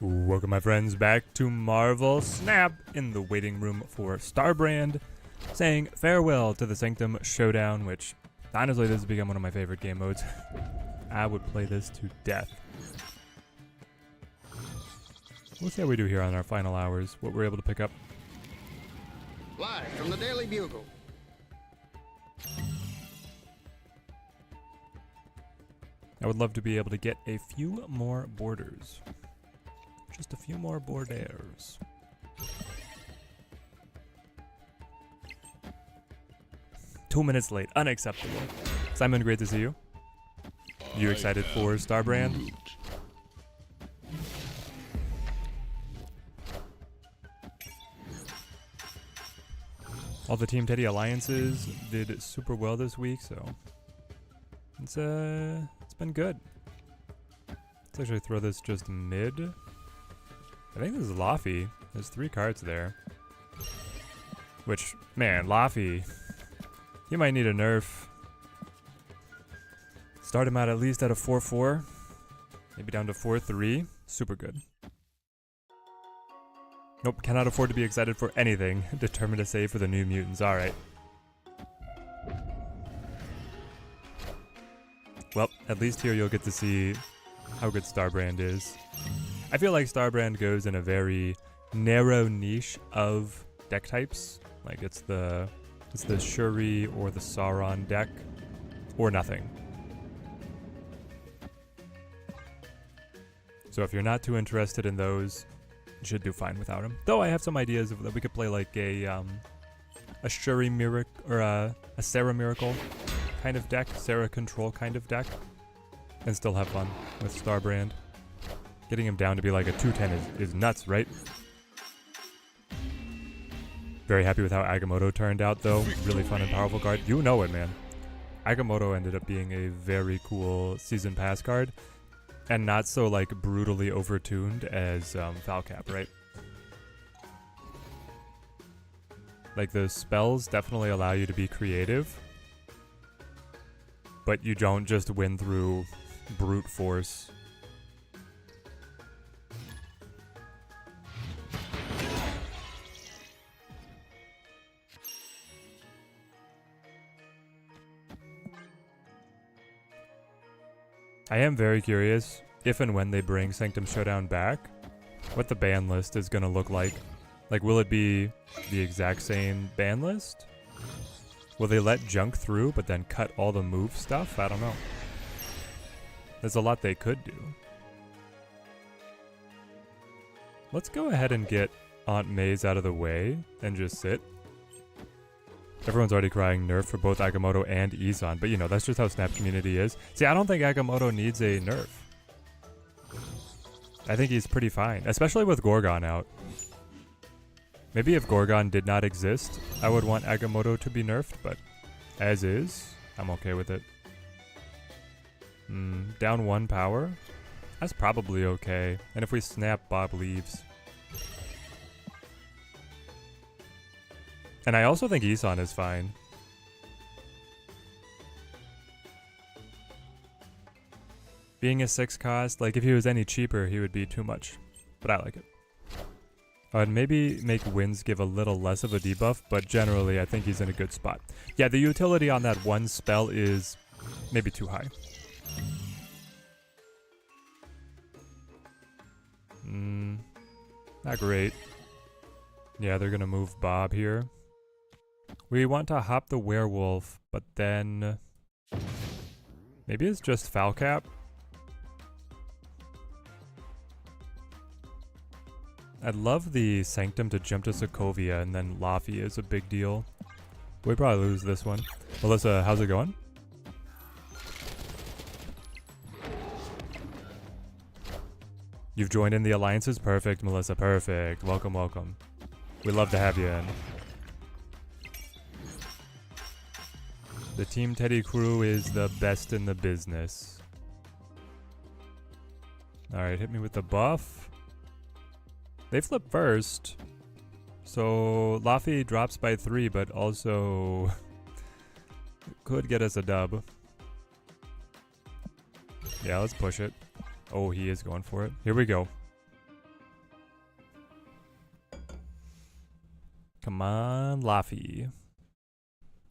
Welcome my friends back to Marvel Snap in the waiting room for Starbrand, saying farewell to the Sanctum Showdown, which honestly this has become one of my favorite game modes. I would play this to death. We'll see how we do here on our final hours, what we're able to pick up. Live from the Daily Bugle. I would love to be able to get a few more borders. Just a few more borders. Two minutes late. Unacceptable. Simon, great to see you. You excited for Starbrand? All the Team Teddy alliances did super well this week, so it's been good. Let's actually throw this just mid. I think this is Laffy. There's 3 cards there. Which, man, Laffy, he might need a nerf. Start him out at least at a 4-4. Maybe down to 4-3. Super good. Nope, cannot afford to be excited for anything. Determined to save for the New Mutants. Alright. Well, at least here you'll get to see how good Starbrand is. I feel like Starbrand goes in a very narrow niche of deck types. Like it's the Shuri or the Sauron deck, or nothing. So if you're not too interested in those, you should do fine without him. Though I have some ideas of that we could play like a Shuri Miracle or a Sarah Miracle kind of deck, Sarah Control kind of deck, and still have fun with Starbrand. Getting him down to be like a 2/10 is nuts, right? Very happy with how Agamotto turned out, though. Really fun and powerful card. You know it, man. Agamotto ended up being a very cool season pass card, and not so like brutally overtuned as Falcap, right? Like the spells definitely allow you to be creative, but you don't just win through brute force. I am very curious if and when they bring Sanctum Showdown back, what the ban list is going to look like. Like, will it be the exact same ban list? Will they let junk through but then cut all the move stuff? I don't know. There's a lot they could do. Let's go ahead and get Aunt May's out of the way and just sit. Everyone's already crying nerf for both Agamotto and Isan, but you know, that's just how Snap community is. See, I don't think Agamotto needs a nerf. I think he's pretty fine, especially with Gorgon out. Maybe if Gorgon did not exist, I would want Agamotto to be nerfed, but as is, I'm okay with it. Down 1 power? That's probably okay. And if we snap, Bob leaves. And I also think Isan is fine. Being a 6 cost, like if he was any cheaper, he would be too much. But I like it. I'd maybe make Winds give a little less of a debuff, but generally I think he's in a good spot. Yeah, the utility on that one spell is maybe too high. Not great. Yeah, they're gonna move Bob here. We want to hop the werewolf, but then maybe it's just Falcap. I'd love the Sanctum to jump to Sokovia, and then Laffy is a big deal. We probably lose this one. Melissa, how's it going? You've joined in the alliances? Perfect, Melissa, perfect. Welcome, welcome. We'd love to have you in. The Team Teddy crew is the best in the business. Alright, hit me with the buff. They flip first. So Laffy drops by 3, but also could get us a dub. Yeah, let's push it. Oh, he is going for it. Here we go. Come on, Laffy.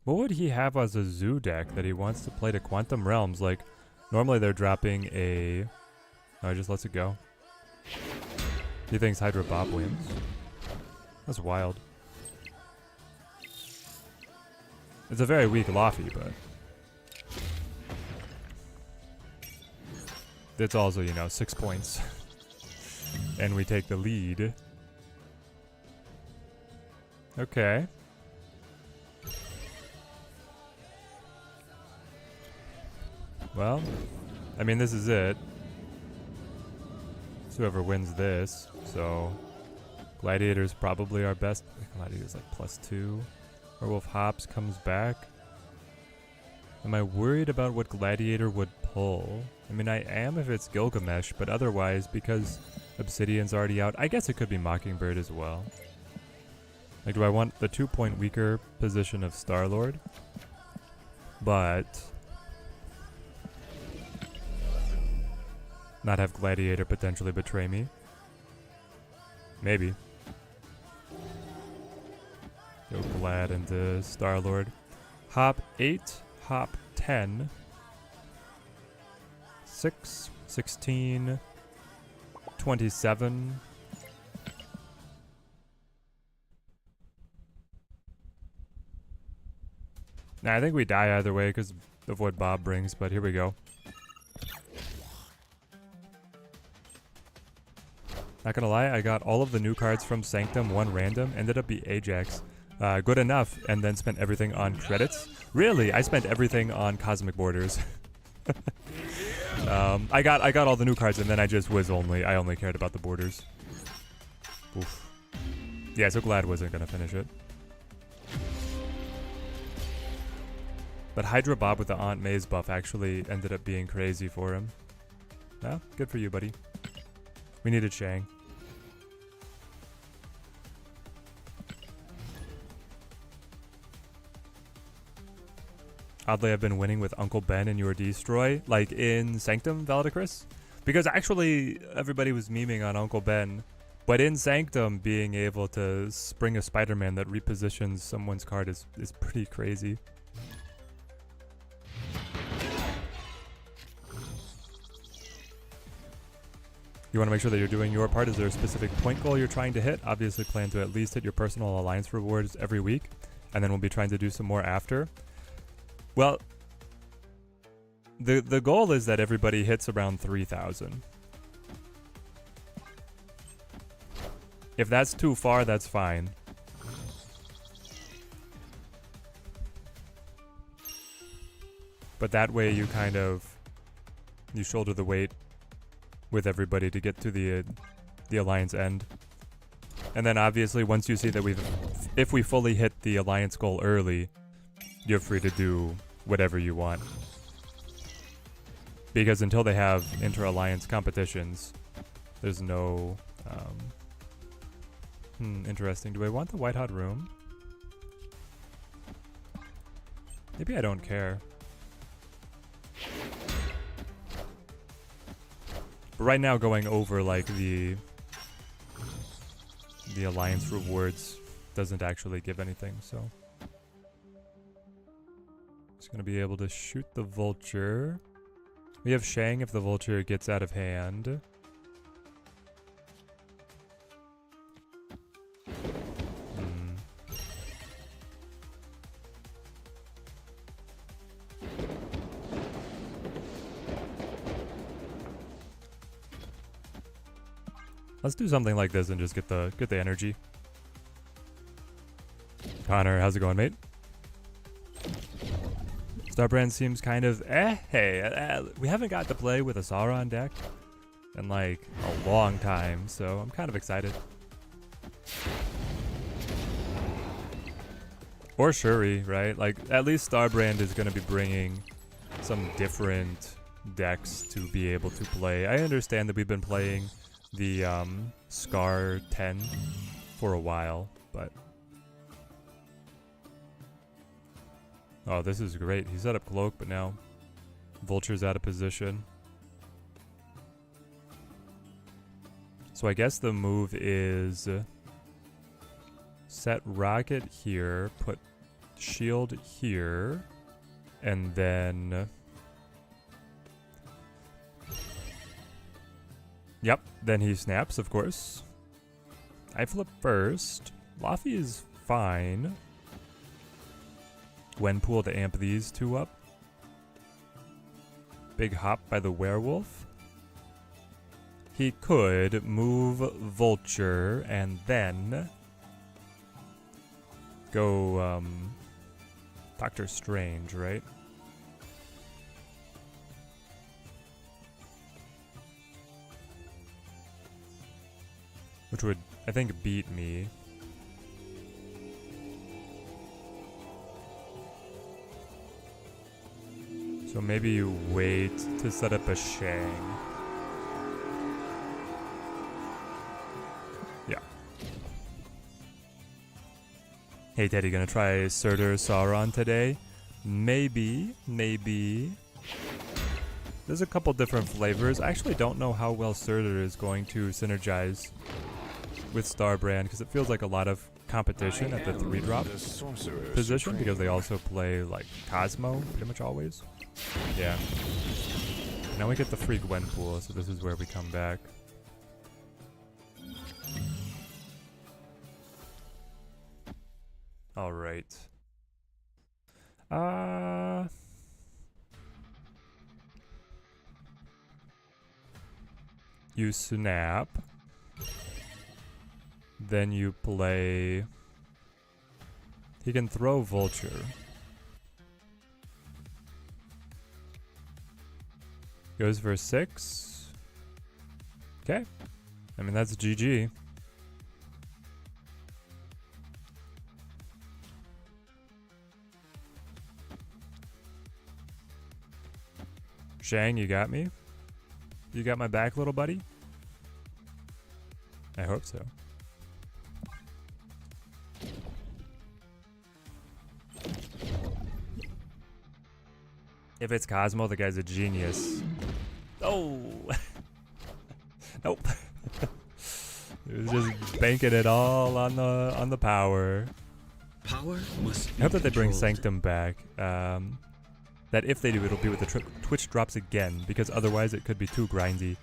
What would he have as a zoo deck that he wants to play to Quantum Realms? Like, normally they're dropping a... Oh, he just lets it go. He thinks Hydra Bob wins. That's wild. It's a very weak Laffy, but... It's also, you know, 6 points. And we take the lead. Okay. Well, I mean, this is it. It's whoever wins this, so... Gladiator's probably our best. Gladiator's like +2. Werewolf Hops comes back. Am I worried about what Gladiator would pull? I mean, I am if it's Gilgamesh, but otherwise, because Obsidian's already out, I guess it could be Mockingbird as well. Like, do I want the 2-point weaker position of Star-Lord? But... not have Gladiator potentially betray me? Maybe. Go Glad into Star-Lord. Hop 8, hop 10. 6, 16, 27. Nah, I think we die either way because of what Bob brings, but here we go. Not gonna lie, I got all of the new cards from Sanctum, 1 random, ended up be Ajax. Good enough, and then spent everything on credits. Really? I spent everything on Cosmic Borders. I got all the new cards, and then I just was only, I only cared about the borders. Oof. Yeah, so Glad wasn't gonna finish it. But Hydra Bob with the Aunt May's buff actually ended up being crazy for him. No? Good for you, buddy. We needed Shang. Oddly, I've been winning with Uncle Ben and your Destroy, like in Sanctum, Valedicris. Because actually, everybody was memeing on Uncle Ben. But in Sanctum, being able to spring a Spider-Man that repositions someone's card is pretty crazy. You want to make sure that you're doing your part. Is there a specific point goal you're trying to hit? Obviously plan to at least hit your personal alliance rewards every week. And then we'll be trying to do some more after. Well, the goal is that everybody hits around 3,000. If that's too far, that's fine. But that way you kind of... you shoulder the weight with everybody to get to the alliance end. And then obviously once you see that if we fully hit the alliance goal early, you're free to do whatever you want. Because until they have inter-alliance competitions, there's no... interesting. Do I want the White Hot Room? Maybe I don't care. But right now going over like the alliance rewards doesn't actually give anything, so... Just gonna be able to shoot the vulture. We have Shang if the vulture gets out of hand. Let's do something like this and just get the energy. Connor, how's it going, mate? Starbrand seems kind of hey, we haven't got to play with a Sauron deck in like a long time, so I'm kind of excited. Or Shuri, right? Like at least Starbrand is going to be bringing some different decks to be able to play. I understand that we've been playing the Scar 10 for a while, but... Oh, this is great. He set up Cloak, but now Vulture's out of position. So I guess the move is set rocket here, put shield here, and then... Yep, then he snaps, of course. I flip first. Laffy is fine. Gwenpool to amp these two up. Big hop by the werewolf. He could move Vulture and then go Doctor Strange, right? Which would, I think, beat me. So maybe you wait to set up a Shang. Yeah. Hey Teddy, gonna try Surtur Sauron today? Maybe. There's a couple different flavors. I actually don't know how well Surtur is going to synergize with Starbrand, because it feels like a lot of competition at the 3-drop position, because they also play like Cosmo pretty much always. Yeah. Now we get the free Gwenpool, so this is where we come back. Alright. You snap. Then you play... He can throw Vulture. Goes for 6. Okay. I mean, that's GG. Shang, you got me? You got my back, little buddy? I hope so. If it's Cosmo, the guy's a genius. Oh! Nope. He was just banking it all on the power. Power must be I hope that they bring controlled. Sanctum back. That if they do, it'll be with the Twitch drops again, because otherwise it could be too grindy.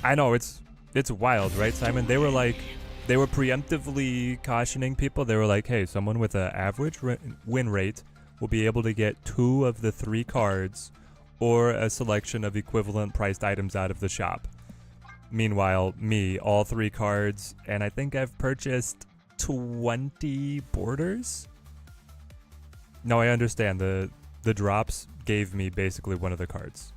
I know, it's wild, right, Simon? They were preemptively cautioning people. They were like, hey, someone with an average win rate will be able to get 2 of the 3 cards or a selection of equivalent priced items out of the shop. Meanwhile, me, all 3 cards, and I think I've purchased 20 borders? No, I understand. The drops gave me basically one of the cards.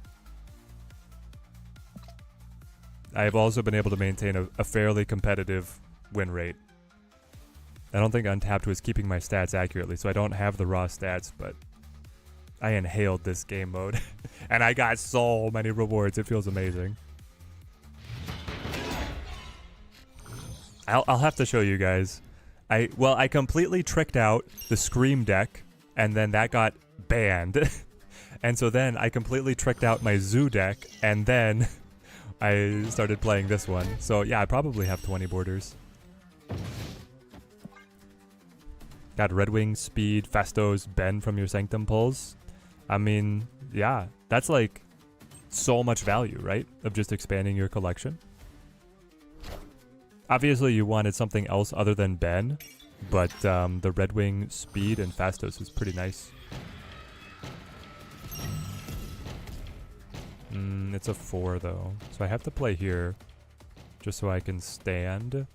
I've also been able to maintain a fairly competitive win rate. I don't think Untapped was keeping my stats accurately, so I don't have the raw stats, but I inhaled this game mode. And I got so many rewards, it feels amazing. I'll have to show you guys. I completely tricked out the Scream deck, and then that got banned. And so then I completely tricked out my Zoo deck, and then I started playing this one. So yeah, I probably have 20 borders. Got Red Wing, Speed, Festos, Ben from your Sanctum pulls. I mean, yeah, that's like so much value, right? Of just expanding your collection. Obviously, you wanted something else other than Ben, but the Red Wing, Speed, and Fastos is pretty nice. It's a 4 though, so I have to play here just so I can stand,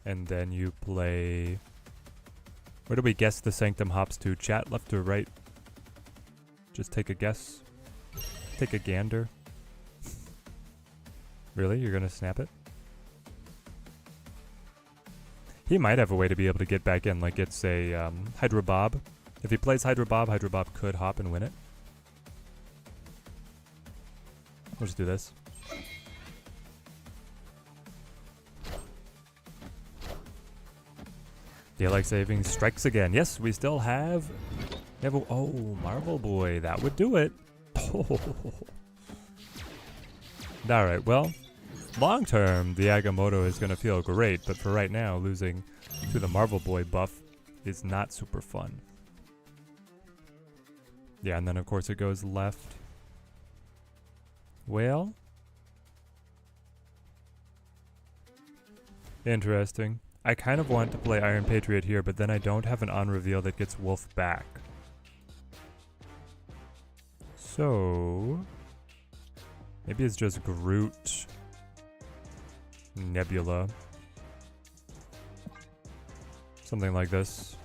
and then you play... Where do we guess the Sanctum hops to? Chat, left or right? Just take a guess. Take a gander. Really? You're gonna snap it? He might have a way to be able to get back in, like it's a Hydra Bob. If he plays Hydra Bob could hop and win it. We'll just do this. Daylight saving strikes again. Yes, we still have... Oh, Marvel Boy. That would do it. Oh. Alright, well, Long term, the Agamotto is going to feel great, but for right now, losing to the Marvel Boy buff is not super fun. Yeah, and then of course it goes left. Well, interesting. I kind of want to play Iron Patriot here, but then I don't have an on reveal that gets Wolf back. So maybe it's just Groot, Nebula, something like this.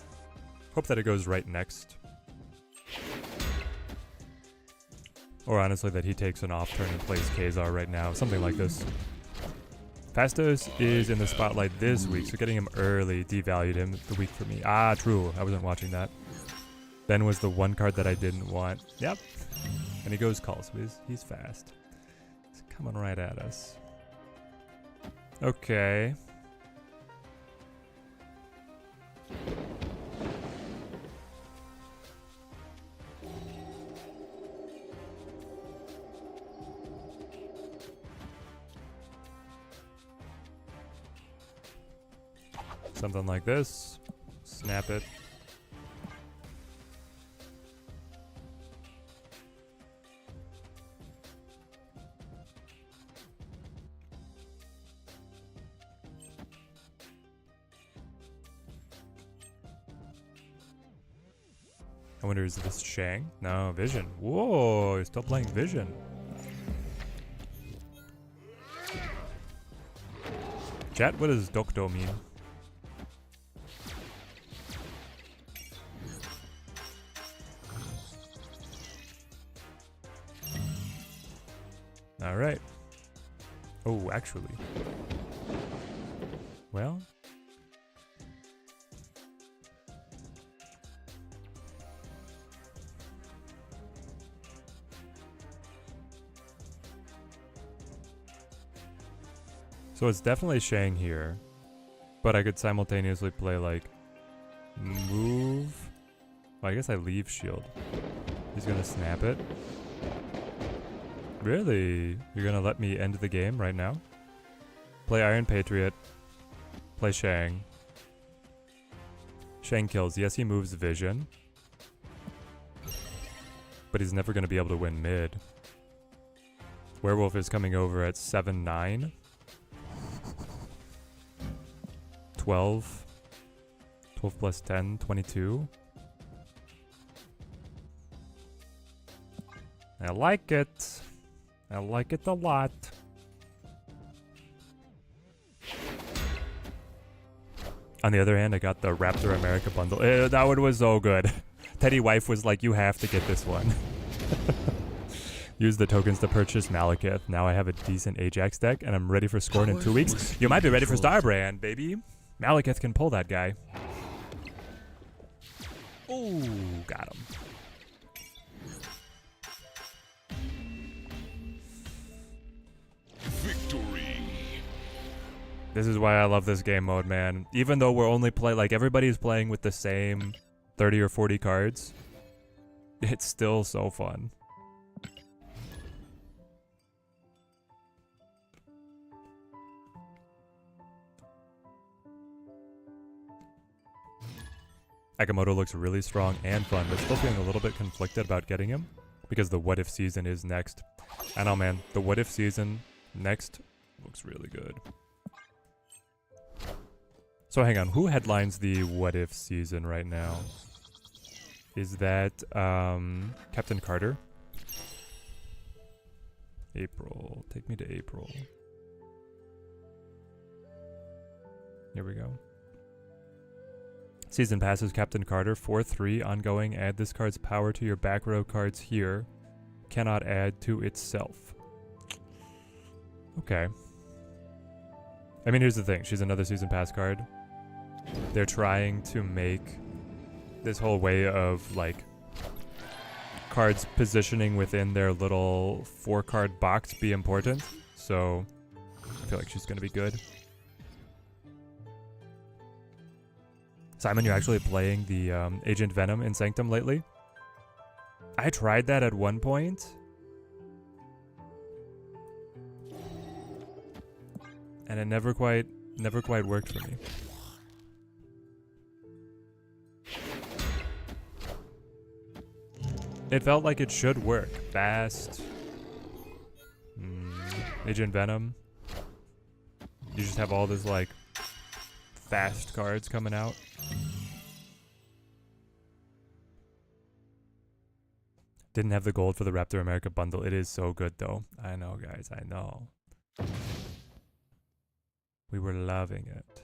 Hope that it goes right next. Or honestly that he takes an off turn and plays Kazar right now, something like this. Fastos is in the spotlight this week, so getting him early devalued him the week for me. Ah, true, I wasn't watching that. Ben was the one card that I didn't want. Yep. And he goes call, so he's fast. He's coming right at us. Okay. Something like this. Snap it. I wonder, is this Shang? No, Vision. Whoa, you're still playing Vision. Chat, what does Dokdo mean? Alright. Oh, actually. Well. So it's definitely Shang here. But I could simultaneously play like move. Well, I guess I leave shield. He's gonna snap it. Really? You're gonna let me end the game right now? Play Iron Patriot. Play Shang. Shang kills. Yes, he moves Vision. But he's never gonna be able to win mid. Werewolf is coming over at 7-9. 12. 12 plus 10, 22. I like it. I like it a lot. On the other hand, I got the Raptor America bundle. That one was so good. Teddy Wife was like, you have to get this one. Use the tokens to purchase Malekith. Now I have a decent Ajax deck, and I'm ready for Scorn in 2 weeks. You might be ready for Starbrand, baby. Malekith can pull that guy. Ooh, got him. Victory. This is why I love this game mode, man. Even though we're only like everybody's playing with the same 30 or 40 cards, it's still so fun. Agamotto looks really strong and fun, but still feeling a little bit conflicted about getting him because the what if season is next. I know, man, the what if season next looks really good. So hang on, who headlines the what if season right now? Is that Captain Carter? April, take me to April. Here we go. Season passes Captain Carter 4/3 ongoing. Add this card's power to your back row cards here. Cannot add to itself. Okay. I mean, here's the thing. She's another season pass card. They're trying to make this whole way of like cards positioning within their little 4-card box be important. So I feel like she's gonna be good. Simon, you actually playing the Agent Venom in Sanctum lately? I tried that at one point. And it never quite worked for me. It felt like it should work. Fast. Agent Venom. You just have all this like fast cards coming out. Didn't have the gold for the Raptor America bundle. It is so good though. I know, guys. I know. We were loving it.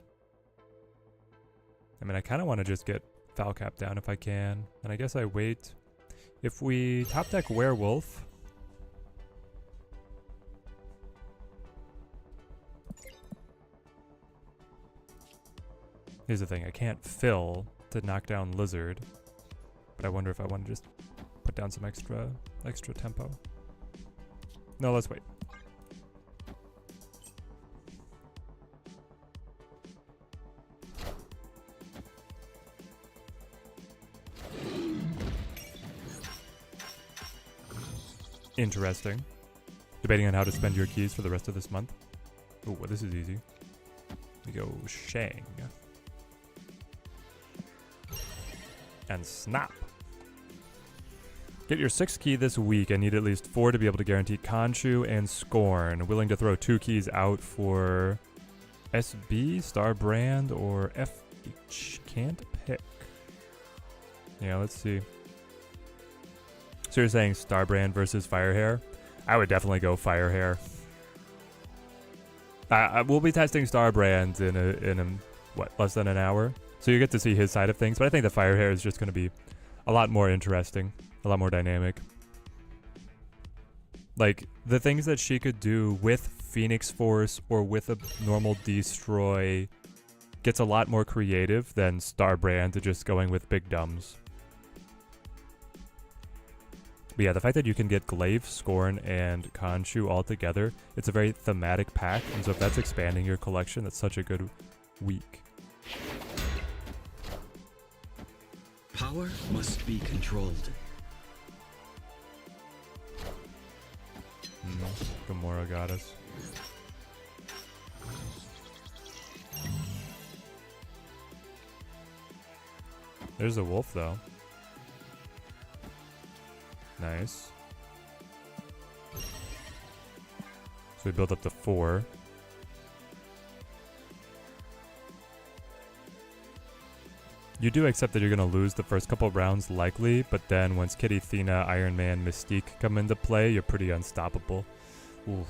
I mean, I kind of want to just get Foul Cap down if I can. And I guess I wait. If we top deck Werewolf. Here's the thing. I can't fill to knock down Lizard. But I wonder if I want to just put down some extra tempo. No, let's wait. Interesting. Debating on how to spend your keys for the rest of this month. Ooh, well, this is easy. We go Shang. And Snap. Get your 6th key this week. I need at least 4 to be able to guarantee Khonshu and Scorn. Willing to throw 2 keys out for SB, Starbrand, or FH. Can't pick. Yeah, let's see. So you're saying Starbrand versus Firehair? I would definitely go Firehair. We'll be testing Starbrand in what, less than an hour? So you get to see his side of things, but I think the Firehair is just going to be a lot more interesting, a lot more dynamic. Like, the things that she could do with Phoenix Force or with a normal Destroy gets a lot more creative than Starbrand to just going with big dumbs. But yeah, the fact that you can get Glaive, Scorn, and Khonshu all together, it's a very thematic pack, and so if that's expanding your collection, that's such a good week. Power must be controlled. Gamora got us. There's a wolf, though. Nice. So we build up to 4. You do accept that you're going to lose the first couple rounds likely, but then once Kitty, Thena, Iron Man, Mystique come into play, you're pretty unstoppable. Oof.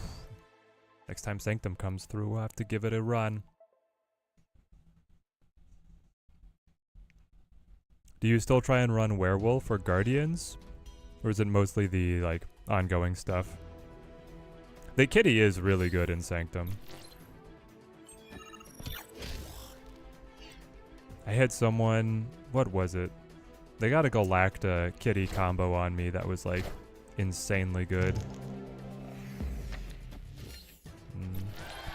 Next time Sanctum comes through, we'll have to give it a run. Do you still try and run Werewolf or Guardians? Or is it mostly the, like, ongoing stuff? The Kitty is really good in Sanctum. I had someone, what was it? They got a Galacta Kitty combo on me that was, like, insanely good.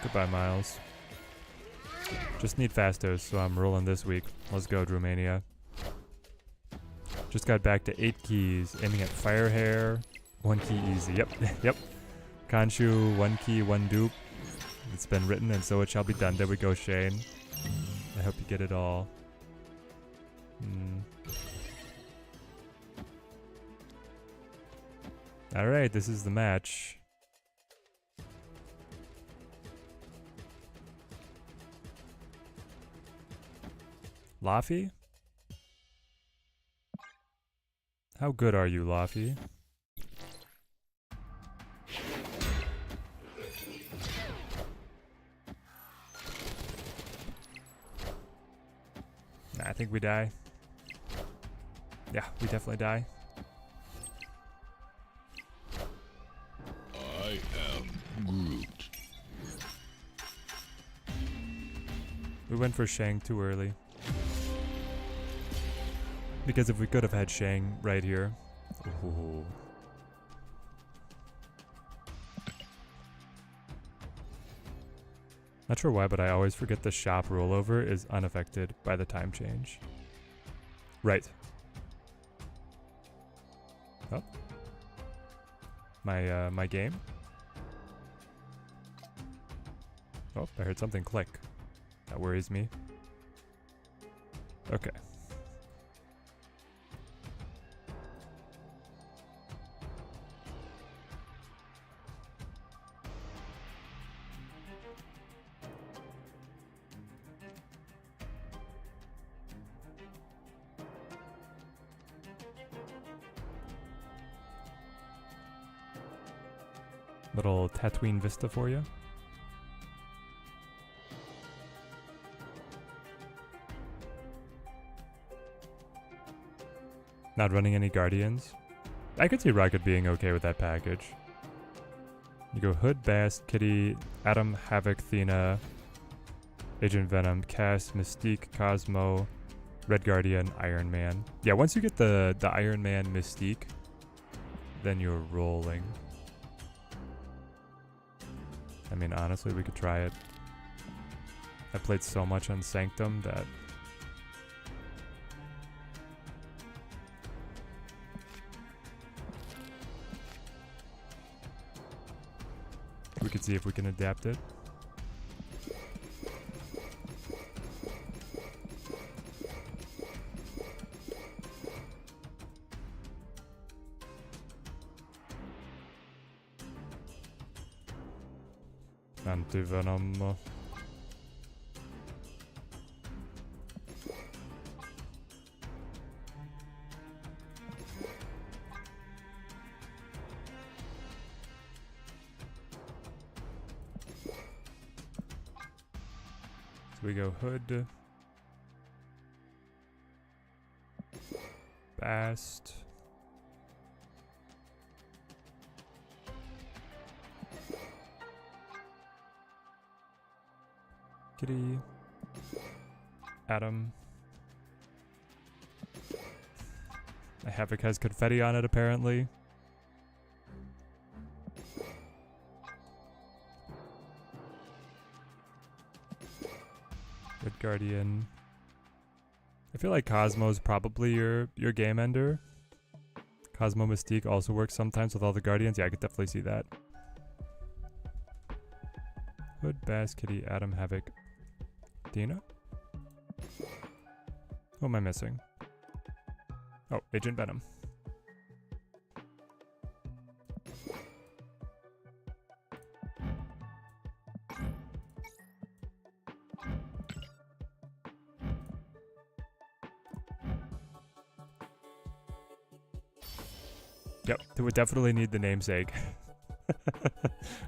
Goodbye, Miles. Just need Fastos, so I'm rolling this week. Let's go, Drumania. Just got back to 8 keys, aiming at Firehair. 1 key easy. Yep, yep. Khonshu, 1 key, 1 dupe. It's been written, and so it shall be done. There we go, Shane. I hope you get it all. Alright, this is the match. Laffy? How good are you, Laffy? Nah, I think we die. Yeah, we definitely die. I am Groot. We went for Shang too early. Because if we could have had Shang right here. Ooh. Not sure why, but I always forget the shop rollover is unaffected by the time change. Right. Oh. My game? Oh, I heard something click. That worries me. Okay. Little Tatooine vista for you. Not running any Guardians. I could see Rocket being okay with that package. You go Hood, Bast, Kitty, Atom, Havoc, Thena, Agent Venom, Cass, Mystique, Cosmo, Red Guardian, Iron Man. Yeah, once you get the Iron Man Mystique, then you're rolling. I mean, honestly, we could try it. I played so much on Sanctum that we could see if we can adapt it. Anti-venom. So we go Hood, Bast, Kitty, Atom. Havoc has confetti on it apparently. Red Guardian. I feel like Cosmo's probably your game ender. Cosmo Mystique also works sometimes with all the Guardians. Yeah, I could definitely see that. Hood, Bass, Kitty, Atom, Havoc, Dina? Who am I missing? Oh, Agent Venom. Yep, they would definitely need the namesake.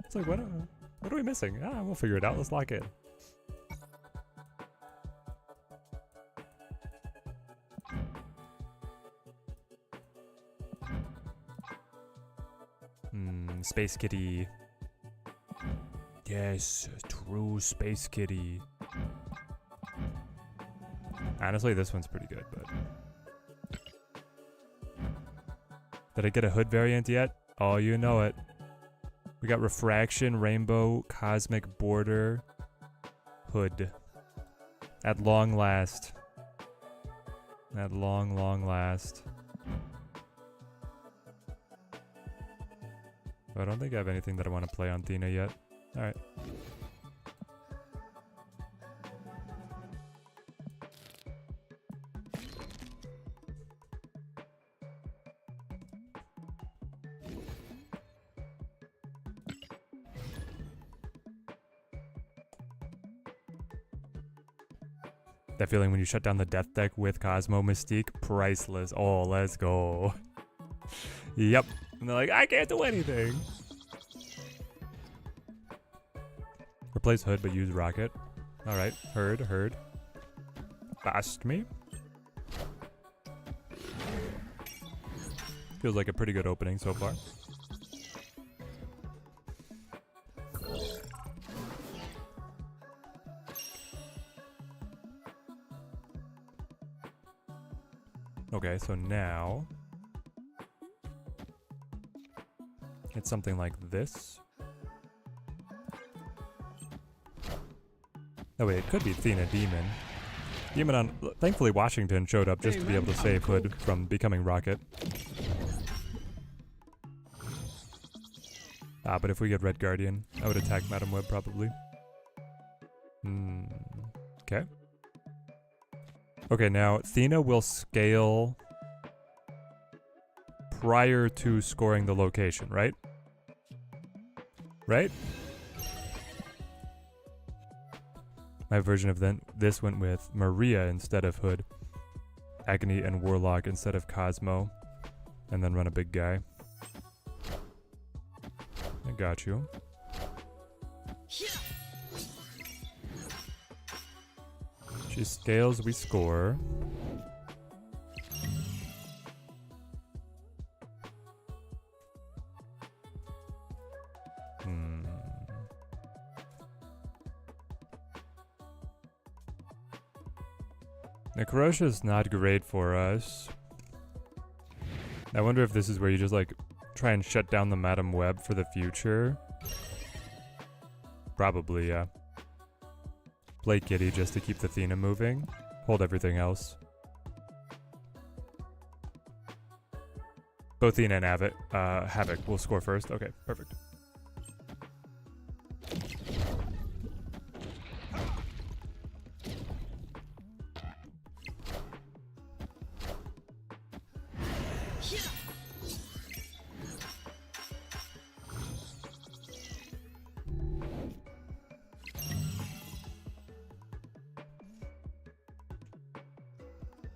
It's like, what are we missing? Ah, we'll figure it out. Let's lock in. Space Kitty. Yes, true Space Kitty. Honestly, this one's pretty good, but... Did I get a Hood variant yet? Oh, you know it. We got Refraction, Rainbow, Cosmic Border, Hood. At long last. At long, long last. I don't think I have anything that I want to play on Thena yet. Alright. That feeling when you shut down the death deck with Cosmo Mystique, priceless. Oh, let's go. Yep. And they're like, I can't do anything. Replace Hood, but use Rocket. Alright, heard. Fast me. Feels like a pretty good opening so far. Okay, so now it's something like this. Oh wait, it could be Thena Demon. Demon on... Thankfully Washington showed up just to be able to save Hood from becoming Rocket. Ah, but if we get Red Guardian, I would attack Madam Web probably. Okay. Okay, now Athena will scale prior to scoring the location, right? Right? My version of this went with Maria instead of Hood, Agony and Warlock instead of Cosmo, and then run a big guy. I got you. She scales, we score. Necrosha's not great for us. I wonder if this is where you just like try and shut down the Madam Web for the future. Probably, yeah. Play Kitty just to keep the Athena moving. Hold everything else. Both Athena and Havoc will score first. Okay, perfect.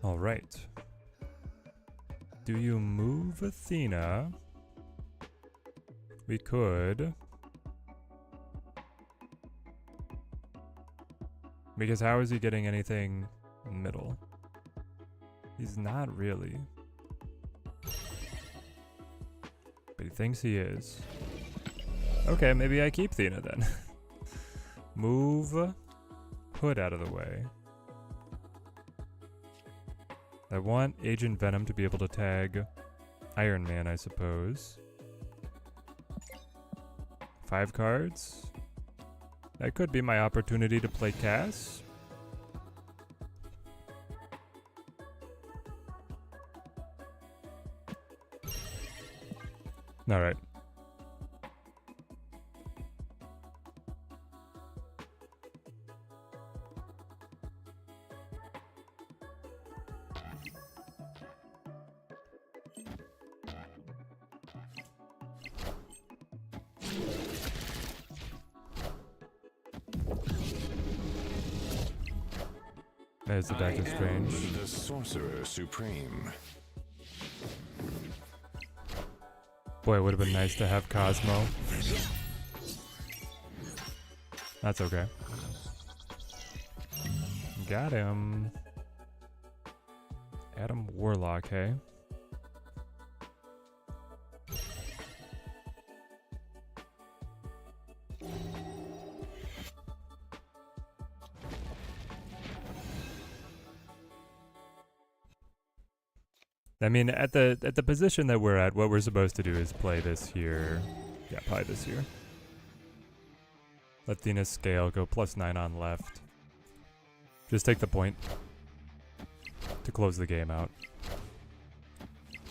All right. Do you move Athena? We could. Because how is he getting anything middle? He's not really. But he thinks he is. Okay, maybe I keep Athena then. Move Hood out of the way. I want Agent Venom to be able to tag Iron Man, I suppose. 5 cards. That could be my opportunity to play Cass. Alright. There's the Doctor Strange. The Sorcerer Supreme. Boy, it would have been nice to have Cosmo. That's okay. Got him. Adam Warlock, hey? I mean, at the position that we're at, what we're supposed to do is play this here. Yeah, probably this here. Let Athena's scale go +9 on left. Just take the point to close the game out.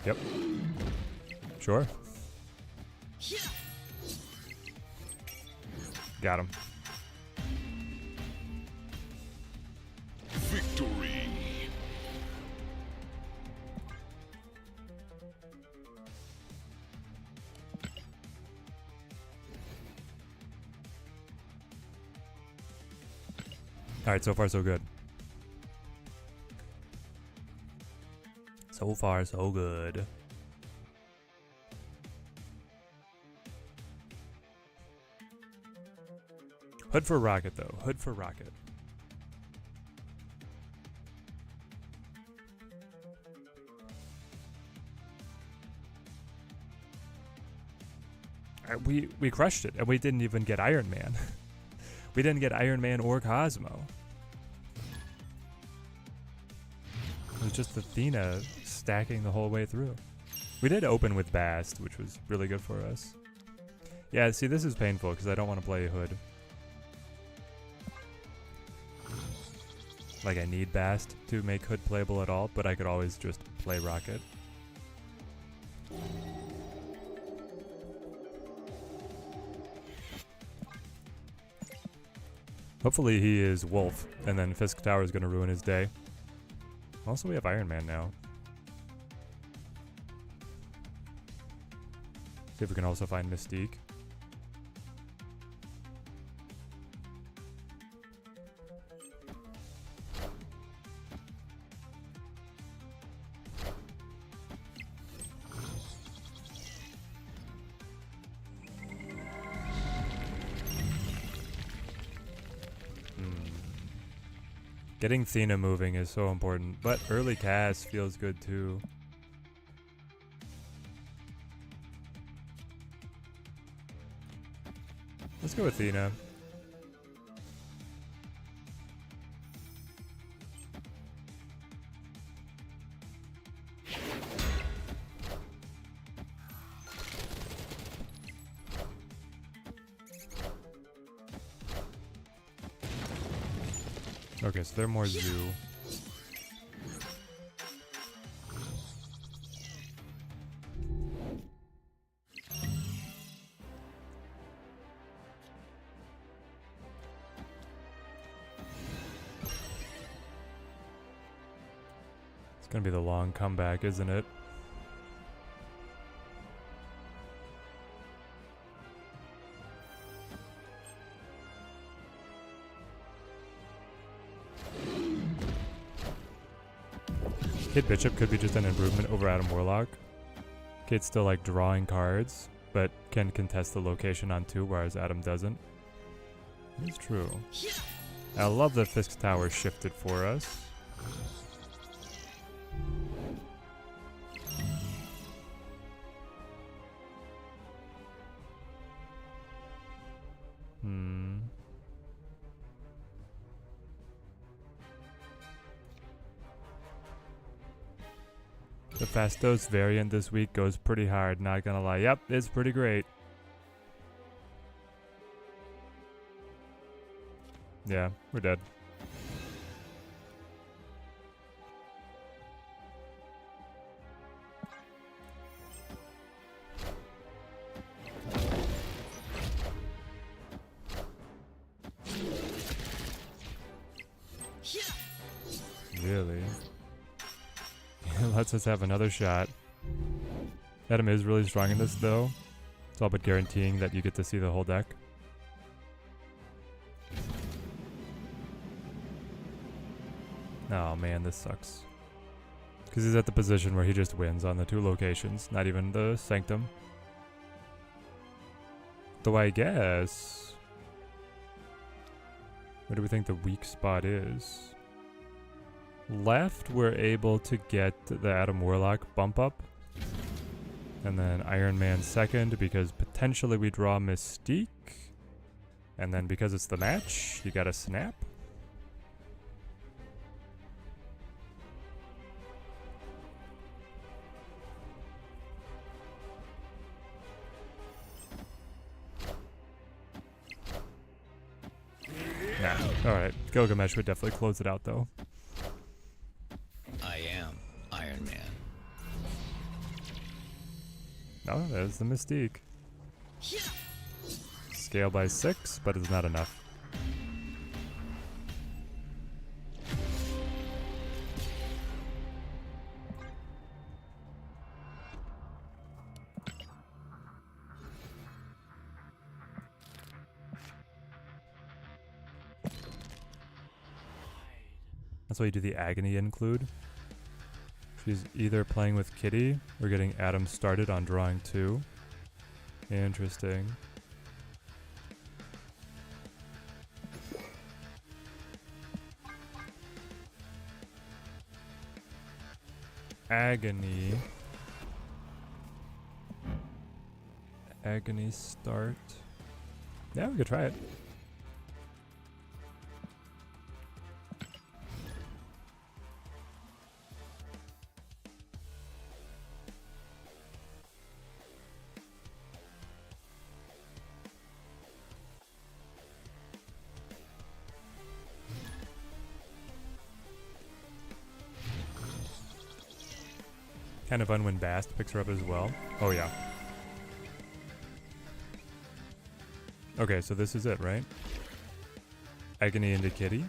Yep. Sure. Got him. Victory. Alright, so far so good. So far so good. Hood for Rocket though. Hood for Rocket. We crushed it and we didn't even get Iron Man. We didn't get Iron Man or Cosmo. It was just Athena stacking the whole way through. We did open with Bast, which was really good for us. Yeah, see, this is painful because I don't want to play Hood. Like, I need Bast to make Hood playable at all, but I could always just play Rocket. Hopefully he is Wolf, and then Fisk Tower is going to ruin his day. Also, we have Iron Man now. See if we can also find Mystique. Getting Thena moving is so important, but early cast feels good too. Let's go with Thena. Okay, so they're more zoo. It's gonna be the long comeback, isn't it? Kid Bishop could be just an improvement over Adam Warlock. Kid's still like drawing cards, but can contest the location on 2, whereas Adam doesn't. It's true. I love that Fisk's Tower shifted for us. The Fastos variant this week goes pretty hard, not gonna lie. Yep, it's pretty great. Yeah, we're dead. Really? Lets us have another shot. Adam is really strong in this though. It's all but guaranteeing that you get to see the whole deck. Oh man, this sucks. Because he's at the position where he just wins on the 2 locations, not even the sanctum. Though I guess... where do we think the weak spot is? Left, we're able to get the Adam Warlock bump up. And then Iron Man second, because potentially we draw Mystique. And then because it's the match, you gotta snap. Nah, alright. Gilgamesh would definitely close it out though. I am Iron Man. Oh, there's the Mystique. Scale by 6, but it's not enough. That's why you do the Agony include. She's either playing with Kitty or getting Adam started on drawing 2. Interesting. Agony. Agony start. Yeah, we could try it. Kind of fun when Bast picks her up as well. Oh yeah. Okay, so this is it, right? Agony into Kitty.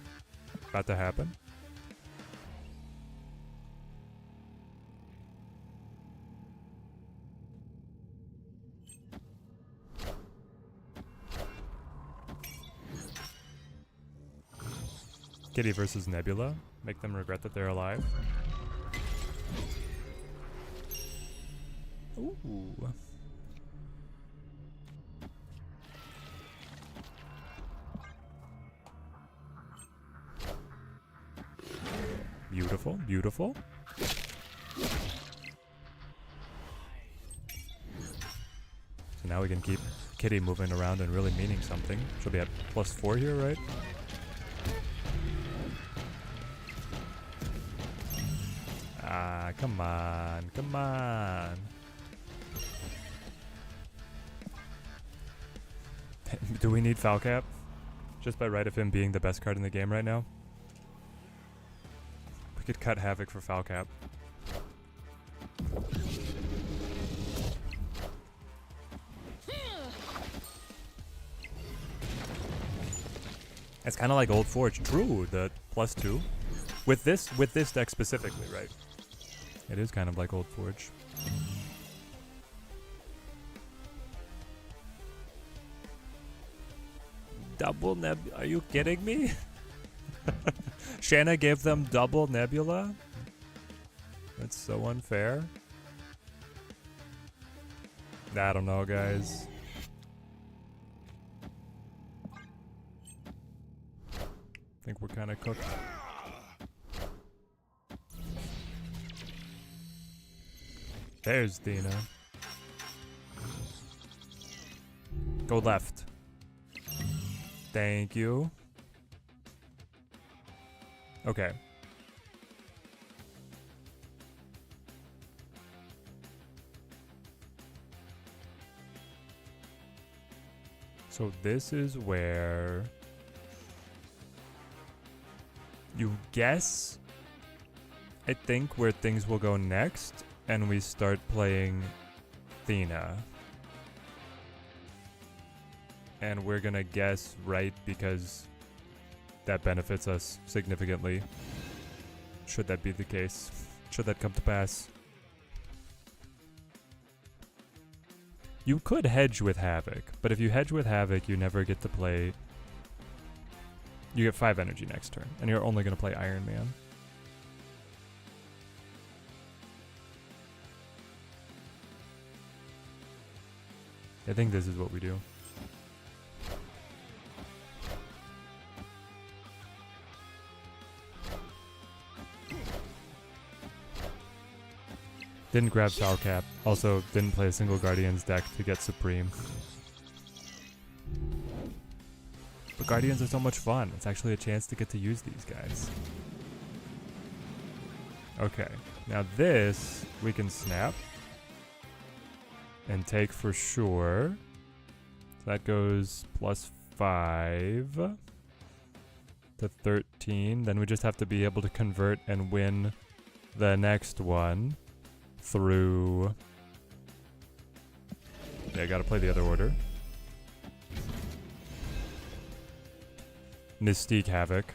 About to happen. Kitty versus Nebula. Make them regret that they're alive. Ooh. Beautiful, beautiful. So now we can keep Kitty moving around and really meaning something. She'll be at +4 here, right? Ah, come on, come on. Do we need foul cap? Just by right of him being the best card in the game right now? We could cut Havoc for foul cap. It's kind of like Old Forge. True, the +2. With this deck specifically, right? It is kind of like Old Forge. Double Nebula? Are you kidding me? Shanna gave them double Nebula? That's so unfair. I don't know, guys. I think we're kind of cooked. There's Dina. Go left. Thank you. Okay. So this is where you guess, I think, where things will go next, and we start playing Athena. And we're gonna guess right because that benefits us significantly. Should that be the case? Should that come to pass? You could hedge with Havoc, but if you hedge with Havoc, you never get to play... You get 5 energy next turn, and you're only gonna play Iron Man. I think this is what we do. Didn't grab foul cap. Also, didn't play a single Guardians deck to get Supreme. But Guardians are so much fun. It's actually a chance to get to use these guys. Okay, now this we can snap and take for sure. So that goes +5 to 13. Then we just have to be able to convert and win the next one through... Yeah, I gotta play the other order. Mystique Havoc.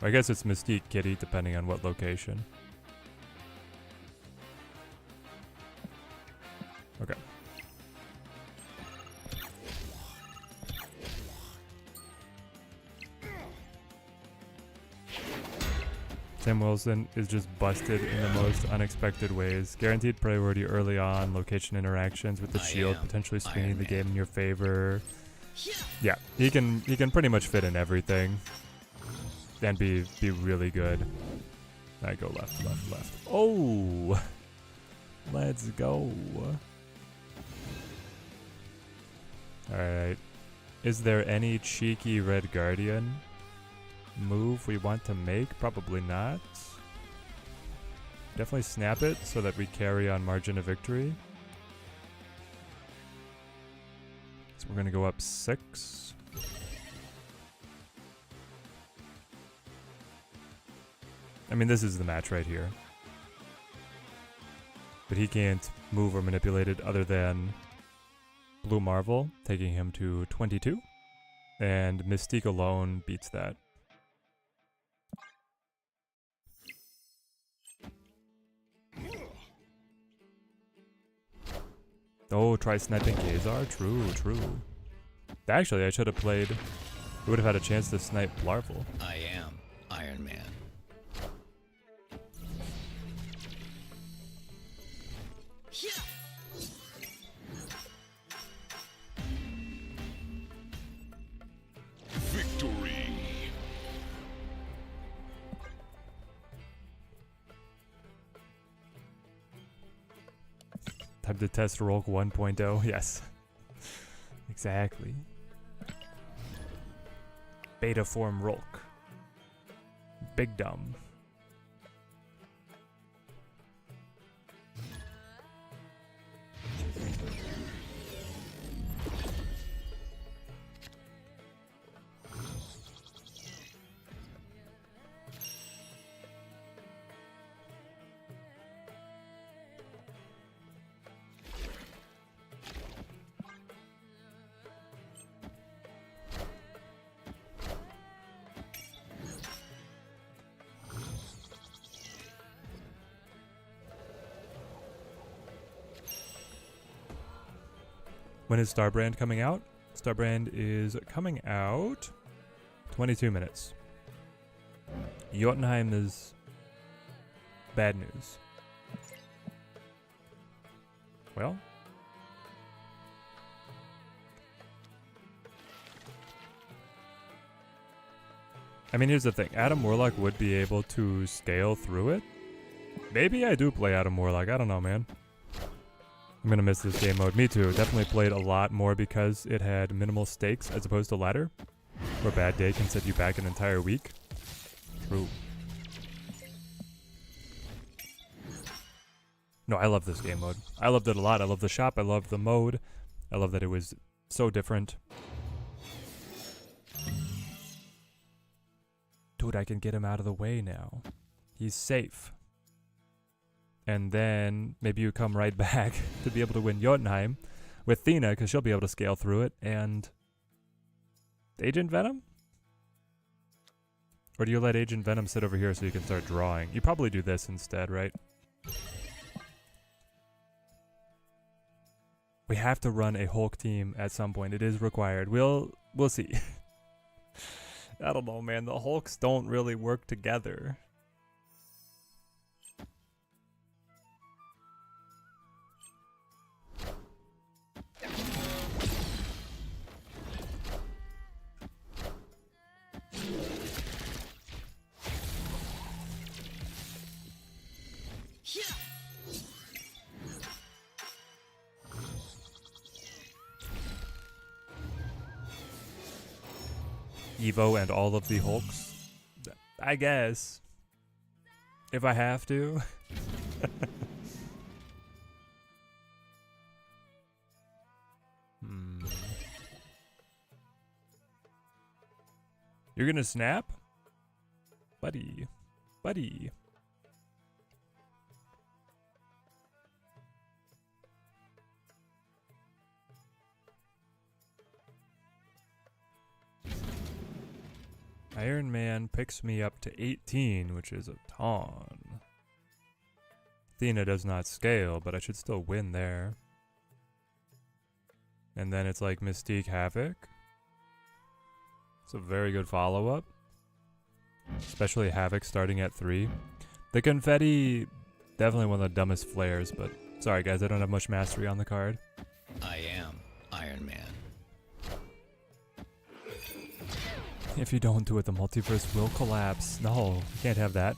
I guess it's Mystique Kitty, depending on what location. Okay. Tim Wilson is just busted in the most unexpected ways. Guaranteed priority early on, location interactions with the shield, potentially swinging the game in your favor. Yeah, he can pretty much fit in everything and be really good. I go left, left, left. Oh, let's go. All right. Is there any cheeky Red Guardian move we want to make? Probably not. Definitely snap it so that we carry on margin of victory. So we're gonna go up 6. I mean, this is the match right here. But he can't move or manipulate it other than Blue Marvel, taking him to 22. And Mystique alone beats that. Oh, try sniping Khazar? True, true. Actually, I should have played... We would have had a chance to snipe Larval. I am Iron Man. Victory! Time to test Rolk 1.0. Yes. Exactly. Beta form Rolk. Big dumb. When is Starbrand coming out? Starbrand is coming out 22 minutes. Jotunheim is bad news. Well, I mean, here's the thing. Adam Warlock would be able to scale through it. Maybe I do play Adam Warlock. I don't know, man. I'm gonna miss this game mode. Me too. Definitely played a lot more because it had minimal stakes as opposed to ladder, where bad day can set you back an entire week. True. No, I love this game mode. I loved it a lot. I love the shop. I love the mode. I love that it was so different. Dude, I can get him out of the way now. He's safe. And then maybe you come right back to be able to win Jotunheim with Thena, because she'll be able to scale through it. And Agent Venom? Or do you let Agent Venom sit over here so you can start drawing? You probably do this instead, right? We have to run a Hulk team at some point. It is required. We'll see. I don't know, man. The Hulks don't really work together. Evo and all of the Hulks? I guess. If I have to. You're gonna snap? Buddy. Buddy. Iron Man picks me up to 18, which is a ton. Athena does not scale, but I should still win there. And then it's like Mystique Havoc. It's a very good follow-up. Especially Havoc starting at 3. The Confetti, definitely one of the dumbest flares, but sorry guys, I don't have much mastery on the card. I am Iron Man. If you don't do it, the multiverse will collapse. No, you can't have that.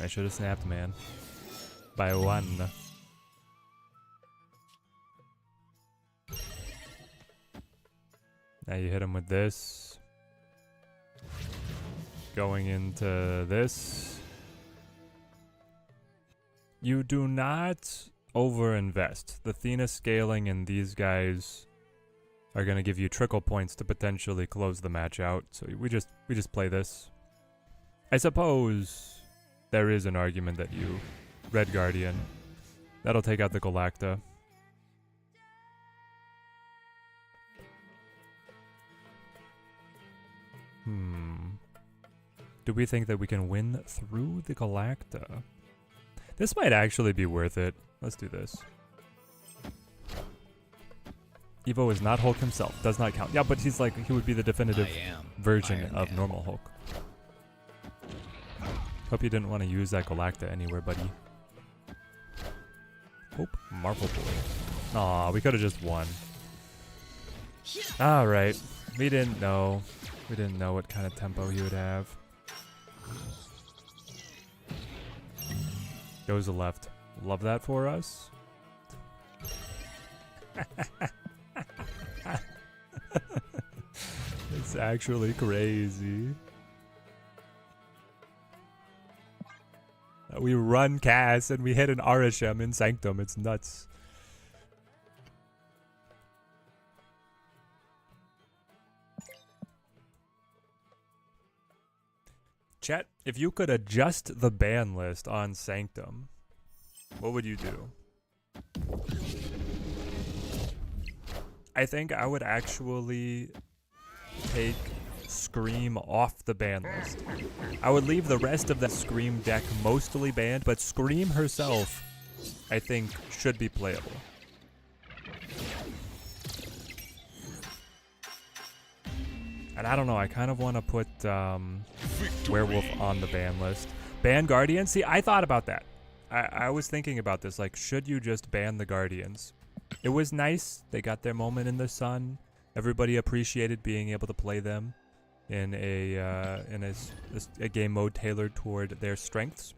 I should have snapped, man. By 1. Now you hit him with this. Going into this. You do not overinvest. The Athena scaling and these guys are going to give you trickle points to potentially close the match out. So we just play this. I suppose there is an argument that you Red Guardian. That'll take out the Galacta. Do we think that we can win through the Galacta? This might actually be worth it. Let's do this. Evo is not Hulk himself. Does not count. Yeah, but he's like, he would be the definitive version Iron of Man. normal Hulk. Hope you didn't want to use that Galacta anywhere, buddy. Hope Marvel Boy. Aw, we could have just won. Alright. We didn't know. We didn't know what kind of tempo he would have. Goes to left. Love that for us. It's actually crazy. We run Cass and we hit an Arishem in Sanctum. It's nuts. Chat, if you could adjust the ban list on Sanctum, what would you do? I think I would actually take Scream off the ban list. I would leave the rest of the Scream deck mostly banned, but Scream herself, I think, should be playable. And I don't know, I kind of want to put Werewolf on the ban list. Ban Guardians? See, I thought about that. I was thinking about this, like, should you just ban the Guardians? It was nice. They got their moment in the sun. Everybody appreciated being able to play them in a game mode tailored toward their strengths.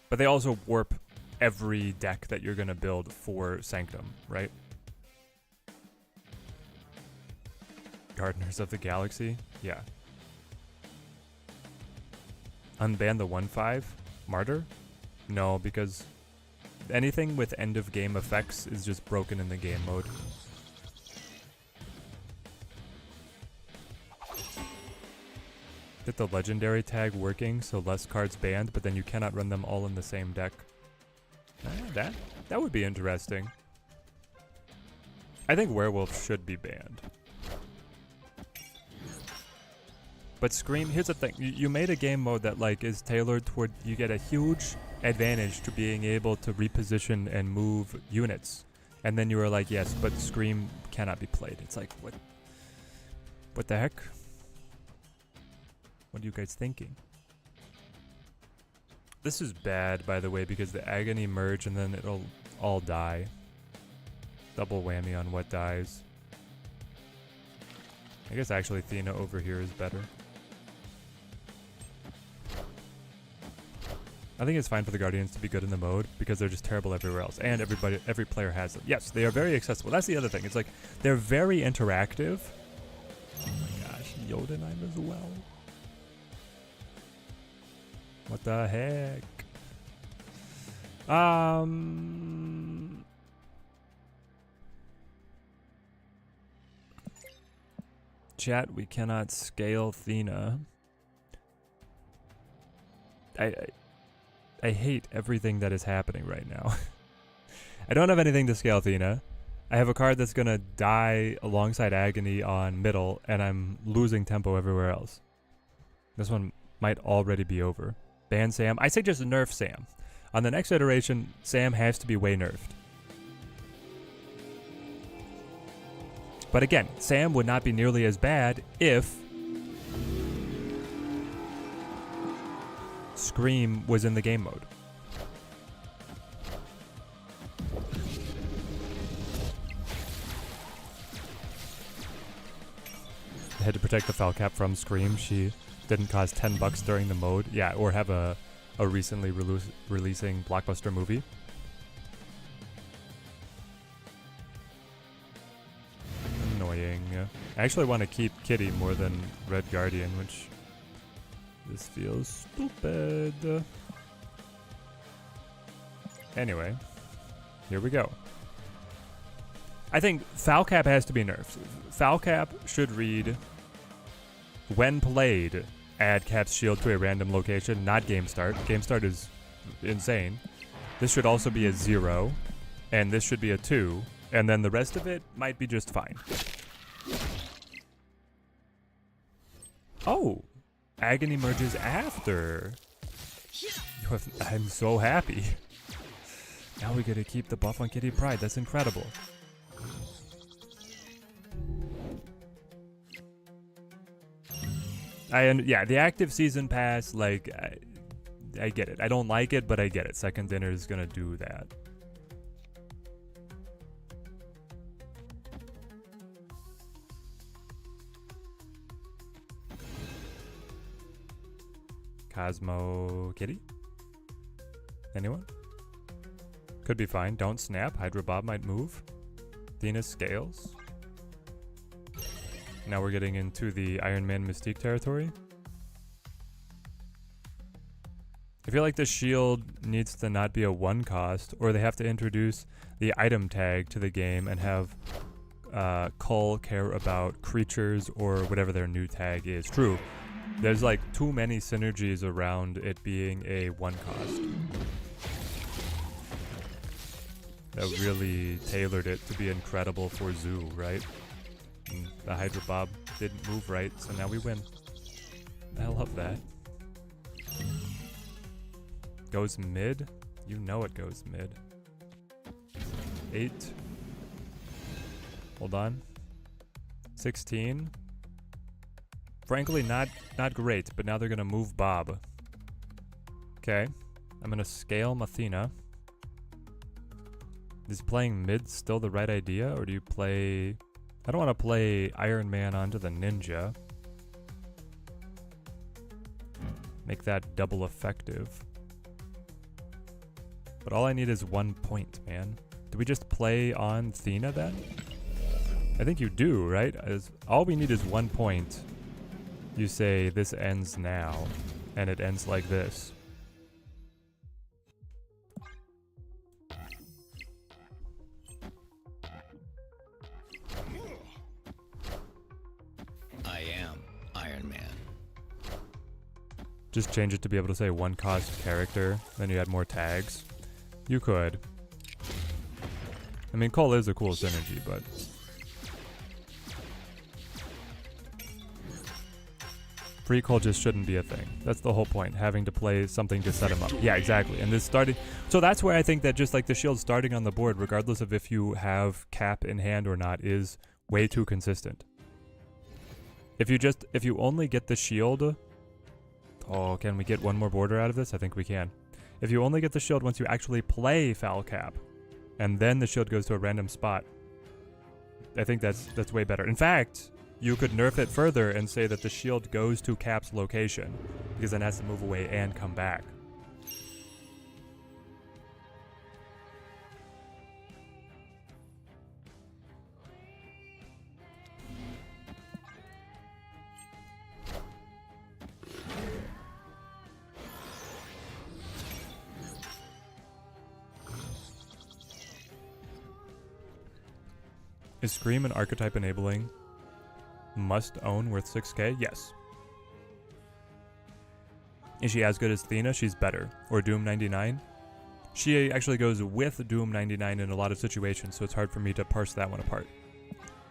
But they also warp every deck that you're going to build for Sanctum, right? Gardeners of the Galaxy? Yeah. Unban the 1/5? Martyr? No, because anything with end of game effects is just broken in the game mode. Get the legendary tag working so less cards banned, but then you cannot run them all in the same deck. That would be interesting. I think Werewolf should be banned. But Scream, here's the thing. You made a game mode that like is tailored toward, you get a huge advantage to being able to reposition and move units. And then you were like, yes, but Scream cannot be played. It's like, what the heck? What are you guys thinking? This is bad, by the way, because the Agony merge and then it'll all die. Double whammy on what dies. I guess actually Athena over here is better. I think it's fine for the Guardians to be good in the mode because they're just terrible everywhere else, and every player has them. Yes, they are very accessible. That's the other thing. It's like they're very interactive. Oh my gosh, Yodenheim as well. What the heck? Chat, we cannot scale Athena. I hate everything that is happening right now. I don't have anything to scale Athena. I have a card that's gonna die alongside Agony on middle, and I'm losing tempo everywhere else. This one might already be over. Ban Sam. I say just nerf Sam. On the next iteration, Sam has to be way nerfed. But again, Sam would not be nearly as bad if Scream was in the game mode. I had to protect the Falcap from Scream. She didn't cost $10 during the mode. Yeah, or have a recently releasing blockbuster movie. Annoying. I actually want to keep Kitty more than Red Guardian, which this feels stupid. Anyway, here we go. I think Falcap has to be nerfed. Falcap should read, when played, add Cap's shield to a random location, not game start. Game start is insane. This should also be a 0, and this should be a 2, and then the rest of it might be just fine. Oh, Agony merges after. I'm so happy. Now we get to keep the buff on Kitty Pryde. That's incredible. Yeah, the active season pass, like, I get it. I don't like it, but I get it. Second dinner is gonna do that. Cosmo Kitty? Anyone? Could be fine. Don't snap. Hydra Bob might move. Athena scales. Now we're getting into the Iron Man Mystique territory. I feel like the shield needs to not be a one cost, or they have to introduce the item tag to the game and have Cull care about creatures or whatever their new tag is. True. There's like too many synergies around it being a one cost. That really tailored it to be incredible for Zoo, right? And the Hydra Bob didn't move right, so now we win. I love that. Goes mid? You know it goes mid. 8. Hold on. 16. Frankly, not great, but now they're gonna move Bob. Okay. I'm gonna scale Athena. Is playing mid still the right idea, or do you play... I don't want to play Iron Man onto the Ninja. Make that double effective. But all I need is 1 point, man. Do we just play on Athena then? I think you do, right? All we need is 1 point. You say this ends now, and it ends like this. I am Iron Man. Just change it to be able to say one cost character, then you add more tags. You could. I mean, Cull is a cool synergy, but... Free Cull just shouldn't be a thing. That's the whole point, having to play something to set him up. Yeah, exactly. And this starting... So that's where I think that just like the shield starting on the board, regardless of if you have cap in hand or not, is way too consistent. If you only get the shield... Oh, can we get one more border out of this? I think we can. If you only get the shield once you actually play Foul Cap, and then the shield goes to a random spot, I think that's way better. In fact, you could nerf it further and say that the shield goes to Cap's location, because then it has to move away and come back. Is Scream an archetype enabling must own worth 6k? Yes. Is she as good as Athena? She's better. Or Doom 99? She actually goes with Doom 99 in a lot of situations, so it's hard for me to parse that one apart.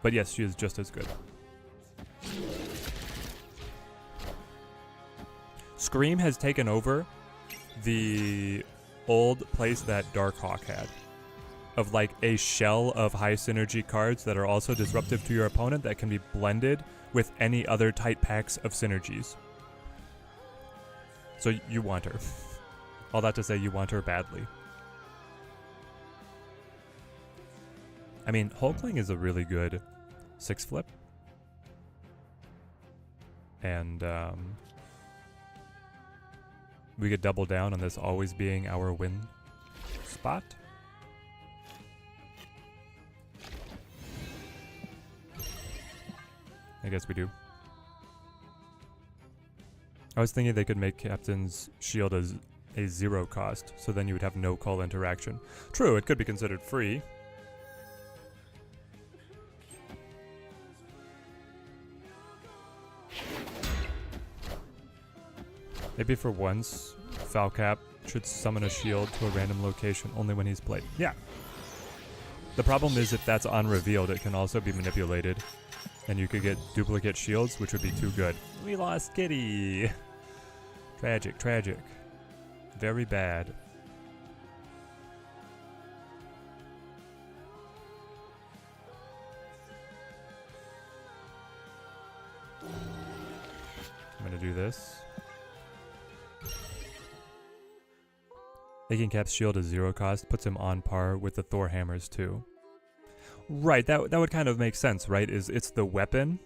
But yes, she is just as good. Scream has taken over the old place that Darkhawk had. Of like a shell of high synergy cards that are also disruptive to your opponent that can be blended with any other tight packs of synergies. So you want her. All that to say, you want her badly. I mean, Hulkling is a really good 6-flip. And we could double down on this always being our win spot. I guess we do. I was thinking they could make Captain's Shield as a 0 cost, so then you would have no Cull interaction. True, it could be considered free. Maybe for once, Foul Cap should summon a shield to a random location only when he's played. Yeah. The problem is if that's unrevealed, it can also be manipulated And you could get duplicate shields, which would be too good. We lost Kitty. Tragic, tragic. Very bad. I'm gonna do this. Making Cap's shield a 0 cost puts him on par with the Thor hammers too. Right, that would kind of make sense, right? It's the weapon.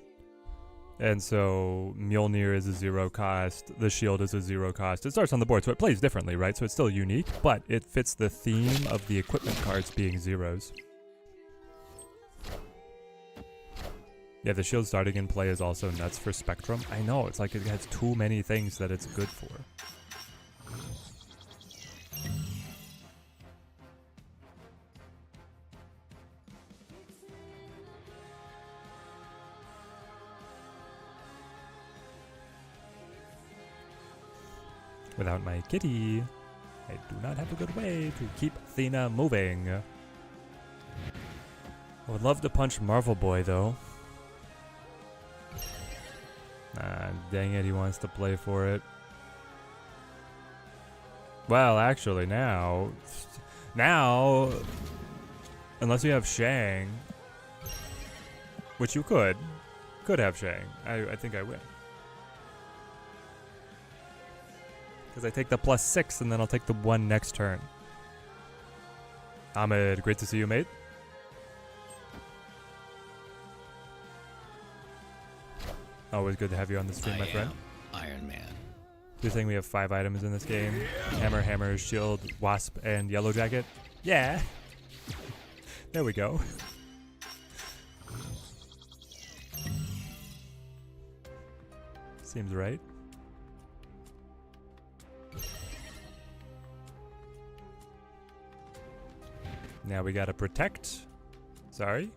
And so Mjolnir is a 0 cost, the shield is a 0 cost. It starts on the board, so it plays differently, right? So it's still unique, but it fits the theme of the equipment cards being 0s. Yeah, the shield starting in play is also nuts for Spectrum. I know, it's like it has too many things that it's good for. Without my kitty, I do not have a good way to keep Athena moving. I would love to punch Marvel Boy, though. Dang it, he wants to play for it. Well, actually, now, unless you have Shang, which you could have Shang, I think I win. Because I take the +6 and then I'll take the 1 next turn. Ahmed, great to see you, mate. Always good to have you on the stream, my friend. Iron Man. You're saying we have 5 items in this game? Hammer, hammer, shield, wasp, and yellow jacket? Yeah. There we go. Seems right. Now we gotta protect. Sorry.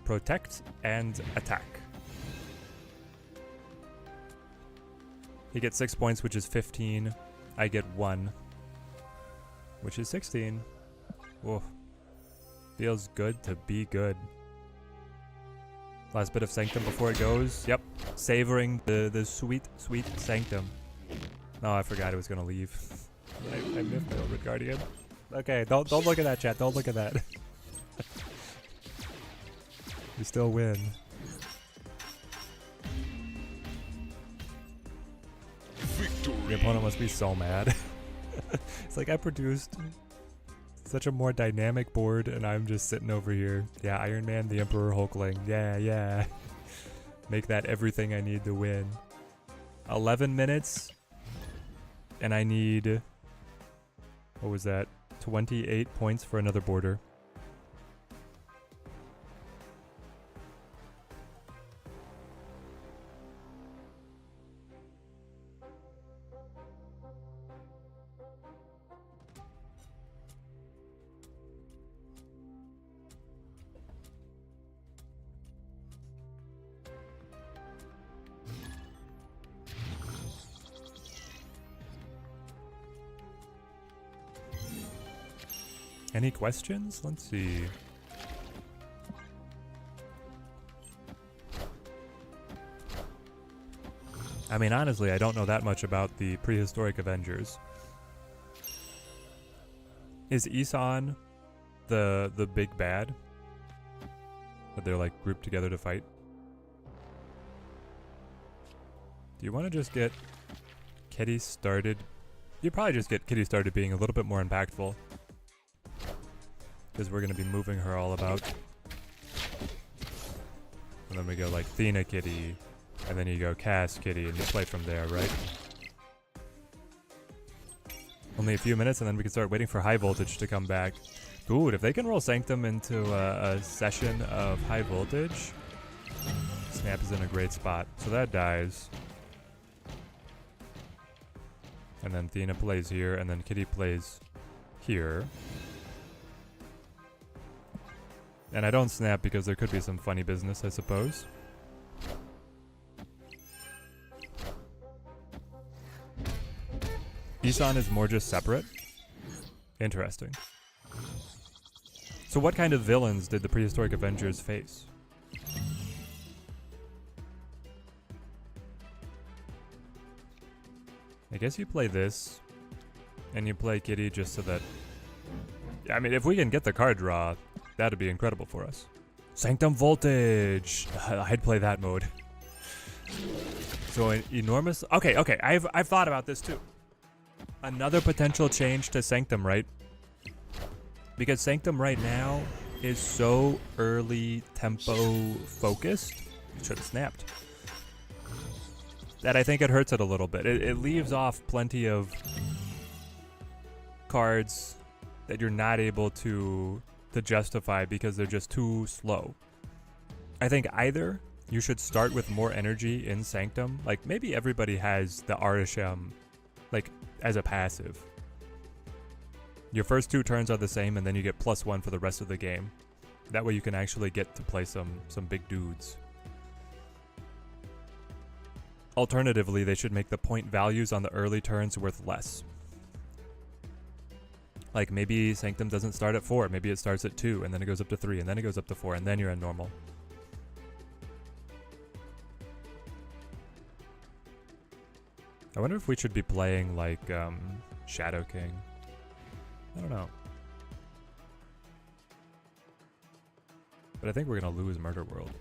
Protect and attack. He gets 6 points, which is 15. I get 1, which is 16. Whoa. Feels good to be good. Last bit of Sanctum before it goes. Yep. Savoring the sweet, sweet Sanctum. Oh, I forgot it was gonna leave. I miffed my Overguard Guardian. Okay, don't look at that, chat. Don't look at that. We still win. Victory. The opponent must be so mad. It's like I produced such a more dynamic board and I'm just sitting over here. Yeah, Iron Man, the Emperor Hulkling. Yeah, yeah. Make that everything I need to win. 11 minutes. And I need... What was that? 28 points for another border. Any questions? Let's see. I mean, honestly, I don't know that much about the prehistoric Avengers. Is Isan the big bad that they're like grouped together to fight? Do you want to just get Kitty started? You probably just get Kitty started being a little bit more impactful. Because we're going to be moving her all about. And then we go like Thena Kitty. And then you go Cass Kitty and you play from there, right? Only a few minutes and then we can start waiting for high voltage to come back. Dude, if they can roll Sanctum into a session of high voltage, Snap is in a great spot. So that dies. And then Thena plays here and then Kitty plays here. And I don't snap because there could be some funny business, I suppose. Isan is more just separate? Interesting. So what kind of villains did the prehistoric Avengers face? I guess you play this, and you play Kitty just so that... I mean, if we can get the card draw, that'd be incredible for us. Sanctum Voltage! I'd play that mode. So an enormous... Okay, I've thought about this too. Another potential change to Sanctum, right? Because Sanctum right now is so early tempo focused. It should have snapped. That I think it hurts it a little bit. It leaves off plenty of cards that you're not able to justify because they're just too slow. I think either you should start with more energy in Sanctum. Like maybe everybody has the Arisham like as a passive. Your first 2 turns are the same and then you get +1 for the rest of the game. That way you can actually get to play some big dudes. Alternatively, they should make the point values on the early turns worth less. Like maybe Sanctum doesn't start at 4, maybe it starts at 2, and then it goes up to 3, and then it goes up to 4, and then you're in normal. I wonder if we should be playing like Shadow King. I don't know. But I think we're gonna lose Murder World.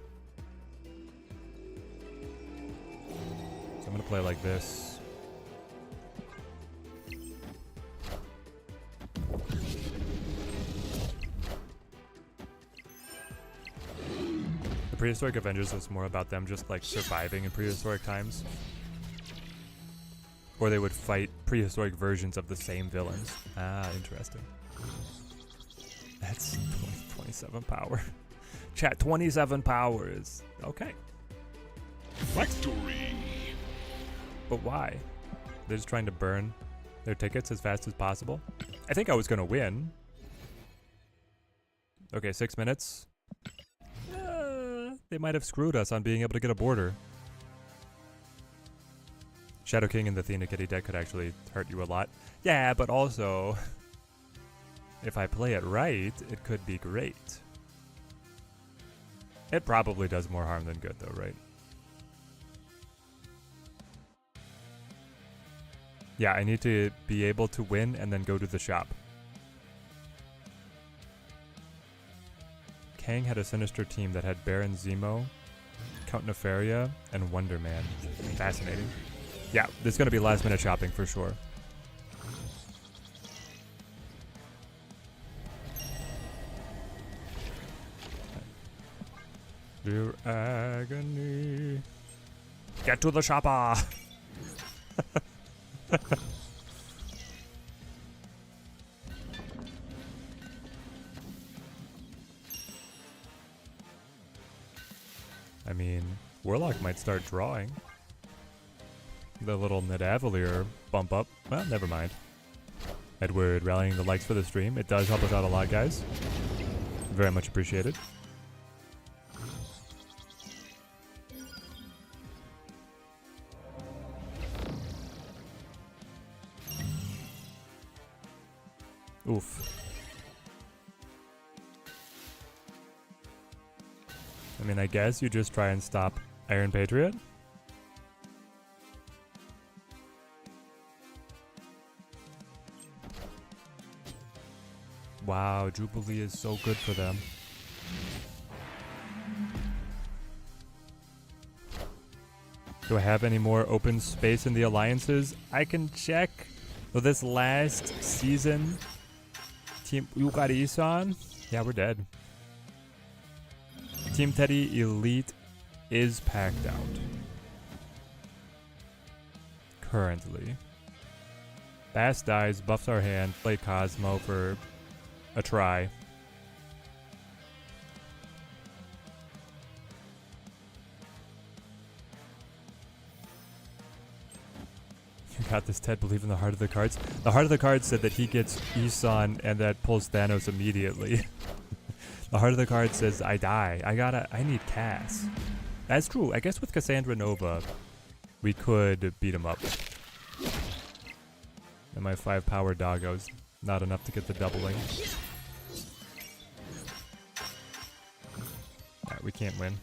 So I'm gonna play like this. The Prehistoric Avengers was more about them just like surviving in prehistoric times. Or they would fight prehistoric versions of the same villains. Ah, interesting. That's 27 power. Chat, 27 power is okay. Victory! But why? They're just trying to burn their tickets as fast as possible? I think I was gonna win. Okay, 6 minutes. They might have screwed us on being able to get a border. Shadow King and the Athena Kitty deck could actually hurt you a lot. Yeah, but also, if I play it right, it could be great. It probably does more harm than good though, right? Yeah, I need to be able to win and then go to the shop. Kang had a sinister team that had Baron Zemo, Count Nefaria, and Wonder Man. Fascinating. Yeah, there's going to be last minute shopping for sure. Dear agony. Get to the shopper! I mean, Warlock might start drawing. The little Nidavellir bump up. Well, never mind. Edward rallying the likes for the stream. It does help us out a lot, guys. Very much appreciated. Oof. I mean, I guess you just try and stop Iron Patriot. Wow, Jubilee is so good for them. Do I have any more open space in the alliances? I can check. So this last season, Team Yukari-san, yeah, we're dead. Team Teddy Elite is packed out. Currently. Bass dies, buffs our hand, play Cosmo for a try. You got this, Ted. Believe in the heart of the cards. The heart of the cards said that he gets Isan and that pulls Thanos immediately. The heart of the card says I die. I need Cass. That's true. I guess with Cassandra Nova, we could beat him up. And my 5 power doggo's not enough to get the doubling. Alright, we can't win.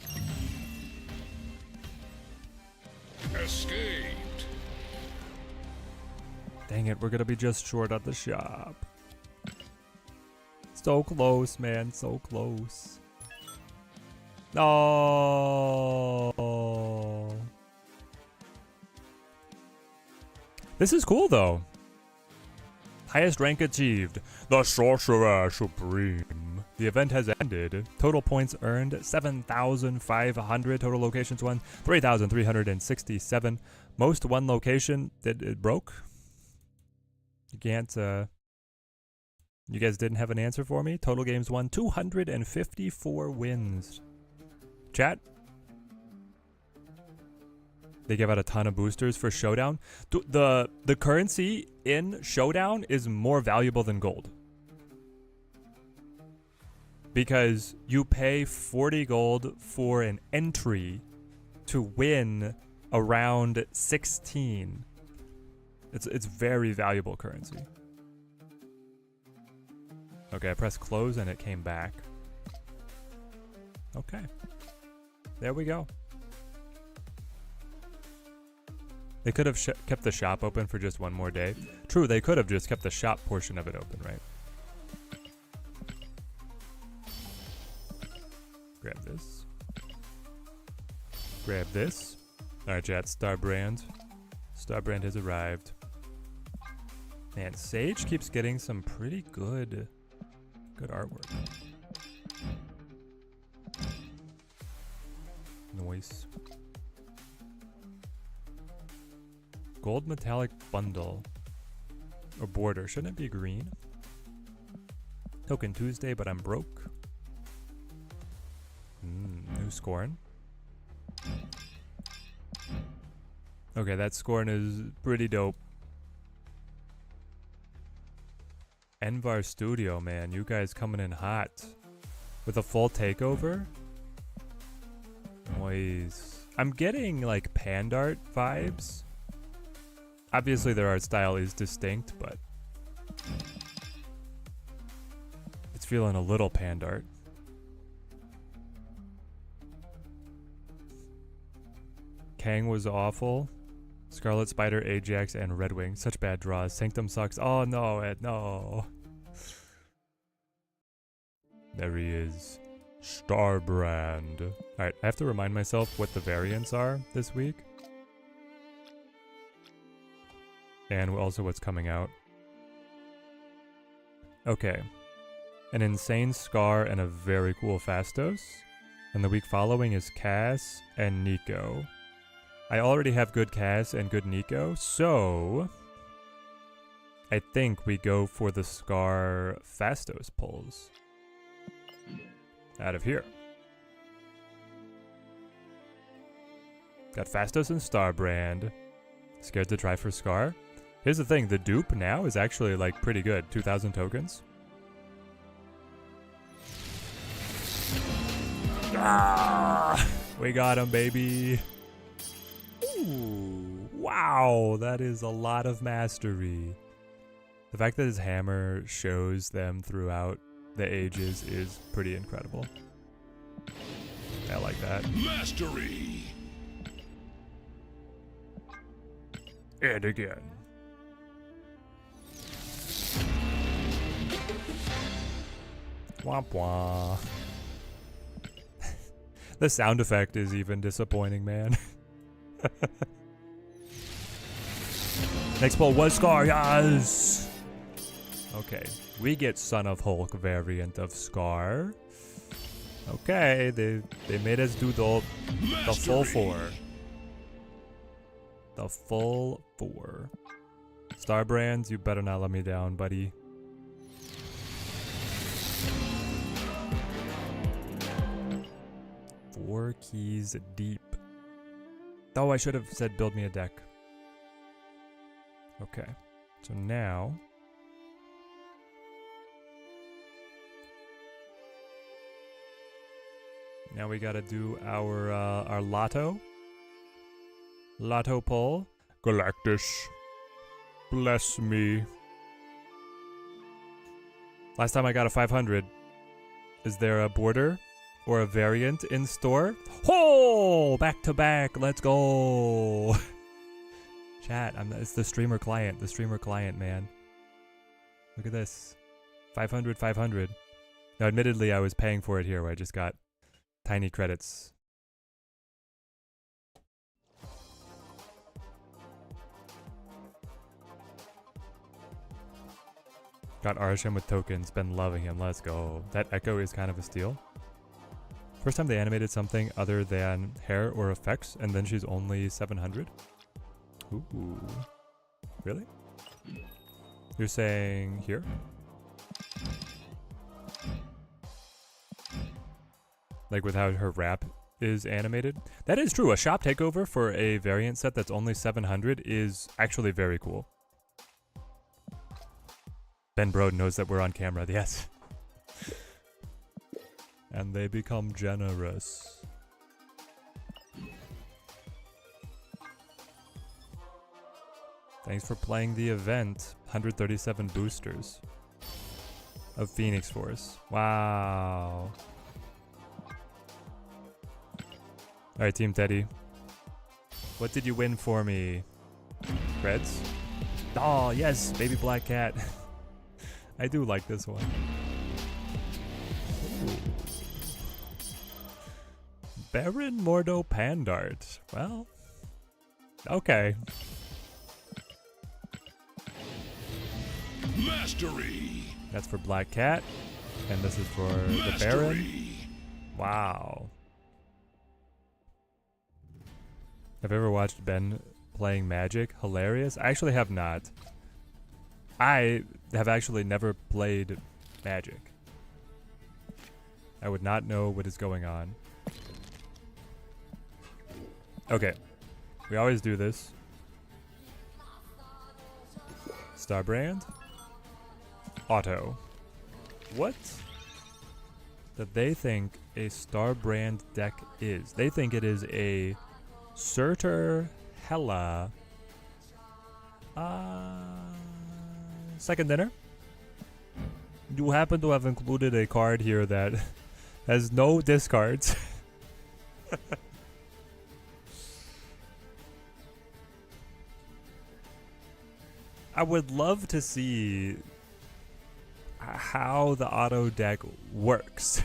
Escaped. Dang it, we're gonna be just short on the shop. So close, man, so close. Oh. This is cool though. Highest rank achieved. The Sorcerer Supreme. The event has ended. Total points earned 7,500. Total locations won 3,367. Most one location that it broke. You can't, you guys didn't have an answer for me? Total games won 254 wins. Chat? They give out a ton of boosters for Showdown. The currency in Showdown is more valuable than gold. Because you pay 40 gold for an entry to win a round 16. It's very valuable currency. Okay, I pressed close and it came back. Okay. There we go. They could have kept the shop open for just one more day. True, they could have just kept the shop portion of it open, right? Grab this. Grab this. Alright, chat, Starbrand. Starbrand has arrived. Man, Sage keeps getting some pretty good artwork. Noise. Gold metallic bundle. Or border. Shouldn't it be green? Token Tuesday, but I'm broke. New Scorn. Okay, that Scorn is pretty dope. Envar Studio, man. You guys coming in hot. With a full takeover? Noise. I'm getting like Pandart vibes. Obviously their art style is distinct, but it's feeling a little Pandart. Kang was awful. Scarlet Spider, Ajax, and Redwing. Such bad draws. Sanctum sucks. Oh no, Ed, no. There he is. Starbrand. Alright, I have to remind myself what the variants are this week. And also what's coming out. Okay. An insane Scar and a very cool Fastos. And the week following is Cass and Nico. I already have good Cass and good Nico, so I think we go for the Scar Fastos pulls. Out of here. Got Fastos and Starbrand. Scared to try for Scar. Here's the thing, the dupe now is actually like pretty good. 2,000 tokens. Ah, we got him, baby. Ooh, wow, that is a lot of mastery. The fact that his hammer shows them throughout the ages is pretty incredible. I like that. Mastery. And again. Womp womp. The sound effect is even disappointing, man. Next pull was Scar, yes! Okay, we get Son of Hulk variant of Scar. Okay, they made us do the full four. The full four. Starbrands, you better not let me down, buddy. Four keys deep. Oh, I should have said build me a deck. Okay, so now we gotta do our lotto pull. Galactus, bless me. Last time I got a 500. Is there a border or a variant in store? Oh, back to back. Let's go. Chat, it's the streamer client. The streamer client, man. Look at this. 500, 500. Now, admittedly, I was paying for it here where I just got tiny credits. Got Arsham with tokens. Been loving him. Let's go. That Echo is kind of a steal. First time they animated something other than hair or effects, and then she's only 700. Ooh. Really? You're saying here? Like with how her wrap is animated? That is true. A shop takeover for a variant set that's only 700 is actually very cool. Ben Brode knows that we're on camera, yes. And they become generous. Thanks for playing the event. 137 boosters of Phoenix Force. Wow. Alright, Team Teddy. What did you win for me? Reds? Oh, yes, Baby Black Cat. I do like this one. Ooh. Baron Mordo Pandart. Well, okay. Mastery. That's for Black Cat, and this is for the Baron. Wow. Have you ever watched Ben playing Magic? Hilarious. I actually have not. I have actually never played Magic. I would not know what is going on. Okay. We always do this. Starbrand. Auto. What do they think a Starbrand deck is? They think it is a Surtur Hela second dinner. You happen to have included a card here that has no discards. I would love to see how the auto deck works.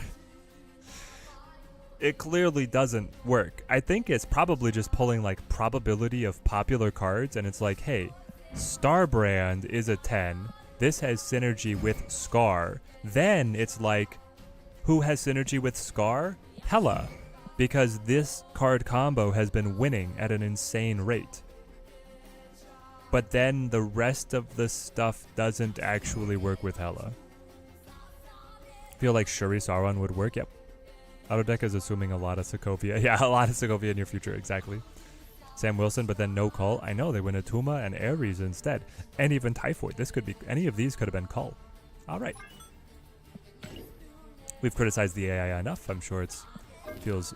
It clearly doesn't work. I think it's probably just pulling like probability of popular cards, and it's like, hey, Starbrand is a 10. This has synergy with Scar. Then it's like, who has synergy with Scar? Hela. Because this card combo has been winning at an insane rate. But then the rest of the stuff doesn't actually work with Hela. Feel like Shuri Sauron would work? Yep. Auto deck is assuming a lot of Sokovia. Yeah, a lot of Sokovia in your future, exactly. Sam Wilson, but then no Cull. I know, they win Atuma and Ares instead. And even Typhoid. This could be, any of these could have been Cull. Alright. We've criticized the AI enough. I'm sure it feels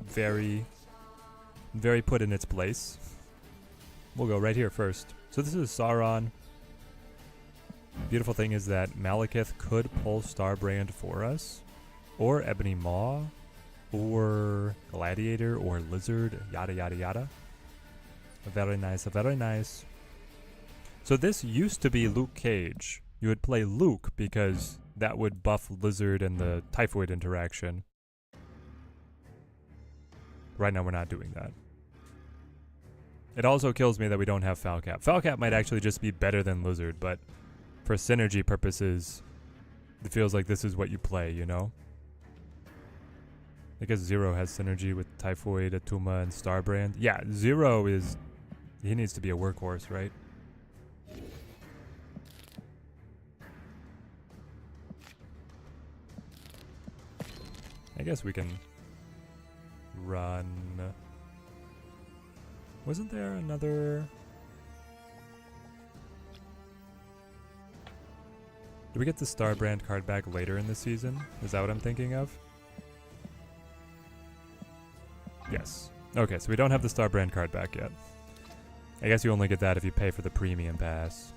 very, very put in its place. We'll go right here first. So this is Sauron. Beautiful thing is that Malekith could pull Starbrand for us. Or Ebony Maw. Or Gladiator, or Lizard, yada yada yada. Very nice, very nice. So this used to be Luke Cage. You would play Luke because that would buff Lizard and the Typhoid interaction. Right now we're not doing that. It also kills me that we don't have Falcap. Falcap might actually just be better than Lizard, but for synergy purposes, it feels like this is what you play, you know? I guess Zero has synergy with Typhoid, Atuma, and Starbrand. Yeah, Zero is... he needs to be a workhorse, right? I guess we can run... wasn't there another... did we get the Starbrand card back later in the season? Is that what I'm thinking of? Yes. Okay, so we don't have the Starbrand card back yet. I guess you only get that if you pay for the premium pass.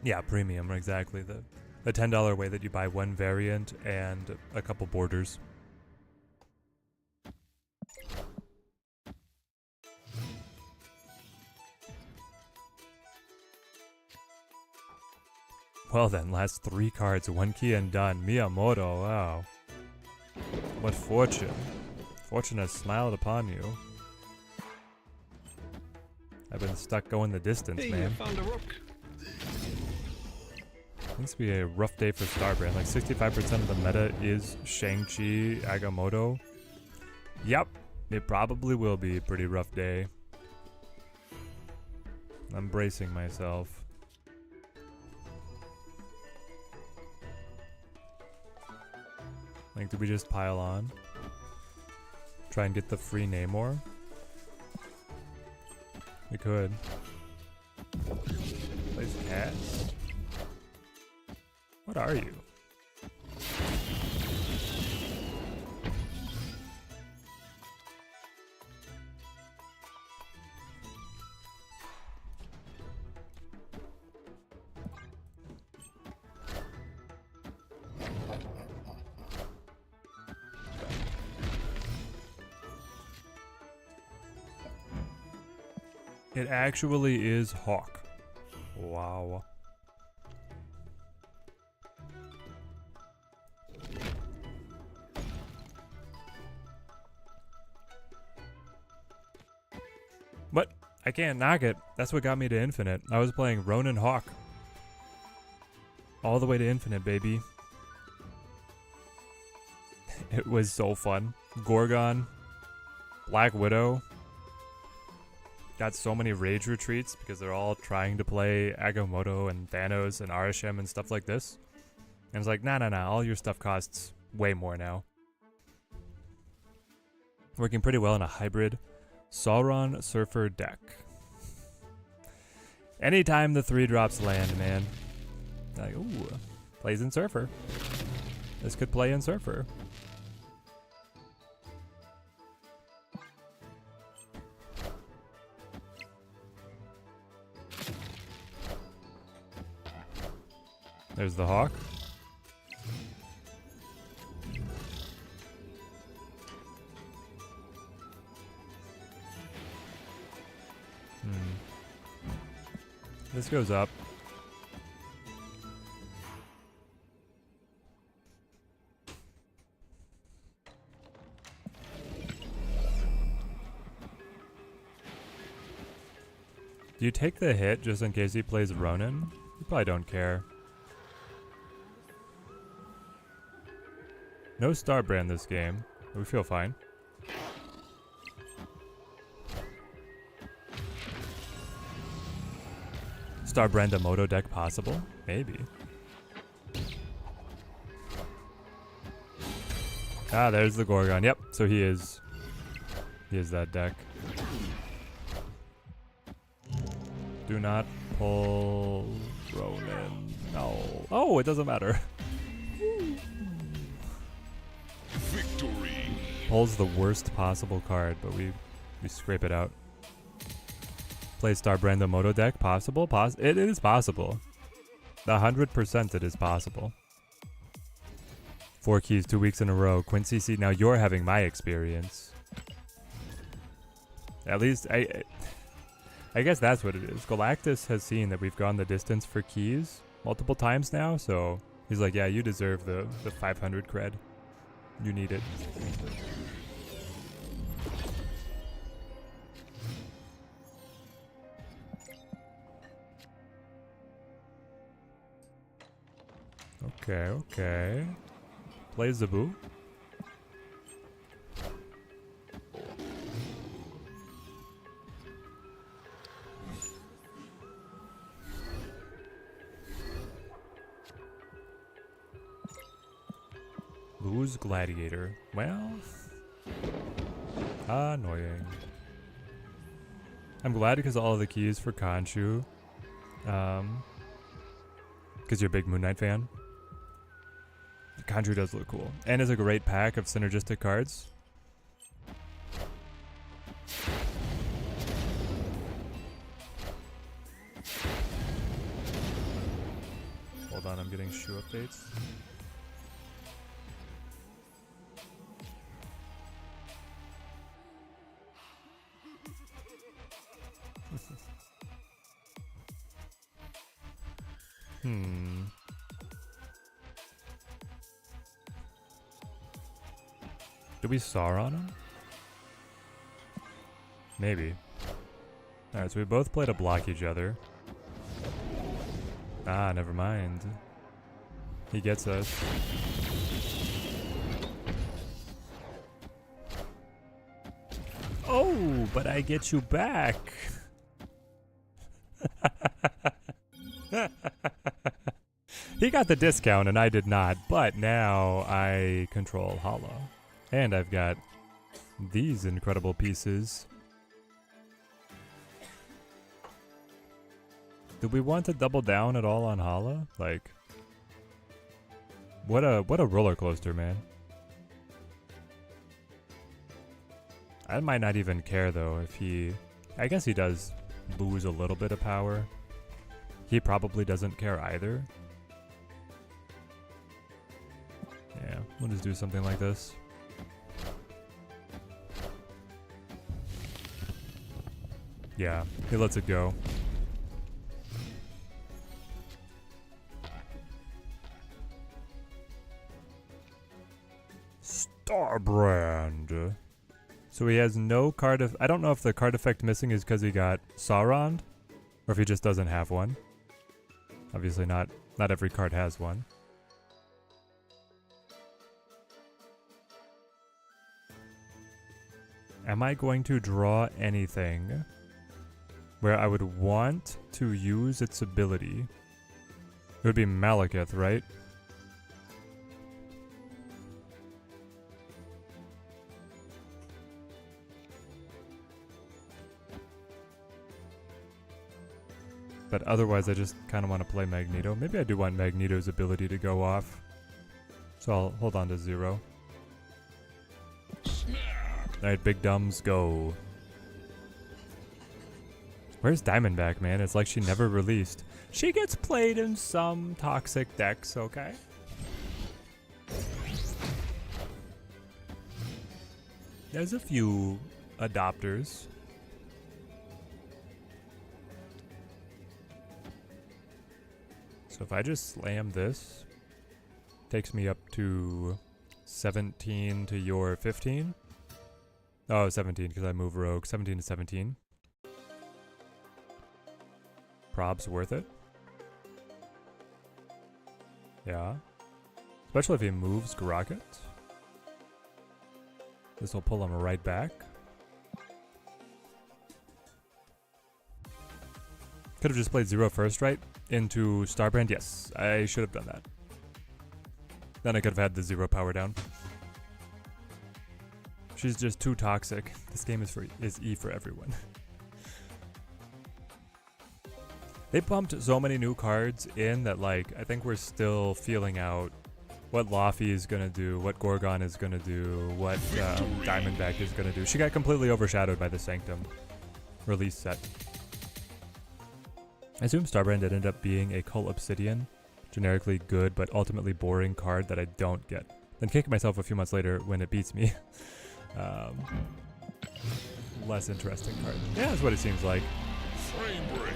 Yeah, premium, exactly. The $10 way that you buy one variant and a couple borders. Well then, last 3 cards, 1 key and done. Miyamoto, wow. What fortune. Fortune has smiled upon you. I've been stuck going the distance, man. Found a rook. Seems to be a rough day for Starbrand. Like 65% of the meta is Shang-Chi, Agamotto. Yep, it probably will be a pretty rough day. I'm bracing myself. Like, do we just pile on? Try and get the free Namor? We could. Place cast. What are you? It actually is Hawk. Wow. But I can't knock it. That's what got me to Infinite. I was playing Ronin Hawk. All the way to Infinite, baby. It was so fun. Gorgon. Black Widow. Got so many rage retreats because they're all trying to play Agamotto and Thanos and Arishem and stuff like this. And it's like, nah, all your stuff costs way more now. Working pretty well in a hybrid Sauron Surfer deck. Anytime the 3-drops land, man. Like, ooh, plays in Surfer. This could play in Surfer. There's the Hawk. This goes up. Do you take the hit just in case he plays Ronin? You probably don't care. No Starbrand this game. We feel fine. Starbrand a Moto deck possible? Maybe. Ah, there's the Gorgon. Yep, so he is that deck. Do not pull Ronin. No. Oh, it doesn't matter. Victory. Pulls the worst possible card, but we scrape it out. Play Starbrand the Moto deck? Possible? It is possible. 100% it is possible. 4 keys 2 weeks in a row. Quincy, see, now you're having my experience. At least, I guess that's what it is. Galactus has seen that we've gone the distance for keys multiple times now, so he's like, yeah, you deserve the 500 cred. You need it. Okay. Play Zabu. Lose Gladiator. Well, annoying. I'm glad because all of the keys for Khonshu. Because you're a big Moon Knight fan. Khonshu does look cool. And is a great pack of synergistic cards. Hold on, I'm getting shoe updates. Did we Sauron him? Maybe. Alright, so we both play to block each other. Ah, never mind. He gets us. Oh, but I get you back. He got the discount and I did not, but now I control Hollow. And I've got these incredible pieces. Do we want to double down at all on Hollow? Like, what a roller coaster, man. I might not even care though if he... I guess he does lose a little bit of power. He probably doesn't care either. Yeah, we'll just do something like this. Yeah, he lets it go. Starbrand. So he has no card of... I don't know if the card effect missing is because he got Sauron, or if he just doesn't have one. Obviously not every card has one. Am I going to draw anything where I would want to use its ability? It would be Malekith, right? But otherwise, I just kind of want to play Magneto. Maybe I do want Magneto's ability to go off. So I'll hold on to 0. Alright, big dumbs, go. Where's Diamondback, man? It's like she never released. She gets played in some toxic decks, okay? There's a few adopters. So if I just slam this, takes me up to 17 to your 15. Oh, 17 because I move rogue. 17 to 17. Prob's worth it. Yeah. Especially if he moves Grocket. This will pull him right back. Could have just played 0 first, right? Into Starbrand? Yes, I should have done that. Then I could have had the 0 power down. She's just too toxic. This game is E for everyone. They pumped so many new cards in that, like, I think we're still feeling out what Laufey is gonna do, what Gorgon is gonna do, what Diamondback is gonna do. She got completely overshadowed by the Sanctum release set. I assume Starbrand ended up being a Cull Obsidian, generically good but ultimately boring card that I don't get. Then kick myself a few months later when it beats me. Less interesting card. Yeah, that's what it seems like. Frame break.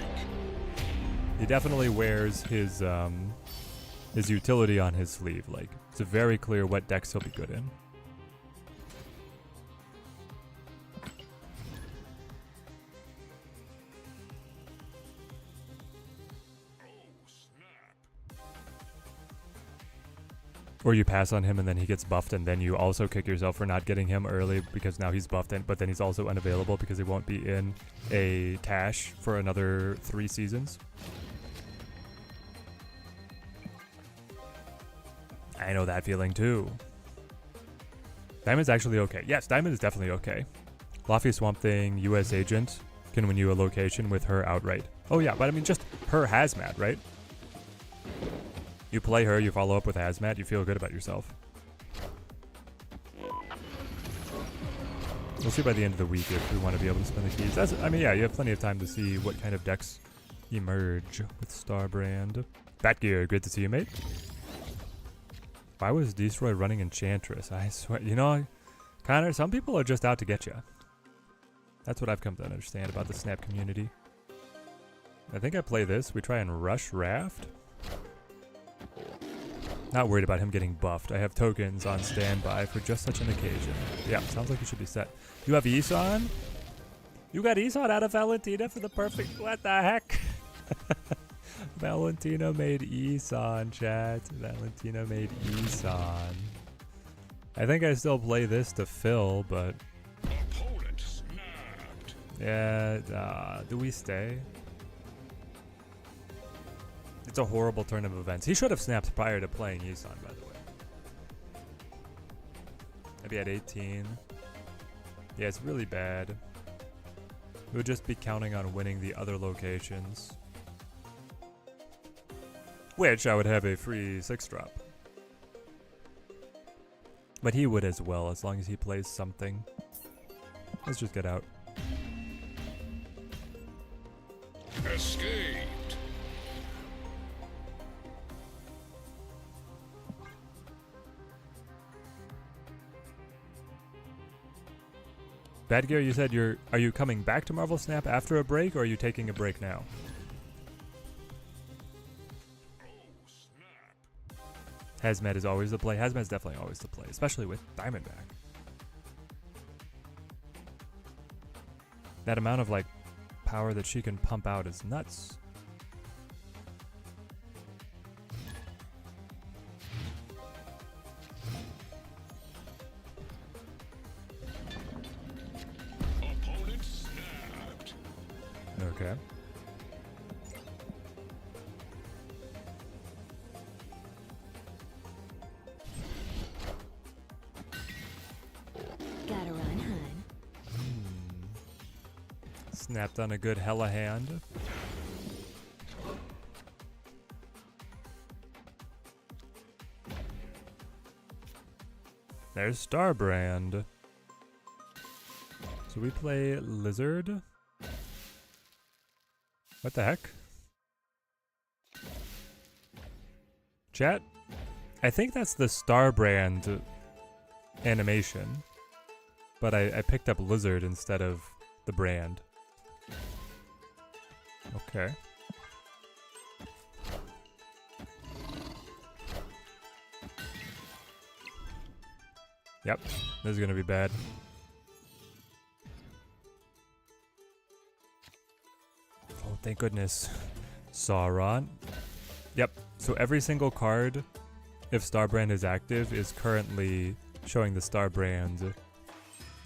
He definitely wears his utility on his sleeve. Like, it's very clear what decks he'll be good in. Or you pass on him and then he gets buffed and then you also kick yourself for not getting him early because now he's buffed in, but then he's also unavailable because he won't be in a Tash for another 3 seasons. I know that feeling too. Diamond's actually okay. Yes, Diamond is definitely okay. Laufey Swamp Thing, US Agent can win you a location with her outright. Oh yeah, but I mean just her Hazmat, right? You play her, you follow up with Hazmat, you feel good about yourself. We'll see by the end of the week if we want to be able to spend the keys. I mean, yeah, you have plenty of time to see what kind of decks emerge with Starbrand. Batgear, good to see you, mate. Why was Destroy running Enchantress? I swear, you know, Connor, some people are just out to get you. That's what I've come to understand about the Snap community. I think I play this. We try and rush Raft. Not worried about him getting buffed. I have tokens on standby for just such an occasion. Yeah, sounds like you should be set. You have Isan? You got Isan out of Valentina for the perfect... What the heck? Valentina made Isan, chat. Valentina made Isan. I think I still play this to fill, but... Opponent snapped. Yeah, do we stay? It's a horrible turn of events. He should have snapped prior to playing Isan, by the way. Maybe at 18. Yeah, it's really bad. We would just be counting on winning the other locations. Which I would have a free 6-drop. But he would as well, as long as he plays something. Let's just get out. Escaped. Badgear, you said are you coming back to Marvel Snap after a break, or are you taking a break now? Hazmat is always the play. Hazmat's definitely always the play, especially with Diamondback. That amount of like power that she can pump out is nuts. Opponent snapped. Okay. Gotta run, hun. Snapped on a good hella hand. There's Starbrand. So we play Lizard. What the heck? Chat? I think that's the Starbrand animation. But I picked up Lizard instead of the brand. Okay. Yep, this is gonna be bad. Oh, thank goodness. Sauron. Yep, so every single card, if Starbrand is active, is currently showing the Starbrand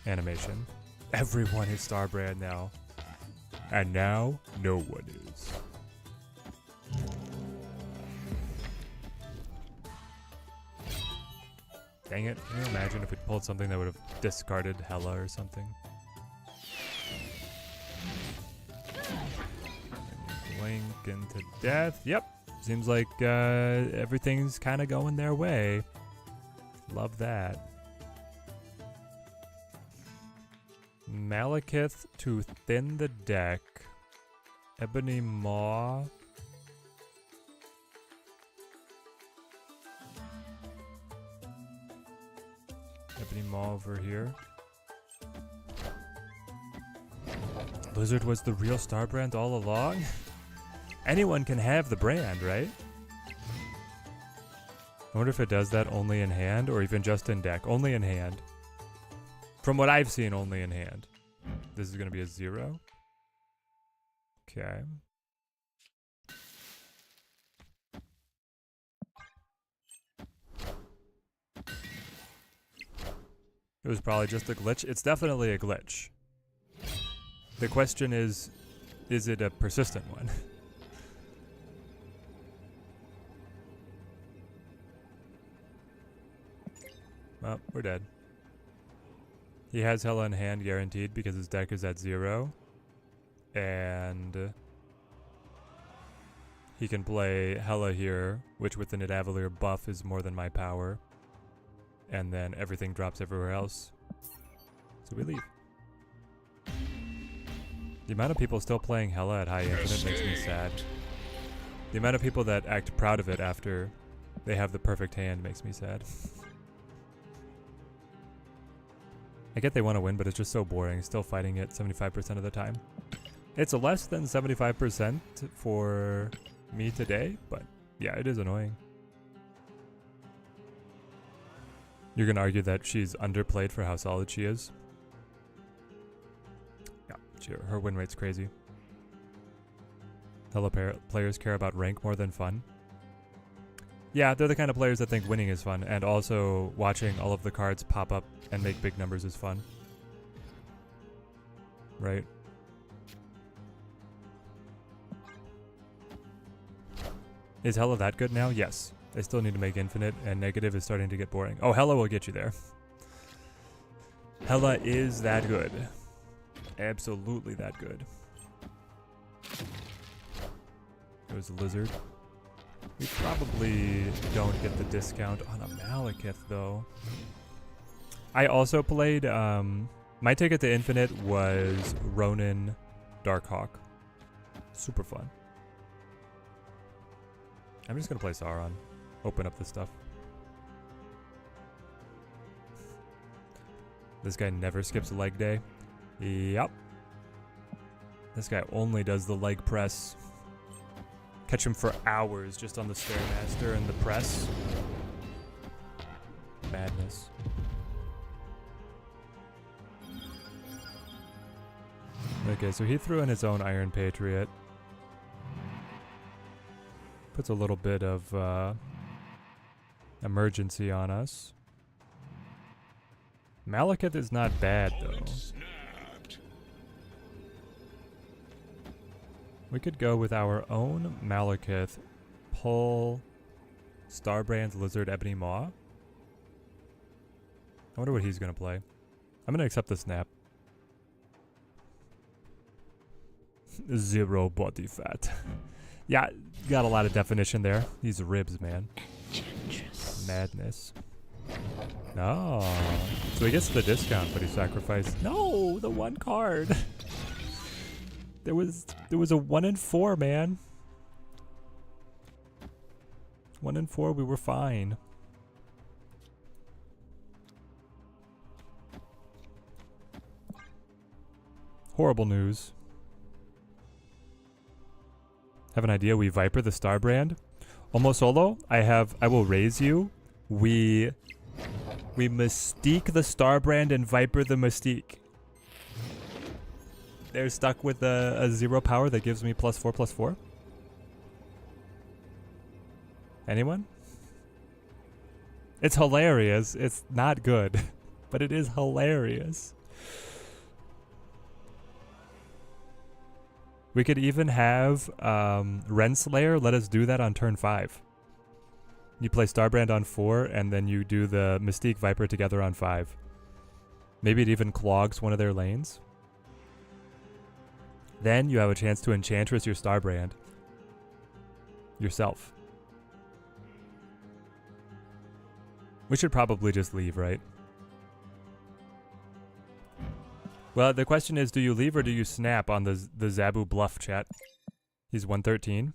animation. Everyone is Starbrand now. And now, no one is. Dang it, can you imagine if we pulled something that would have discarded Hela or something? Blink into death. Yep, seems like everything's kind of going their way. Love that. Malekith to thin the deck. Ebony Maw. Ebony Maw over here. Lizard was the real Starbrand all along? Anyone can have the brand, right? I wonder if it does that only in hand or even just in deck. Only in hand. From what I've seen, only in hand. This is going to be a 0. Okay. It was probably just a glitch. It's definitely a glitch. The question is it a persistent one? Well, we're dead. He has Hela in hand guaranteed because his deck is at 0. And he can play Hela here, which with the Nidavellir buff is more than my power. And then everything drops everywhere else. So we leave. The amount of people still playing Hela at high infinite makes me sad. The amount of people that act proud of it after they have the perfect hand makes me sad. I get they want to win, but it's just so boring. Still fighting it 75% of the time. It's less than 75% for me today, but yeah, it is annoying. You're going to argue that she's underplayed for how solid she is? Yeah, her win rate's crazy. Hello, players care about rank more than fun. Yeah, they're the kind of players that think winning is fun, and also watching all of the cards pop up and make big numbers is fun. Right? Is Hella that good now? Yes. They still need to make infinite, and negative is starting to get boring. Oh, Hella will get you there. Hella is that good. Absolutely that good. It was a lizard. We probably don't get the discount on a Malekith, though. I also played, my ticket to Infinite was Ronin Darkhawk. Super fun. I'm just gonna play Sauron. Open up this stuff. This guy never skips a leg day. Yep. This guy only does the leg press. Catch him for hours just on the Stairmaster and the press. Madness. Okay, so he threw in his own Iron Patriot. Puts a little bit of emergency on us. Malekith is not bad, though. We could go with our own Malekith, pull Starbrand's Lizard Ebony Maw. I wonder what he's going to play. I'm going to accept the snap. 0 body fat. Yeah, got a lot of definition there. These ribs, man. Madness. Oh, so he gets the discount, but he sacrificed. No, the one card. There was a 1 in 4, man. 1 in 4, we were fine. Horrible news. Have an idea? We Viper the Starbrand. Almost solo. I will raise you. We Mystique the Starbrand and Viper the Mystique. They're stuck with a 0 power that gives me +4/+4. Anyone? It's hilarious. It's not good, but it is hilarious. We could even have Renslayer let us do that on turn 5. You play Starbrand on 4, and then you do the Mystique Viper together on 5. Maybe it even clogs one of their lanes. Then you have a chance to Enchantress your Starbrand. Yourself. We should probably just leave, right? Well, the question is, do you leave or do you snap on the Zabu bluff, chat? He's 113.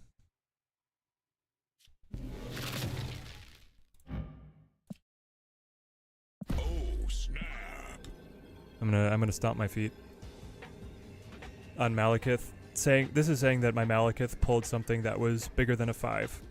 Oh, snap. I'm gonna stomp my feet on Malekith. This is saying that my Malekith pulled something that was bigger than a 5.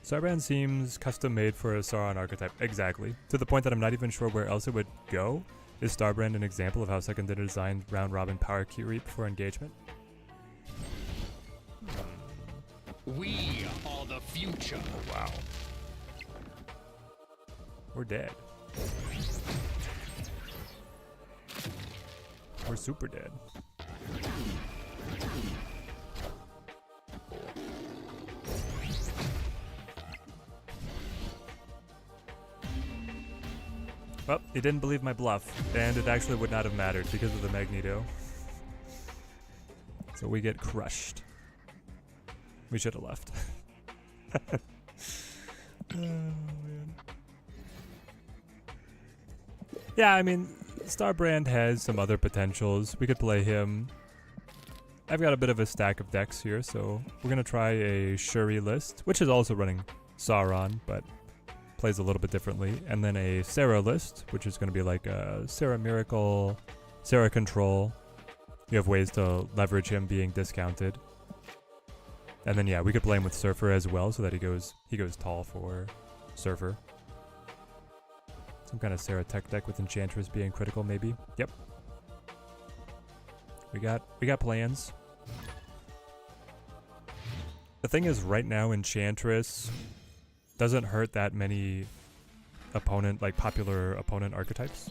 Starbrand seems custom made for a Sauron archetype. Exactly. To the point that I'm not even sure where else it would go. Is Starbrand an example of how Second designed round robin power creep for engagement? We are the future. Wow. We're dead. We're super dead. Well, he didn't believe my bluff, and it actually would not have mattered because of the Magneto. So we get crushed. We should have left. Oh, man. Yeah, I mean, Starbrand has some other potentials. We could play him. I've got a bit of a stack of decks here, so we're going to try a Shuri list, which is also running Sauron, but plays a little bit differently. And then a Sarah list, which is going to be like a Sarah Miracle, Sarah Control. You have ways to leverage him being discounted. And then, yeah, we could play him with Surfer as well, so that he goes tall for Surfer. Some kind of Sarah tech deck with Enchantress being critical, maybe. Yep. We got plans. The thing is, right now, Enchantress doesn't hurt that many popular opponent archetypes.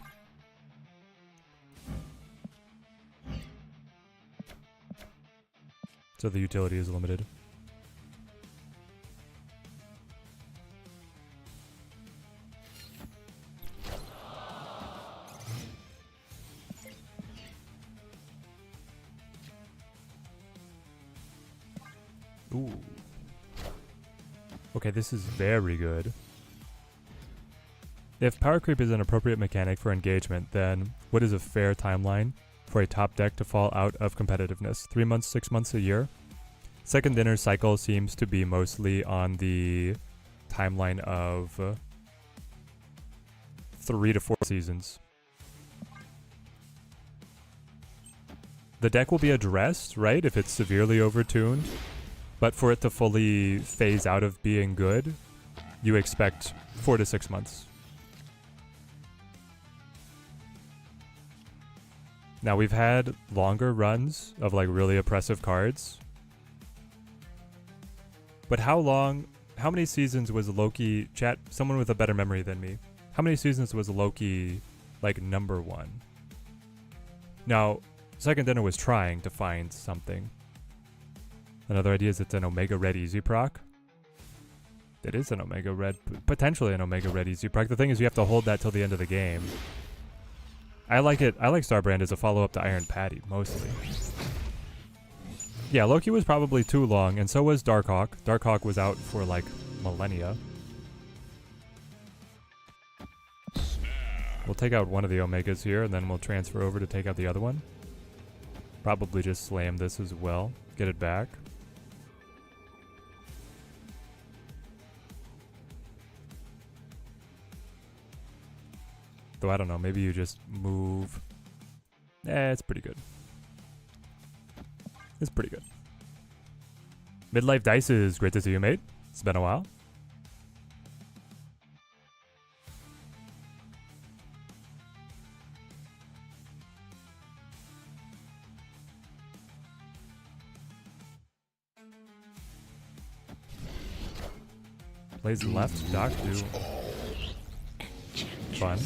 So the utility is limited. Ooh. Okay, this is very good. If power creep is an appropriate mechanic for engagement, then what is a fair timeline for a top deck to fall out of competitiveness? 3 months, 6 months, a year? Second dinner cycle seems to be mostly on the timeline of 3 to 4 seasons. The deck will be addressed, right, if it's severely overtuned. But for it to fully phase out of being good, you expect 4 to 6 months. Now, we've had longer runs of like really oppressive cards. But how many seasons was Loki, chat, someone with a better memory than me, how many seasons was Loki like #1? Now, Second Dinner was trying to find something. Another idea is it's an Omega Red Easy Proc. It is an Omega Red, potentially an Omega Red Easy Proc. The thing is you have to hold that till the end of the game. I like it. I like Starbrand as a follow-up to Iron Patty, mostly. Yeah, Loki was probably too long, and so was Darkhawk. Darkhawk was out for like millennia. We'll take out one of the Omegas here, and then we'll transfer over to take out the other one. Probably just slam this as well. Get it back. Though I don't know, maybe you just move. It's pretty good. It's pretty good. Midlife Dice is great to see you, mate. It's been a while. Plays left, Doc do. Fun.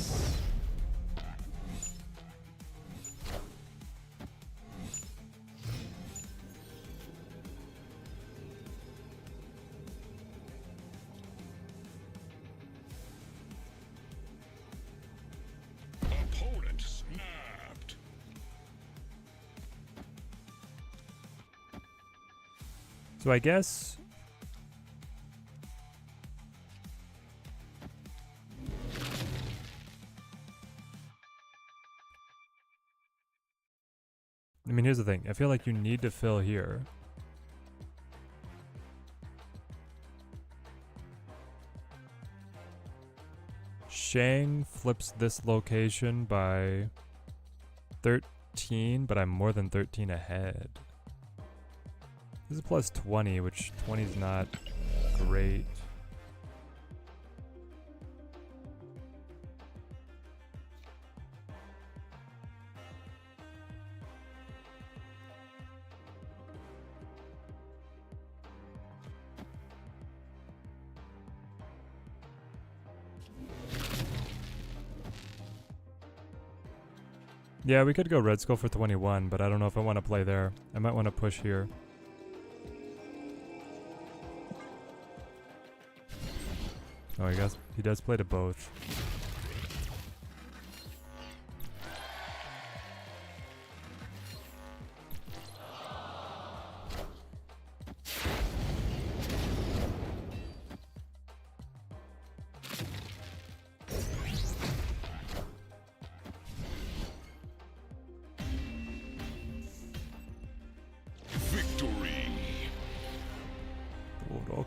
Opponent snapped. So I guess I mean, here's the thing. I feel like you need to fill here. Shang flips this location by 13, but I'm more than 13 ahead. This is plus 20, which 20 is not great. Yeah, we could go Red Skull for 21, but I don't know if I want to play there. I might want to push here. Oh, he does play to both.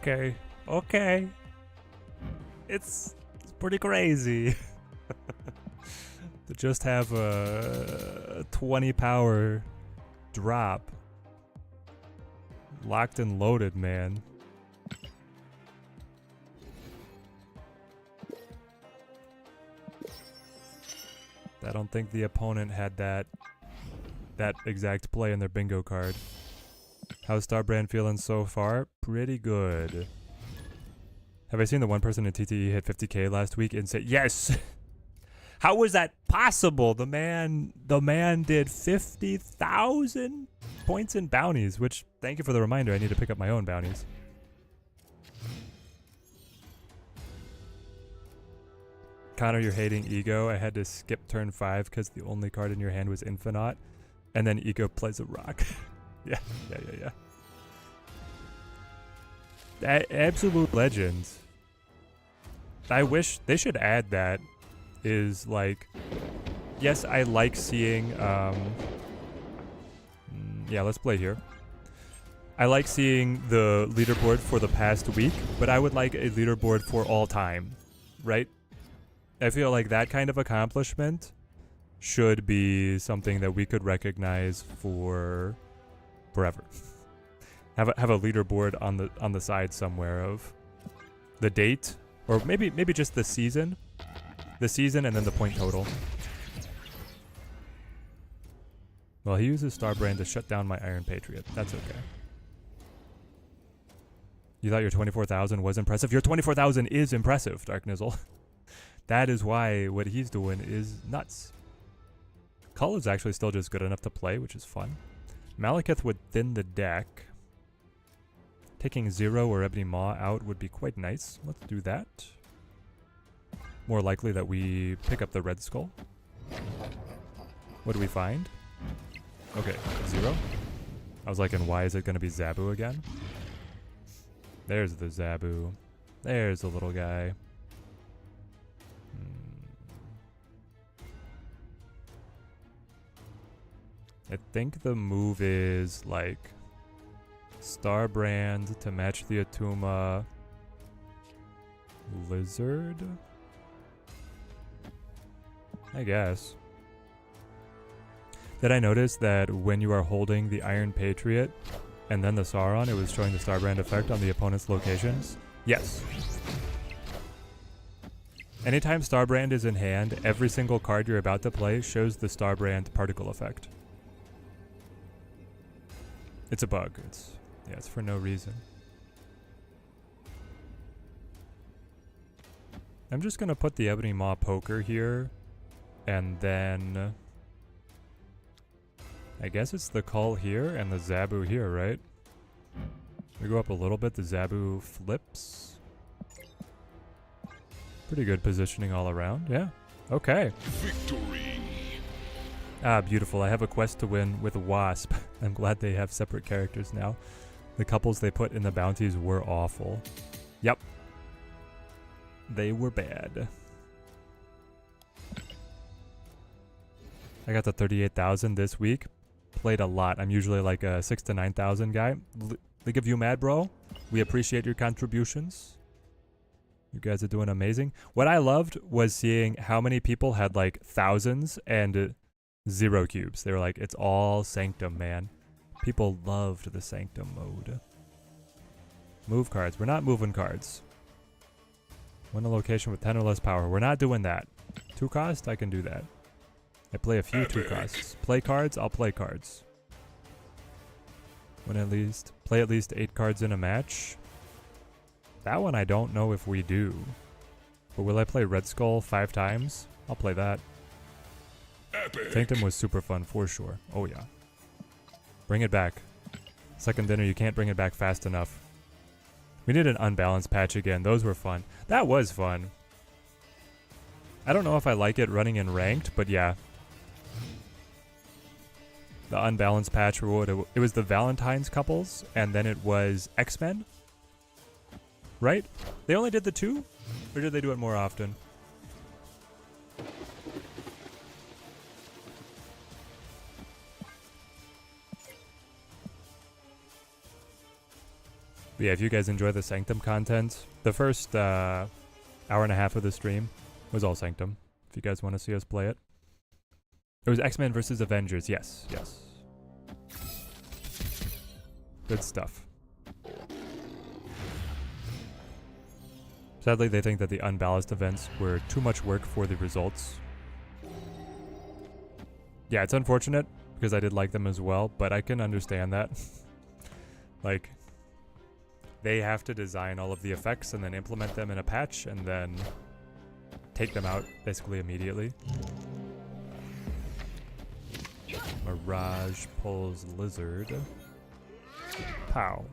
Okay. Okay. It's pretty crazy. To just have a 20 power drop. Locked and loaded, man. I don't think the opponent had that exact play in their bingo card. How's Starbrand feeling so far? Pretty good. Have I seen the one person in TTE hit 50k last week and say yes? How was that possible? The man did 50,000 points in bounties, which thank you for the reminder. I need to pick up my own bounties. Connor, you're hating Ego. I had to skip turn 5 because the only card in your hand was Infinite. And then Ego plays a rock. Yeah. Absolute legend. I wish they should add that. Is like, yes, I like seeing, yeah, let's play here. I like seeing the leaderboard for the past week, but I would like a leaderboard for all time, right? I feel like that kind of accomplishment should be something that we could recognize for forever. Have a leaderboard on the side somewhere of the date, or maybe just the season. The season and then the point total. Well, he uses Starbrand to shut down my Iron Patriot. That's okay. You thought your 24,000 was impressive? Your 24,000 is impressive, Dark Nizzle. That is why what he's doing is nuts. Cull is actually still just good enough to play, which is fun. Malekith would thin the deck. Taking Zero or Ebony Maw out would be quite nice. Let's do that. More likely that we pick up the Red Skull. What do we find? Okay, Zero. I was like, and why is it going to be Zabu again? There's the Zabu. There's the little guy. I think the move is like Starbrand to match the Atuma Lizard? I guess. Did I notice that when you are holding the Iron Patriot and then the Sauron, it was showing the Starbrand effect on the opponent's locations? Yes. Anytime Starbrand is in hand, every single card you're about to play shows the Starbrand particle effect. It's a bug. It's for no reason. I'm just gonna put the Ebony Maw Poker here, and then I guess it's the Cull here and the Zabu here, right? We go up a little bit, the Zabu flips. Pretty good positioning all around, yeah. Okay. Victory. Ah, beautiful. I have a quest to win with Wasp. I'm glad they have separate characters now. The couples they put in the bounties were awful. Yep. They were bad. I got to 38,000 this week. Played a lot. I'm usually like a 6,000 to 9,000 guy. League of You Mad Bro, we appreciate your contributions. You guys are doing amazing. What I loved was seeing how many people had like thousands and 0 cubes. They were like, it's all Sanctum, man. People loved the Sanctum mode. Move cards. We're not moving cards. Win a location with 10 or less power. We're not doing that. 2 cost, I can do that. I play a few 2 costs. Play cards, I'll play cards. Play at least 8 cards in a match. That one I don't know if we do. But will I play Red Skull 5 times? I'll play that. Epic. Sanctum was super fun for sure. Oh yeah. Bring it back. Second dinner, you can't bring it back fast enough. We did an unbalanced patch again. Those were fun. That was fun. I don't know if I like it running in ranked, but yeah. The unbalanced patch, it was the Valentine's couples, and then it was X-Men. Right? They only did the 2? Or did they do it more often? But yeah, if you guys enjoy the Sanctum content, the first hour and a half of the stream was all Sanctum. If you guys want to see us play it. It was X-Men versus Avengers. Yes, yes. Good stuff. Sadly, they think that the unbalanced events were too much work for the results. Yeah, it's unfortunate because I did like them as well, but I can understand that. Like, they have to design all of the effects and then implement them in a patch and then take them out basically immediately. Mirage pulls Lizard. Pow.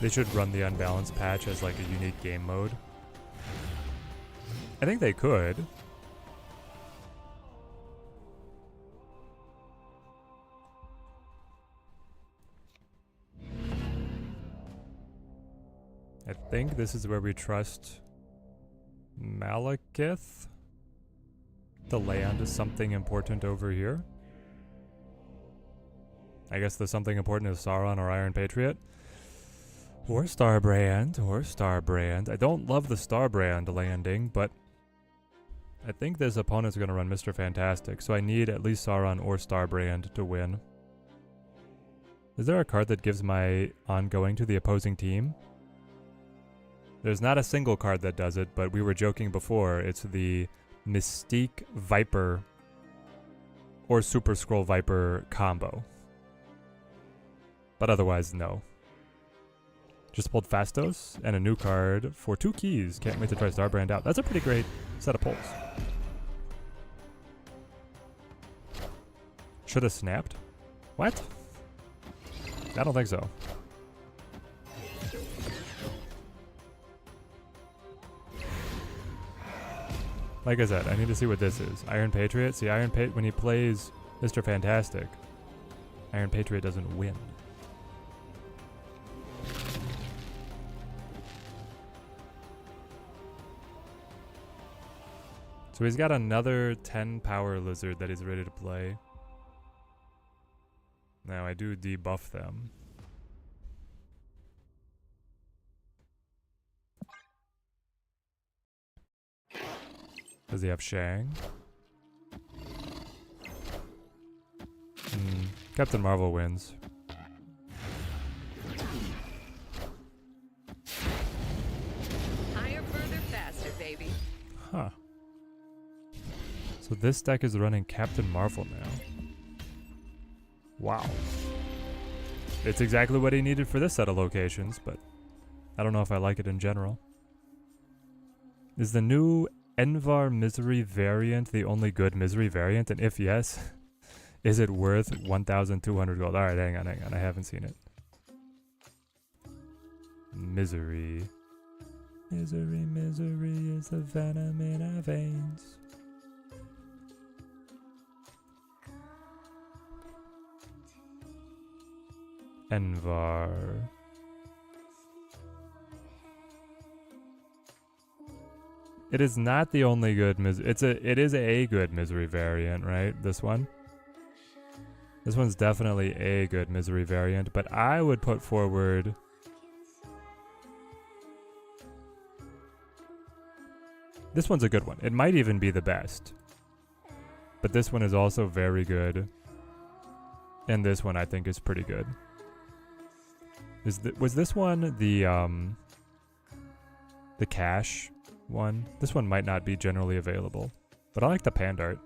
They should run the unbalanced patch as like a unique game mode. I think they could. I think this is where we trust Malekith to land something important over here. I guess the something important is Sauron or Iron Patriot. Or Starbrand. I don't love the Starbrand landing, but I think this opponent's going to run Mr. Fantastic, so I need at least Sauron or Starbrand to win. Is there a card that gives my ongoing to the opposing team? There's not a single card that does it, but we were joking before. It's the Mystique Viper or Super Scroll Viper combo. But otherwise, no. Just pulled Fastos and a new card for 2 keys. Can't wait to try Starbrand out. That's a pretty great set of pulls. Should have snapped? What? I don't think so. Like I said, I need to see what this is. Iron Patriot? See, when he plays Mr. Fantastic, Iron Patriot doesn't win. So he's got another 10 power lizard that he's ready to play. Now I do debuff them. Does he have Shang? Captain Marvel wins. Higher, further, faster, baby. Huh. So this deck is running Captain Marvel now. Wow. It's exactly what he needed for this set of locations, but I don't know if I like it in general. Is the new Envar Misery variant the only good Misery variant? And if yes, is it worth 1,200 gold? Alright, hang on. I haven't seen it. Misery. Misery is the venom in our veins. Envar. It is not the only good it is a good Misery variant, right? This one. This one's definitely a good Misery variant, but I would put forward this one's a good one. It might even be the best. But this one is also very good. And this one I think is pretty good. Was this one the cash one? This one might not be generally available, but I like the Pandart.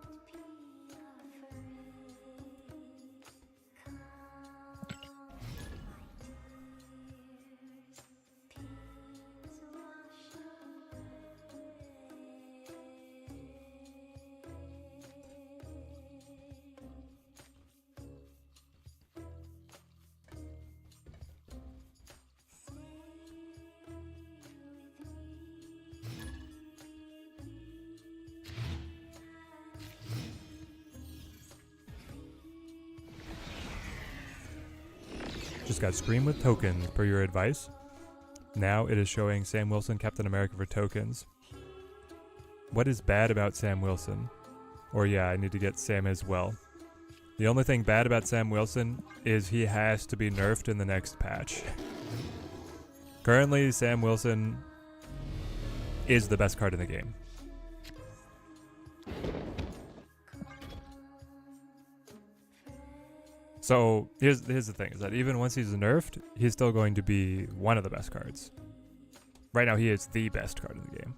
Just got Scream with tokens, per your advice. Now it is showing Sam Wilson, Captain America for tokens. What is bad about Sam Wilson? Or yeah, I need to get Sam as well. The only thing bad about Sam Wilson is he has to be nerfed in the next patch. Currently, Sam Wilson is the best card in the game. So here's the thing, is that even once he's nerfed, he's still going to be one of the best cards. Right now he is the best card in the game.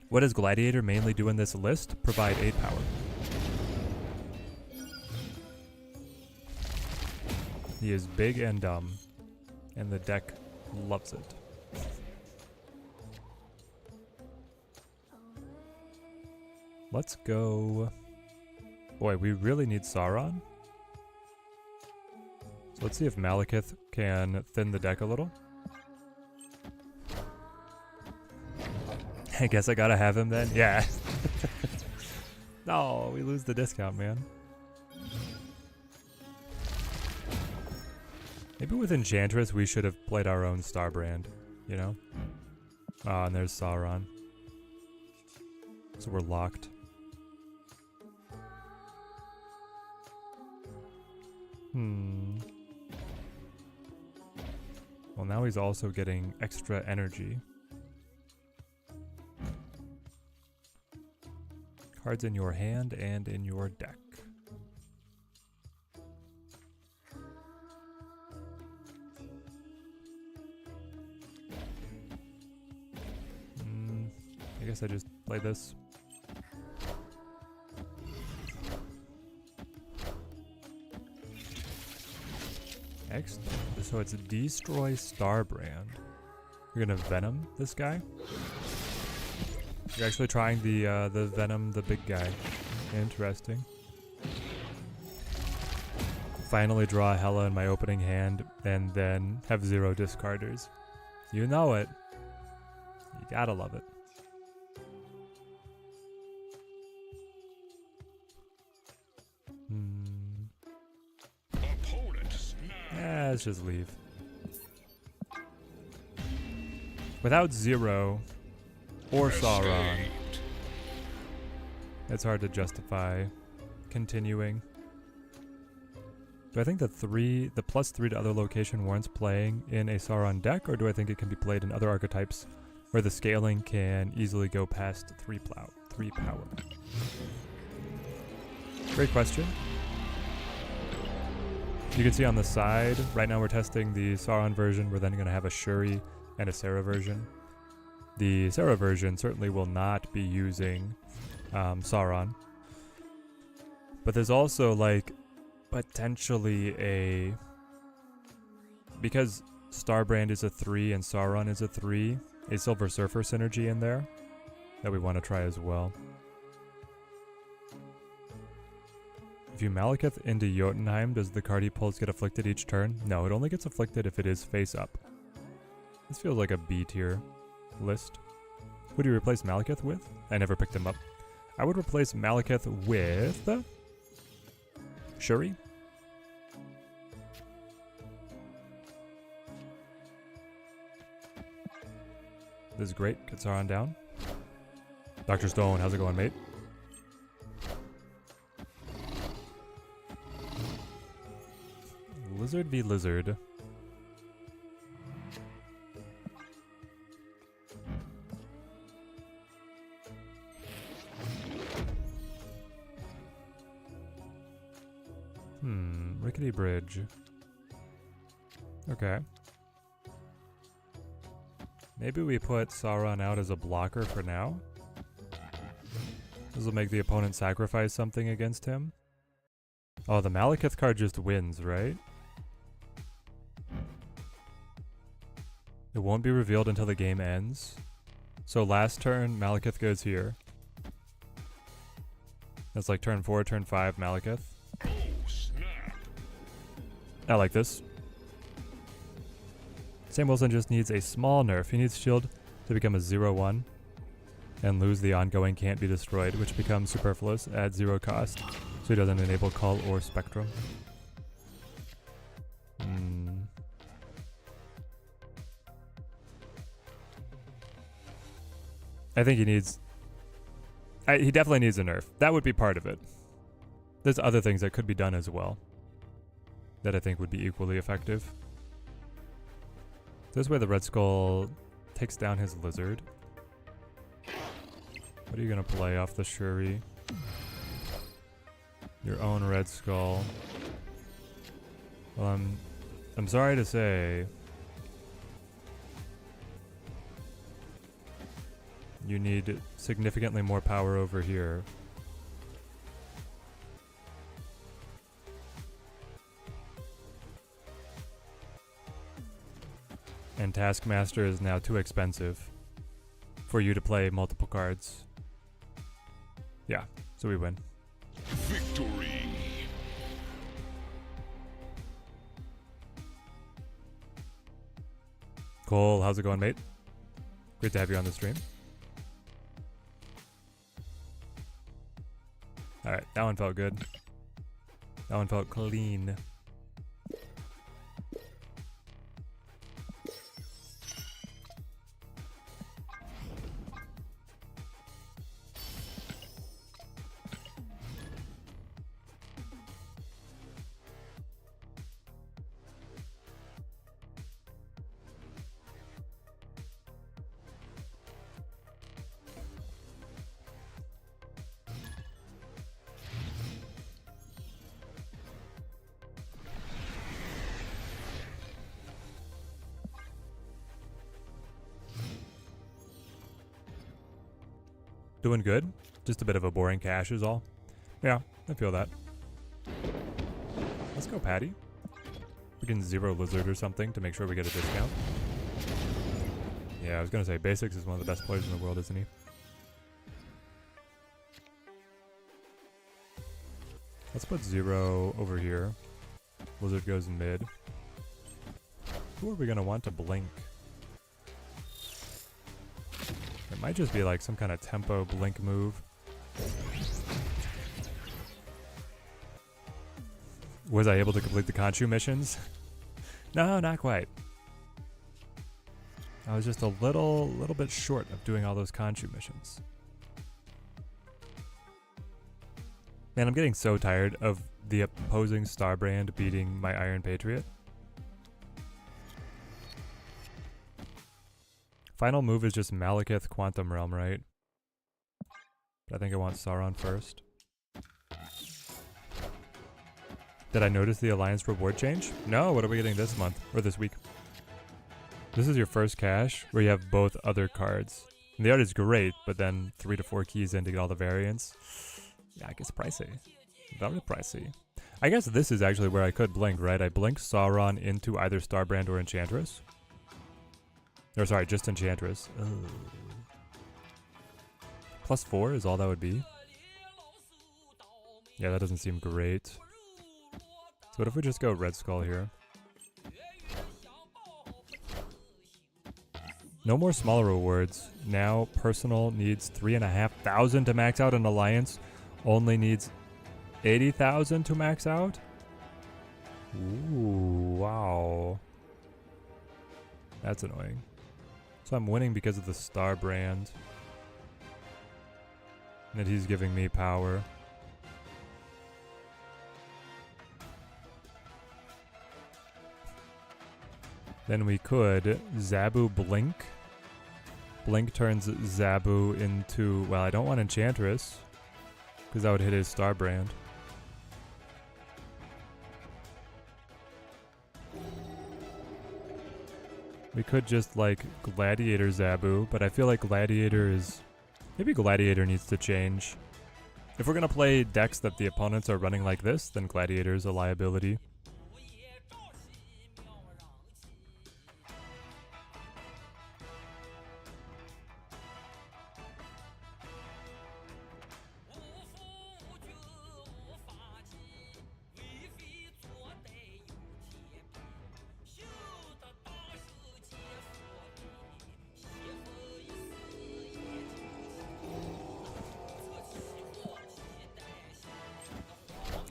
What does Gladiator mainly do in this list? Provide 8 power. He is big and dumb, and the deck loves it. Let's go... Boy, we really need Sauron. So let's see if Malekith can thin the deck a little. I guess I gotta have him then. Yeah. No, we lose the discount, man. Maybe with Enchantress we should have played our own Starbrand, you know? Ah, and there's Sauron. So we're locked. Well, now he's also getting extra energy. Cards in your hand and in your deck. I guess I just play this. Next, so it's destroy Starbrand. You're gonna Venom this guy. You're actually trying the Venom, the big guy. Interesting. Finally draw Hela in my opening hand, and then have 0 discarders. You know it. You gotta love it. Yeah, let's just leave. Without 0 or Sauron, it's hard to justify continuing. Do I think the +3 to other location warrants playing in a Sauron deck, or do I think it can be played in other archetypes where the scaling can easily go past 3 power? Great question. You can see on the side, right now we're testing the Sauron version. We're then going to have a Shuri and a Sarah version. The Sarah version certainly will not be using Sauron. But there's also like potentially because Starbrand is a 3 and Sauron is a 3, a Silver Surfer synergy in there that we want to try as well. If you Malekith into Jotunheim, does the card he pulls get afflicted each turn? No, it only gets afflicted if it is face up. This feels like a B tier list. Who do you replace Malekith with? I never picked him up. I would replace Malekith with Shuri. This is great. Get Sauron down. Dr. Stone, how's it going, mate? Lizard v Lizard. Rickety Bridge. Okay. Maybe we put Sauron out as a blocker for now. This will make the opponent sacrifice something against him. Oh, the Malekith card just wins, right? It won't be revealed until the game ends. So last turn, Malekith goes here. That's like turn 4, turn 5, Malekith. Oh, snap. I like this. Sam Wilson just needs a small nerf. He needs shield to become a 0-1 and lose the ongoing can't be destroyed, which becomes superfluous at 0 cost, so he doesn't enable Call or Spectrum. I think he needs... he definitely needs a nerf. That would be part of it. There's other things that could be done as well that I think would be equally effective. This way the Red Skull takes down his lizard. What are you gonna play off the Shuri? Your own Red Skull. Well, I'm sorry to say, you need significantly more power over here. And Taskmaster is now too expensive for you to play multiple cards. Yeah, so we win. Victory. Cole, how's it going, mate? Great to have you on the stream. Alright, that one felt good. That one felt clean. Doing good. Just a bit of a boring cash is all. Yeah, I feel that. Let's go, Patty. We can zero lizard or something to make sure we get a discount. Yeah, I was gonna say Basics is one of the best players in the world, isn't he? Let's put zero over here. Lizard goes mid. Who are we gonna want to blink? It might just be like some kind of tempo blink move. Was I able to complete the Khonshu missions? No, not quite. I was just a little bit short of doing all those Khonshu missions. Man, I'm getting so tired of the opposing Starbrand beating my Iron Patriot. Final move is just Malekith Quantum Realm, right? But I think I want Sauron first. Did I notice the Alliance reward change? No, what are we getting this month? Or this week? This is your first cache where you have both other cards. And the art is great, but then 3 to 4 keys in to get all the variants. Yeah, it gets pricey. Very pricey. I guess this is actually where I could blink, right? I blink Sauron into either Starbrand or Enchantress. Or sorry, just Enchantress. Ugh. +4 is all that would be. Yeah, that doesn't seem great. So what if we just go Red Skull here? No more smaller rewards. Now personal needs 3,500 to max out, and Alliance only needs 80,000 to max out? Ooh, wow. That's annoying. So I'm winning because of the Starbrand. And that he's giving me power. Then we could Zabu Blink. Blink turns Zabu into... Well, I don't want Enchantress, because that would hit his Starbrand. We could just, like, Gladiator Zabu, but I feel like Gladiator is... Maybe Gladiator needs to change. If we're gonna play decks that the opponents are running like this, then Gladiator is a liability.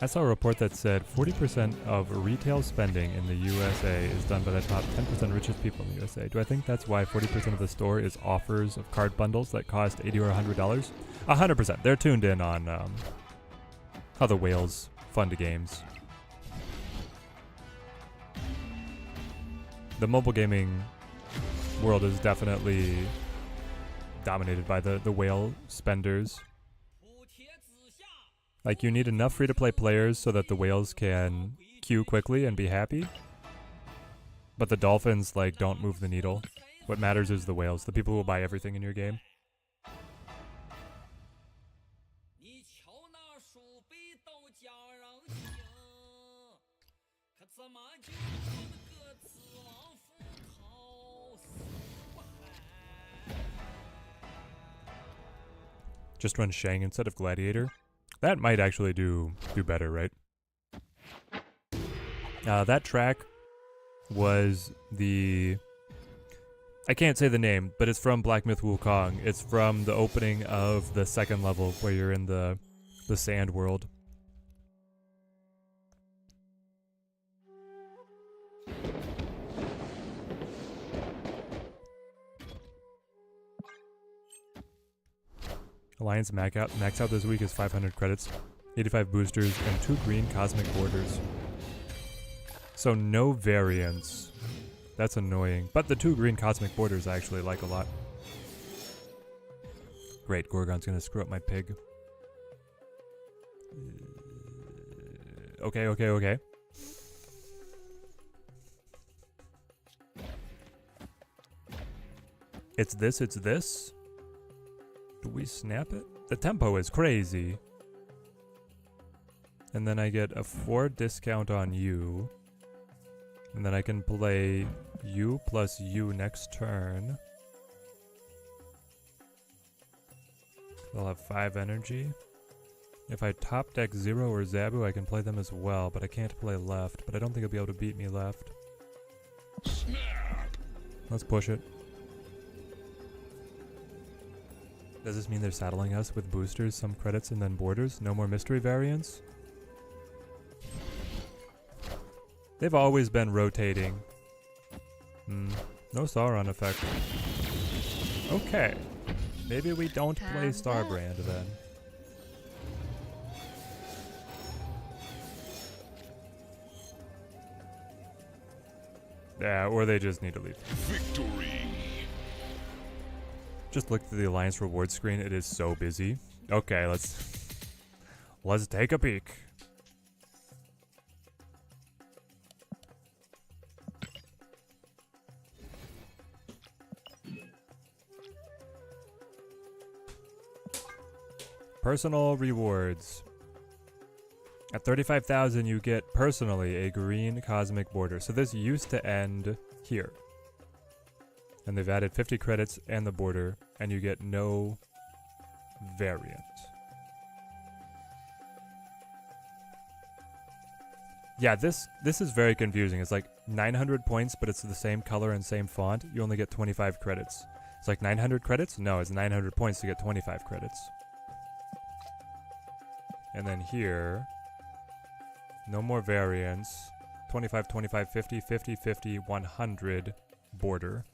I saw a report that said 40% of retail spending in the USA is done by the top 10% richest people in the USA. Do I think that's why 40% of the store is offers of card bundles that cost $80 or $100? 100%. They're tuned in on how the whales fund games. The mobile gaming world is definitely dominated by the whale spenders. Like, you need enough free-to-play players so that the whales can queue quickly and be happy. But the dolphins, like, don't move the needle. What matters is the whales, the people who will buy everything in your game. Just run Shang instead of Gladiator. That might actually do better, right? That track was the... I can't say the name, but it's from Black Myth Wukong. It's from the opening of the second level where you're in the sand world. Alliance max out this week is 500 credits, 85 boosters, and 2 green cosmic borders. So no variants. That's annoying. But the 2 green cosmic borders I actually like a lot. Great, Gorgon's gonna screw up my pig. Okay. It's this. Do we snap it? The tempo is crazy. And then I get a 4 discount on you. And then I can play you plus you next turn. They'll have 5 energy. If I top deck Zero or Zabu, I can play them as well, but I can't play left. But I don't think he'll be able to beat me left. Snap. Let's push it. Does this mean they're saddling us with boosters, some credits, and then borders? No more mystery variants? They've always been rotating. No Sauron effect. Okay. Maybe we don't play Starbrand then. Yeah, or they just need to leave. Victory. Just looked at the Alliance reward screen. It is so busy. Okay, let's take a peek. Personal rewards. At 35,000, you get personally a green cosmic border. So this used to end here. And they've added 50 credits and the border, and you get no variant. Yeah, this is very confusing. It's like 900 points, but it's the same color and same font. You only get 25 credits. It's like 900 credits? No, it's 900 points to get 25 credits. And then here, no more variants. 25, 25, 50, 50, 50, 100 border.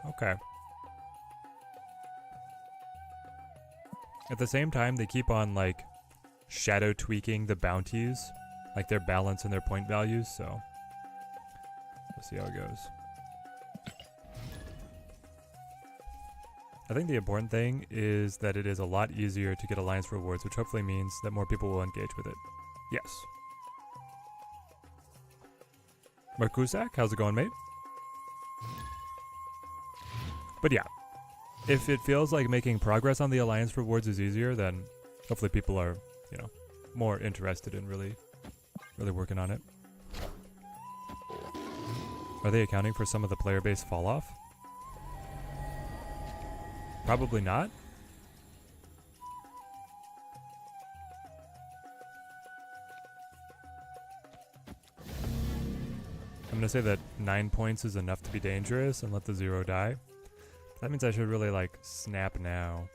Okay. At the same time, they keep on, like, shadow tweaking the bounties, like their balance and their point values, so we'll see how it goes. I think the important thing is that it is a lot easier to get Alliance rewards, which hopefully means that more people will engage with it. Yes. Markusak, how's it going, mate? But yeah, if it feels like making progress on the Alliance rewards is easier, then hopefully people are, you know, more interested in really working on it. Are they accounting for some of the player base fall off? Probably not. I'm gonna say that 9 points is enough to be dangerous and let the 0 die. That means I should really, like, snap now.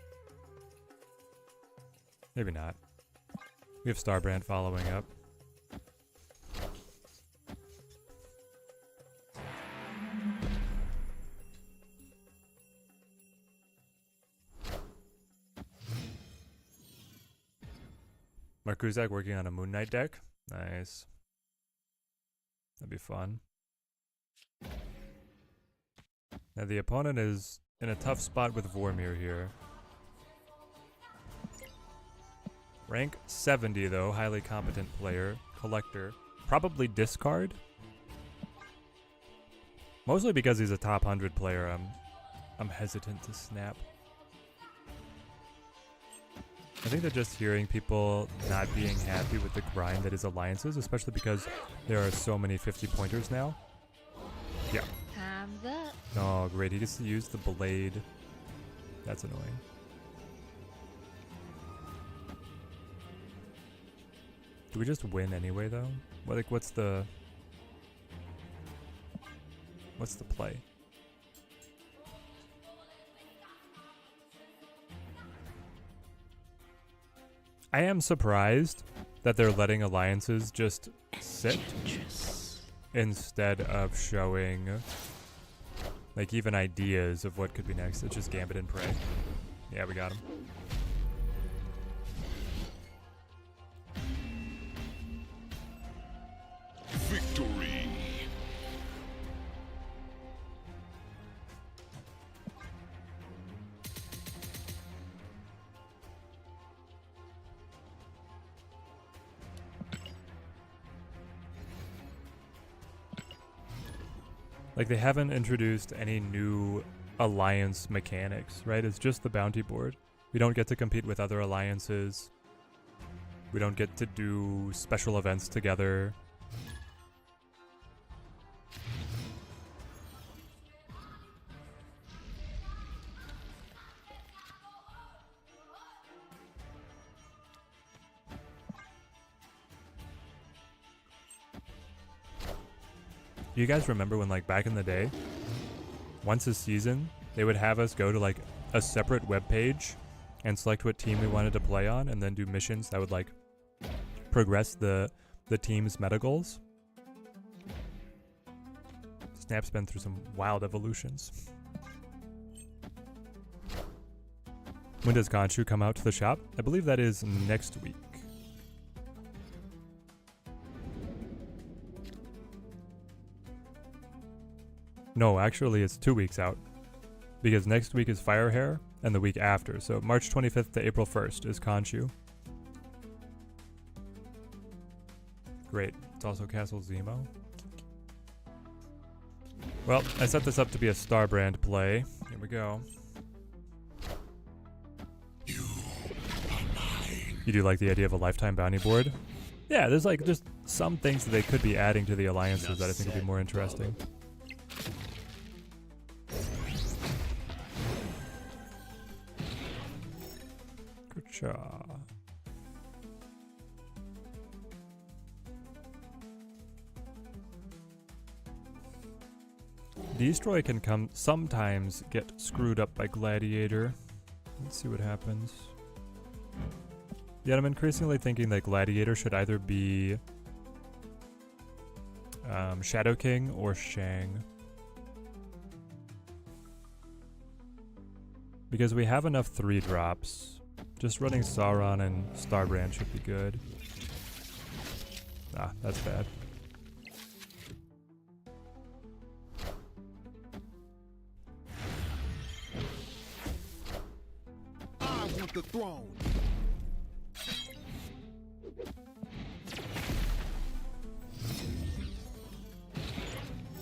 Maybe not. We have Starbrand following up. Markuzak working on a Moon Knight deck. Nice. That'd be fun. Now the opponent is in a tough spot with Vormir here. Rank 70 though, highly competent player, collector. Probably discard. Mostly because he's a top 100 player, I'm hesitant to snap. I think they're just hearing people not being happy with the grind that is alliances, especially because there are so many 50-pointers now. Yeah. Time's up. Oh, great. He gets to use the blade. That's annoying. Do we just win anyway, though? What, like, what's the play? I am surprised that they're letting alliances just sit instead of showing like even ideas of what could be next. It's just Gambit and Prey. Yeah, we got him. Victory. Like, they haven't introduced any new alliance mechanics, right? It's just the bounty board. We don't get to compete with other alliances. We don't get to do special events together. You guys remember when, like, back in the day, once a season, they would have us go to, like, a separate web page and select what team we wanted to play on, and then do missions that would, like, progress the team's meta goals? Snap's been through some wild evolutions. When does Khonshu come out to the shop? I believe that is next week. No, actually it's 2 weeks out. Because next week is Firehair, and the week after. So March 25th to April 1st is Khonshu. Great. It's also Castle Zemo. Well, I set this up to be a Starbrand play. Here we go. You do like the idea of a lifetime bounty board? Yeah, there's like just some things that they could be adding to the alliances that I think would be more interesting. Destroy can sometimes get screwed up by Gladiator. Let's see what happens. Yeah, I'm increasingly thinking that Gladiator should either be Shadow King or Shang. Because we have enough 3-drops. Just running Sauron and Starbrand should be good. Ah, that's bad. I want the throne.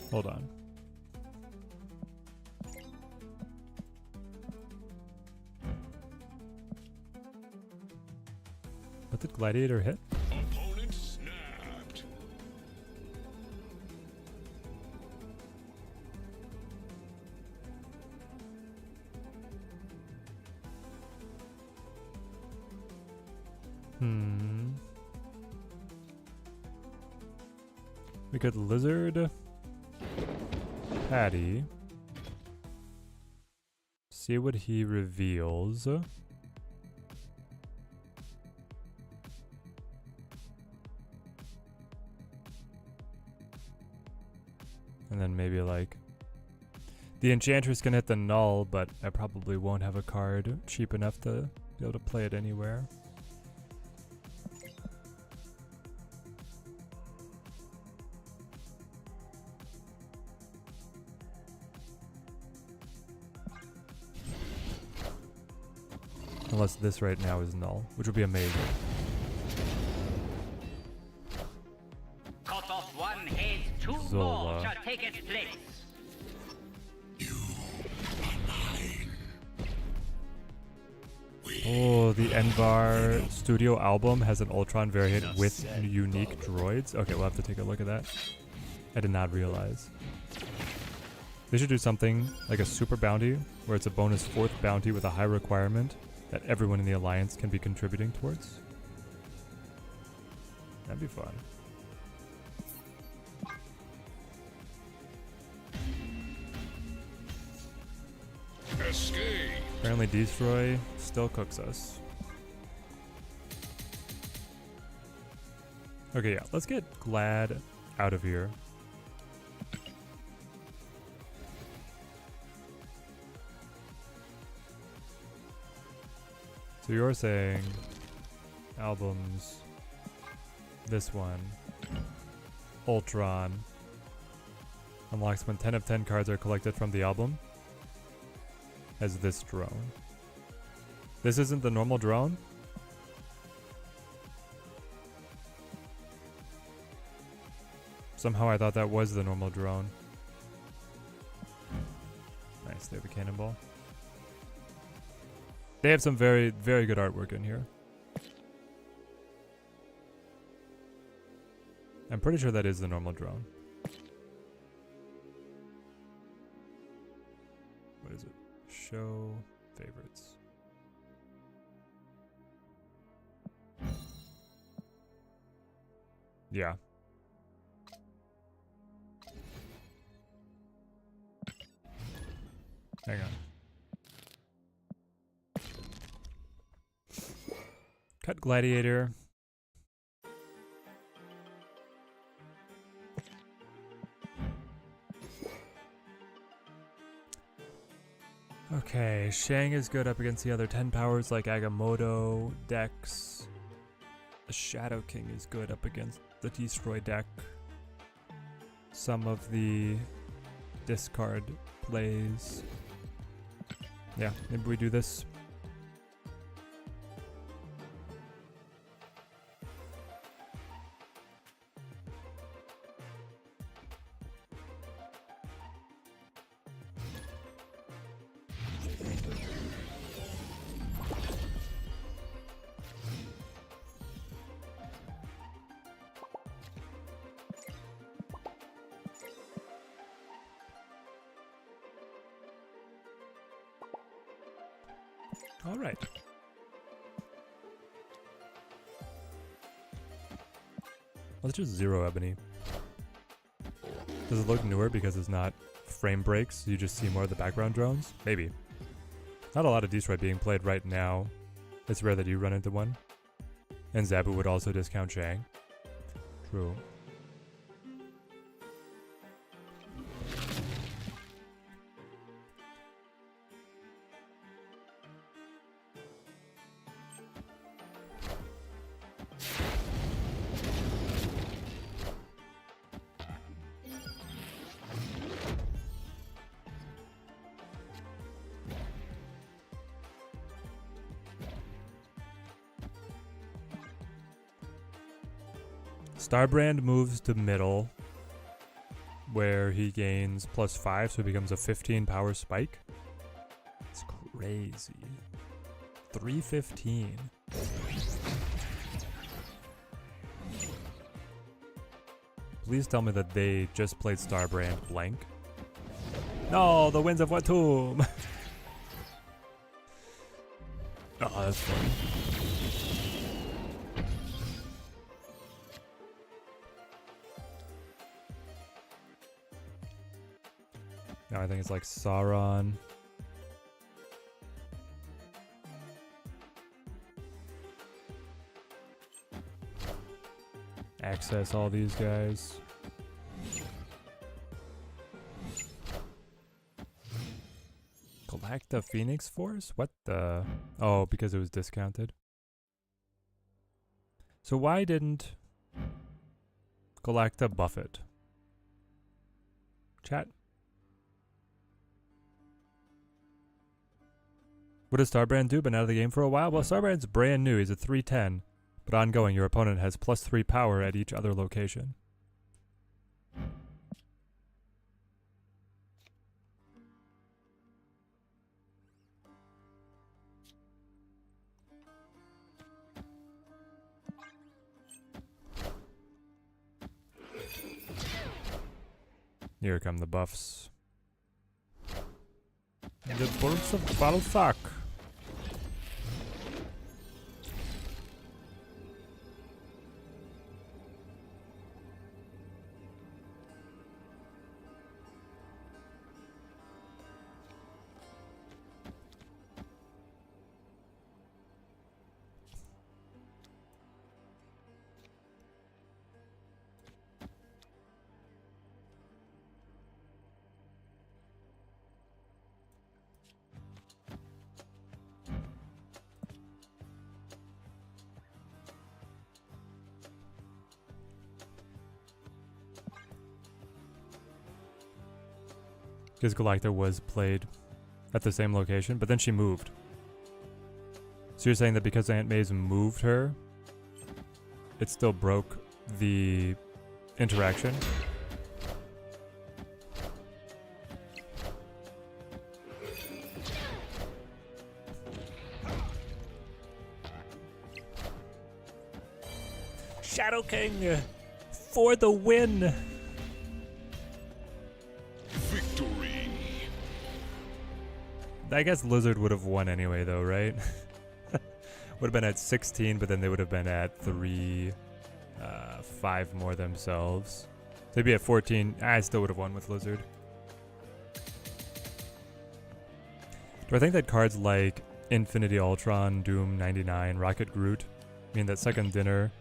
Hold on. What did Gladiator hit? Opponent snapped. We could Lizard Patty. See what he reveals. And then maybe like the Enchantress can hit the null, but I probably won't have a card cheap enough to be able to play it anywhere. Unless this right now is null, which would be amazing. Cut off one head, two Zola. more shall take its place. Oh, the Envar Studio album has an Ultron variant with unique droids. Okay, we'll have to take a look at that. I did not realize. They should do something like a super bounty, where it's a bonus 4th bounty with a high requirement that everyone in the Alliance can be contributing towards. That'd be fun. Escape. Apparently Destroy still cooks us. Okay, yeah, let's get Glad out of here. So you're saying albums, this one, Ultron, unlocks when 10 of 10 cards are collected from the album, as this drone. This isn't the normal drone? Somehow I thought that was the normal drone. Nice, they have a cannonball. They have some very, very good artwork in here. I'm pretty sure that is the normal drone. What is it? Show favorites. Yeah. Hang on. Cut Gladiator. Okay, Shang is good up against the other 10 powers like Agamotto, Dex. The Shadow King is good up against the Destroy deck. Some of the discard plays. Yeah, maybe we do this. All right. Let's just zero Ebony. Does it look newer because it's not frame breaks? You just see more of the background drones? Maybe. Not a lot of Destroy being played right now. It's rare that you run into one. And Zabu would also discount Shang. True. Starbrand moves to middle, where he gains +5, so it becomes a 15 power spike. It's crazy. 315. Please tell me that they just played Starbrand blank. No, the Winds of Watum! Oh, that's funny. Now I think it's like Sauron. Access all these guys. Galacta Phoenix Force? What the? Oh, because it was discounted. So why didn't Galacta buff it? Chat. What does Starbrand do? Been out of the game for a while? Well, Starbrand's brand new. He's a 310. But ongoing, your opponent has +3 power at each other location. Here come the buffs. The Bulls of Balthak. Because Galacta was played at the same location, but then she moved. So you're saying that because Aunt May's moved her, it still broke the interaction? Shadow King for the win! Victory. I guess Lizard would have won anyway, though, right? Would have been at 16, but then they would have been at 5 more themselves. So they'd be at 14. I still would have won with Lizard. Do I think that cards like Infinity Ultron, Doom 99, Rocket Groot mean that Second Dinner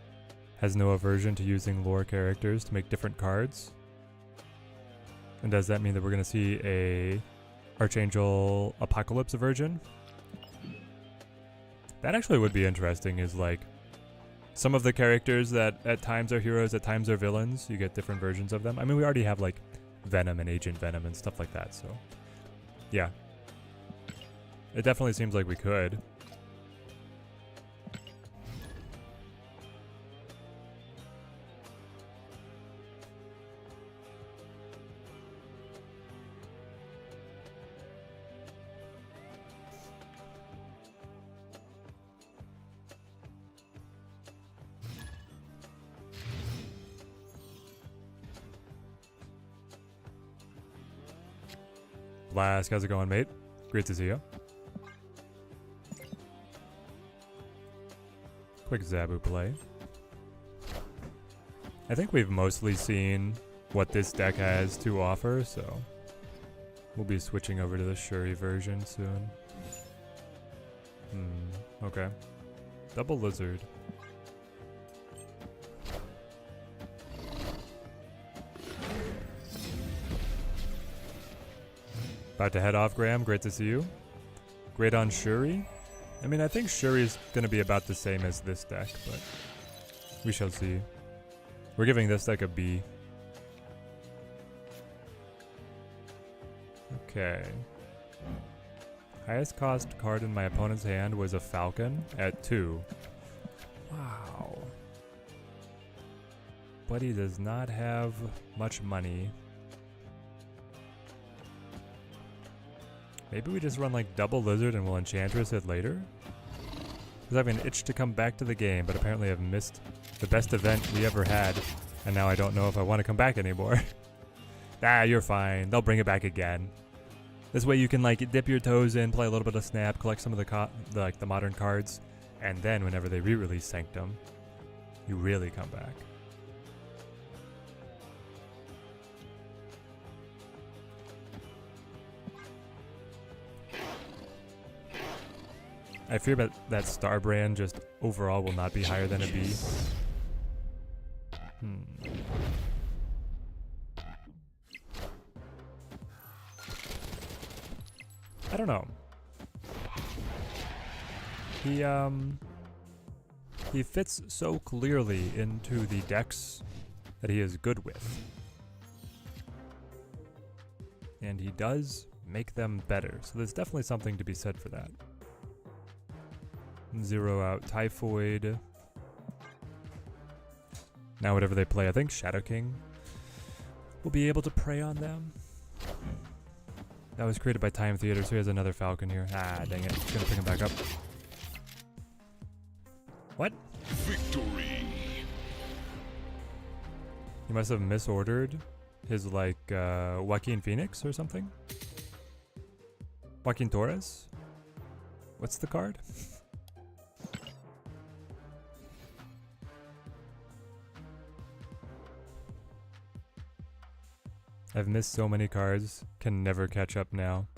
has no aversion to using lore characters to make different cards? And does that mean that we're going to see a Archangel Apocalypse version? That actually would be interesting, is like some of the characters that at times are heroes, at times are villains, you get different versions of them. I mean, we already have like Venom and Agent Venom and stuff like that, so yeah. It definitely seems like we could. Blask, how's it going, mate? Great to see you. Quick Zabu play. I think we've mostly seen what this deck has to offer, so we'll be switching over to the Shuri version soon. Okay. Double Lizard. About to head off, Graham. Great to see you. Great on Shuri. I mean, I think Shuri's going to be about the same as this deck, but we shall see. We're giving this deck a B. Okay. Highest cost card in my opponent's hand was a Falcon at 2. Wow. But he does not have much money. Maybe we just run like double Lizard and we'll Enchantress it later? Because I have an itch to come back to the game, but apparently I've missed the best event we ever had, and now I don't know if I want to come back anymore. Ah, you're fine. They'll bring it back again. This way you can like dip your toes in, play a little bit of Snap, collect some of the modern cards, and then whenever they re-release Sanctum, you really come back. I fear that Starbrand just overall will not be higher than a B. I don't know. He fits so clearly into the decks that he is good with. And he does make them better, so there's definitely something to be said for that. Zero out Typhoid. Now whatever they play, I think Shadow King will be able to prey on them. That was created by Time Theater, so he has another Falcon here. Ah, dang it. It's gonna pick him back up. What? Victory. He must have misordered his, like, Joaquin Phoenix or something? Joaquin Torres? What's the card? I've missed so many cards, can never catch up now.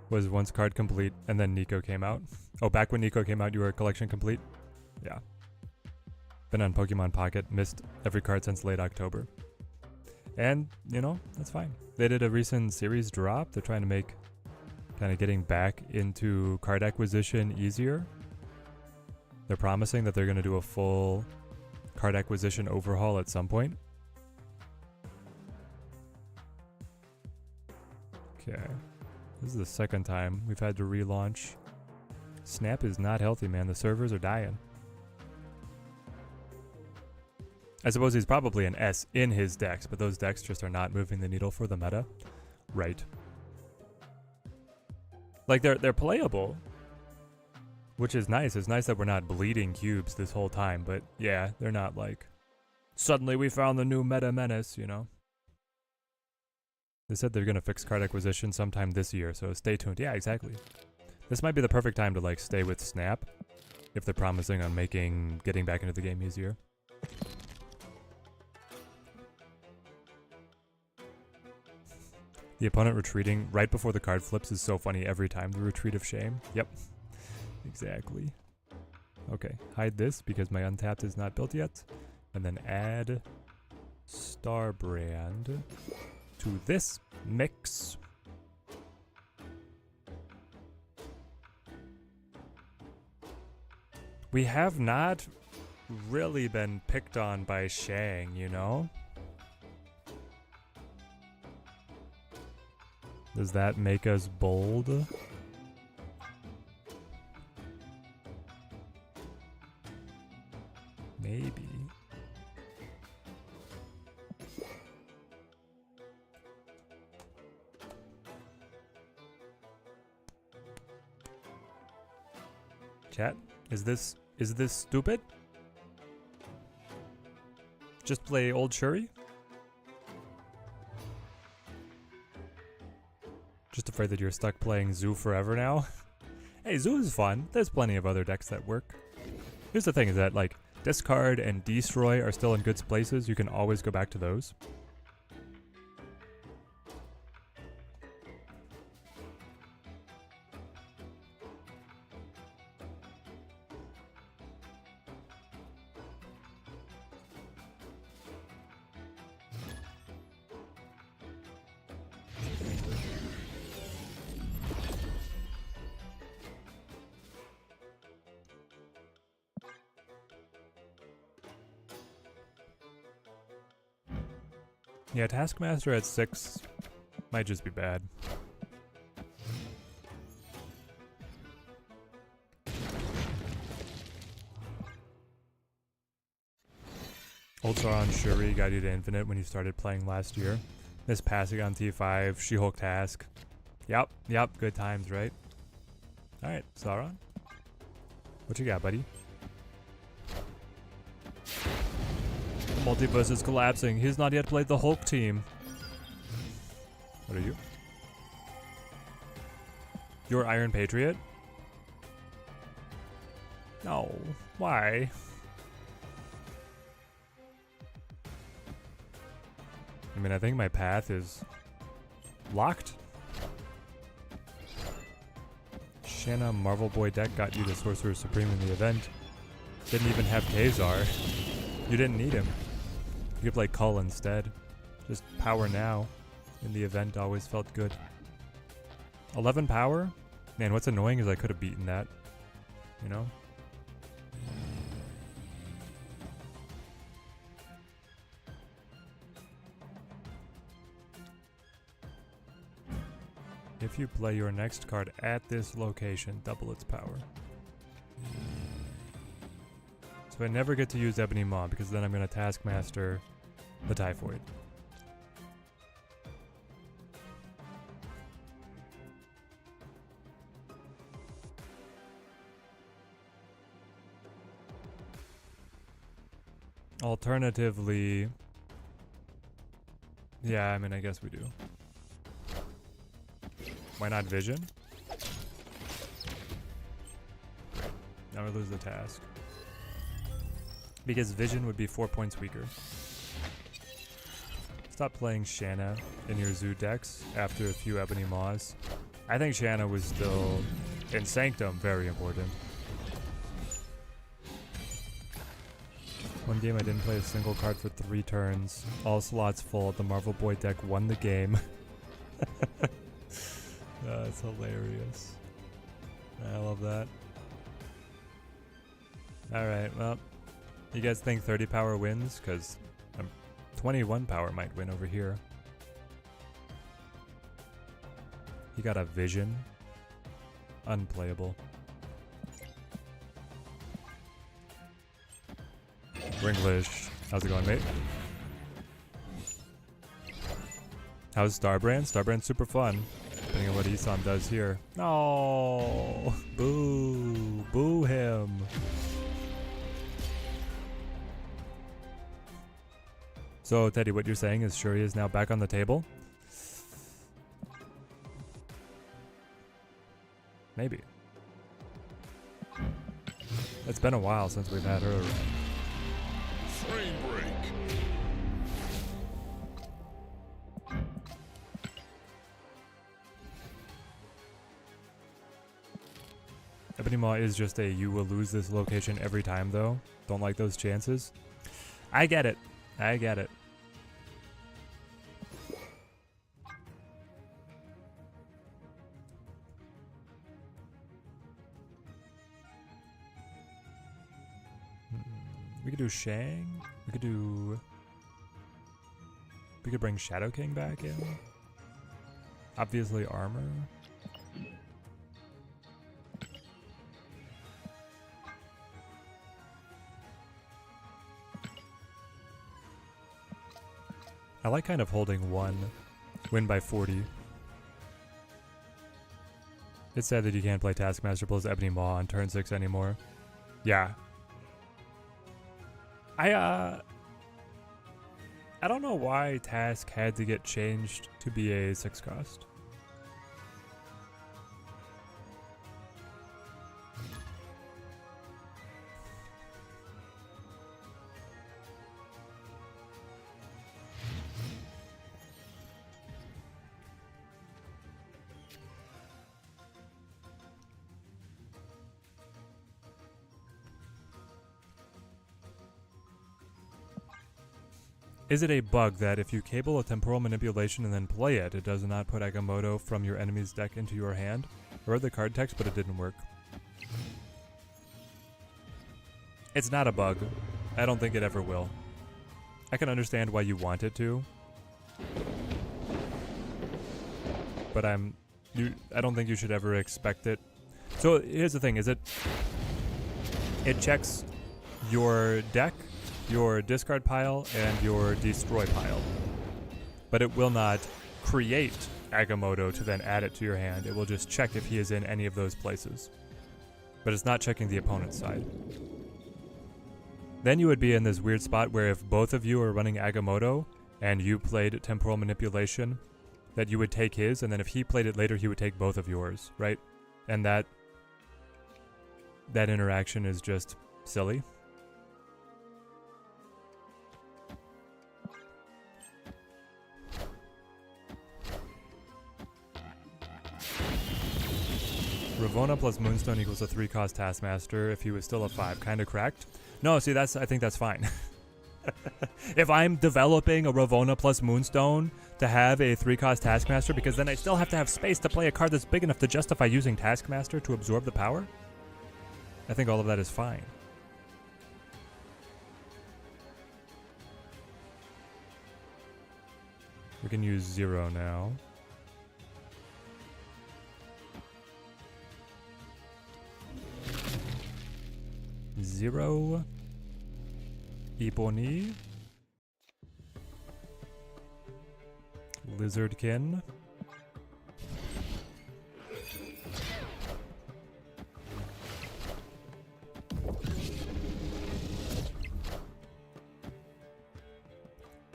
Was once card complete, and then Nico came out. Oh, back when Nico came out, you were collection complete? Yeah. Been on Pokemon Pocket, missed every card since late October. And, you know, that's fine. They did a recent series drop. They're trying to make kind of getting back into card acquisition easier. They're promising that they're going to do a full card acquisition overhaul at some point. Okay. This is the second time we've had to relaunch. Snap is not healthy, man. The servers are dying. I suppose he's probably an S in his decks, but those decks just are not moving the needle for the meta. Right. Like, they're playable, which is nice. It's nice that we're not bleeding cubes this whole time, but yeah, they're not like, suddenly we found the new meta menace, you know? They said they're going to fix card acquisition sometime this year, so stay tuned. Yeah, exactly. This might be the perfect time to, like, stay with Snap, if they're promising on making getting back into the game easier. The opponent retreating right before the card flips is so funny every time. The retreat of shame. Yep. Exactly. Okay, hide this because my untapped is not built yet. And then add Starbrand to this mix. We have not really been picked on by Shang, you know? Does that make us bold? Maybe. Chat, is this stupid? Just play old Shuri? Just afraid that you're stuck playing Zoo forever now? Hey, Zoo is fun. There's plenty of other decks that work. Here's the thing is that, like, Discard and Destroy are still in good places. You can always go back to those. Yeah, Taskmaster at 6 might just be bad. Old Sauron Shuri got you to Infinite when you started playing last year. Miss passing on T5, She-Hulk Task. Yep, good times, right? Alright, Sauron. What you got, buddy? The multiverse is collapsing. He's not yet played the Hulk team. What are you? You're Iron Patriot? No. Why? I mean, I think my path is locked. Shanna Marvel Boy deck got you the Sorcerer Supreme in the event. Didn't even have Kazar. You didn't need him. You could play Cull instead. Just power now. In the event always felt good. 11 power? Man, what's annoying is I could have beaten that. You know? If you play your next card at this location, double its power. So I never get to use Ebony Maw because then I'm going to Taskmaster the Typhoid. Alternatively, yeah, I mean, I guess we do. Why not Vision? Now we lose the task. Because Vision would be 4 points weaker. Stop playing Shanna in your Zoo decks after a few Ebony Maws. I think Shanna was still, in Sanctum, very important. One game I didn't play a single card for 3 turns. All slots full. The Marvel Boy deck won the game. That's hilarious. I love that. Alright, well, you guys think 30 power wins? Because 21 power might win over here. He got a Vision. Unplayable. Ringlish. How's it going, mate? How's Starbrand? Starbrand's super fun. Depending on what Isan does here. No, boo, boo him. So Teddy, what you're saying is Shuri is now back on the table? Maybe. It's been a while since we've had her around. Frame break. Ebony Maw is just a you will lose this location every time though. Don't like those chances. I get it. I get it. We could do Shang. We could bring Shadow King back in. Obviously armor. I like kind of holding one. Win by 40. It's sad that you can't play Taskmaster plus Ebony Maw on turn 6 anymore. Yeah. I don't know why Task had to get changed to be a 6 cost. Is it a bug that if you cable a temporal manipulation and then play it, it does not put Agamotto from your enemy's deck into your hand? I read the card text, but it didn't work. It's not a bug. I don't think it ever will. I can understand why you want it to. But I don't think you should ever expect it. So here's the thing, it checks your deck, your discard pile, and your destroy pile. But it will not create Agamotto to then add it to your hand. It will just check if he is in any of those places. But it's not checking the opponent's side. Then you would be in this weird spot where if both of you are running Agamotto and you played Temporal Manipulation, that you would take his, and then if he played it later, he would take both of yours, right? And that interaction is just silly. Ravonna plus Moonstone equals a 3-cost Taskmaster if he was still a 5. Kinda cracked. No, see, I think that's fine. If I'm developing a Ravona plus Moonstone to have a 3-cost Taskmaster, because then I still have to have space to play a card that's big enough to justify using Taskmaster to absorb the power, I think all of that is fine. We can use 0 now. Zero. Ebony. Lizardkin.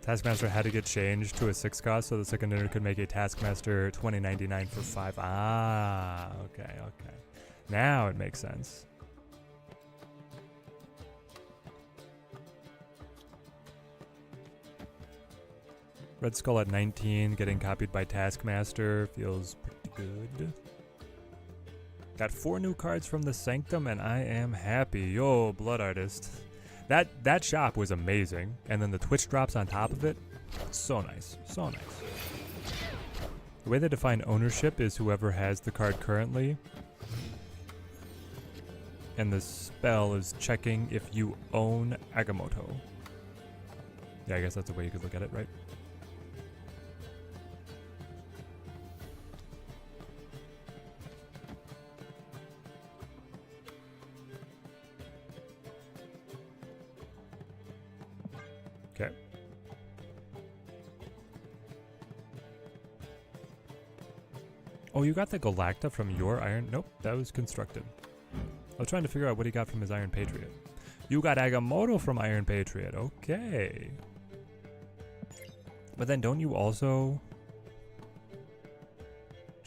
Taskmaster had to get changed to a 6 cost so the second owner could make a Taskmaster 2099 for 5. Ah, okay, okay. Now it makes sense. Red Skull at 19, getting copied by Taskmaster. Feels pretty good. Got 4 new cards from the Sanctum, and I am happy. Yo, Blood Artist. That shop was amazing. And then the Twitch drops on top of it. So nice. So nice. The way they define ownership is whoever has the card currently. And the spell is checking if you own Agamotto. Yeah, I guess that's the way you could look at it, right? Okay. Oh, you got the Galacta from your Iron... Nope, that was constructed. I was trying to figure out what he got from his Iron Patriot. You got Agamotto from Iron Patriot. Okay. But then don't you also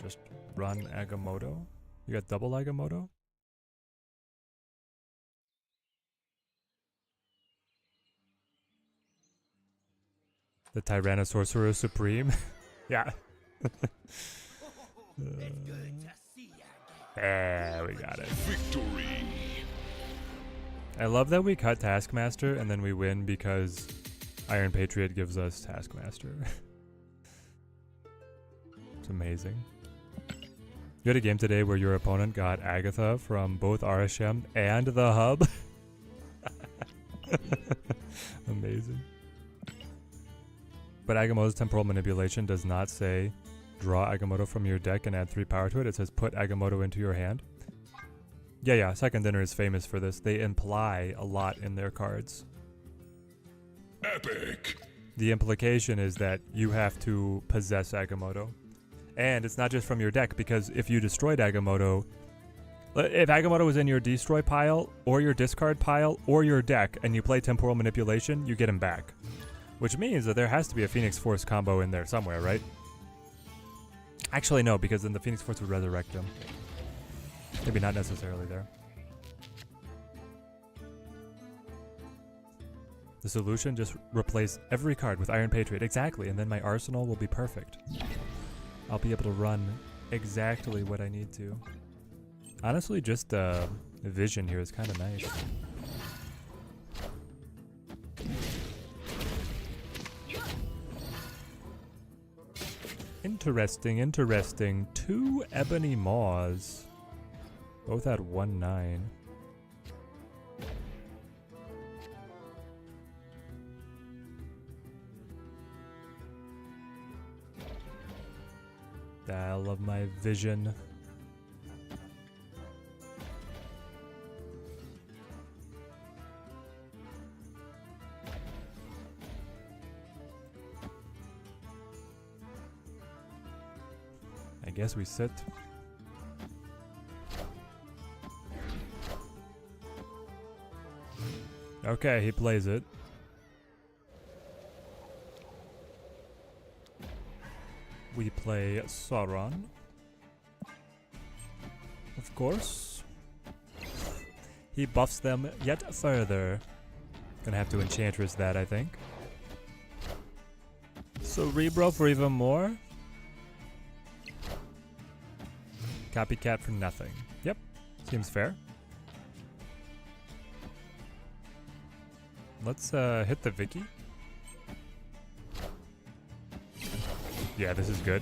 just run Agamotto? You got double Agamotto? The Tyrannosaurus Supreme? Yeah. There we got it. Victory. I love that we cut Taskmaster and then we win because Iron Patriot gives us Taskmaster. It's amazing. You had a game today where your opponent got Agatha from both Arashem and the hub. Amazing. But Agamotto's Temporal Manipulation does not say draw Agamotto from your deck and add 3 power to it. It says put Agamotto into your hand. Yeah, Second Dinner is famous for this. They imply a lot in their cards. Epic. The implication is that you have to possess Agamotto. And it's not just from your deck, because if you destroyed Agamotto, if Agamotto was in your destroy pile, or your discard pile, or your deck, and you play Temporal Manipulation, you get him back. Which means that there has to be a Phoenix Force combo in there somewhere, right? Actually, no, because then the Phoenix Force would resurrect him. Maybe not necessarily there. The solution, just replace every card with Iron Patriot. Exactly, and then my arsenal will be perfect. I'll be able to run exactly what I need to. Honestly, just vision here is kind of nice. Interesting, interesting. 2 Ebony Maws. Both at 1/9. I love my vision. I guess we sit. Okay, he plays it. We play Sauron. Of course. He buffs them yet further. Gonna have to Enchantress that, I think. Cerebro for even more. Copycat for nothing. Yep, seems fair. Let's hit the Vicky. Yeah, this is good.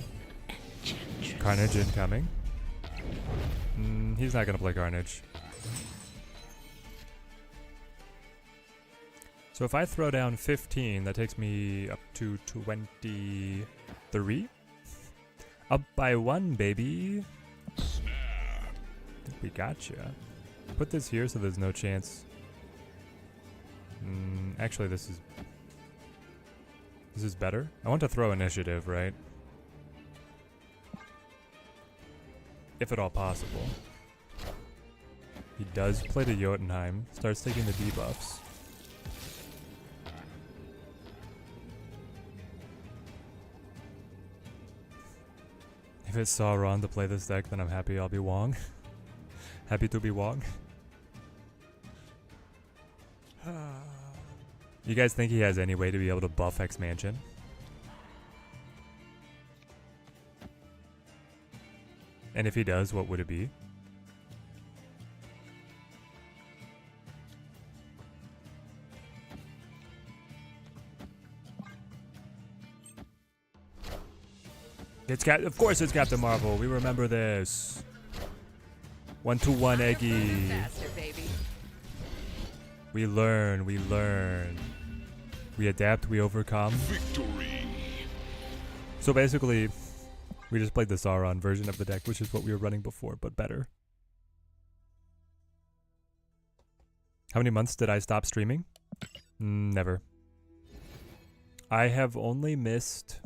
Carnage incoming. He's not gonna play Carnage. So if I throw down 15, that takes me up to 23. Up by 1, baby. I think we gotcha. Put this here so there's no chance. Actually, this is better. I want to throw initiative, right? If at all possible. He does play to Jotunheim. Starts taking the debuffs. If it's Sauron to play this deck, then I'm happy I'll be Wong. Happy to be Wong. You guys think he has any way to be able to buff X-Mansion? And if he does, what would it be? Of course it's Captain Marvel. We remember this. 1-2-1 Eggy. Faster, baby. We learn. We adapt, we overcome. Victory. So basically, we just played the Sauron version of the deck, which is what we were running before, but better. How many months did I stop streaming? Never. I have only missed,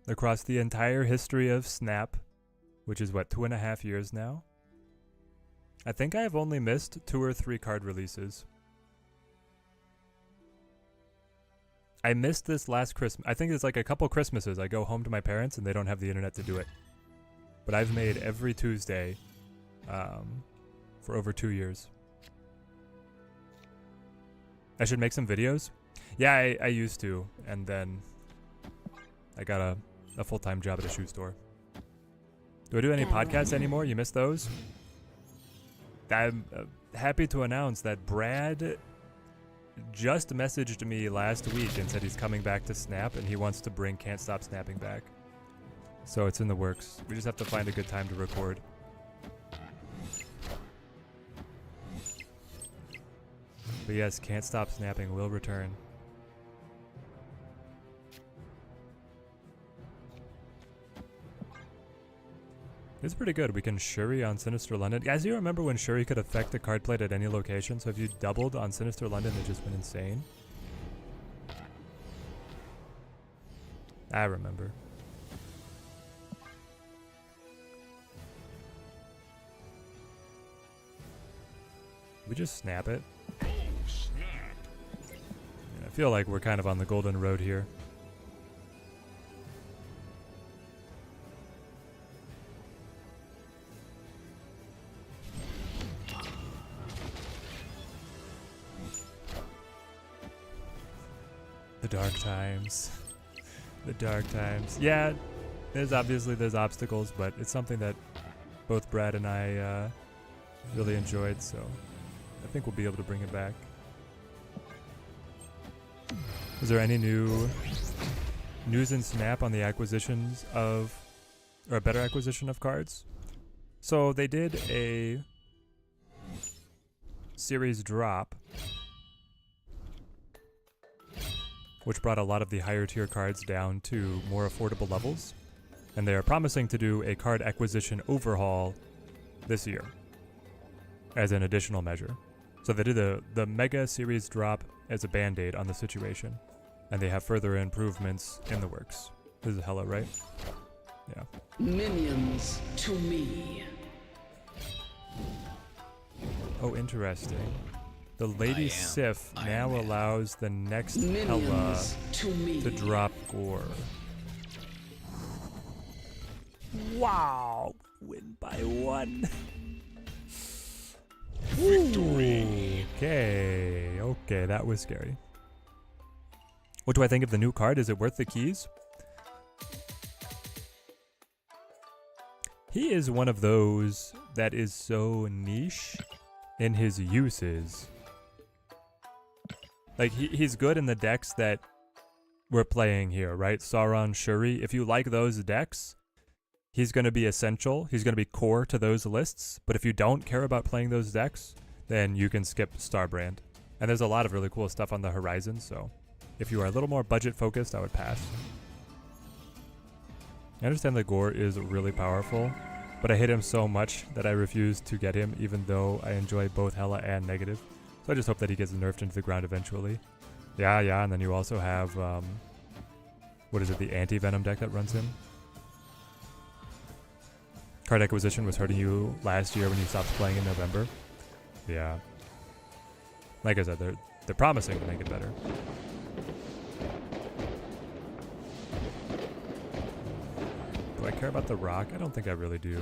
across the entire history of Snap, which is what, 2.5 years now? I think I have only missed 2 or 3 card releases. I missed this last Christmas. I think it's like a couple Christmases. I go home to my parents and they don't have the internet to do it. But I've made every Tuesday for over 2 years. I should make some videos. Yeah, I used to. And then I got a full-time job at a shoe store. Do I do any podcasts anymore? You missed those? I'm happy to announce that Brad just messaged me last week and said he's coming back to Snap and he wants to bring Can't Stop Snapping back. So it's in the works. We just have to find a good time to record. But yes, Can't Stop Snapping will return. It's pretty good. We can Shuri on Sinister London. Guys, do you remember when Shuri could affect a card played at any location? So if you doubled on Sinister London, it just went insane. I remember. We just snap it. Oh, snap. Yeah, I feel like we're kind of on the golden road here. The dark times. The dark times. Yeah, there's obstacles, but it's something that both Brad and I really enjoyed, so I think we'll be able to bring it back. Is there any new news in Snap on the acquisitions of, or a better acquisition of cards? So they did a series drop, which brought a lot of the higher tier cards down to more affordable levels. And they are promising to do a card acquisition overhaul this year as an additional measure. So they did the Mega Series drop as a band-aid on the situation. And they have further improvements in the works. This is hella, right? Yeah. Minions to me. Oh, interesting. The Lady Sif now allows the next Hela Minions to me. to drop Gore. Wow! Win by 1. Victory. Okay, that was scary. What do I think of the new card? Is it worth the keys? He is one of those that is so niche in his uses Like, he's good in the decks that we're playing here, right? Sauron, Shuri. If you like those decks, he's going to be essential. He's going to be core to those lists. But if you don't care about playing those decks, then you can skip Starbrand. And there's a lot of really cool stuff on the horizon, so if you are a little more budget focused, I would pass. I understand that Gore is really powerful, but I hate him so much that I refuse to get him, even though I enjoy both Hella and Negative. So I just hope that he gets nerfed into the ground eventually. Yeah, and then you also have, what is it, the anti-Venom deck that runs him? Card acquisition was hurting you last year when you stopped playing in November. Yeah. Like I said, they're promising to make it better. Do I care about the rock? I don't think I really do.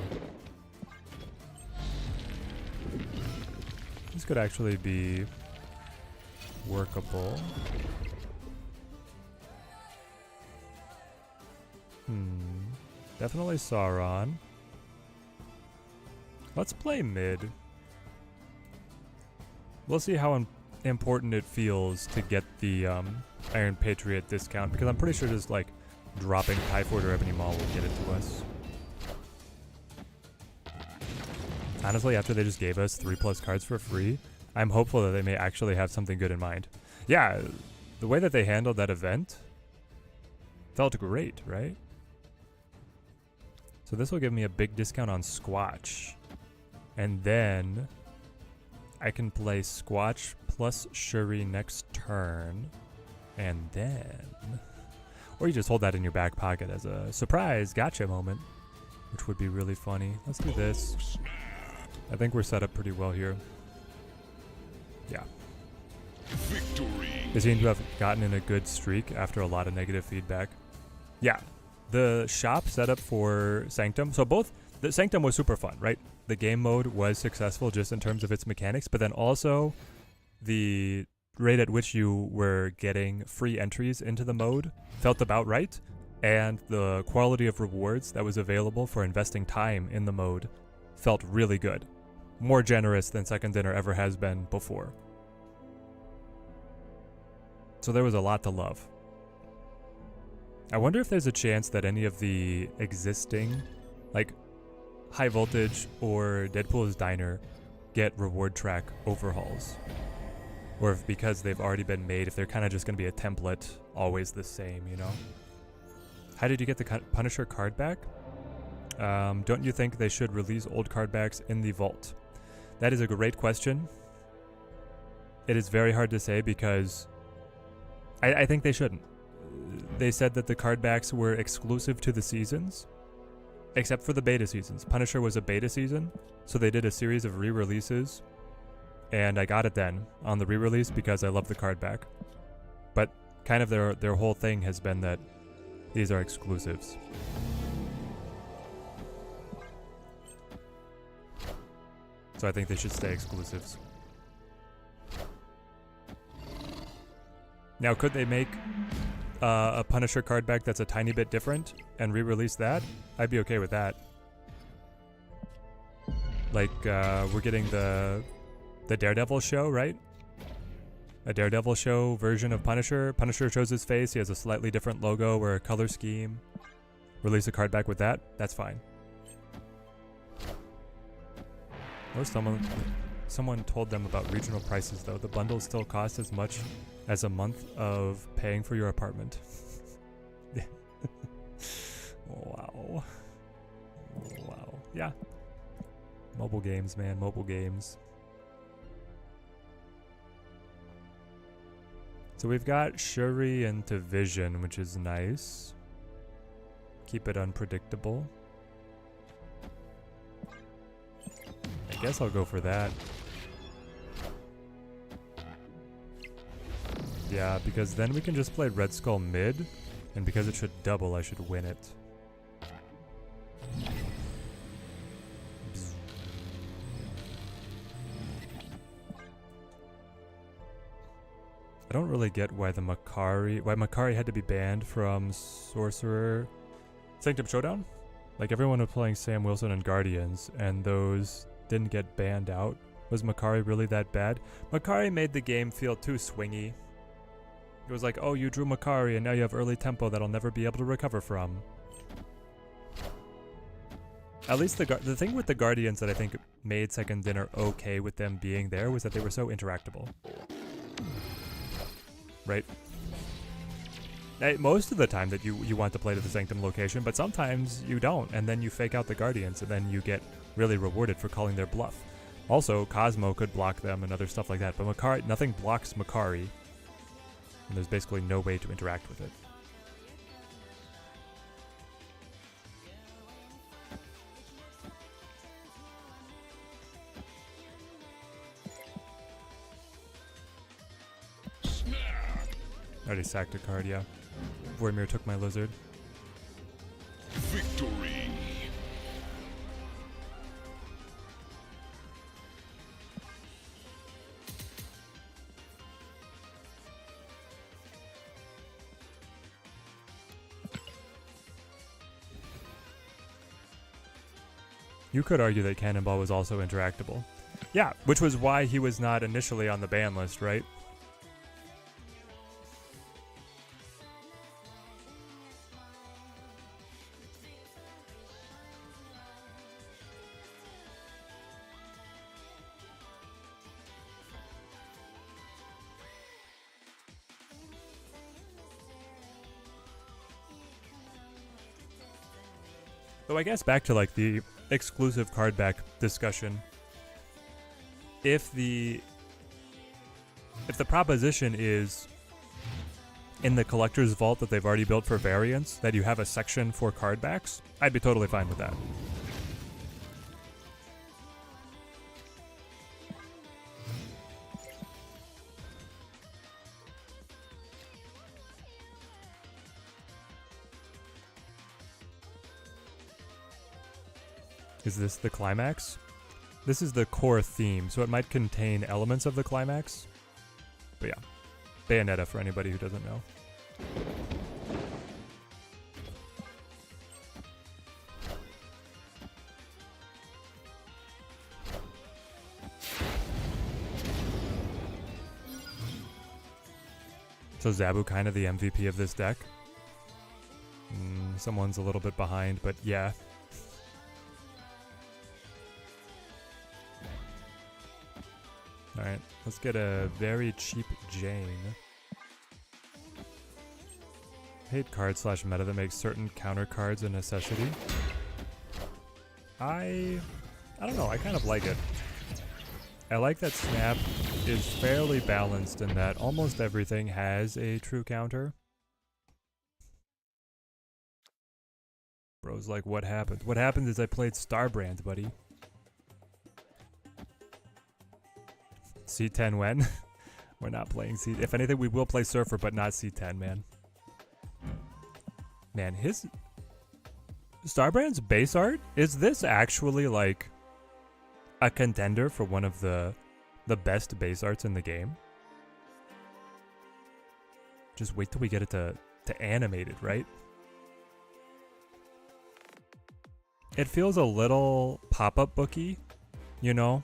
This could actually be workable. Definitely Sauron. Let's play mid. We'll see how important it feels to get the Iron Patriot discount, because I'm pretty sure just like dropping Typhoid or Ebony Maw will get it to us. Honestly, after they just gave us 3+ cards for free, I'm hopeful that they may actually have something good in mind. Yeah, the way that they handled that event felt great, right? So this will give me a big discount on Squatch. And then I can play Squatch plus Shuri next turn. And then... Or you just hold that in your back pocket as a surprise gotcha moment, which would be really funny. Let's do this. I think we're set up pretty well here. Yeah. Victory. They seem to have gotten in a good streak after a lot of negative feedback. Yeah. The shop setup for Sanctum. So both, the Sanctum was super fun, right? The game mode was successful just in terms of its mechanics, but then also the rate at which you were getting free entries into the mode felt about right, and the quality of rewards that was available for investing time in the mode felt really good. More generous than Second Dinner ever has been before. So there was a lot to love. I wonder if there's a chance that any of the existing, like High Voltage or Deadpool's Diner, get reward track overhauls. Or if because they've already been made, if they're kind of just going to be a template, always the same, you know? How did you get the Punisher card back? Don't you think they should release old card backs in the vault? That is a great question. It is very hard to say because I think they shouldn't. They said that the card backs were exclusive to the seasons, except for the beta seasons. Punisher was a beta season, so they did a series of re-releases, and I got it then on the re-release because I love the card back. But kind of their whole thing has been that these are exclusives. So I think they should stay exclusives. Now, could they make a Punisher card back that's a tiny bit different and re-release that? I'd be okay with that. Like, we're getting the Daredevil show, right? A Daredevil show version of Punisher. Punisher shows his face. He has a slightly different logo or a color scheme. Release a card back with that. That's fine. Or someone told them about regional prices, though. The bundles still cost as much as a month of paying for your apartment. Wow. Wow. Yeah. Mobile games, man. Mobile games. So we've got Shuri into Vision, which is nice. Keep it unpredictable. I guess I'll go for that. Yeah, because then we can just play Red Skull mid, and because it should double, I should win it. I don't really get why Makari had to be banned from Sorcerer Sanctum Showdown. Like, everyone was playing Sam Wilson and Guardians, and those didn't get banned out. Was Makari really that bad? Makari made the game feel too swingy. It was like, oh, you drew Makari and now you have early tempo that I'll never be able to recover from. At least the thing with the Guardians that I think made Second Dinner okay with them being there was that they were so interactable. Right? Most of the time that you want to play to the Sanctum location, but sometimes you don't, and then you fake out the Guardians, and then you get really rewarded for calling their bluff. Also, Cosmo could block them and other stuff like that, but Makari, nothing blocks Makari, and there's basically no way to interact with it. I already sacked a card, yeah. Vormir took my lizard. Victory. You could argue that Cannonball was also interactable. Yeah, which was why he was not initially on the ban list, right? So I guess back to like the exclusive card back discussion. If the proposition is in the collector's vault that they've already built for variants, that you have a section for card backs, I'd be totally fine with that. Is this the climax? This is the core theme, so it might contain elements of the climax. But yeah, Bayonetta for anybody who doesn't know. So Zabu kind of the MVP of this deck. Someone's a little bit behind, but yeah. Alright, let's get a very cheap Jane. Hate card slash meta that makes certain counter cards a necessity. I don't know, I kind of like it. I like that Snap is fairly balanced in that almost everything has a true counter. Bro's like, what happened? What happened is I played Starbrand, buddy. C10 when? We're not playing C. If anything, we will play Surfer, but not C10, man. Man, his Starbrand's base art, is this actually like a contender for one of the best base arts in the game? Just wait till we get it to animated, right? It feels a little pop-up booky, you know?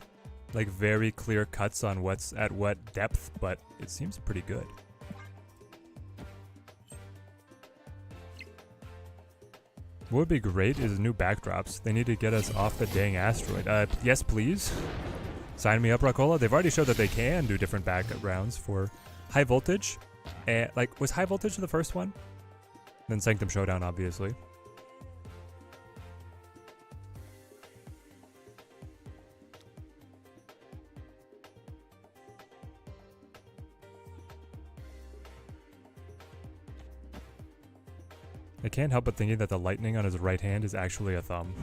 Like very clear cuts on what's at what depth, but it seems pretty good. What would be great is new backdrops. They need to get us off the dang asteroid. Yes, please. Sign me up, Racola. They've already showed that they can do different backgrounds for high voltage. Like, was high voltage the first one? Then Sanctum Showdown, obviously. I can't help but thinking that the lightning on his right hand is actually a thumb.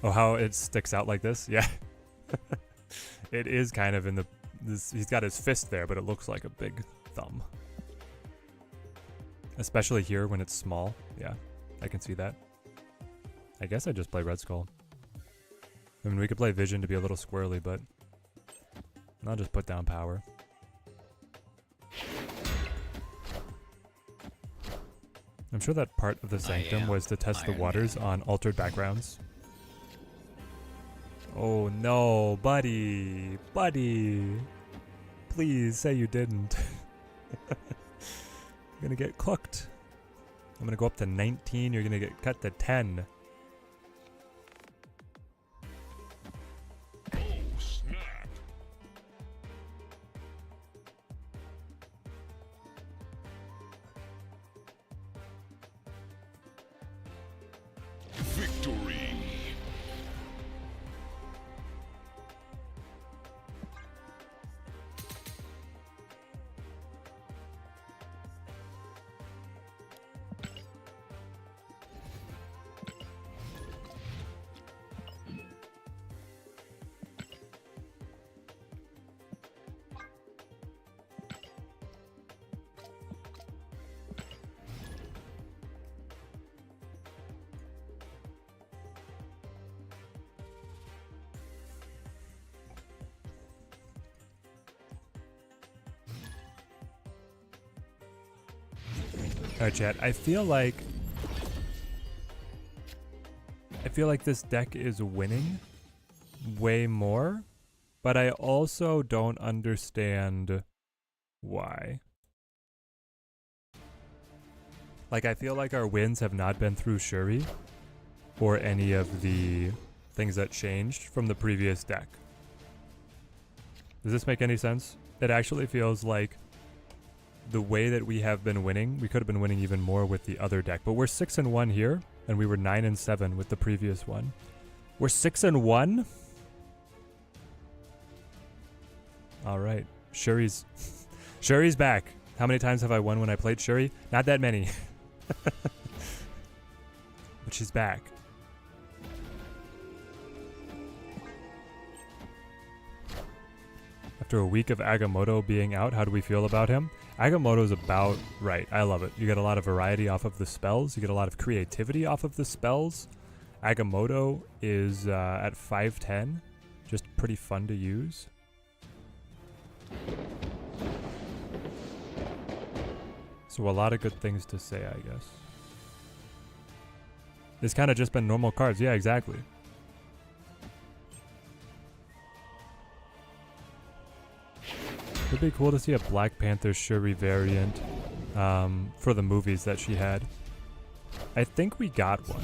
Oh, how it sticks out like this? Yeah. It is kind of in the... he's got his fist there, but it looks like a big thumb. Especially here when it's small. Yeah, I can see that. I guess I just play Red Skull. I mean, we could play Vision to be a little squirrely, but... I'll just put down power. I'm sure that part of the Sanctum was to test the waters on altered backgrounds. Oh no, buddy! Buddy! Please say you didn't. You're gonna get cooked. I'm gonna go up to 19. You're gonna get cut to 10. Oh, snap. Victory. Alright, chat. I feel like this deck is winning way more, but I also don't understand why. Like, I feel like our wins have not been through Shuri or any of the things that changed from the previous deck. Does this make any sense? It actually feels like the way that we have been winning, we could have been winning even more with the other deck. But we're 6-1 here, and we were 9-7 with the previous one. We're 6-1? All right. Shuri's back. How many times have I won when I played Shuri? Not that many. But she's back. After a week of Agamotto being out, how do we feel about him? Agamotto's about right. I love it. You get a lot of variety off of the spells. You get a lot of creativity off of the spells. Agamotto is at 5'10", just pretty fun to use. So a lot of good things to say, I guess. It's kind of just been normal cards. Yeah, exactly. It'd be cool to see a Black Panther Shuri variant for the movies that she had. I think we got one.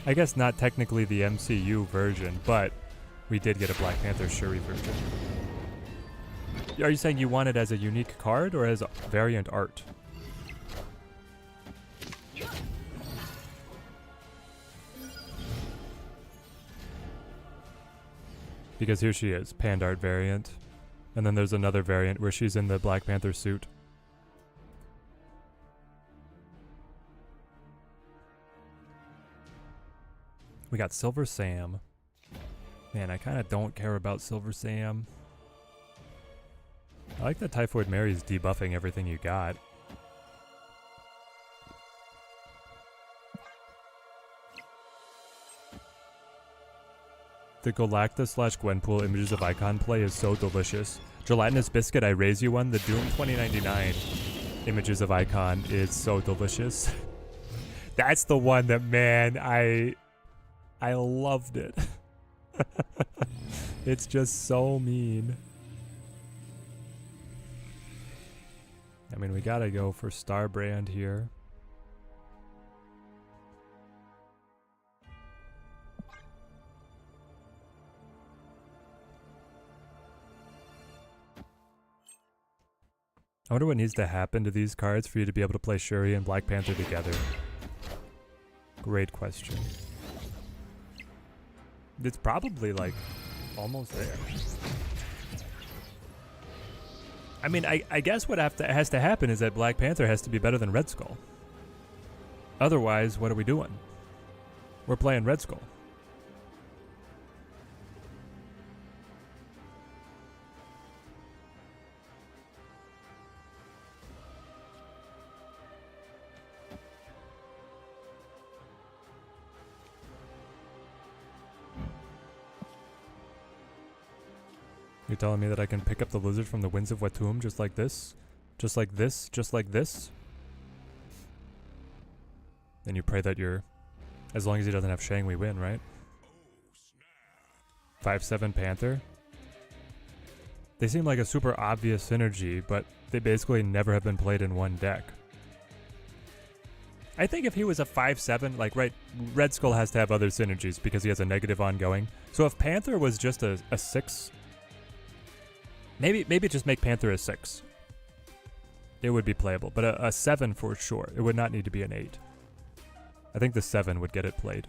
I guess not technically the MCU version, but we did get a Black Panther Shuri version. Are you saying you want it as a unique card or as variant art? Because here she is, Pand art variant. And then there's another variant where she's in the Black Panther suit. We got Silver Sam. Man, I kind of don't care about Silver Sam. I like that Typhoid Mary's debuffing everything you got. The Galactus/Gwenpool Images of Icon play is so delicious. Gelatinous Biscuit, I raise you one. The Doom 2099 Images of Icon is so delicious. That's the one that, man, I loved it. It's just so mean. I mean, we gotta go for Starbrand here. I wonder what needs to happen to these cards for you to be able to play Shuri and Black Panther together. Great question. It's probably, like, almost there. I mean, I guess what has to happen is that Black Panther has to be better than Red Skull. Otherwise, what are we doing? We're playing Red Skull. You're telling me that I can pick up the lizard from the Winds of Watum just like this? Just like this? Just like this? Then you pray that you're... As long as he doesn't have Shang, we win, right? 5/7 Panther? They seem like a super obvious synergy, but they basically never have been played in one deck. I think if he was a 5/7, like right, Red Skull has to have other synergies because he has a negative ongoing. So if Panther was just a 6, maybe just make Panther a 6. It would be playable, but a 7 for sure. It would not need to be an 8. I think the 7 would get it played.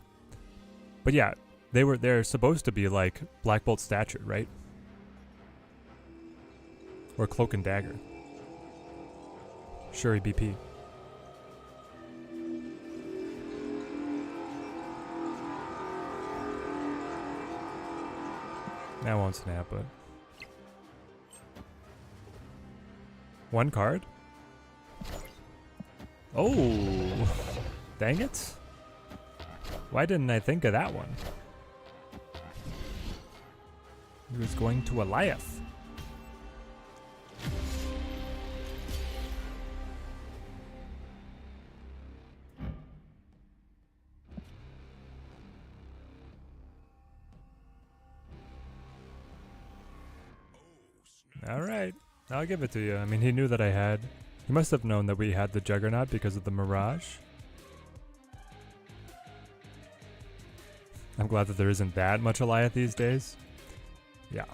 But yeah, they're supposed to be like Black Bolt stature, right? Or Cloak and Dagger. Shuri BP. That won't snap, but... One card? Oh! Dang it. Why didn't I think of that one? He was going to Eliath. Alright, I'll give it to you. I mean, he knew that I had. He must have known that we had the Juggernaut because of the Mirage. I'm glad that there isn't that much Eliath these days. Yeah.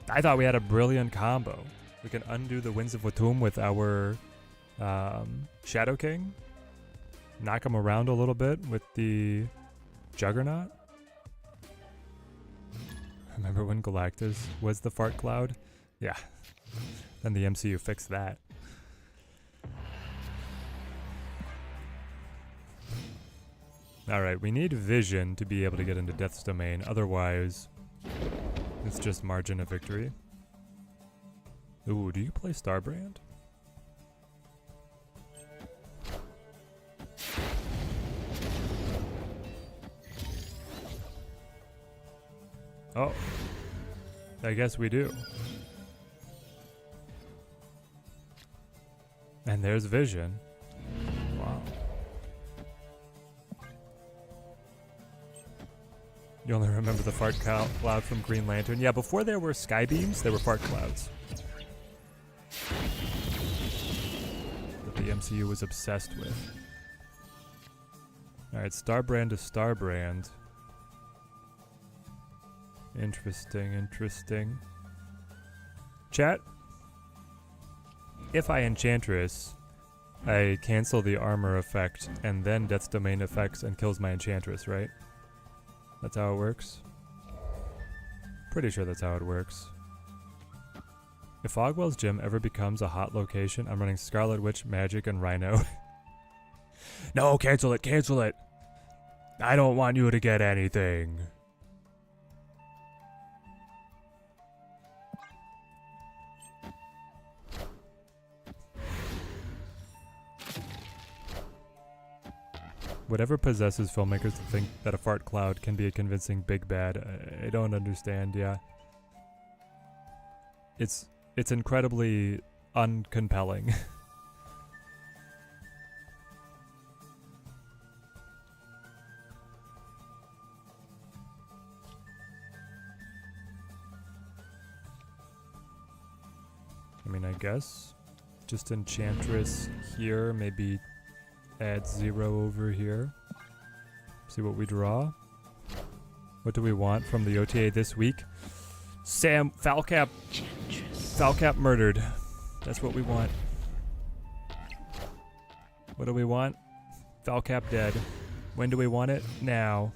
I thought we had a brilliant combo. We can undo the Winds of Watum with our Shadow King. Knock him around a little bit with the Juggernaut. Remember when Galactus was the fart cloud? Yeah. Then the MCU fixed that. Alright, we need vision to be able to get into Death's Domain. Otherwise, it's just margin of victory. Ooh, do you play Starbrand? Oh, I guess we do. And there's vision. Wow. You only remember the fart cloud from Green Lantern. Yeah, before there were sky beams, there were fart clouds. That the MCU was obsessed with. Alright, Starbrand to Starbrand. Interesting, interesting. Chat, if I Enchantress, I cancel the armor effect and then Death's Domain effects and kills my Enchantress, right? That's how it works? Pretty sure that's how it works. If Ogwell's gym ever becomes a hot location, I'm running Scarlet Witch, Magic, and Rhino. No, cancel it, cancel it! I don't want you to get anything. Whatever possesses filmmakers to think that a fart cloud can be a convincing big bad, I don't understand, yeah. It's incredibly uncompelling. I mean, I guess just Enchantress here, maybe add 0 over here. See what we draw. What do we want from the OTA this week? Falcap murdered. That's what we want. What do we want? Falcap dead. When do we want it? Now.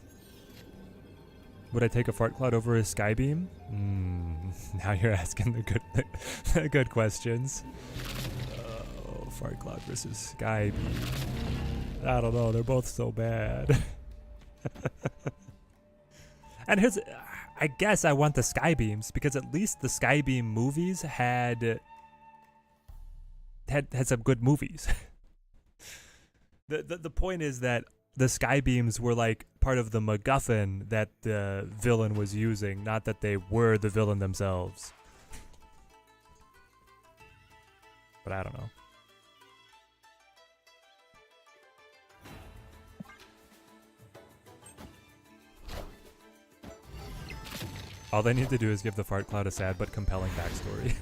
Would I take a fart cloud over a skybeam? Now you're asking the good questions. Oh, fart cloud versus skybeam. I don't know. They're both so bad. And here's, I guess I want the skybeams because at least the skybeam movies had some good movies. The point is that the skybeams were like part of the MacGuffin that the villain was using, not that they were the villain themselves. But I don't know. All they need to do is give the fart cloud a sad but compelling backstory.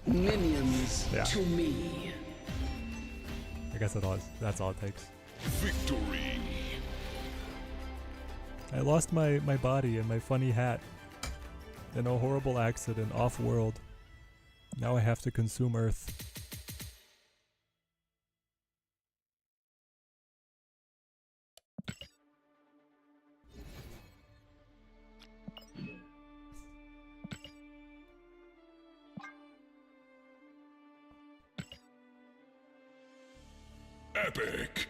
Minions Yeah. to me. I guess that's all it takes. Victory. I lost my body and my funny hat in a horrible accident off-world. Now I have to consume Earth. Epic.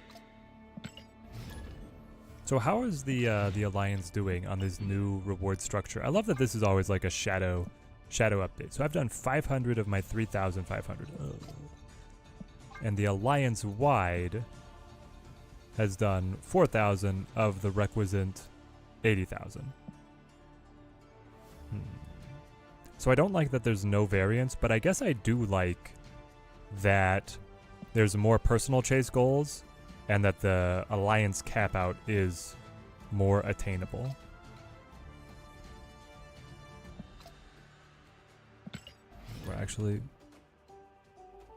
So how is the Alliance doing on this new reward structure? I love that this is always like a shadow update. So I've done 500 of my 3,500. And the Alliance wide has done 4,000 of the requisite 80,000. So I don't like that there's no variance, but I guess I do like that there's more personal chase goals and that the Alliance cap out is more attainable.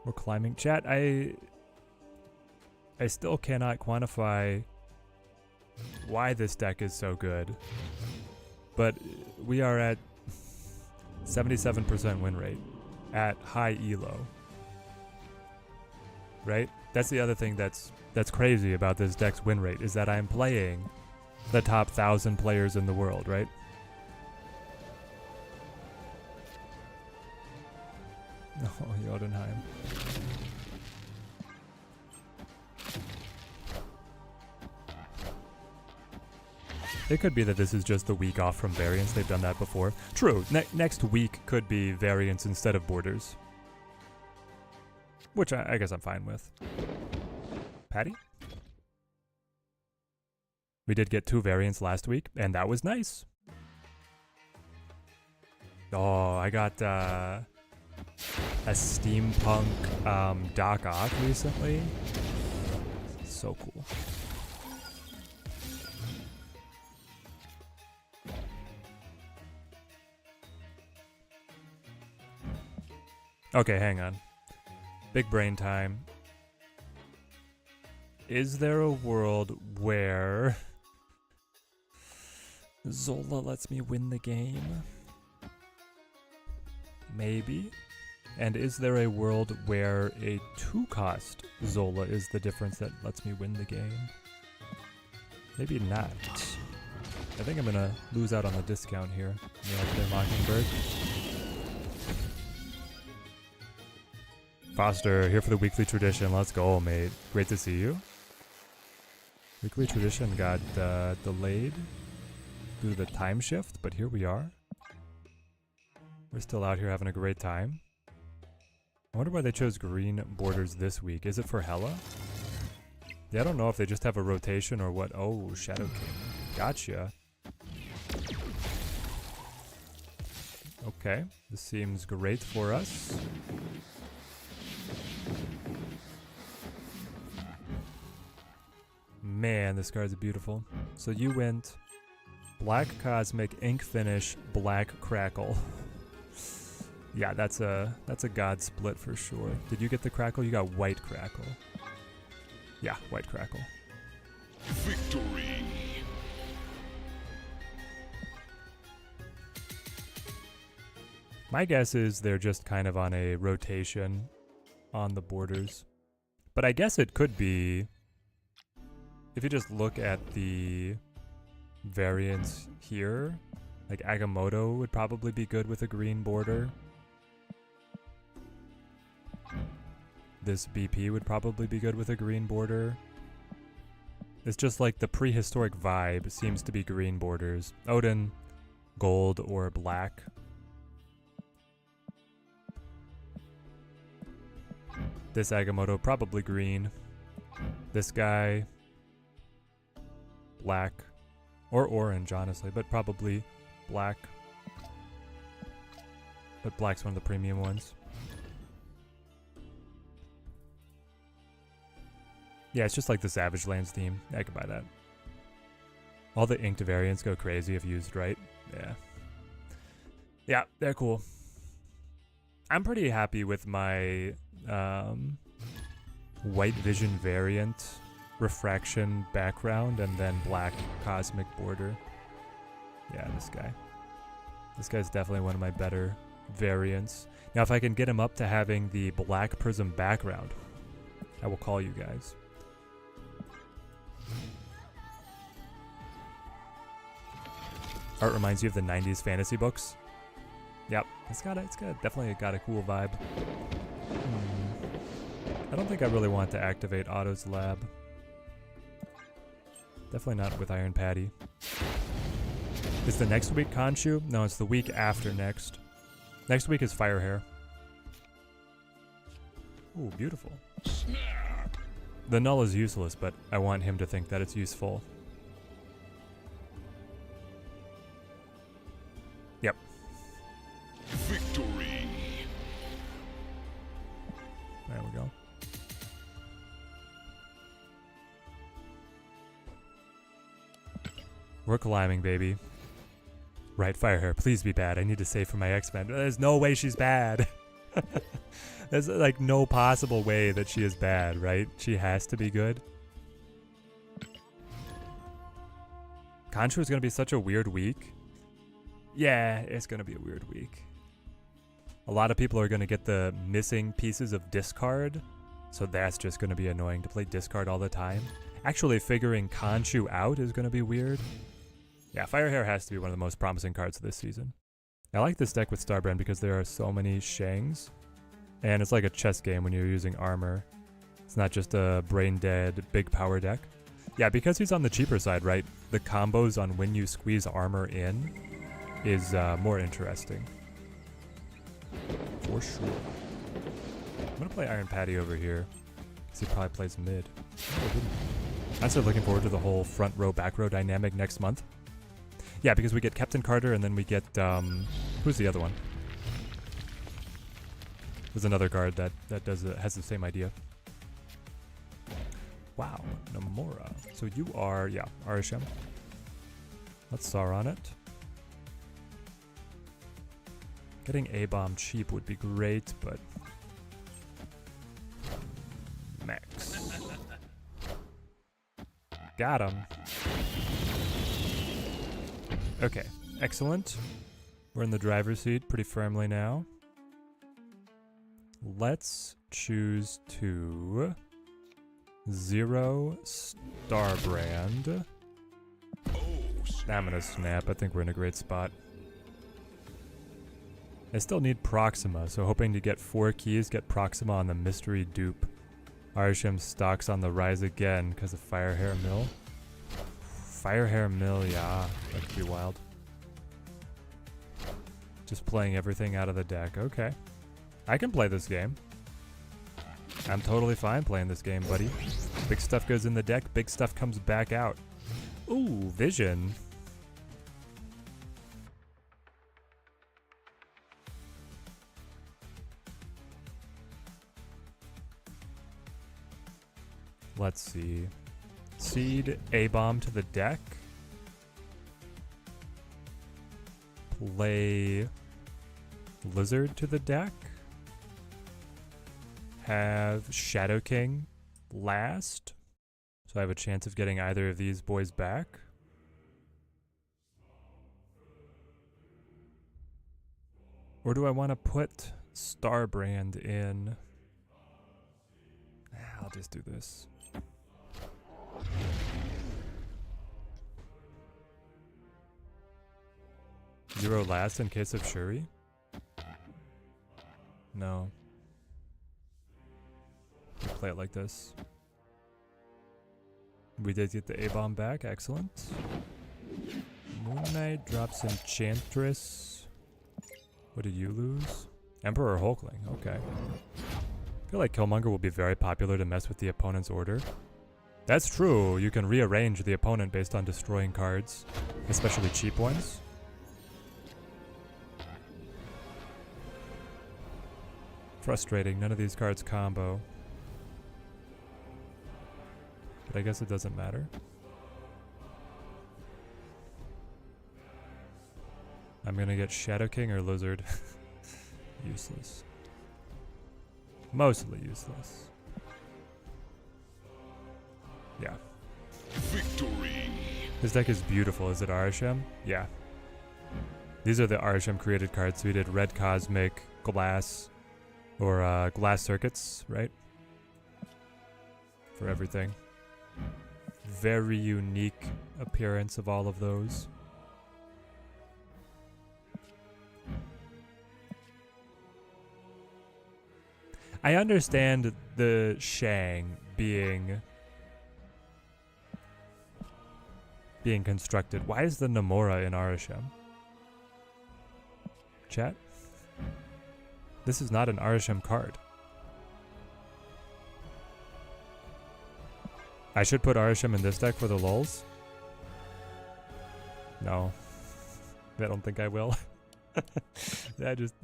We're climbing. Chat, I still cannot quantify why this deck is so good, but we are at 77% win rate at high elo. Right? That's the other thing that's crazy about this deck's win rate, is that I'm playing the top 1,000 players in the world, right? Oh, Jotunheim. It could be that this is just the week off from variants. They've done that before. True. Next week could be variants instead of borders. Which I guess I'm fine with. Patty? We did get 2 variants last week, and that was nice. Oh, I got a steampunk Doc Ock recently. So cool. Okay, hang on. Big brain time. Is there a world where Zola lets me win the game? Maybe. And is there a world where a 2-cost Zola is the difference that lets me win the game? Maybe not. I think I'm gonna lose out on the discount here. Yeah, Mockingbird. Foster, here for the weekly tradition. Let's go, mate. Great to see you. Weekly tradition got delayed due to the time shift, but here we are. We're still out here having a great time. I wonder why they chose green borders this week. Is it for Hela? Yeah, I don't know if they just have a rotation or what. Oh, Shadow King. Gotcha. Okay, this seems great for us. Man, this card's beautiful. So you went Black Cosmic, Ink Finish, Black Crackle. Yeah, that's a god split for sure. Did you get the Crackle? You got White Crackle. Yeah, White Crackle. Victory. My guess is they're just kind of on a rotation on the borders. But I guess it could be, if you just look at the variants here, like Agamotto would probably be good with a green border. This BP would probably be good with a green border. It's just like the prehistoric vibe seems to be green borders. Odin, gold or black. This Agamotto, probably green. This guy, black. Or orange, honestly, but probably black. But black's one of the premium ones. Yeah, it's just like the Savage Lands theme. I could buy that. All the inked variants go crazy if used right. Yeah. Yeah, they're cool. I'm pretty happy with my white vision variant, refraction background, and then black cosmic border. Yeah, this guy. This guy's definitely one of my better variants. Now, if I can get him up to having the black prism background, I will call you guys. Art reminds you of the 90s fantasy books. Yep, it's definitely got a cool vibe. I don't think I really want to activate Otto's lab. Definitely not with Iron Patty. Is the next week Khonshu? No, it's the week after next. Next week is Firehair. Ooh, beautiful. Snap. The null is useless, but I want him to think that it's useful. Yep. Victory. There we go. We're climbing, baby. Right, Firehair, please be bad. I need to save for my X-Men. There's no way she's bad. There's like no possible way that she is bad, right? She has to be good. Khonshu is going to be such a weird week. Yeah, it's going to be a weird week. A lot of people are going to get the missing pieces of discard, so that's just going to be annoying to play discard all the time. Actually, figuring Khonshu out is going to be weird. Yeah, Firehair has to be one of the most promising cards this season. I like this deck with Starbrand because there are so many Shangs, and it's like a chess game when you're using armor. It's not just a brain-dead, big power deck. Yeah, because he's on the cheaper side, right? The combos on when you squeeze armor in is more interesting. For sure. I'm going to play Iron Patty over here, because he probably plays mid. I'm still looking forward to the whole front row, back row dynamic next month. Yeah, because we get Captain Carter, and then we get, who's the other one? There's another card that has the same idea. Wow, Nomura. So you are, yeah, Arishem. Let's Sauron it. Getting A-Bomb cheap would be great, but... Max. Got him. Okay, excellent. We're in the driver's seat pretty firmly now. Let's choose to 0 Starbrand. I'm gonna snap. I think we're in a great spot. I still need Proxima, so hoping to get 4 keys, get Proxima on the mystery dupe. Arishem stocks on the rise again because of Firehair Mill. Firehair Mill, yeah, that could be wild. Just playing everything out of the deck. Okay. I can play this game. I'm totally fine playing this game, buddy. Big stuff goes in the deck, big stuff comes back out. Ooh, Vision. Let's see. Seed A-Bomb to the deck. Play Lizard to the deck. Have Shadow King last. So I have a chance of getting either of these boys back. Or do I want to put Starbrand in? I'll just do this. Zero last in case of Shuri? No. We'll play it like this. We did get the A-Bomb back, excellent. Moon Knight drops Enchantress. What did you lose? Emperor Hulkling, okay. I feel like Killmonger will be very popular to mess with the opponent's order. That's true, you can rearrange the opponent based on destroying cards, especially cheap ones. Frustrating, none of these cards combo. But I guess it doesn't matter. I'm gonna get Shadow King or Lizard. Useless. Mostly useless. Yeah. Victory. This deck is beautiful. Is it Arishem? Yeah. These are the Arishem created cards. So we did Red Cosmic, Glass, or Glass Circuits, right? For everything. Very unique appearance of all of those. I understand the Shang being constructed. Why is the Namora in Arishem? Chat? This is not an Arishem card. I should put Arishem in this deck for the lulz? No. I don't think I will. That just...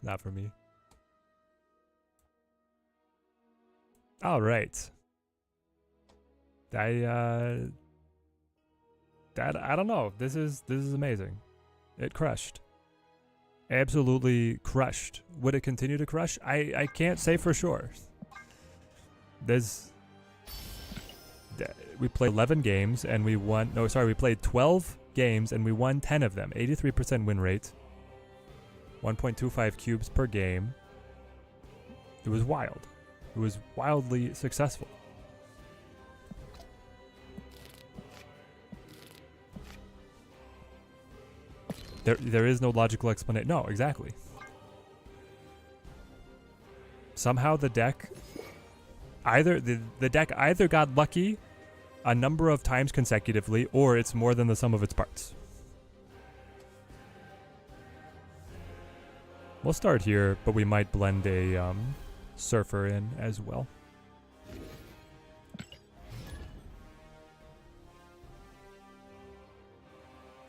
not for me. Alright. I don't know. This is amazing. It crushed. Absolutely crushed. Would it continue to crush? I can't say for sure. We played 11 games and we won. No, sorry, we played 12 games and we won 10 of them. 83% win rate. 1.25 cubes per game. It was wild. It was wildly successful. There is no logical explanation. No, exactly. Somehow the deck the deck either got lucky a number of times consecutively, or it's more than the sum of its parts. We'll start here, but we might blend a surfer in as well.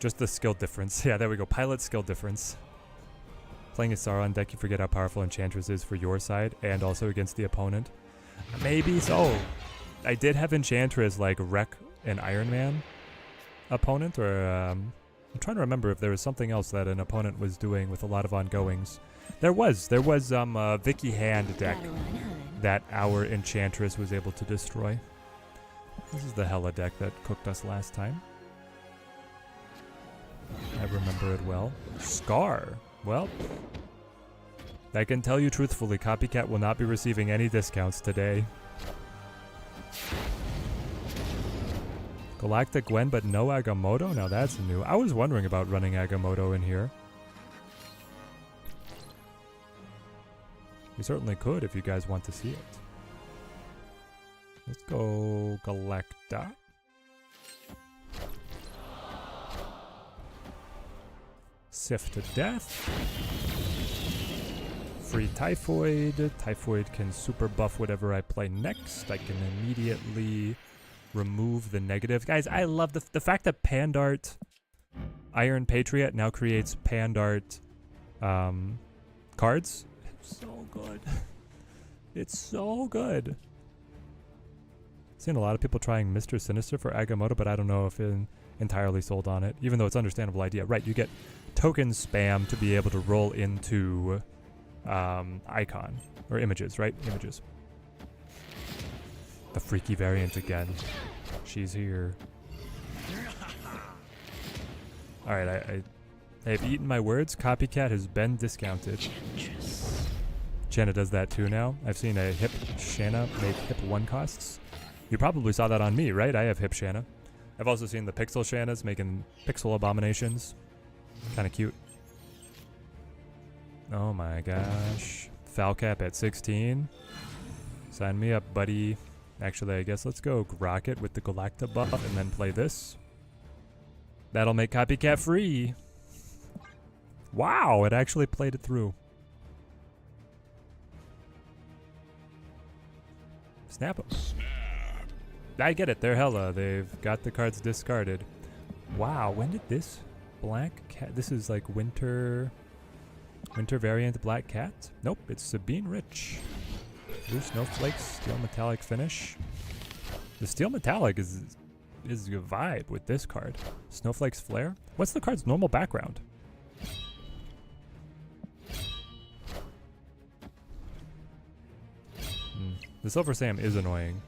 Just the skill difference. Yeah, there we go. Pilot skill difference. Playing a Sauron deck, you forget how powerful Enchantress is for your side and also against the opponent. Maybe so. I did have Enchantress like wreck an Iron Man opponent, or I'm trying to remember if there was something else that an opponent was doing with a lot of ongoings. There was Vicky Hand deck that our Enchantress was able to destroy. This is the Hela deck that cooked us last time. I remember it well. Scar. Well, I can tell you truthfully, Copycat will not be receiving any discounts today. Galactic Gwen, but no Agamotto? Now that's new. I was wondering about running Agamotto in here. We certainly could if you guys want to see it. Let's go Galacta. Sift to death. Free Typhoid. Typhoid can super buff whatever I play next. I can immediately remove the negative. Guys, I love the fact that Pandart Iron Patriot now creates Pandart cards. It's so good. It's so good. Seen a lot of people trying Mr. Sinister for Agamotto, but I don't know if I'm entirely sold on it, even though it's an understandable idea. Right, you get token spam to be able to roll into icon or images, right? Images. The freaky variant again. She's here. Alright, I have eaten my words. Copycat has been discounted. Shanna does that too now. I've seen a hip Shanna make hip 1 costs. You probably saw that on me, right? I have hip Shanna. I've also seen the pixel Shannas making pixel abominations. Kind of cute. Oh my gosh. Falcap at 16. Sign me up, buddy. Actually, I guess let's go Rocket with the Galacta buff and then play this. That'll make Copycat free. Wow, it actually played it through. Snap 'em. I get it, they're Hela. They've got the cards discarded. Wow, when did this Black Cat... This is like Winter variant Black Cat? Nope, it's Sabine Rich. Blue Snowflakes, Steel Metallic finish. The Steel Metallic is a vibe with this card. Snowflake's Flare. What's the card's normal background? The Silver Sam is annoying.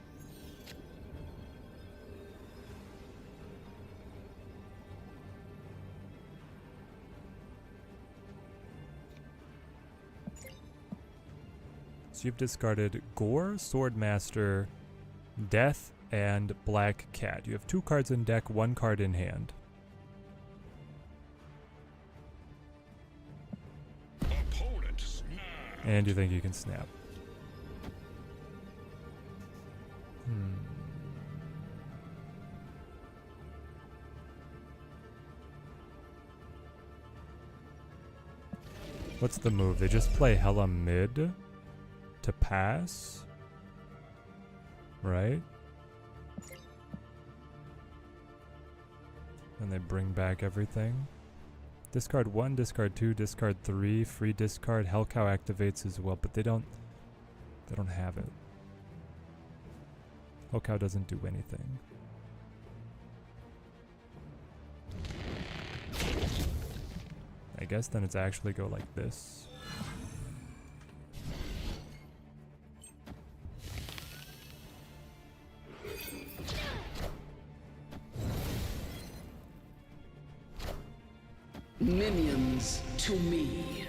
So you've discarded Gore, Swordmaster, Death, and Black Cat. You have 2 cards in deck, 1 card in hand. Opponent snap. And you think you can snap. What's the move? They just play hella mid to pass, right? And they bring back everything. Discard 1, discard 2, discard 3, free discard. Hellcow activates as well, but they don't have it. Hellcow doesn't do anything. I guess then it's actually go like this. Minions to me.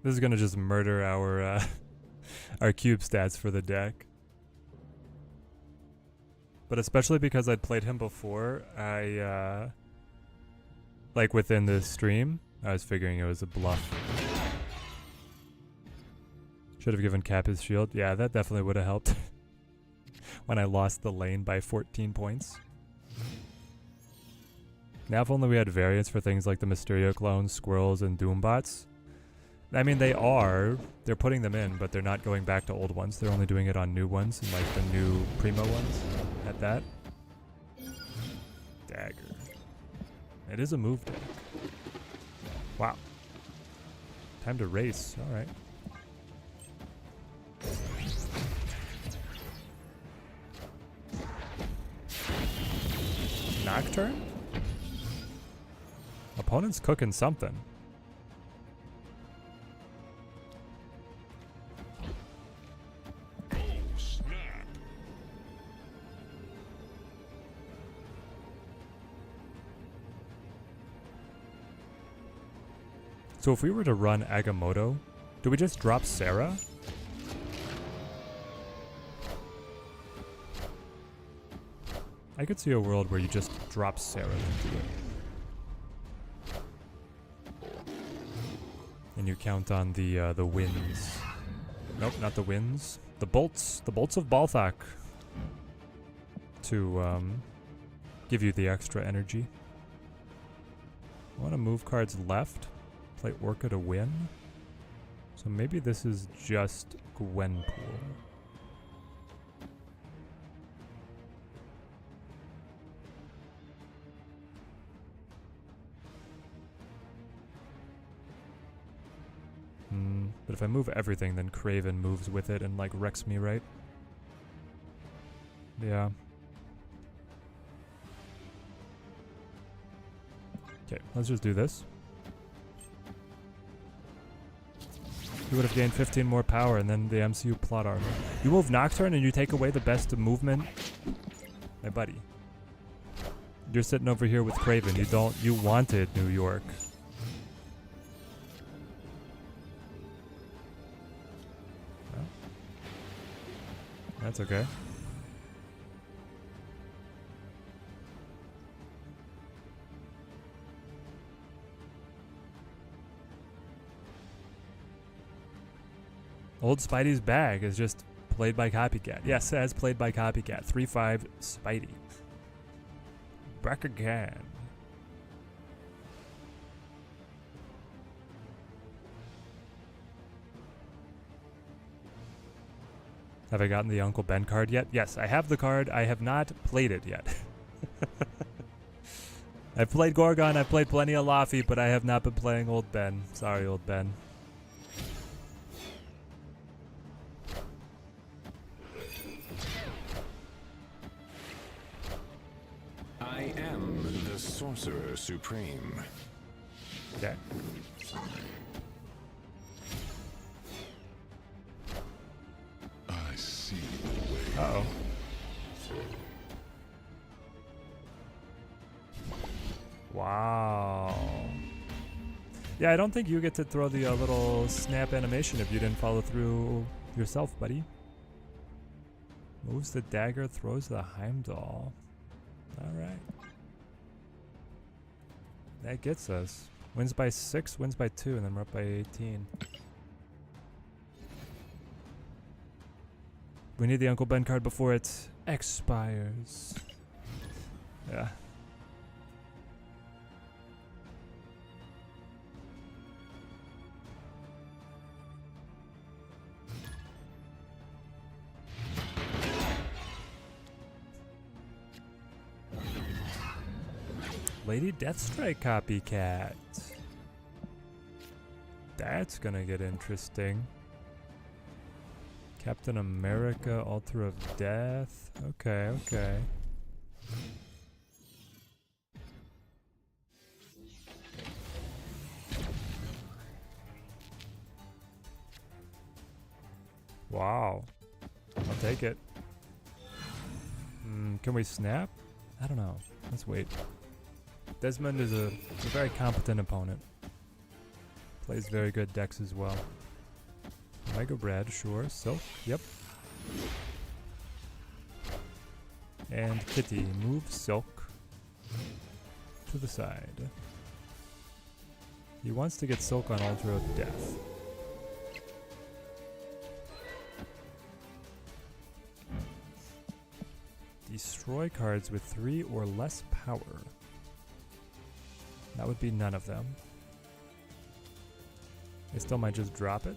This is gonna just murder our our cube stats for the deck. But especially because I'd played him before, I like within this stream, I was figuring it was a bluff. Should have given Cap his shield. Yeah, that definitely would have helped. When I lost the lane by 14 points. Now if only we had variants for things like the Mysterio clones, Squirrels, and Doombots. I mean, they're putting them in, but they're not going back to old ones. They're only doing it on new ones, and like the new Primo ones at that. Dagger. It is a move deck. Wow. Time to race. All right. Nocturne? Opponent's cooking something. Oh, snap. So if we were to run Agamotto, do we just drop Sarah? I could see a world where you just drop Sarah into it. And you count on the winds. Nope, not the winds. The bolts of Balthak. To give you the extra energy. I want to move cards left. Play Orca to win. So maybe this is just Gwenpool. But if I move everything, then Kraven moves with it and like wrecks me, right? Yeah. Okay, let's just do this. You would have gained 15 more power and then the MCU plot armor. You move Nocturne and you take away the best movement? My buddy. You're sitting over here with Kraven. You wanted New York. Well, that's okay. Old Spidey's bag is just played by Copycat. Yes, as played by Copycat. 3-5 Spidey. Back again. Have I gotten the Uncle Ben card yet? Yes, I have the card. I have not played it yet. I've played Gorgon, I've played plenty of Laffy, but I have not been playing Old Ben. Sorry, Old Ben. Sorcerer Supreme. Okay. I see the way. Uh-oh. Wow. Yeah, I don't think you get to throw the little snap animation if you didn't follow through yourself, buddy. Moves the dagger, throws the Heimdall. Alright. That gets us. Wins by 6, wins by 2, and then we're up by 18. We need the Uncle Ben card before it expires. Yeah. Lady Deathstrike copycat. That's gonna get interesting. Captain America, Altar of Death. Okay, okay. Wow. I'll take it. Can we snap? I don't know. Let's wait. Desmond is a very competent opponent. Plays very good decks as well. Mega Brad, sure. Silk, yep. And Kitty, move Silk to the side. He wants to get Silk on Altar of Death. Destroy cards with 3 or less power. That would be none of them. I still might just drop it.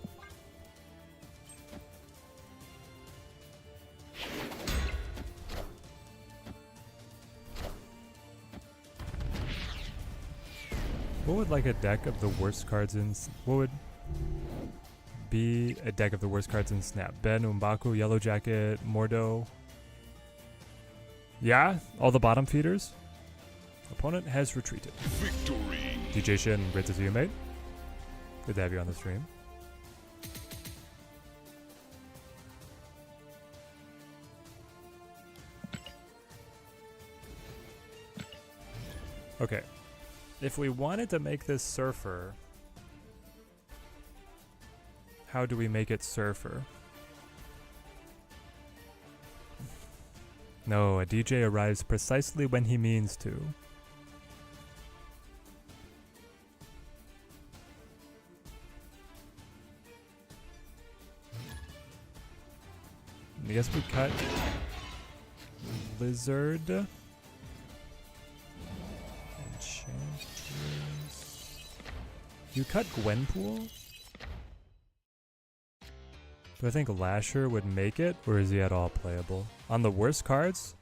What would like a deck of the worst cards in... What would be a deck of the worst cards in Snap? Ben, Umbaku, Yellow Jacket, Mordo. Yeah? All the bottom feeders? Opponent has retreated. Victory! DJ Shin, great to see you, mate. Good to have you on the stream. Okay. If we wanted to make this Surfer, how do we make it Surfer? No, a DJ arrives precisely when he means to. I guess we cut Lizard. Enchantress. You cut Gwenpool? Do I think Lasher would make it, or is he at all playable? On the worst cards?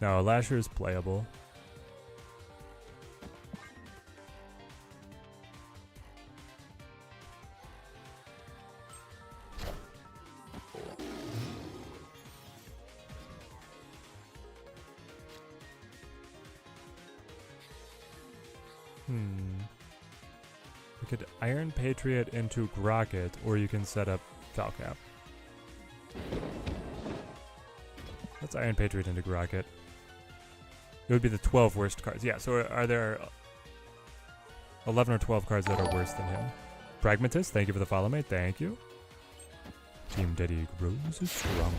No, Lasher is playable. You could Iron Patriot into Grocket, or you can set up Falcap. Let's Iron Patriot into Grocket. It would be the 12 worst cards. Yeah, so are there 11 or 12 cards that are worse than him? Pragmatist, thank you for the follow, mate. Thank you. Team Daddy grows is stronger.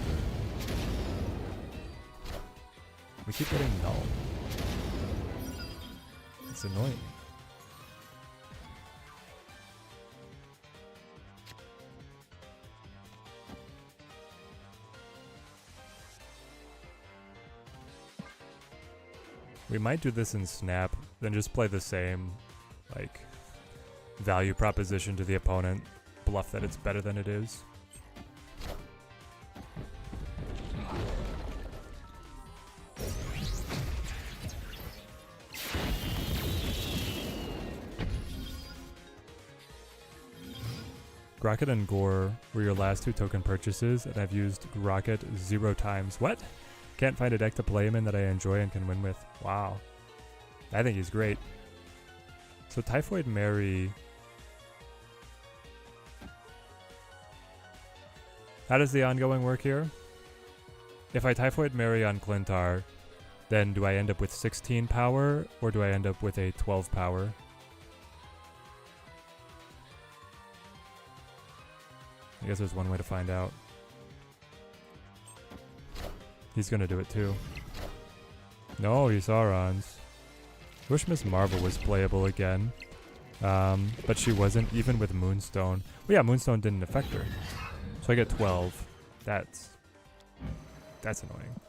We keep getting null. It's annoying. We might do this in Snap, then just play the same, like, value proposition to the opponent, bluff that it's better than it is. Grocket and Gore were your last 2 token purchases, and I've used Grocket 0 times. What? Can't find a deck to play him in that I enjoy and can win with. Wow. I think he's great. So Typhoid Mary. How does the ongoing work here? If I Typhoid Mary on Clintar, then do I end up with 16 power or do I end up with a 12 power? I guess there's one way to find out. He's gonna do it too. No, he Sauron's. Wish Miss Marvel was playable again. But she wasn't, even with Moonstone. Well, yeah, Moonstone didn't affect her. So I get 12. That's annoying.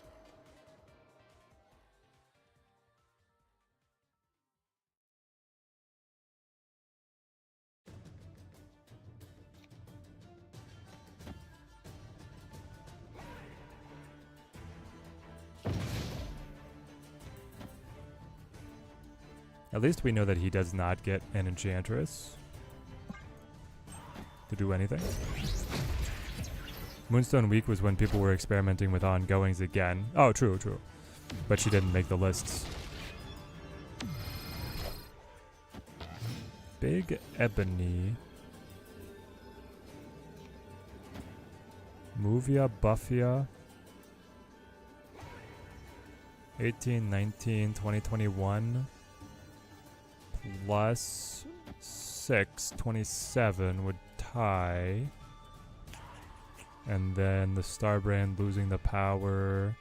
At least we know that he does not get an Enchantress to do anything. Moonstone Week was when people were experimenting with ongoings again. Oh, true. But she didn't make the lists. Big Ebony. Movia, Buffia. 18, 19, 2021. Plus 6, 27 would tie. And then the Starbrand losing the power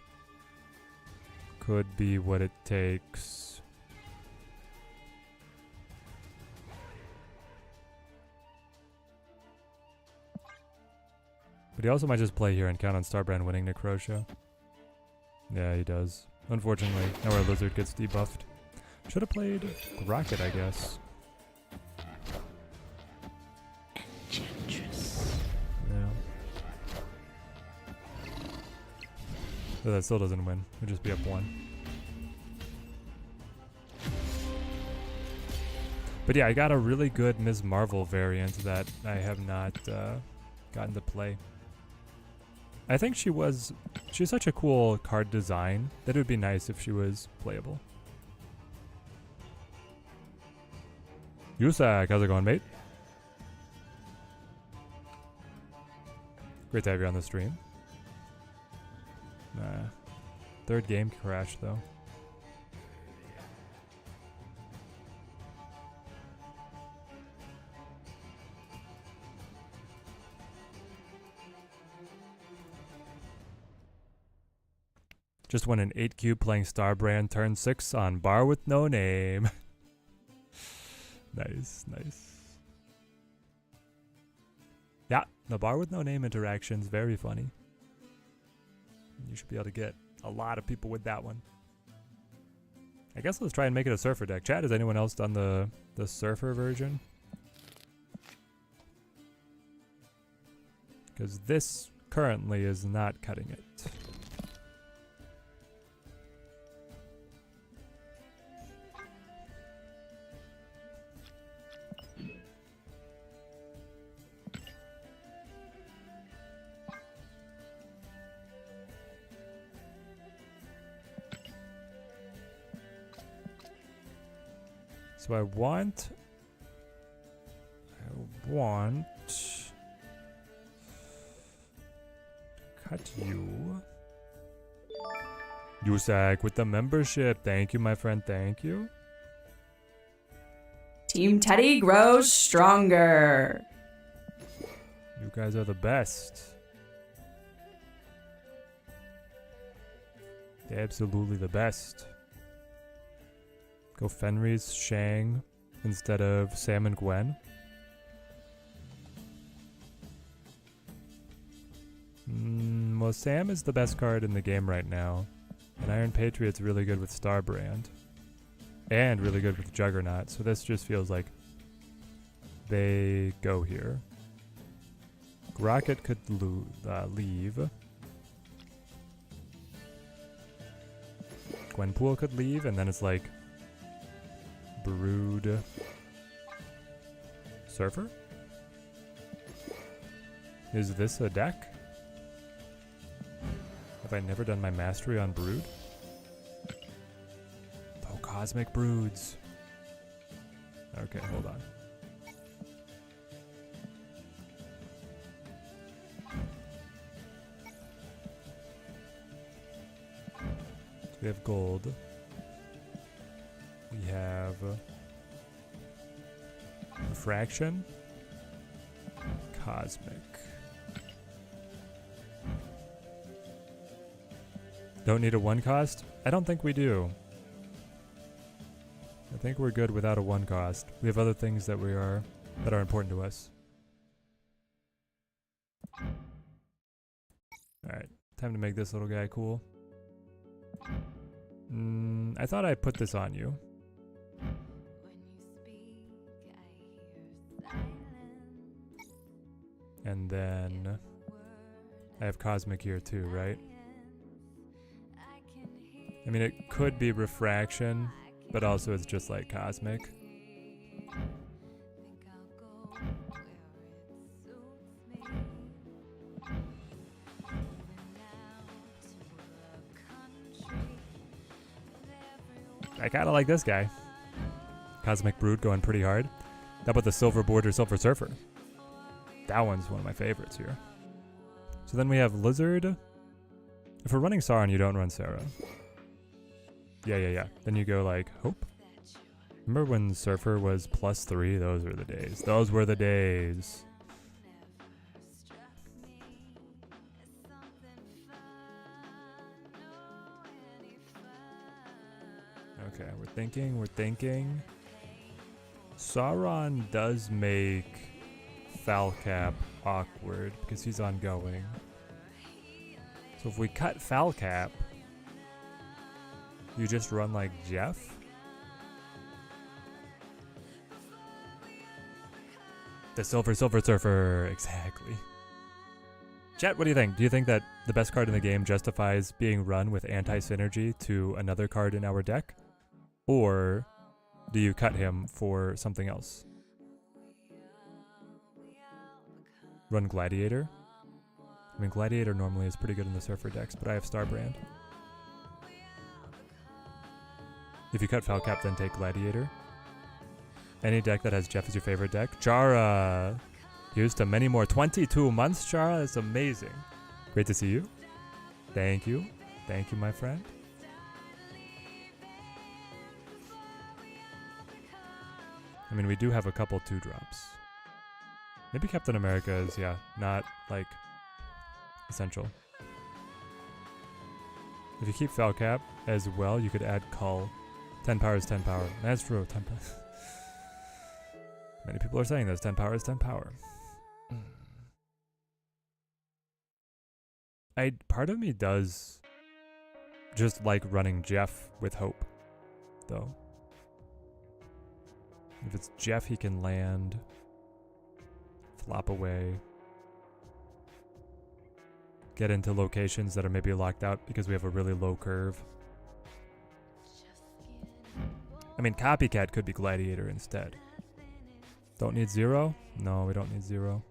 could be what it takes. But he also might just play here and count on Starbrand winning Necrotia. Yeah, he does. Unfortunately, now our Lizard gets debuffed. Should have played Rocket, I guess. Enchantress. Yeah. So that still doesn't win. It'll just be up 1. But yeah, I got a really good Ms. Marvel variant that I have not gotten to play. I think she's such a cool card design that it would be nice if she was playable. Yusak, how's it going, mate? Great to have you on the stream. Third game crash, though. Just won an 8 cube playing Starbrand turn 6 on Bar with No Name. Nice. Yeah, the Bar with No Name interaction's very funny. You should be able to get a lot of people with that one. I guess let's try and make it a Surfer deck. Chat, has anyone else done the Surfer version? Because this currently is not cutting it. So I want cut you. Yusak with the membership. Thank you, my friend. Thank you. Team Teddy grows stronger. You guys are the best. Absolutely the best. Go Fenris, Shang, instead of Sam and Gwen. Well, Sam is the best card in the game right now. And Iron Patriot's really good with Starbrand. And really good with Juggernaut. So this just feels like they go here. Rocket could leave. Gwenpool could leave, and then it's like Brood, Surfer? Is this a deck? Have I never done my mastery on Brood? Oh, Cosmic broods. Okay, hold on. So we have gold. We have refraction, cosmic. Don't need a 1 cost? I don't think we do. I think we're good without a 1 cost. We have other things that are important to us. Alright, time to make this little guy cool. I thought I put this on you. And then I have cosmic here too, right? I mean, it could be refraction, but also it's just like cosmic. I kind of like this guy. Cosmic Brood going pretty hard. How about the Silver Border Silver Surfer? That one's one of my favorites here. So then we have Lizard. If we're running Sauron, you don't run Sarah. Yeah. Then you go like Hope. Remember when Surfer was +3? Those were the days. Those were the days. Okay, we're thinking. Sauron does make Falcap awkward because he's ongoing. So if we cut Falcap, you just run like Jeff? The Silver Surfer, exactly. Chat, what do you think? Do you think that the best card in the game justifies being run with anti-synergy to another card in our deck? Or do you cut him for something else? Run Gladiator? I mean, Gladiator normally is pretty good in the Surfer decks, but I have Starbrand. If you cut Falcap, then take Gladiator. Any deck that has Jeff as your favorite deck. Chara! Here's to many more. 22 months, Chara? That's amazing. Great to see you. Thank you. Thank you, my friend. I mean, we do have a couple 2-drops. Maybe Captain America is, yeah, not, like, essential. If you keep Falcap as well, you could add Cull. 10 power is 10 power. That's true, 10 power. Many people are saying this. 10 power is 10 power. Part of me does just like running Jeff with Hope, though. If it's Jeff, he can land, flop away, get into locations that are maybe locked out because we have a really low curve. I mean, Copycat could be Gladiator instead. Don't need 0? No, we don't need 0.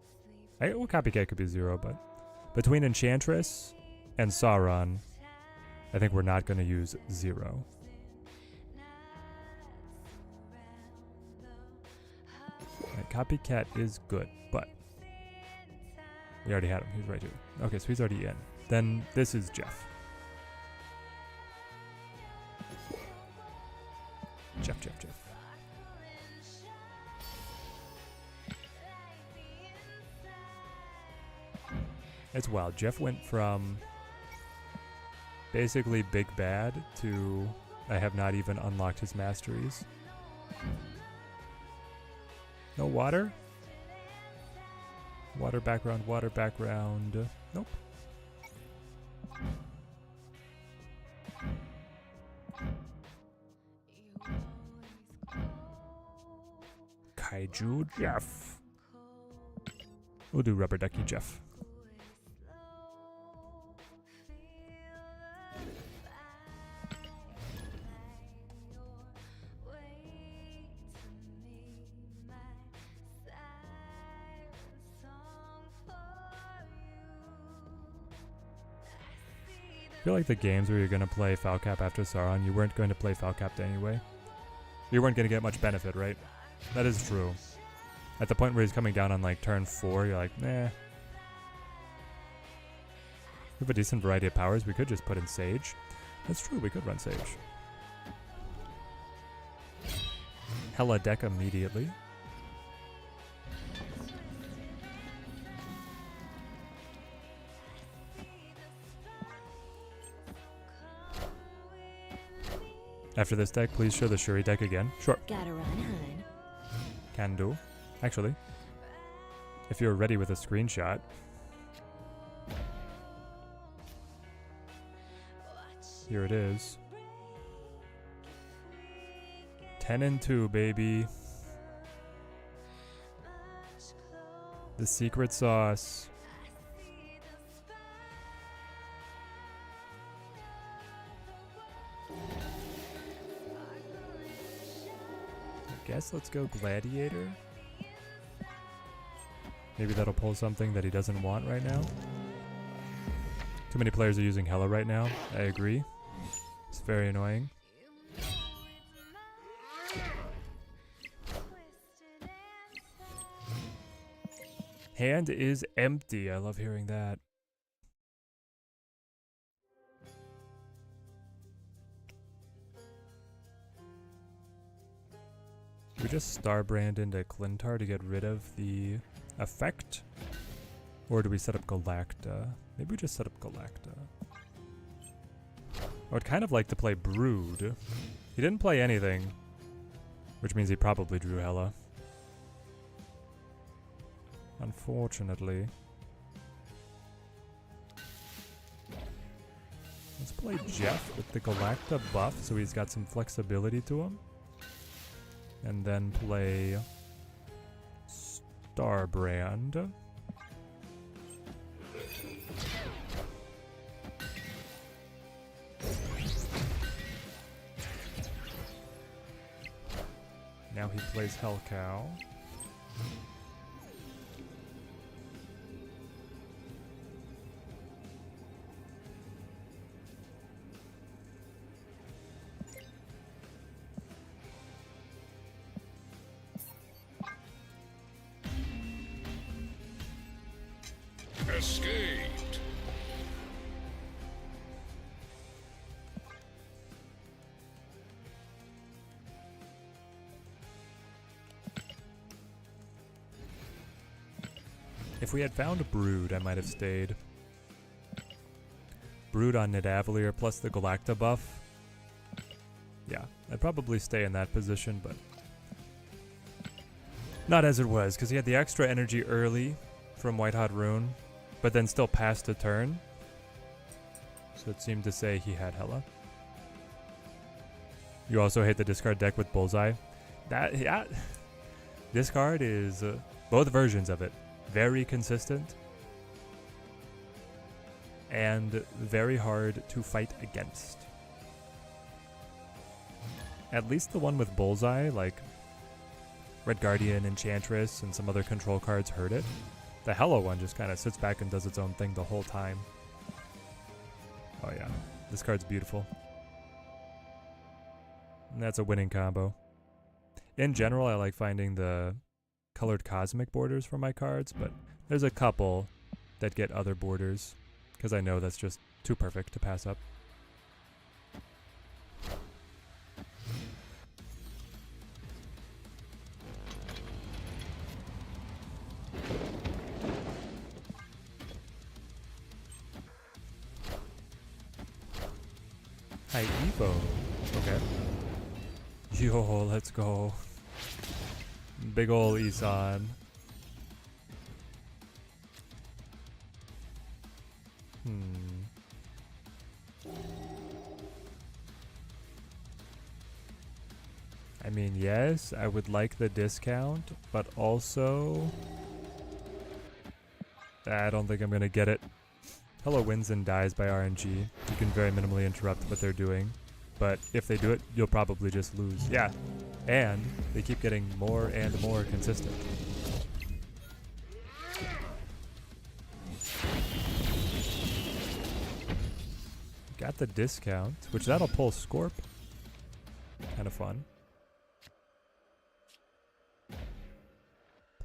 Well, Copycat could be 0, but between Enchantress and Sauron, I think we're not going to use 0. Right, Copycat is good, but we already had him. He's right here. Okay, so he's already in. Then this is Jeff. Jeff. It's wild. Jeff went from basically big bad to I have not even unlocked his masteries. No water? Water background. Nope. Kaiju Jeff. We'll do Rubber Ducky Jeff. I feel like the games where you're going to play Falcap after Sauron, you weren't going to play Falcap anyway. You weren't going to get much benefit, right? That is true. At the point where he's coming down on like turn 4, you're like, nah. We have a decent variety of powers. We could just put in Sage. That's true, we could run Sage. Hella deck immediately. After this deck, please show the Shuri deck again. Sure. Gotta run, hun. Can do. Actually, if you're ready with a screenshot. Here it is. 10 and 2, baby. The secret sauce. I guess let's go Gladiator. Maybe that'll pull something that he doesn't want right now. Too many players are using Hela right now. I agree. It's very annoying. Hand is empty. I love hearing that. We just Starbrand into Clintar to get rid of the effect? Or do we set up Galacta? Maybe we just set up Galacta. I would kind of like to play Brood. He didn't play anything, which means he probably drew Hela. Unfortunately. Let's play Jeff with the Galacta buff so he's got some flexibility to him. And then play Starbrand. Now he plays Hellcow. Escaped. If we had found Brood, I might have stayed. Brood on Nidavellir plus the Galacta buff. Yeah, I'd probably stay in that position, but not as it was, because he had the extra energy early from White Hot Rune, but then still passed a turn. So it seemed to say he had Hela. You also hate the discard deck with Bullseye. That, yeah. This card is both versions of it. Very consistent. And very hard to fight against. At least the one with Bullseye, like Red Guardian, Enchantress, and some other control cards hurt it. The Hela one just kind of sits back and does its own thing the whole time. Oh yeah, this card's beautiful. And that's a winning combo. In general, I like finding the colored cosmic borders for my cards, but there's a couple that get other borders, because I know that's just too perfect to pass up. Hi, Evo. Okay. Yo, let's go. Big ol' Isan. I mean, yes, I would like the discount, but also I don't think I'm gonna get it. Hello wins and dies by RNG. You can very minimally interrupt what they're doing, but if they do it, you'll probably just lose. Yeah, and they keep getting more and more consistent. Got the discount, which that'll pull Scorp. Kind of fun.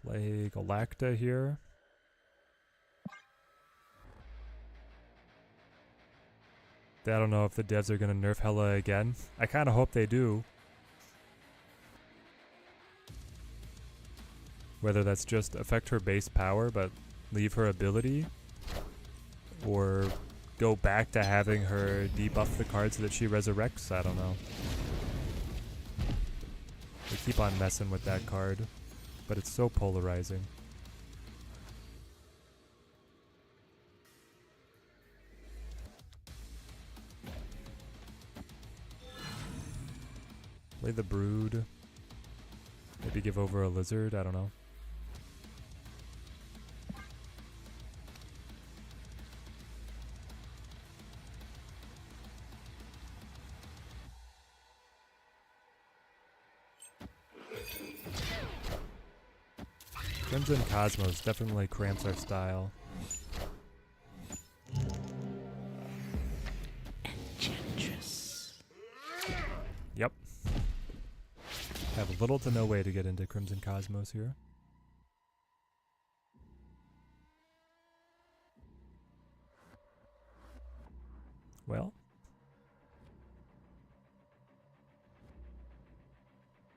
Play Galacta here. I don't know if the devs are going to nerf Hela again. I kind of hope they do. Whether that's just affect her base power but leave her ability, or go back to having her debuff the card so that she resurrects, I don't know. They keep on messing with that card, but it's so polarizing. Play the Brood. Maybe give over a Lizard, I don't know. Crimson Cosmos definitely cramps our style. Enchantress. Yep. Have little to no way to get into Crimson Cosmos here. Well,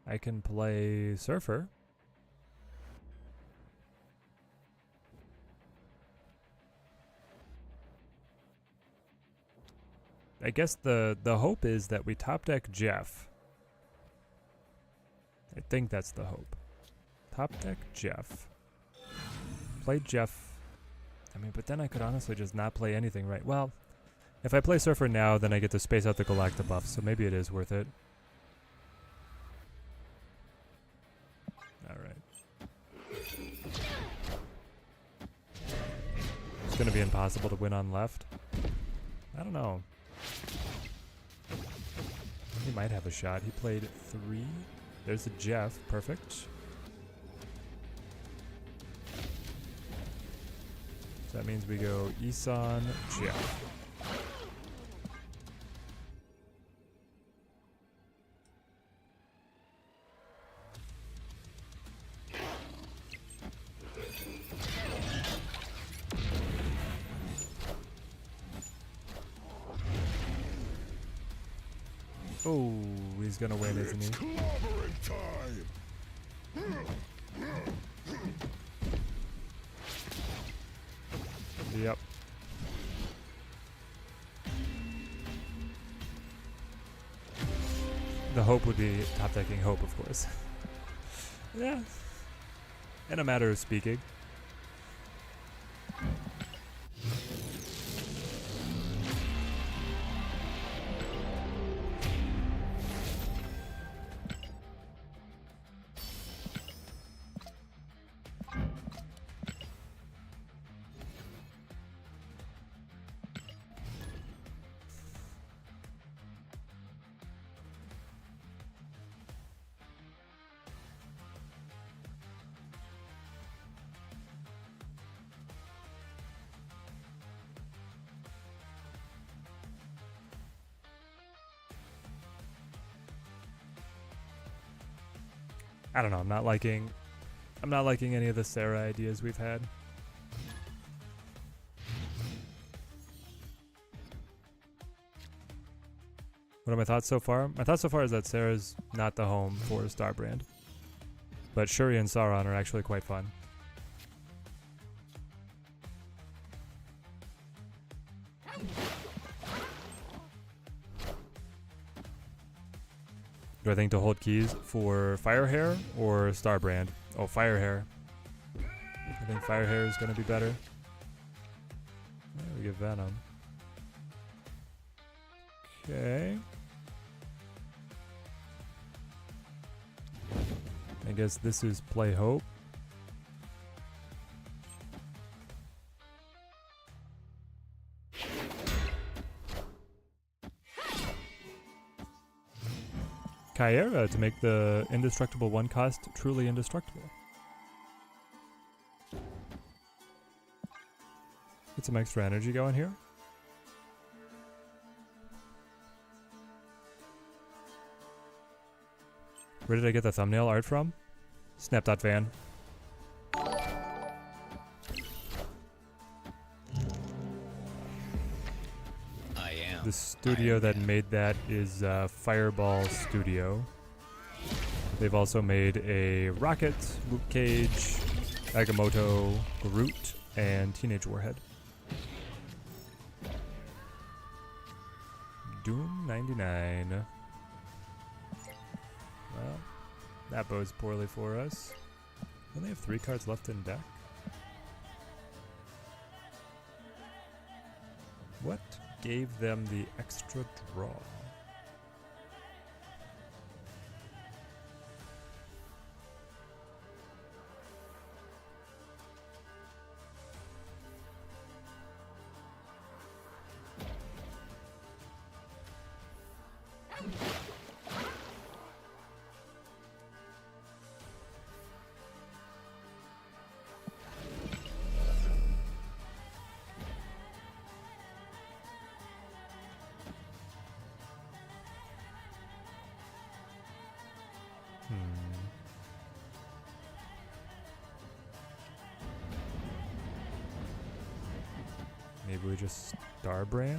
I can play Surfer. I guess the hope is that we top deck Jeff. I think that's the hope. Top deck Jeff. Play Jeff. I mean, but then I could honestly just not play anything, right? Well, if I play Surfer now, then I get to space out the Galacta buff, so maybe it is worth it. Alright. It's gonna be impossible to win on left. I don't know. He might have a shot. He played 3. There's the Jeff. Perfect. So that means we go Isan, Jeff. Oh, he's gonna win, isn't he? Clobbering time. Yep. The hope would be top decking Hope, of course. Yeah. In a matter of speaking. I don't know, I'm not liking any of the Sarah ideas we've had. What are my thoughts so far? My thoughts so far is that Sarah's not the home for Starbrand. But Shuri and Sauron are actually quite fun. Do I think to hold keys for Firehair or Starbrand? Oh, Firehair. I think Firehair is going to be better. Yeah, we get Venom. Okay. I guess this is play Hope. Kyera to make the indestructible 1 cost truly indestructible. Get some extra energy going here. Where did I get the thumbnail art from? Snap.van. studio that made that is Fireball Studio. They've also made a Rocket, Luke Cage, Agamotto, Groot, and Teenage Warhead. Doom 99. Well, that bodes poorly for us. We only have 3 cards left in deck. What gave them the extra draw? Maybe we just Starbrand?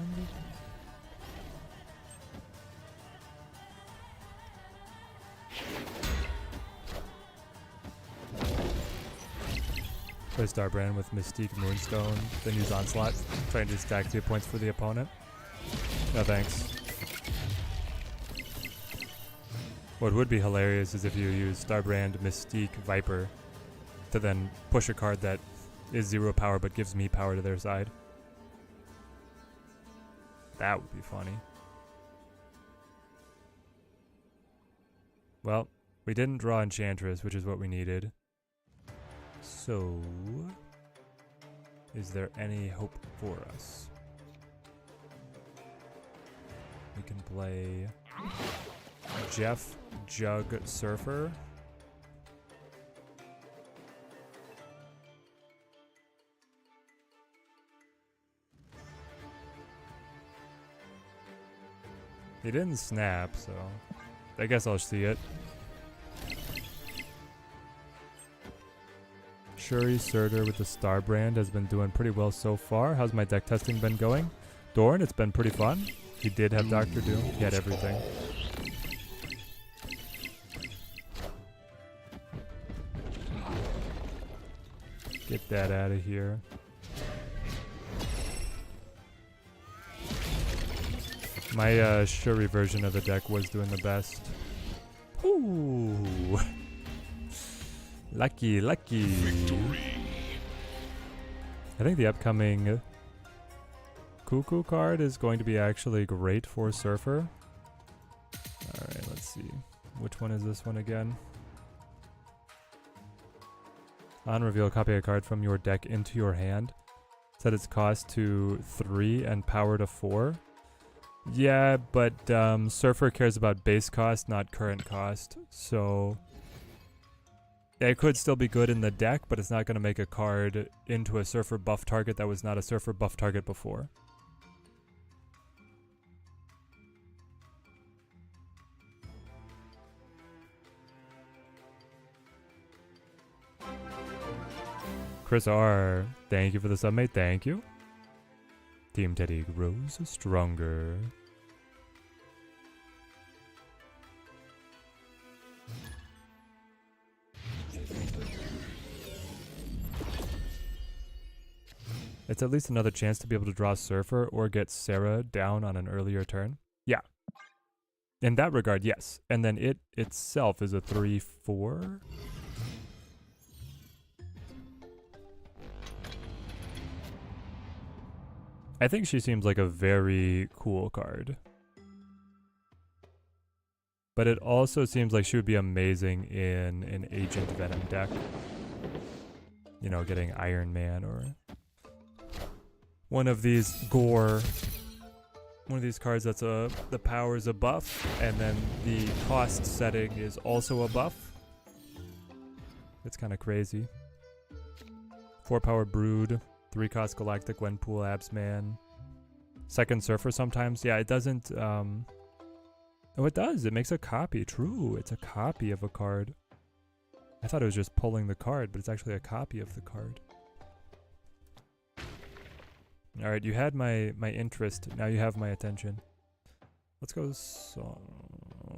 Play Starbrand with Mystique Moonstone, then use Onslaught, trying to stack 2 points for the opponent. No thanks. What would be hilarious is if you use Starbrand, Mystique, Viper to then push a card that is 0 power but gives me power to their side. That would be funny. Well, we didn't draw Enchantress, which is what we needed. So, is there any hope for us? We can play Jeff, Jug, Surfer. He didn't snap, so I guess I'll see it. Shuri Surtur with the Starbrand has been doing pretty well so far. How's my deck testing been going? Dorn, it's been pretty fun. He did have Dr. Doom. He had everything. Get that out of here. My Shuri version of the deck was doing the best. Ooh. Lucky, lucky. Victory. I think the upcoming Cuckoo card is going to be actually great for Surfer. Alright, let's see. Which one is this one again? On reveal, copy a card from your deck into your hand. Set its cost to 3 and power to 4. Yeah, but Surfer cares about base cost, not current cost. So it could still be good in the deck, but it's not going to make a card into a Surfer buff target that was not a Surfer buff target before. Chris R, thank you for the sub, mate. Thank you. Team Teddy grows stronger. It's at least another chance to be able to draw Surfer or get Sarah down on an earlier turn. Yeah. In that regard, yes. And then it itself is a 3/4. I think she seems like a very cool card. But it also seems like she would be amazing in an Agent Venom deck. You know, getting Iron Man or one of these Gore. One of these cards that's the power is a buff, and then the cost setting is also a buff. It's kind of crazy. 4 power Brood. 3 cost Galactic Gwenpool, Absman. Second Surfer sometimes. Yeah, it doesn't... Oh, it does. It makes a copy. True. It's a copy of a card. I thought it was just pulling the card, but it's actually a copy of the card. Alright, you had my interest. Now you have my attention. Let's go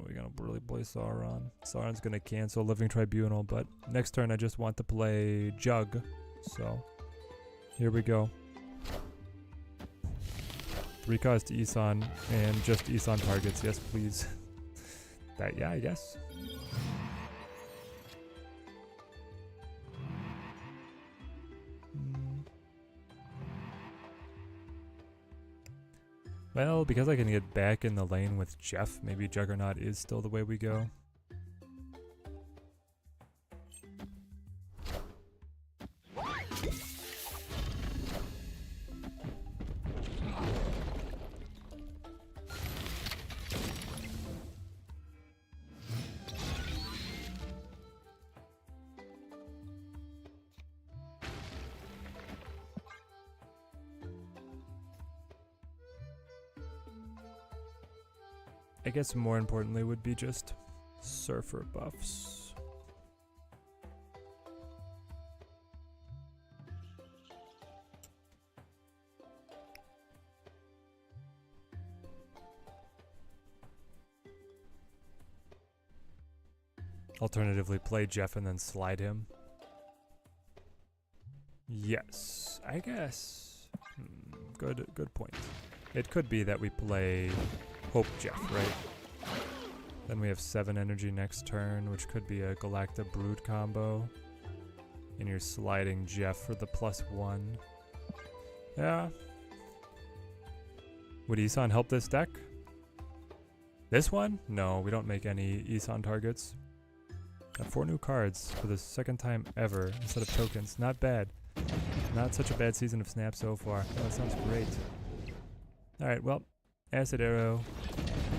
we're gonna really play Sauron. Sauron's gonna cancel Living Tribunal, but next turn I just want to play Jug. So, here we go. 3 cost Isan and just Isan targets. Yes, please. Yeah, I guess. Well, because I can get back in the lane with Jeff, maybe Juggernaut is still the way we go. I guess more importantly would be just Surfer buffs. Alternatively, play Jeff and then slide him. Yes, I guess. Good point. It could be that we play Hope Jeff, right? Then we have 7 energy next turn, which could be a Galacta Brood combo. And you're sliding Jeff for the +1. Yeah. Would Isan help this deck? This one? No, we don't make any Isan targets. Got 4 new cards for the 2nd time ever instead of tokens. Not bad. Not such a bad season of Snap so far. Oh, that sounds great. Alright, well, Acid Arrow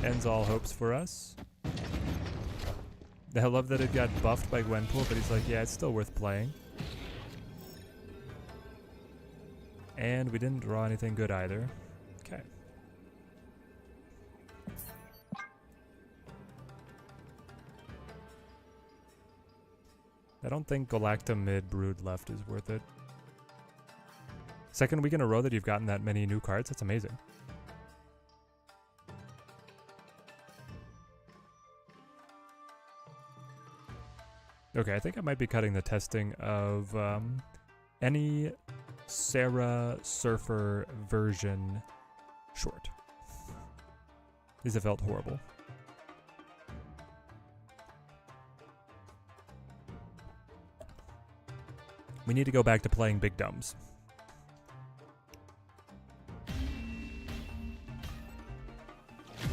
ends all hopes for us. I love that it got buffed by Gwenpool, but he's like, yeah, it's still worth playing. And we didn't draw anything good either. Okay. I don't think Galacta mid Brood left is worth it. 2nd week in a row that you've gotten that many new cards, that's amazing. Okay, I think I might be cutting the testing of any Sarah Surfer version short. These have felt horrible. We need to go back to playing Big Dumbs.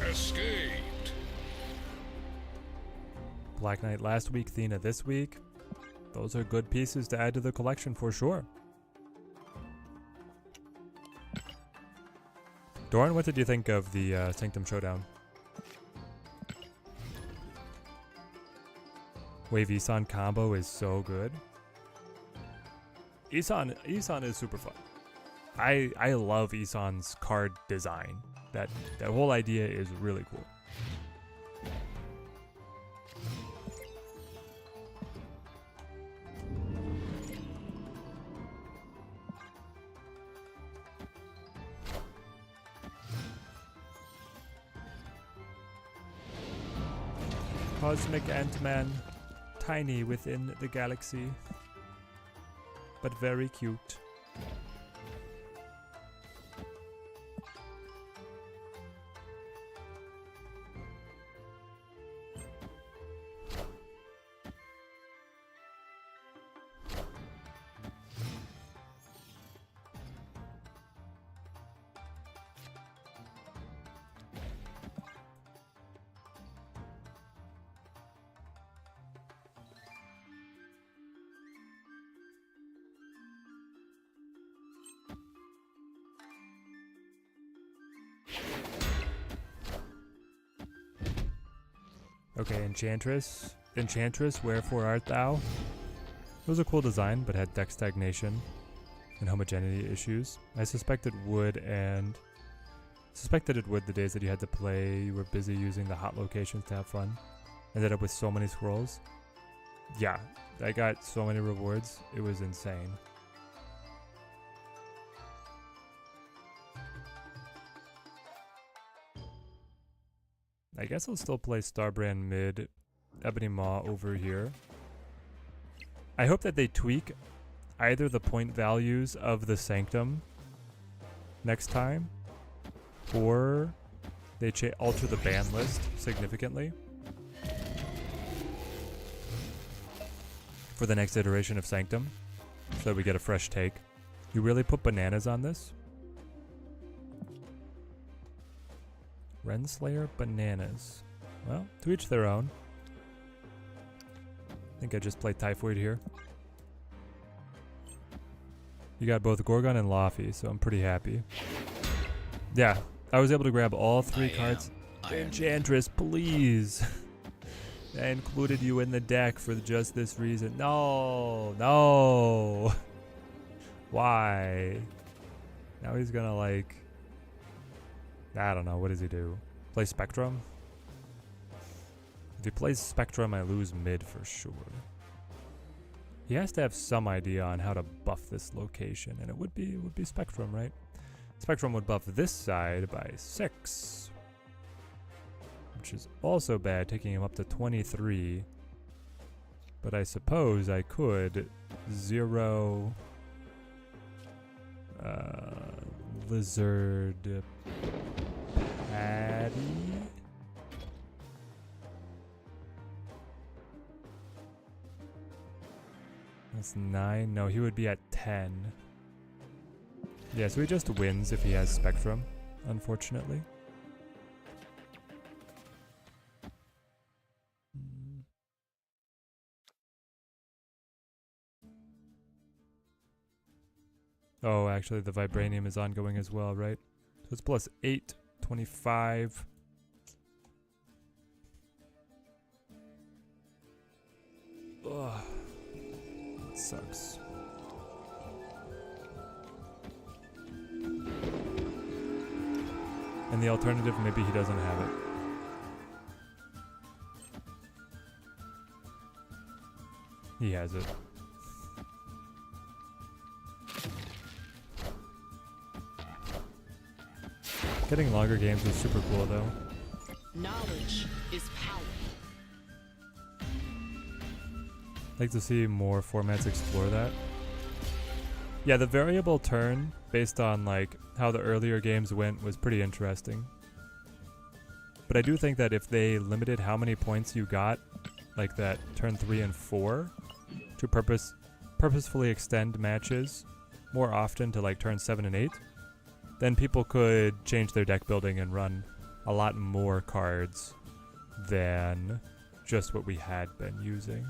Escaped. Black Knight last week, Thena this week. Those are good pieces to add to the collection for sure. Doran, what did you think of the Sanctum Showdown? Wave Isan combo is so good. Isan is super fun. I love Isan's card design. That whole idea is really cool. Cosmic Ant-Man, tiny within the galaxy, but very cute. Okay, Enchantress. Enchantress, wherefore art thou? It was a cool design, but had deck stagnation and homogeneity issues. I suspect it would, and suspected it would the days that you had to play, you were busy using the hot locations to have fun. Ended up with so many scrolls. Yeah, I got so many rewards, it was insane. I guess I'll still play Starbrand mid, Ebony Maw over here. I hope that they tweak either the point values of the sanctum next time, or they alter the ban list significantly for the next iteration of sanctum, so that we get a fresh take. You really put bananas on this? Renslayer bananas. Well, to each their own. I think I just played Typhoid here. You got both Gorgon and Laffy, so I'm pretty happy. Yeah, I was able to grab all 3 cards. Enchantress, please. I included you in the deck for just this reason. No, no. Why? Now he's gonna like... I don't know, what does he do? Play Spectrum? If he plays Spectrum, I lose mid for sure. He has to have some idea on how to buff this location, and it would be Spectrum, right? Spectrum would buff this side by 6, which is also bad, taking him up to 23. But I suppose I could 0 Lizard Patty. That's 9. No, he would be at 10. Yeah, so he just wins if he has Spectrum, unfortunately. Oh, actually the Vibranium is ongoing as well, right? So it's plus 8, 25. Ugh. That sucks. And the alternative, maybe he doesn't have it. He has it. Getting longer games was super cool though. Knowledge is power. I'd like to see more formats explore that. Yeah, the variable turn based on like how the earlier games went was pretty interesting. But I do think that if they limited how many points you got, like that turn 3 and 4, to purposefully extend matches more often to like turn 7 and 8, then people could change their deck building and run a lot more cards than just what we had been using.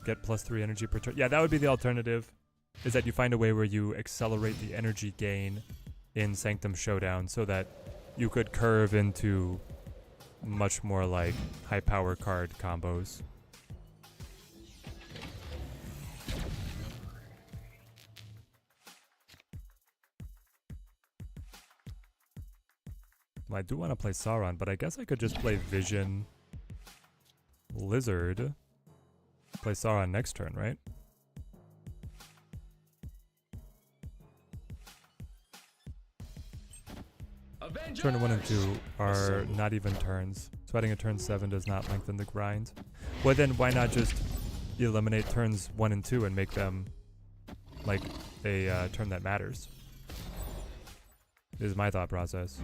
Get +3 energy per turn. Yeah, that would be the alternative, is that you find a way where you accelerate the energy gain in Sanctum Showdown so that you could curve into much more like high power card combos. Well, I do want to play Sauron, but I guess I could just play Vision Lizard. Play Sauron next turn, right? Avengers! Turn 1 and 2 are not even turns, so adding a turn 7 does not lengthen the grind. Well, then why not just eliminate turns 1 and 2 and make them like a turn that matters? Is my thought process.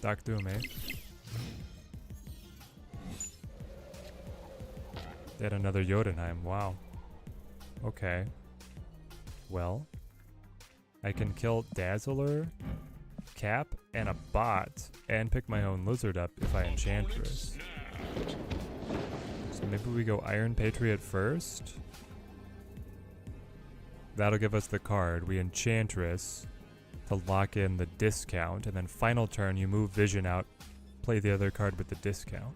Dark Doom, eh? They had another Jotunheim, wow. Okay. Well, I can kill Dazzler, Cap, and a bot, and pick my own Lizard up if I Enchantress. So maybe we go Iron Patriot first? That'll give us the card. We Enchantress to lock in the discount, and then final turn you move Vision out, play the other card with the discount.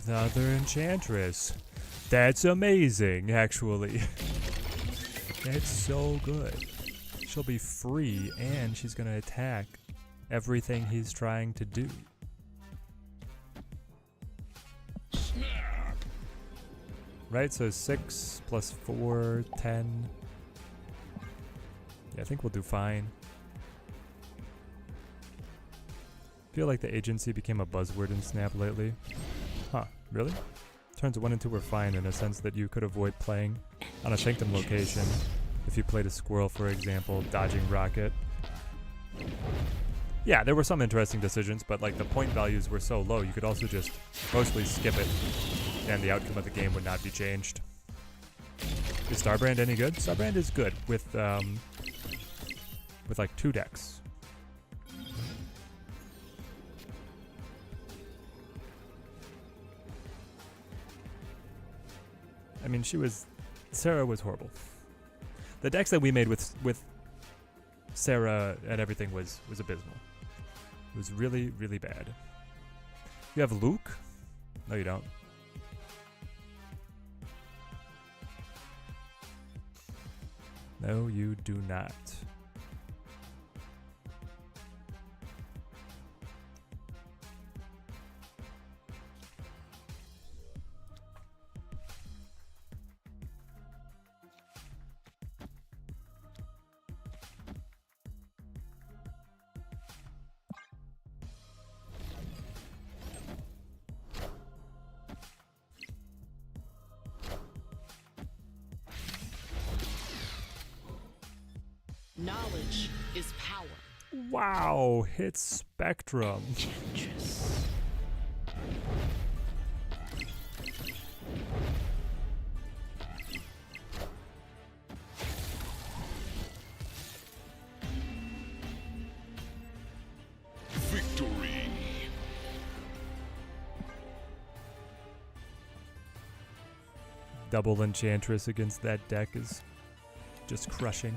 Another Enchantress. That's amazing, actually. That's so good. She'll be free, and she's gonna attack everything he's trying to do. Snap. Right, so 6 plus 4, 10. Yeah, I think we'll do fine. Feel like the agency became a buzzword in Snap lately. Huh, really? Turns 1 and 2 were fine in a sense that you could avoid playing on a sanctum location if you played a squirrel, for example, dodging rocket. Yeah, there were some interesting decisions, but like the point values were so low, you could also just mostly skip it, and the outcome of the game would not be changed. Is Starbrand any good? Starbrand is good with like 2 decks. I mean, Sarah was horrible. The decks that we made with Sarah and everything was abysmal. It was really, really bad. You have Luke? No, you don't. No, you do not. Knowledge is power. Wow, hit Spectrum. Enchantress. Victory. Double Enchantress against that deck is just crushing.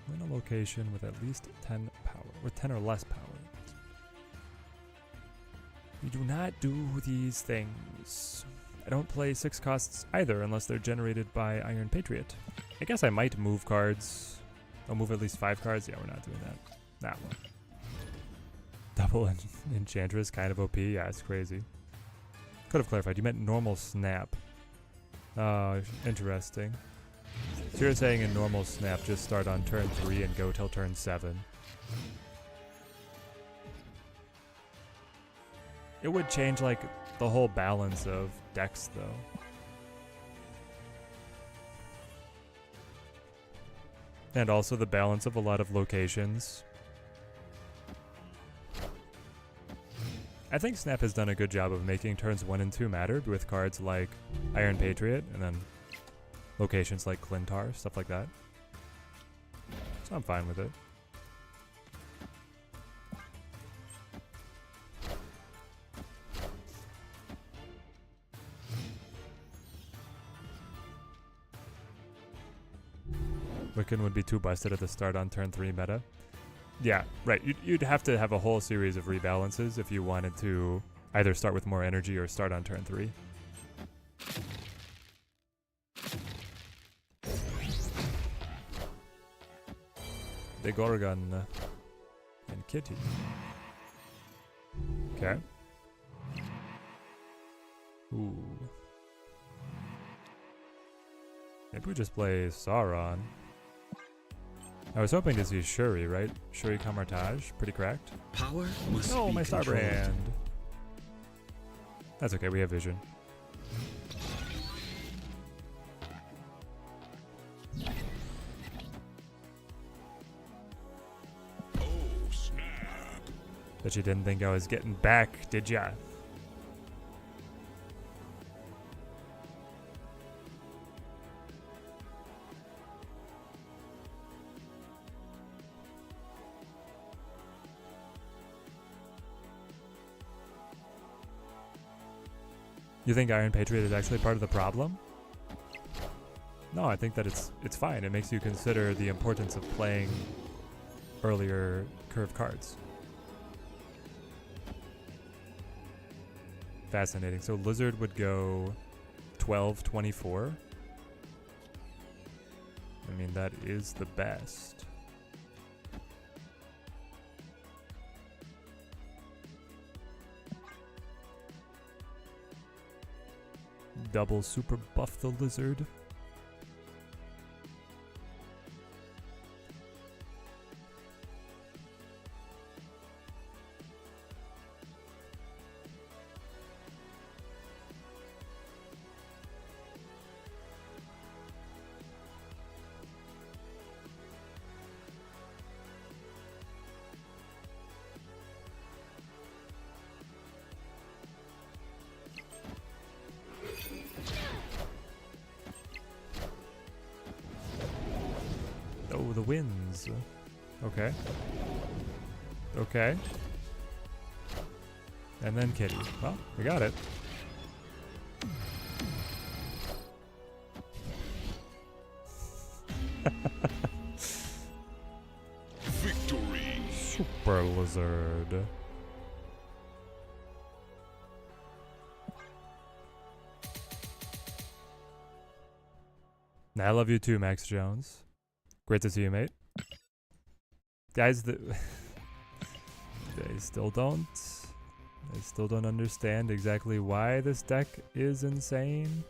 Win a location with at least 10 power, or 10 or less power. We do not do these things. I don't play 6 costs either unless they're generated by Iron Patriot. I guess I might move cards. I'll move at least 5 cards. Yeah, we're not doing that. That one. Double Enchantress, kind of OP. Yeah, it's crazy. Could have clarified. You meant normal Snap. Oh, interesting. So you're saying in normal Snap, just start on turn 3 and go till turn 7. It would change like the whole balance of decks though. And also the balance of a lot of locations. I think Snap has done a good job of making turns 1 and 2 matter with cards like Iron Patriot and then locations like Clintar, stuff like that. So I'm fine with it. Wiccan would be too busted at the start on turn 3 meta. Yeah, right. You'd have to have a whole series of rebalances if you wanted to either start with more energy or start on turn 3. The Gorgon and Kitty. Okay. Ooh. Maybe we just play Sauron. I was hoping to see Shuri, right? Shuri Kamartaj, pretty cracked. Power must Oh, be my controlled. Starbrand. That's okay, we have vision. Oh, snap. The Bet you didn't think I was getting back, did ya? You think Iron Patriot is actually part of the problem? No, I think that it's fine. It makes you consider the importance of playing earlier curve cards. Fascinating. So Lizard would go 12-24. I mean, that is the best. Double super buff the Lizard. Oh, the winds. Okay. Okay. And then Kitty. Well, we got it. Victory. Super Lizard. I love you too, Max Jones. Great to see you, mate. Guys, they still don't understand exactly why this deck is insane,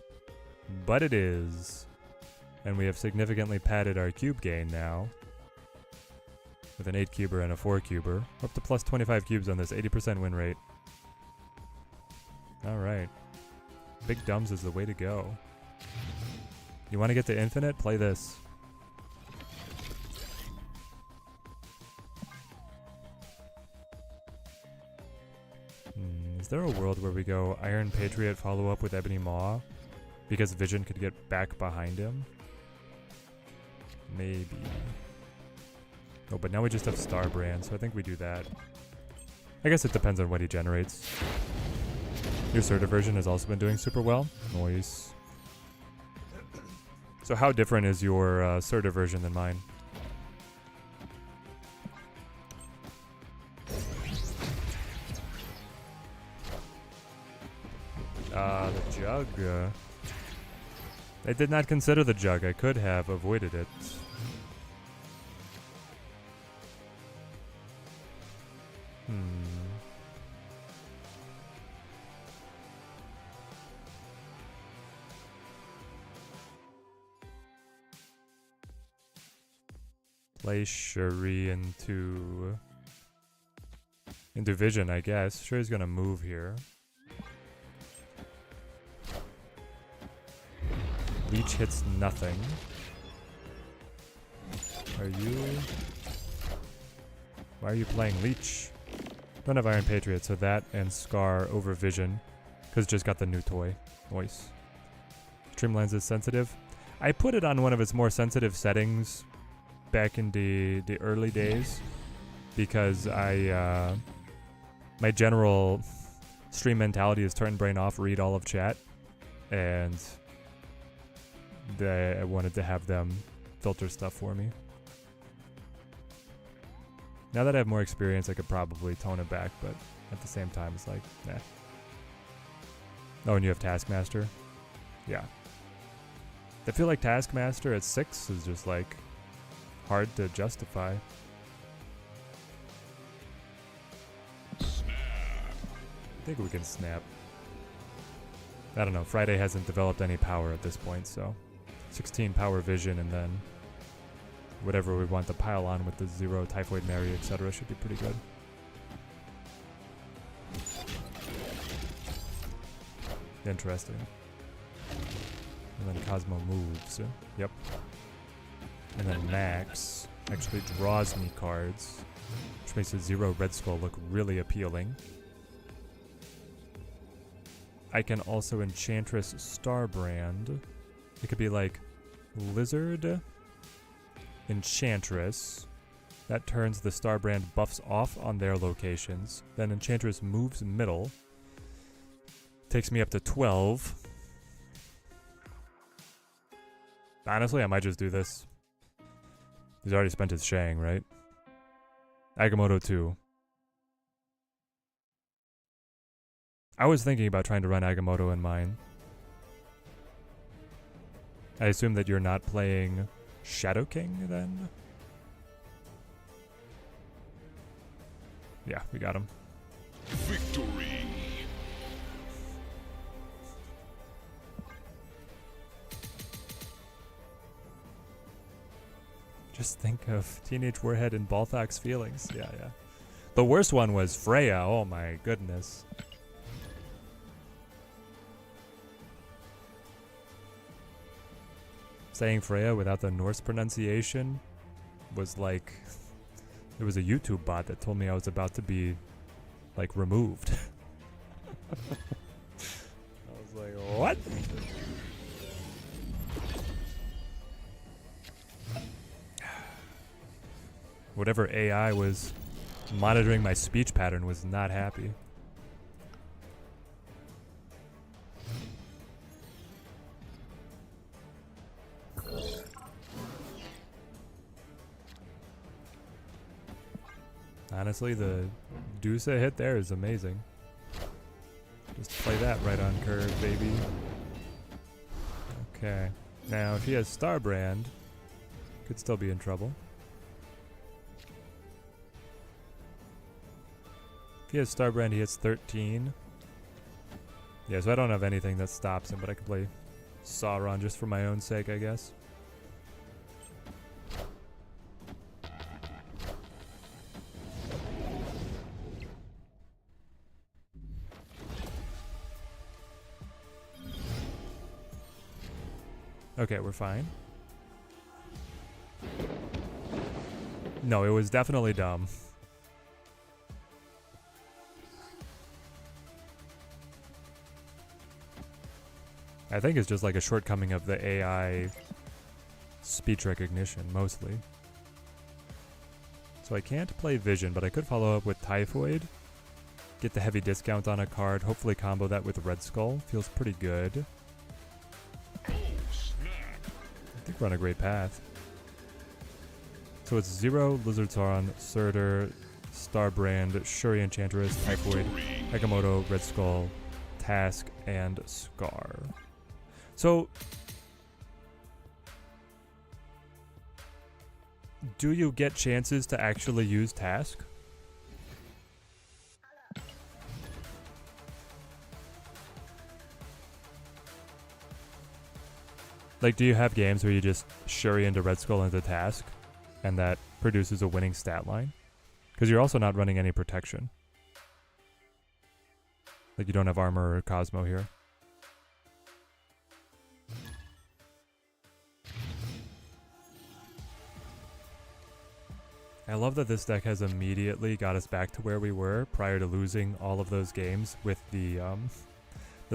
but it is. And we have significantly padded our cube gain now with an 8 cuber and a 4 cuber. Up to plus 25 cubes on this, 80% win rate. Alright. Big dumbs is the way to go. You want to get to infinite? Play this. Is there a world where we go Iron Patriot follow up with Ebony Maw because Vision could get back behind him? Maybe. Oh, but now we just have Starbrand, so I think we do that. I guess it depends on what he generates. Your Serta version has also been doing super well. Noise. So how different is your Serta version than mine? The jug. I did not consider the jug. I could have avoided it. Play Shuri into Vision, I guess. Shuri's gonna move here. Leech hits nothing. Why are you playing Leech? Don't have Iron Patriot, so that and Scar over Vision. Because just got the new toy. Noise. Streamlines is sensitive. I put it on one of its more sensitive settings back in the early days. Because my general stream mentality is turn brain off, read all of chat. And I wanted to have them filter stuff for me. Now that I have more experience, I could probably tone it back, but at the same time, it's like, nah. Oh, and you have Taskmaster? Yeah. I feel like Taskmaster at 6 is just like hard to justify. I think we can snap. I don't know, Friday hasn't developed any power at this point, so 16 power Vision, and then whatever we want to pile on with the 0 Typhoid Mary, etc. should be pretty good. Interesting. And then Cosmo moves. Yep. And then Max actually draws me cards. which makes a 0 Red Skull look really appealing. I can also Enchantress Starbrand. It could be like Lizard, Enchantress. That turns the Starbrand buffs off on their locations. Then Enchantress moves middle. Takes me up to 12. Honestly, I might just do this. He's already spent his Shang, right? Agamotto 2. I was thinking about trying to run Agamotto in mine. I assume that you're not playing Shadow King then? Yeah, we got him. Victory. Just think of Teenage Warhead and Balthak's feelings. Yeah, yeah. The worst one was Freya. Oh my goodness. Saying Freya without the Norse pronunciation was like... There was a YouTube bot that told me I was about to be, like, removed. I was like, what? Whatever AI was monitoring my speech pattern was not happy. Honestly, the Dusa hit there is amazing. Just play that right on curve, baby. Okay. Now, if he has Starbrand, could still be in trouble. If he has Starbrand, he hits 13. Yeah, so I don't have anything that stops him, but I could play Sauron just for my own sake, I guess. Okay, we're fine. No, it was definitely dumb. I think it's just like a shortcoming of the AI speech recognition, mostly. So I can't play Vision, but I could follow up with Typhoid. Get the heavy discount on a card, hopefully combo that with Red Skull. Feels pretty good. I think we're on a great path. So it's 0, Lizard Sauron, Surtur, Starbrand, Shuri Enchantress, Typhoid, Agamotto, Red Skull, Task, and Scar. So, do you get chances to actually use Task? Like, do you have games where you just Shuri into Red Skull into Task, and that produces a winning stat line? Because you're also not running any protection. Like, you don't have armor or Cosmo here. I love that this deck has immediately got us back to where we were prior to losing all of those games with the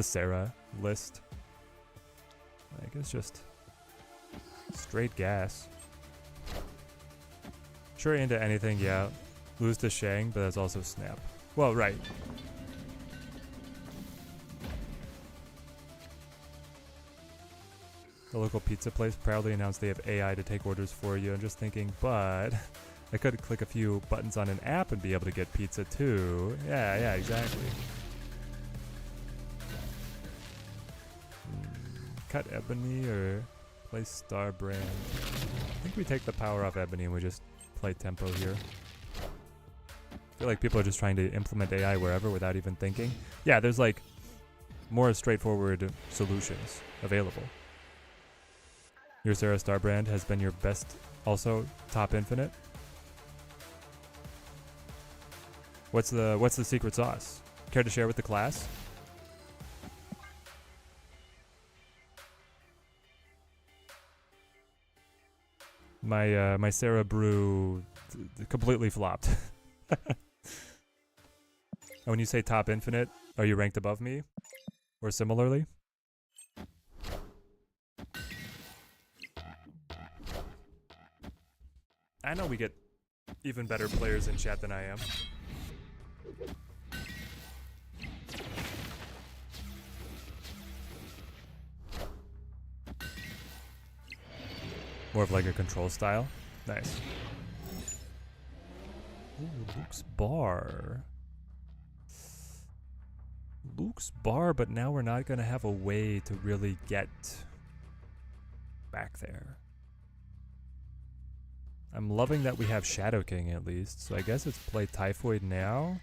Sarah list. Like, it's just straight gas. Sure, into anything, yeah. Lose to Shang, but that's also Snap. Well, right. The local pizza place proudly announced they have AI to take orders for you. I'm just thinking, but I could click a few buttons on an app and be able to get pizza too. Yeah, exactly. Cut Ebony or play Starbrand. I think we take the power off Ebony and we just play tempo here. I feel like people are just trying to implement AI wherever without even thinking. Yeah, there's like more straightforward solutions available. Your Sarah Starbrand has been your best, also top infinite. What's the secret sauce? Care to share with the class? My Sarah Brew completely flopped. And when you say top infinite, are you ranked above me? Or similarly? I know we get even better players in chat than I am. More of like a control style. Nice. Ooh, Luke's bar. Luke's bar, but now we're not gonna have a way to really get back there. I'm loving that we have Shadow King at least, so I guess it's play Typhoid now.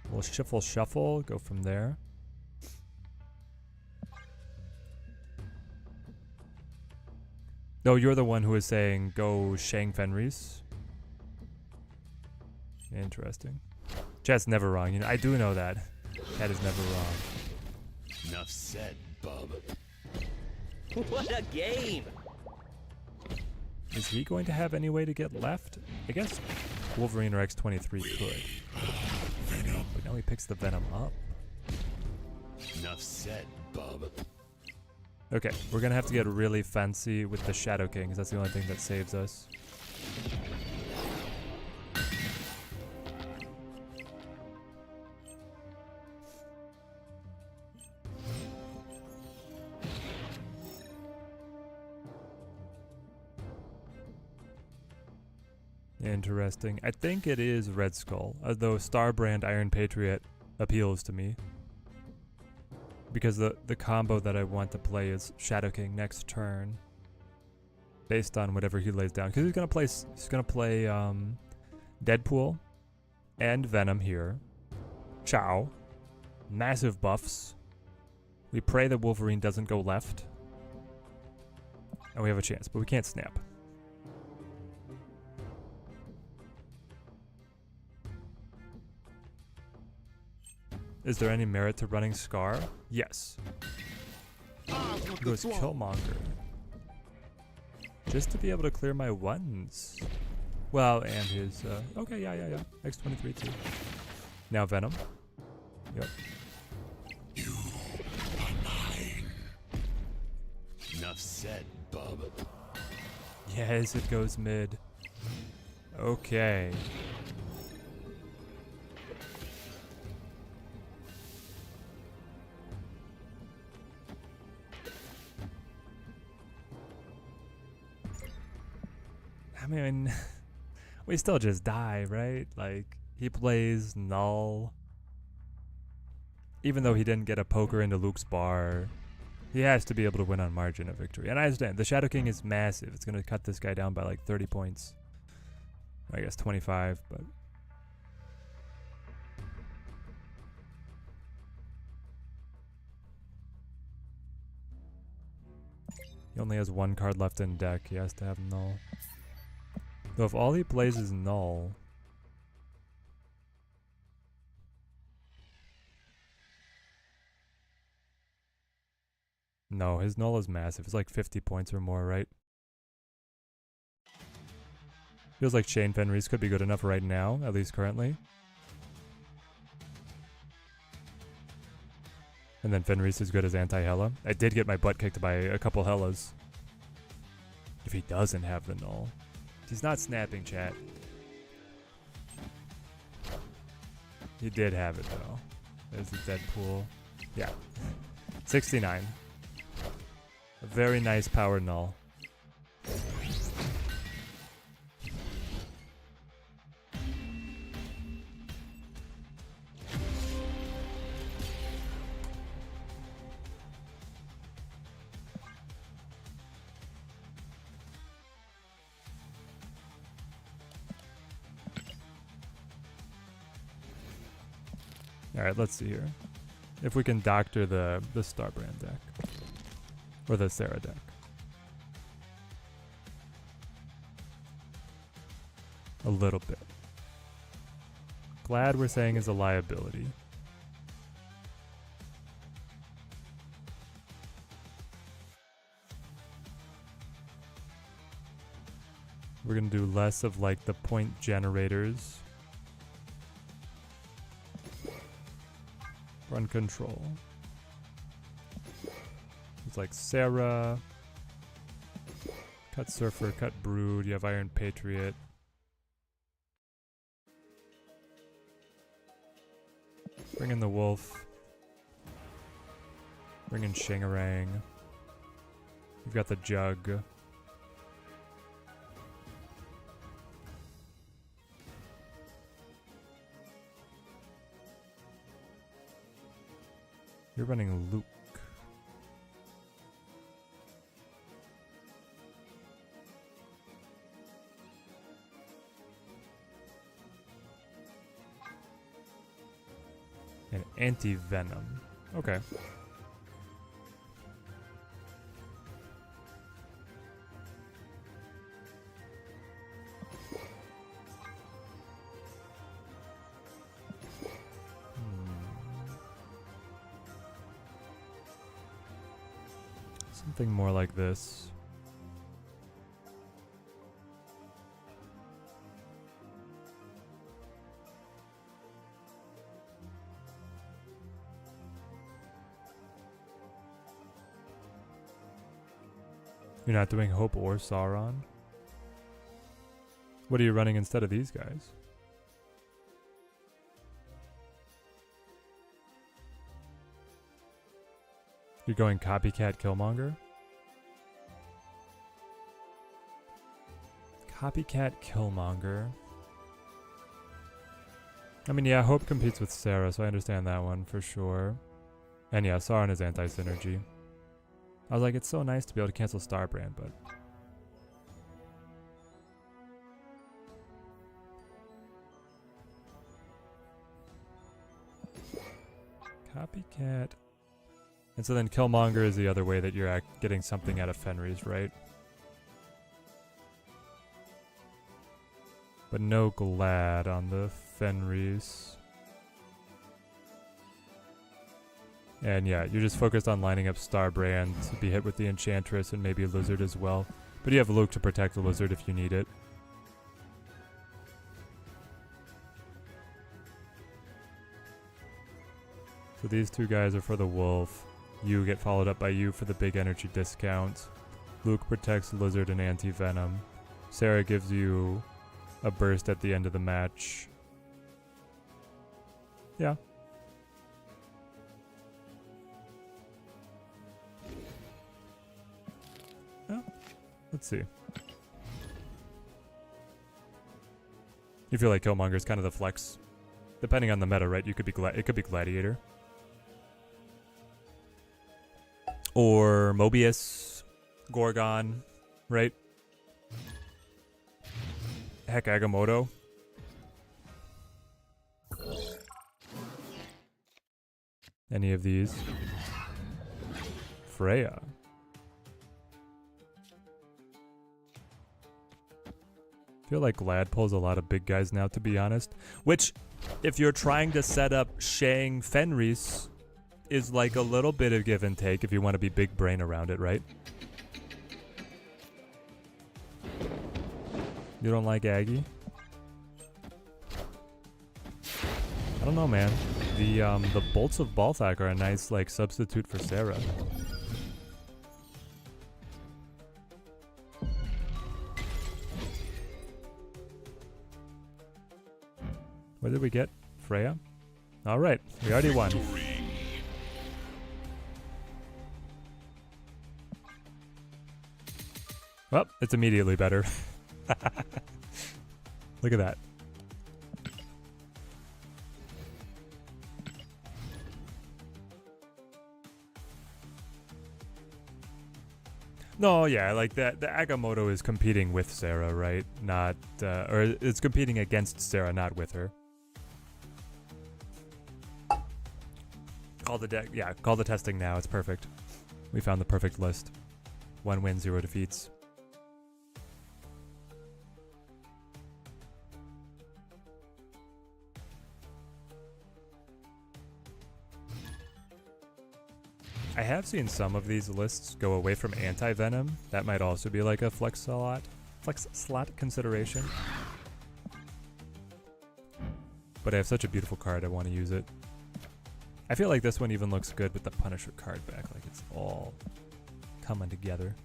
We'll shuffle, go from there. No, you're the one who is saying go Shang Fenris. Interesting. Chat's never wrong. You know, I do know that. Chat is never wrong. Enough said, bub. What a game! Is he going to have any way to get left? I guess Wolverine or X-23 could. But now he picks the Venom up. Enough said, bub. Okay, we're gonna have to get really fancy with the Shadow King, because that's the only thing that saves us. Interesting. I think it is Red Skull, although Starbrand Iron Patriot appeals to me. Because the combo that I want to play is Shadow King next turn. Based on whatever he lays down. Because he's gonna play Deadpool and Venom here. Ciao. Massive buffs. We pray that Wolverine doesn't go left. And we have a chance, but we can't snap. Is there any merit to running Scar? Yes. He goes Killmonger. Just to be able to clear my ones. Well, and his, okay, yeah. X-23 too. Now Venom. Yep. You are mine. Enough said, bub. Yes, it goes mid. Okay. I mean, we still just die, right? Like, he plays Null. Even though he didn't get a poker into Luke's bar, he has to be able to win on margin of victory. And I understand, the Shadow King is massive. It's going to cut this guy down by like 30 points. I guess 25, but... he only has one card left in deck. He has to have Null. Though if all he plays is Null... No, his Null is massive. It's like 50 points or more, right? Feels like Shane Fenris could be good enough right now, at least currently. And then Fenris is good as anti-Hela. I did get my butt kicked by a couple Hellas. If he doesn't have the Null. He's not snapping, chat. He did have it, though. There's the Deadpool. Yeah. 69. A very nice power Null. Alright, let's see here. If we can doctor the Starbrand deck. Or the Sarah deck. A little bit. Glad we're saying is a liability. We're gonna do less of like the point generators. Run control. It's like Sarah. Cut Surfer, cut Brood, you have Iron Patriot. Bring in the Wolf. Bring in Shingarang. You've got the Jug. You're running Luke. And anti-venom. Okay. Something more like this. You're not doing Hope or Sauron? What are you running instead of these guys? You're going Copycat Killmonger? Copycat Killmonger. I mean, yeah, Hope competes with Sarah, so I understand that one for sure. And yeah, Sauron is anti-synergy. I was like, it's so nice to be able to cancel Starbrand, but... Copycat. And so then Killmonger is the other way that you're getting something out of Fenris, right? But no Glad on the Fenris. And yeah, you're just focused on lining up Starbrand to be hit with the Enchantress and maybe Lizard as well. But you have Luke to protect the Lizard if you need it. So these two guys are for the Wolf. You get followed up by you for the big energy discount. Luke protects Lizard and anti-venom. Sarah gives you a burst at the end of the match. Yeah. Oh, let's see. You feel like Killmonger is kind of the flex, depending on the meta, right? You could be it could be Gladiator, or Mobius, Gorgon, right? Heck, Agamotto. Any of these? Freya. I feel like Glad pulls a lot of big guys now, to be honest. Which, if you're trying to set up Shang Fenris, is like a little bit of give and take if you want to be big brain around it, right? You don't like Aggie? I don't know, man. The Bolts of Balthak are a nice like substitute for Sarah. What did we get? Freya? Alright, we already won. Well, it's immediately better. Look at that. No, yeah, like that. The Agamotto is competing with Sarah, right? Not, or it's competing against Sarah, not with her. Call the deck. Yeah, call the testing now. It's perfect. We found the perfect list. 1 win, 0 defeats. I have seen some of these lists go away from anti-venom. That might also be like a flex slot. flex slot consideration. But I have such a beautiful card, I want to use it. I feel like this one even looks good with the Punisher card back, like it's all coming together.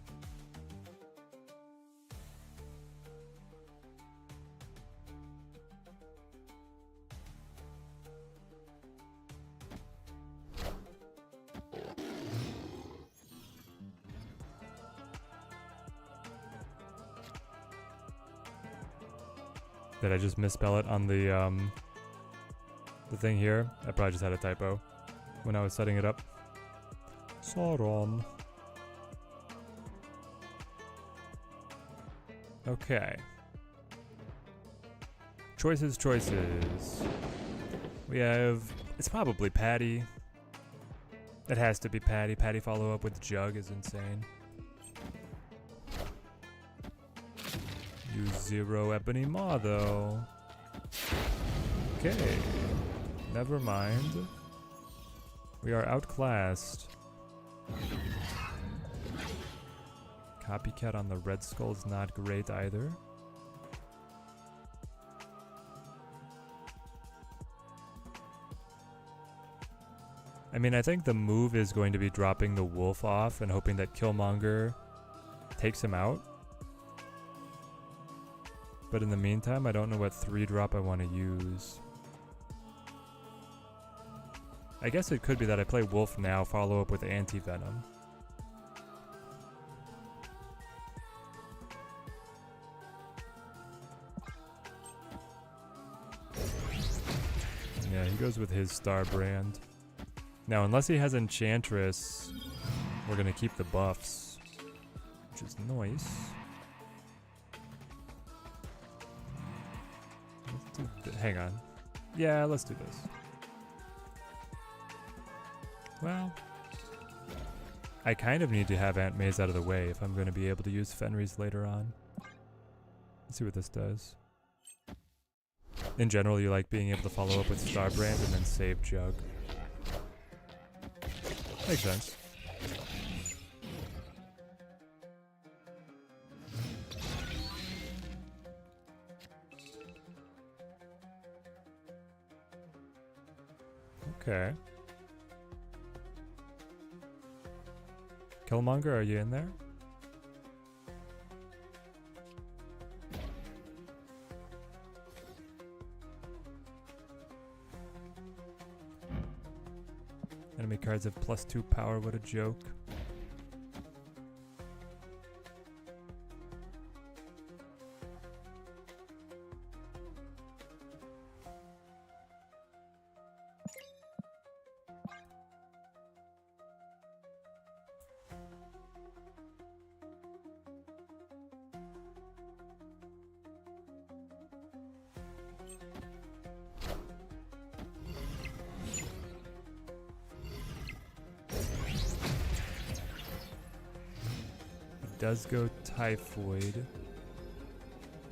Did I just misspell it on the thing here? I probably just had a typo when I was setting it up. Sauron. Okay. Choices. We have... It's probably Patty. It has to be Patty. Patty follow up with Jug is insane. Use 0 Ebony Maw though. Okay. Never mind. We are outclassed. Copycat on the Red Skull is not great either. I mean, I think the move is going to be dropping the wolf off and hoping that Killmonger takes him out. But in the meantime, I don't know what 3-drop I want to use. I guess it could be that I play Wolf now, follow up with Anti-Venom. Yeah, he goes with his Starbrand. Now, unless he has Enchantress, we're going to keep the buffs, which is nice. Hang on. Yeah, let's do this. Well, I kind of need to have Aunt May's out of the way if I'm going to be able to use Fenris later on. Let's see what this does. In general, you like being able to follow up with Starbrand and then save Jug. Makes sense. Okay. Killmonger, are you in there? Enemy cards have +2 power, what a joke. Does go Typhoid.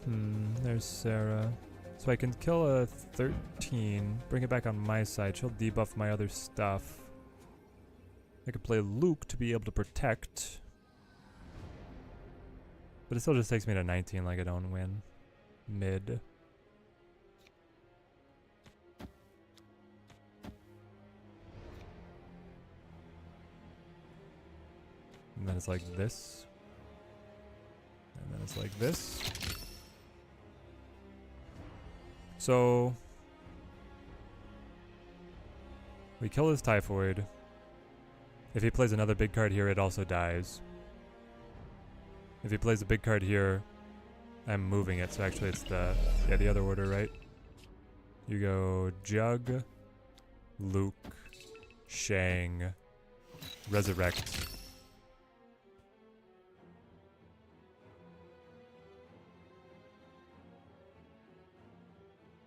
There's Sarah. So I can kill a 13, bring it back on my side. She'll debuff my other stuff. I could play Luke to be able to protect. But it still just takes me to 19 like I don't win. Mid. And then it's like this. And then it's like this. So we kill his Typhoid. If he plays another big card here, it also dies. If he plays a big card here, I'm moving it. So actually it's the other order, right? You go Jug, Luke, Shang, Resurrect.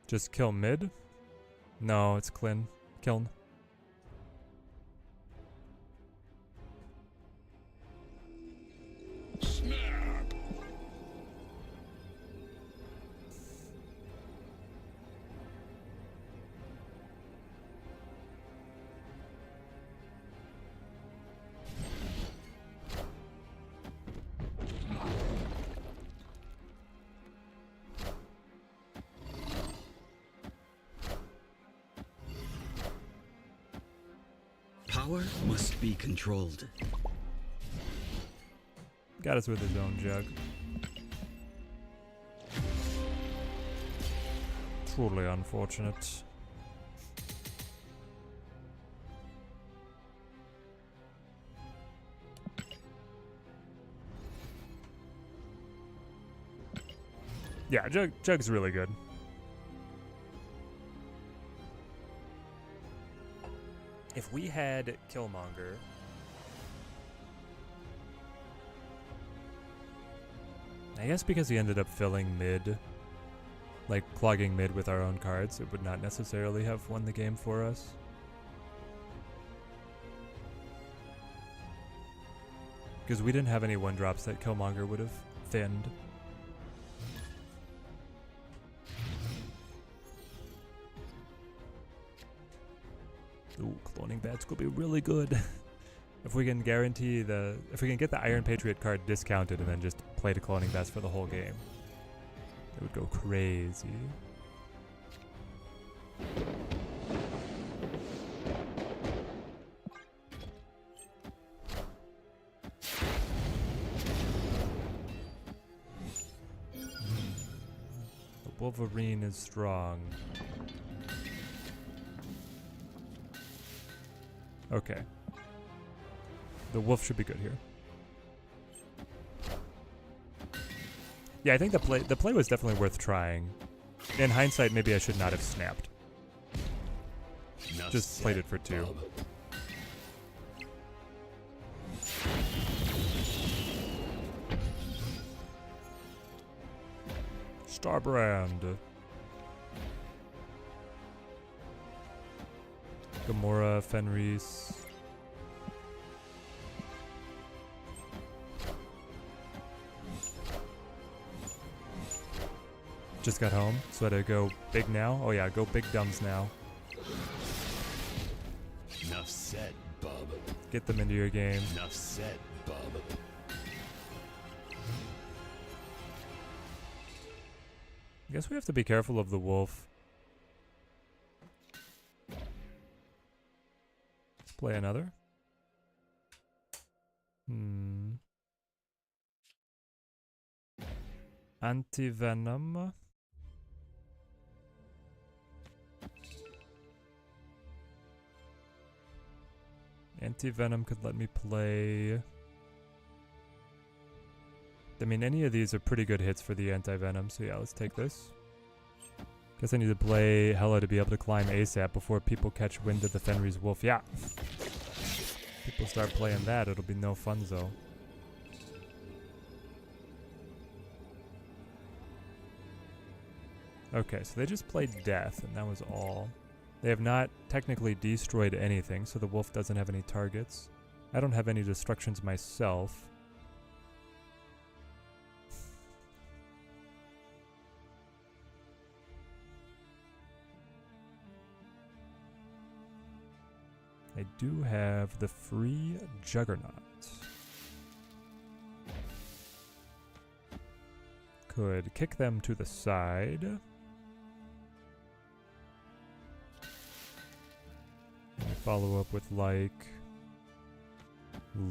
Just kill mid? No, it's Kiln. Snap! Power must be controlled. Got us with his own jug. Truly unfortunate. Yeah, Jug's really good. If we had Killmonger, I guess because he ended up filling mid, like clogging mid with our own cards, it would not necessarily have won the game for us. Because we didn't have any 1-drops that Killmonger would have thinned. Ooh, cloning bats could be really good. If we can guarantee if we can get the Iron Patriot card discounted and then just play the cloning bats for the whole game, it would go crazy. The Wolverine is strong. Okay. The wolf should be good here. Yeah, I think the play was definitely worth trying. In hindsight, maybe I should not have snapped. Enough Just said, played it for 2. bub. Starbrand. Gamora, Fenris. Just got home, so I had to go big now. Oh yeah, go big dumbs now. Enough said, bub. Get them into your game. Enough said, bub. I guess we have to be careful of the wolf. Let's play another. Anti-venom. Anti-venom could let me play. I mean, any of these are pretty good hits for the anti-venom, so yeah, let's take this. Guess I need to play Hela to be able to climb ASAP before people catch wind of the Fenris Wolf. Yeah. People start playing that, it'll be no fun though. Okay, so they just played Death, and that was all. They have not technically destroyed anything, so the wolf doesn't have any targets. I don't have any destructions myself. I do have the free Juggernaut. Could kick them to the side. And follow up with like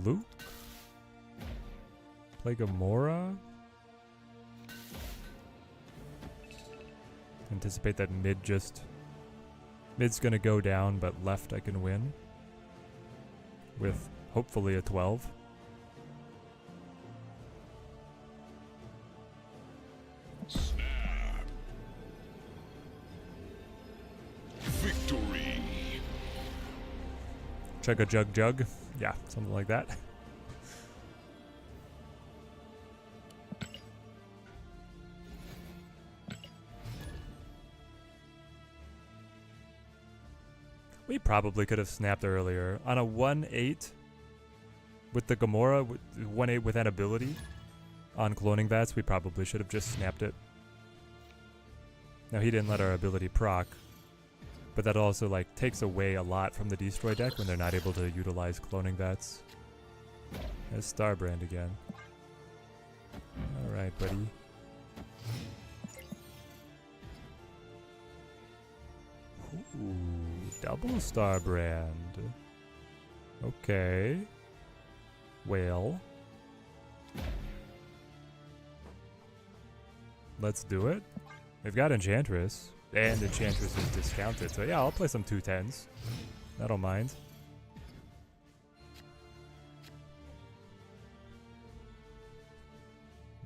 Luke. Play Gamora. Anticipate that mid's gonna go down, but left I can win. With hopefully a 12. Snap. Victory. Chug a jug jug. Yeah, something like that. We probably could have snapped earlier. On a 1-8 with the Gamora, 1-8 with that ability on cloning bats, we probably should have just snapped it. Now he didn't let our ability proc, but that also like takes away a lot from the destroy deck when they're not able to utilize cloning bats. There's Starbrand again. Alright, buddy. Ooh, double Starbrand. Okay. Well. Let's do it. We've got Enchantress. And Enchantress is discounted. So yeah, I'll play some 210s. I don't mind.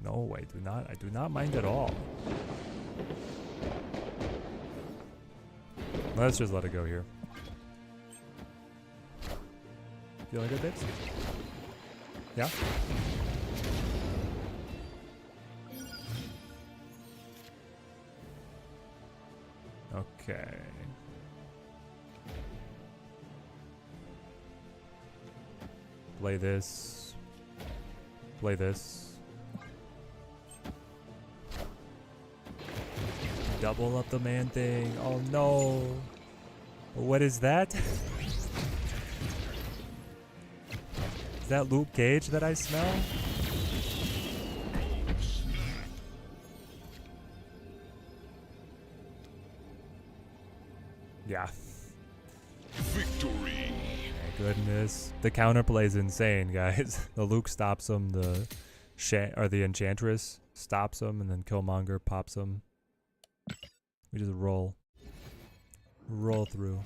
No, I do not. I do not mind at all. Let's just let it go here. Feeling good, babes? Yeah? Okay. Play this. Play this. Double up the man thing. Oh no. What is that? Is that Luke Cage that I smell? Yeah. Victory. My goodness. The counterplay is insane, guys. The Luke stops him, the Enchantress stops him, and then Killmonger pops him. We just roll. Roll through.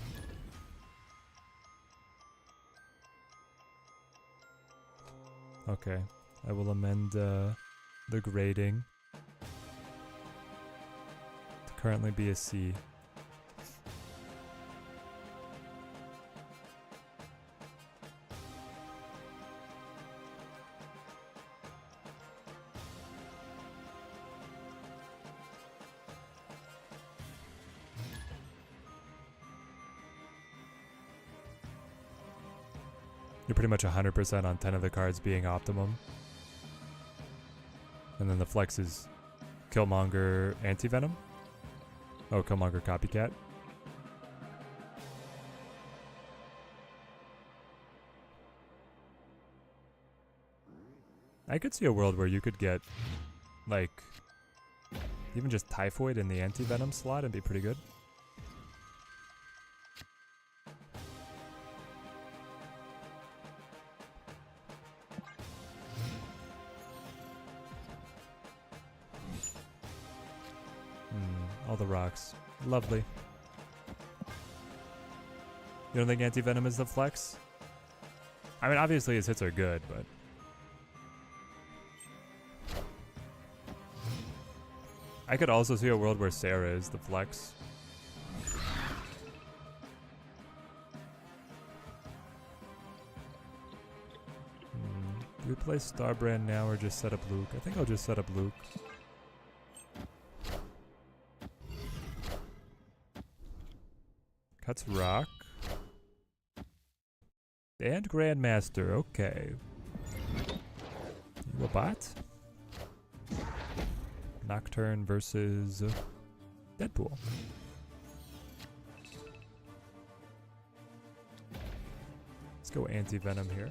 Okay. I will amend the grading to currently be a C. You're pretty much 100% on 10 of the cards being optimum. And then the flex is Killmonger Anti-Venom. Oh, Killmonger Copycat. I could see a world where you could get, like, even just Typhoid in the Anti-Venom slot and be pretty good. All the rocks. Lovely. You don't think Anti-Venom is the flex? I mean, obviously his hits are good, but... I could also see a world where Sarah is the flex. Do we play Starbrand now or just set up Luke? I think I'll just set up Luke. Cuts rock. And Grandmaster, okay. You a bot? Nocturne versus Deadpool. Let's go Anti-Venom here.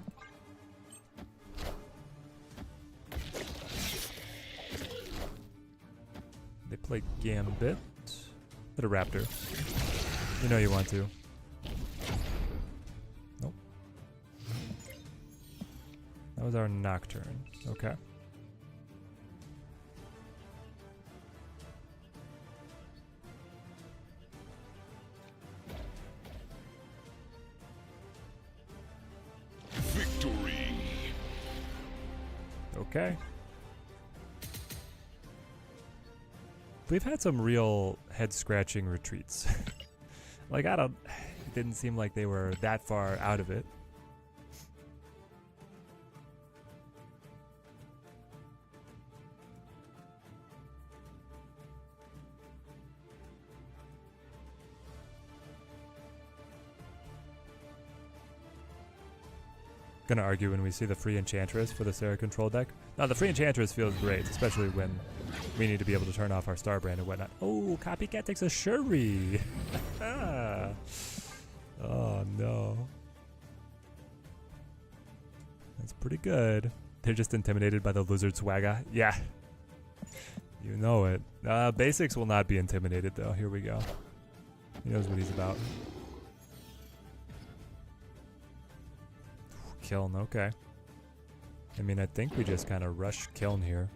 They play Gambit. Hit a Raptor. You know you want to. Nope. That was our Nocturne. Okay. Victory. Okay. We've had some real head-scratching retreats. Like, it didn't seem like they were that far out of it. Gonna argue when we see the free Enchantress for the Sarah control deck. Now, the free Enchantress feels great, especially when we need to be able to turn off our Starbrand and whatnot. Oh, Copycat takes a Shuri. Oh, no. That's pretty good. They're just intimidated by the Lizard Swagger. Yeah. You know it. Basics will not be intimidated, though. Here we go. He knows what he's about. Kiln, okay. I mean, I think we just kind of rush Kiln here.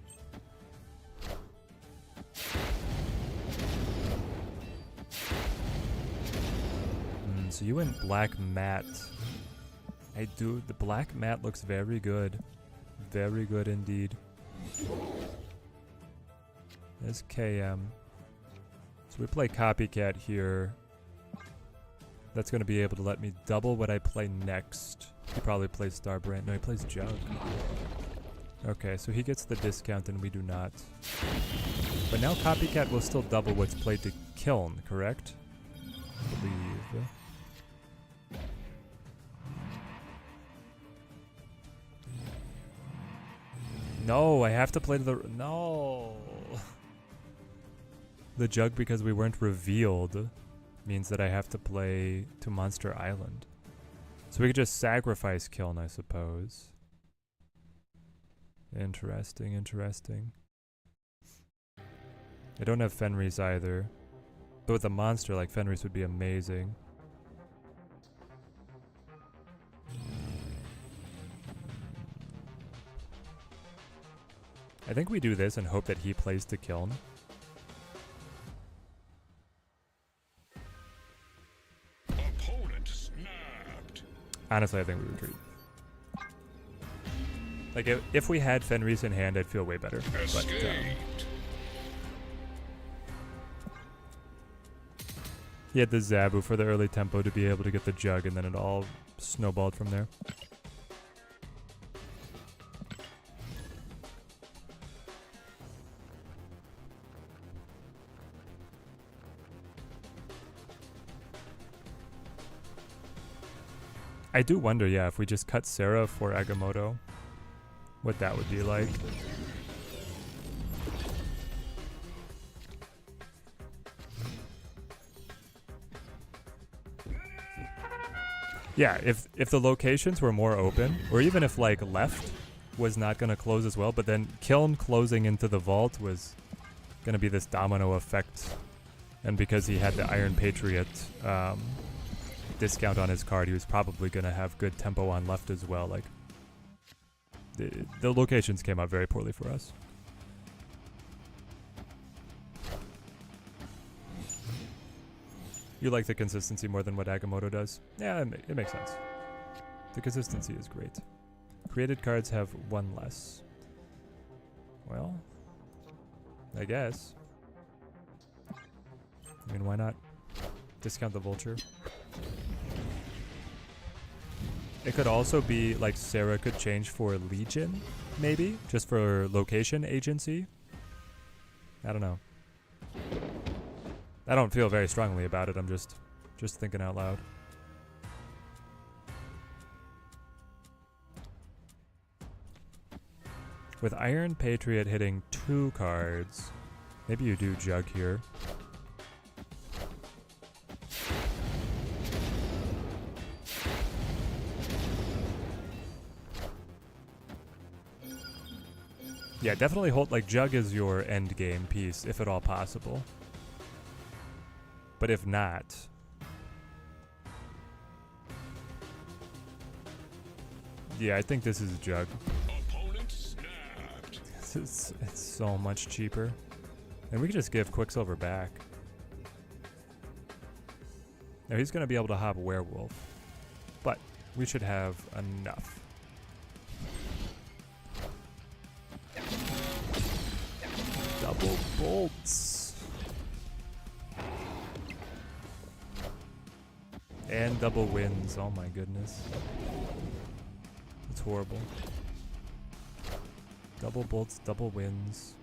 So you went black matte. I do. The black matte looks very good. Very good indeed. There's KM. So we play Copycat here. That's going to be able to let me double what I play next. He probably plays Starbrand. No, he plays Jug. Okay, so he gets the discount and we do not. But now Copycat will still double what's played to Kiln, correct? I believe. No, I have to play the... No! The Jug, because we weren't revealed, means that I have to play to Monster Island. So we could just sacrifice Kiln, I suppose. Interesting, interesting. I don't have Fenris either. But with a monster, like Fenris would be amazing. I think we do this and hope that he plays to Kiln. Opponent snapped. Honestly, I think we retreat. Like, if we had Fenris in hand, I'd feel way better. But, Escaped. he had the Zabu for the early tempo to be able to get the Jug, and then it all snowballed from there. I do wonder, yeah, if we just cut Sarah for Agamotto, what that would be like. Yeah, if the locations were more open, or even if like left was not going to close as well, but then Kiln closing into the vault was going to be this domino effect, and because he had the Iron Patriot discount on his card, he was probably going to have good tempo on left as well. Like, the locations came out very poorly for us. You like the consistency more than what Agamotto does? Yeah, it makes sense. The consistency is great. Created cards have one less. Well, I guess. I mean, why not discount the Vulture? It could also be like Sarah could change for Legion, maybe, just for location agency. I don't know. I don't feel very strongly about it. I'm just thinking out loud. With Iron Patriot hitting 2 cards, maybe you do Jug here. Yeah, definitely hold, like, Jug is your end game piece, if at all possible. But if not... Yeah, I think this is Jug. Opponent snapped. It's so much cheaper. And we could just give Quicksilver back. Now he's going to be able to hop Werewolf. But we should have enough. Double bolts. And double wins. Oh my goodness. It's horrible. Double bolts, double wins.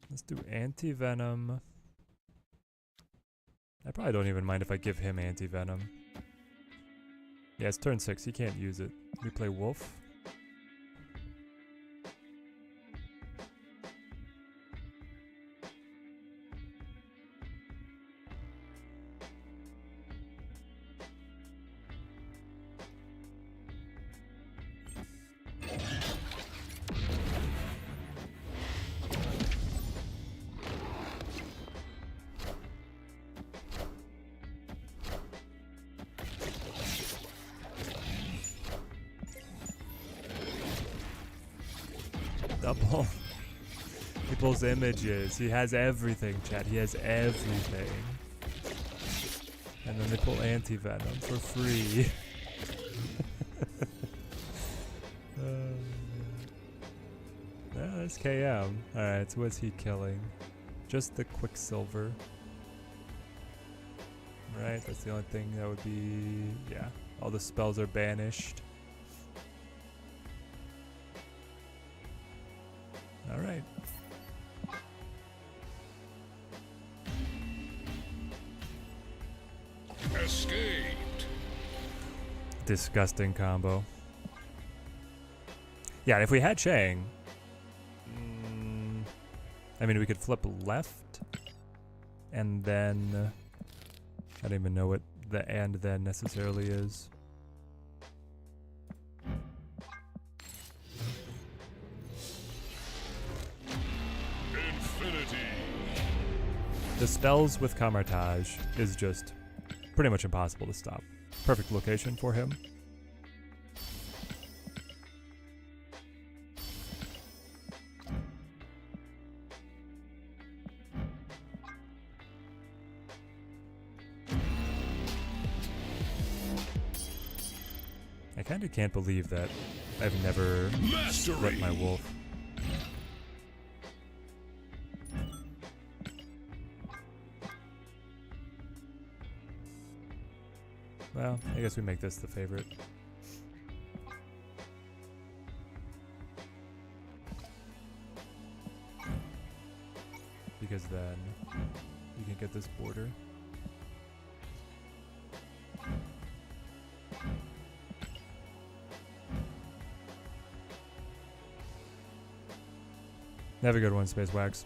Let's do anti-venom. I probably don't even mind if I give him anti-venom. Yeah, it's turn 6. He can't use it. We play Wolf. double. He pulls images. He has everything, chat. He has everything. And then they pull anti-venom for free. Yeah, that's KM. Alright, so what's he killing? Just the Quicksilver. Right, that's the only thing that would be... Yeah, all the spells are banished. Alright. Escaped. Disgusting combo. Yeah, if we had Chang... I mean, we could flip left, and then... I don't even know what the and then necessarily is. Infinity. The spells with Camartage is just pretty much impossible to stop. Perfect location for him. I kinda can't believe that I've never split my wolf. Well, I guess we make this the favorite. Because then you can get this border. Have a good one, Space Wax.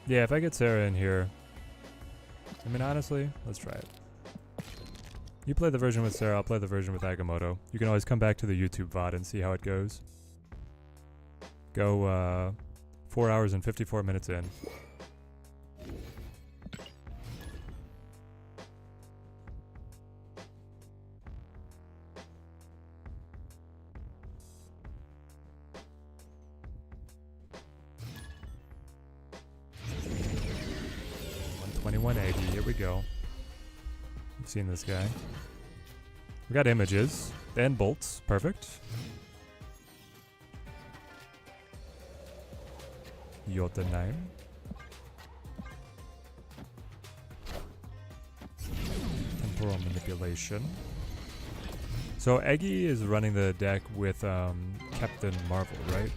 Yeah, if I get Sarah in here, I mean, honestly, let's try it. You play the version with Sarah, I'll play the version with Agamotto. You can always come back to the YouTube VOD and see how it goes. Go 4 hours and 54 minutes in. Here we go. I've seen this guy. We got images and bolts. Perfect. Jotunheim. Temporal manipulation. So Eggy is running the deck with Captain Marvel, right?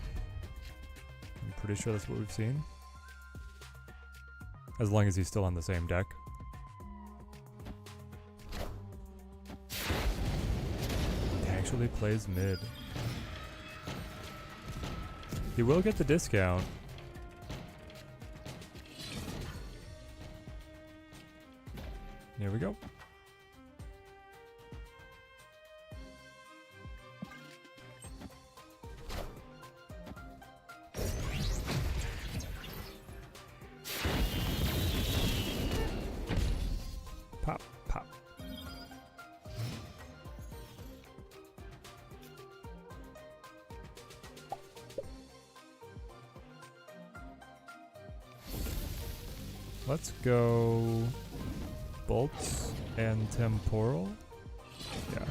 I'm pretty sure that's what we've seen. As long as he's still on the same deck. He actually plays mid. He will get the discount. Here we go. Pop, pop. Let's go bolts and temporal. Yeah.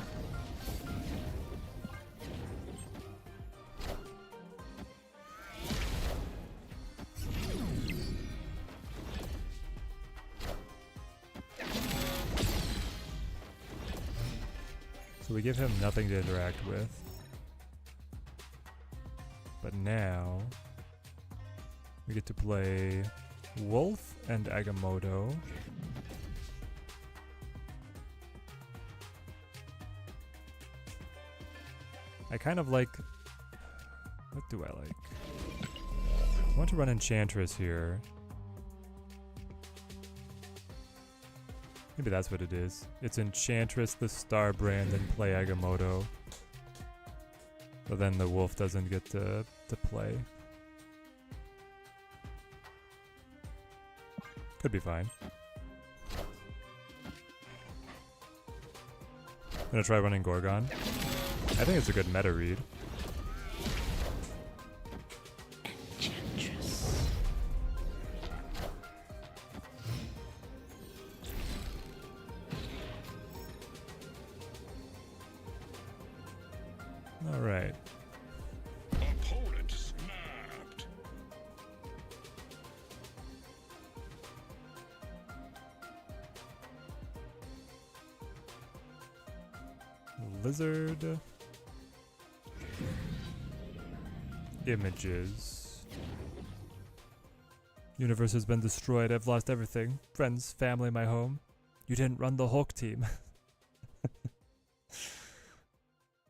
So we give him nothing to interact with. But now we get to play Wolf and Agamotto. I kind of like... What do I like? I want to run Enchantress here. Maybe that's what it is. It's Enchantress, the Starbrand, and play Agamotto. But then the wolf doesn't get to play. Could be fine. gonna try running Gorgon. I think it's a good meta read. Enchantress. Alright. Opponent snapped. Lizard. Images. Universe has been destroyed. I've lost everything. Friends, family, my home. You didn't run the Hulk team.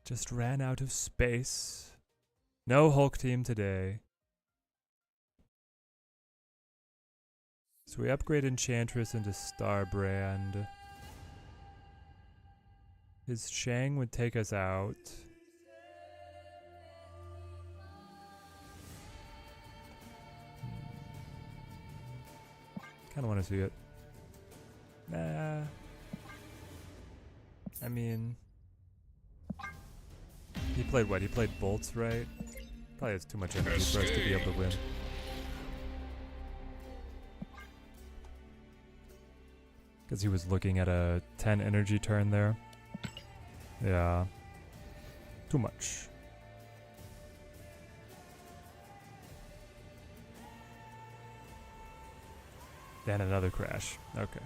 Just ran out of space. No Hulk team today. So we upgrade Enchantress into Starbrand. His Shang would take us out. Kinda wanna see it. Nah. I mean... He played what? He played bolts, right? Probably has too much energy for us to be able to win. Because he was looking at a 10 energy turn there. Yeah. Too much. Then another crash. Okay.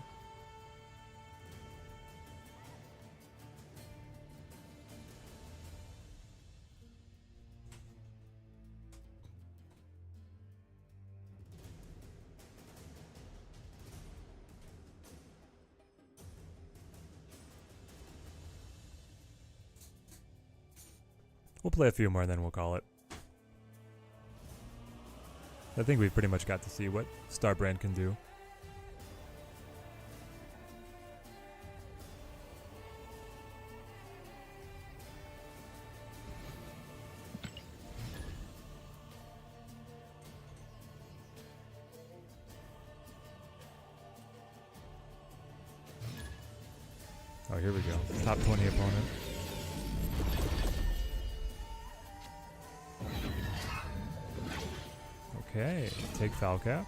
We'll play a few more and then we'll call it. I think we've pretty much got to see what Starbrand can do. Oh, here we go. Top 20 opponent. Okay, take Falcap.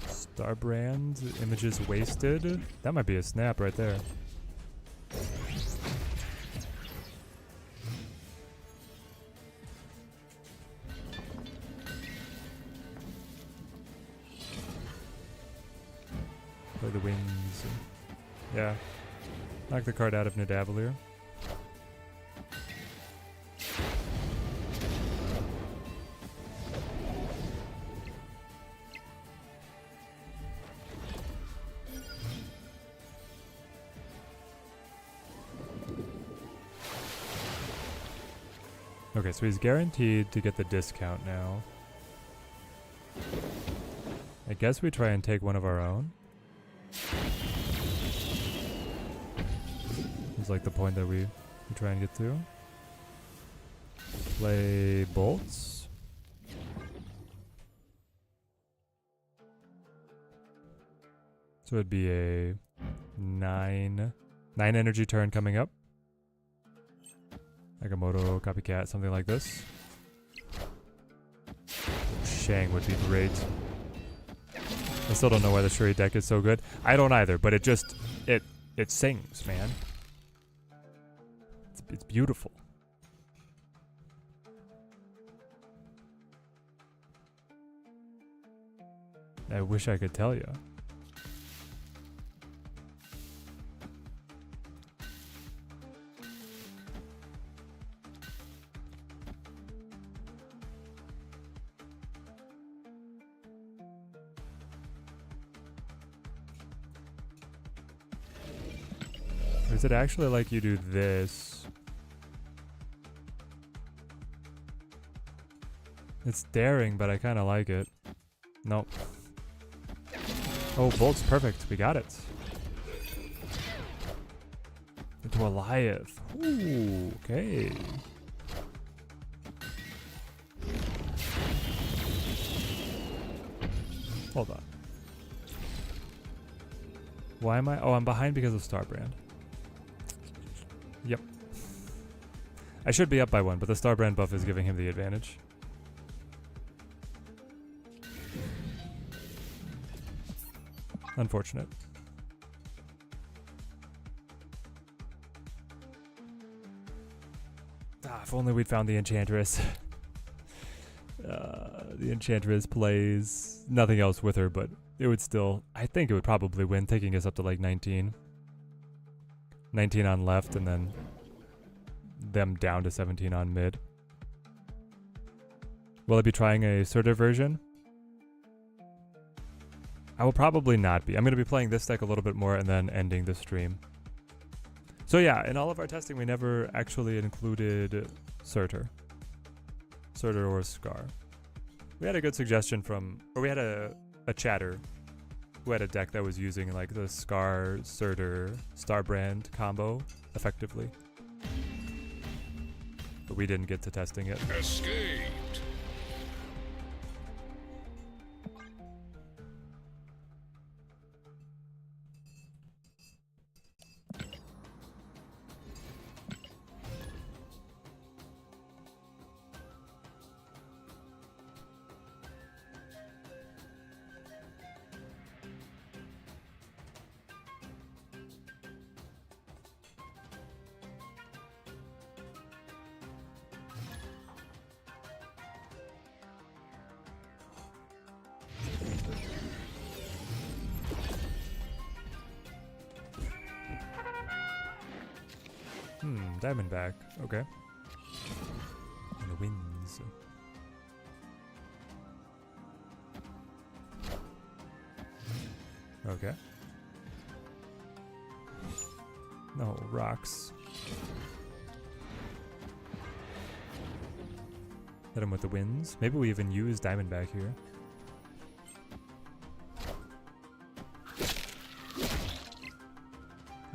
Starbrand, images wasted. That might be a snap right there. Play the wings. Yeah. Knock the card out of Nidavellir. Okay, so he's guaranteed to get the discount now. I guess we try and take one of our own. It's like the point that we try and get to. Play bolts. So it'd be a 9 energy turn coming up. Agamotto, Copycat, something like this. Shang would be great. I still don't know why the Shuri deck is so good. I don't either, but it just, it sings, man. It's beautiful. I wish I could tell you. Or is it actually like you do this? It's daring, but I kind of like it. Nope. Oh, bolt's perfect. We got it. Into Goliath. Ooh, okay. Hold on. Why am I? Oh, I'm behind because of Starbrand. Yep. I should be up by 1, but the Starbrand buff is giving him the advantage. Unfortunate. Ah, if only we'd found the Enchantress. The Enchantress plays nothing else with her, but it would still... I think it would probably win, taking us up to like 19. 19 on left, and then them down to 17 on mid. Will I be trying a Surtur version? I will probably not be. I'm going to be playing this deck a little bit more and then ending the stream. So yeah, in all of our testing, we never actually included Surtur. Surtur or Scar. We had a good suggestion from... Or we had a chatter who had a deck that was using like the Scar, Surtur, Starbrand combo effectively. But we didn't get to testing it. Escaped. Diamondback. Okay. And the winds. Okay. No, rocks. Hit him with the winds. Maybe we even use Diamondback here.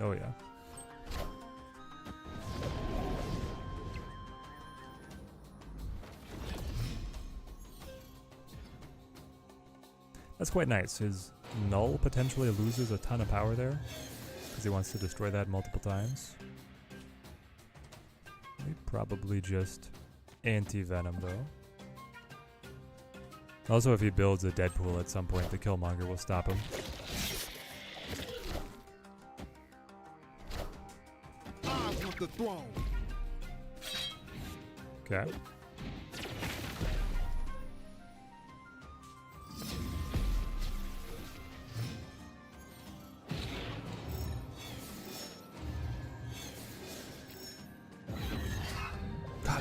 Oh yeah. That's quite nice. His null potentially loses a ton of power there because he wants to destroy that multiple times. We probably just anti-venom though. Also, if he builds a Deadpool at some point, the Killmonger will stop him. I want the throne. Okay.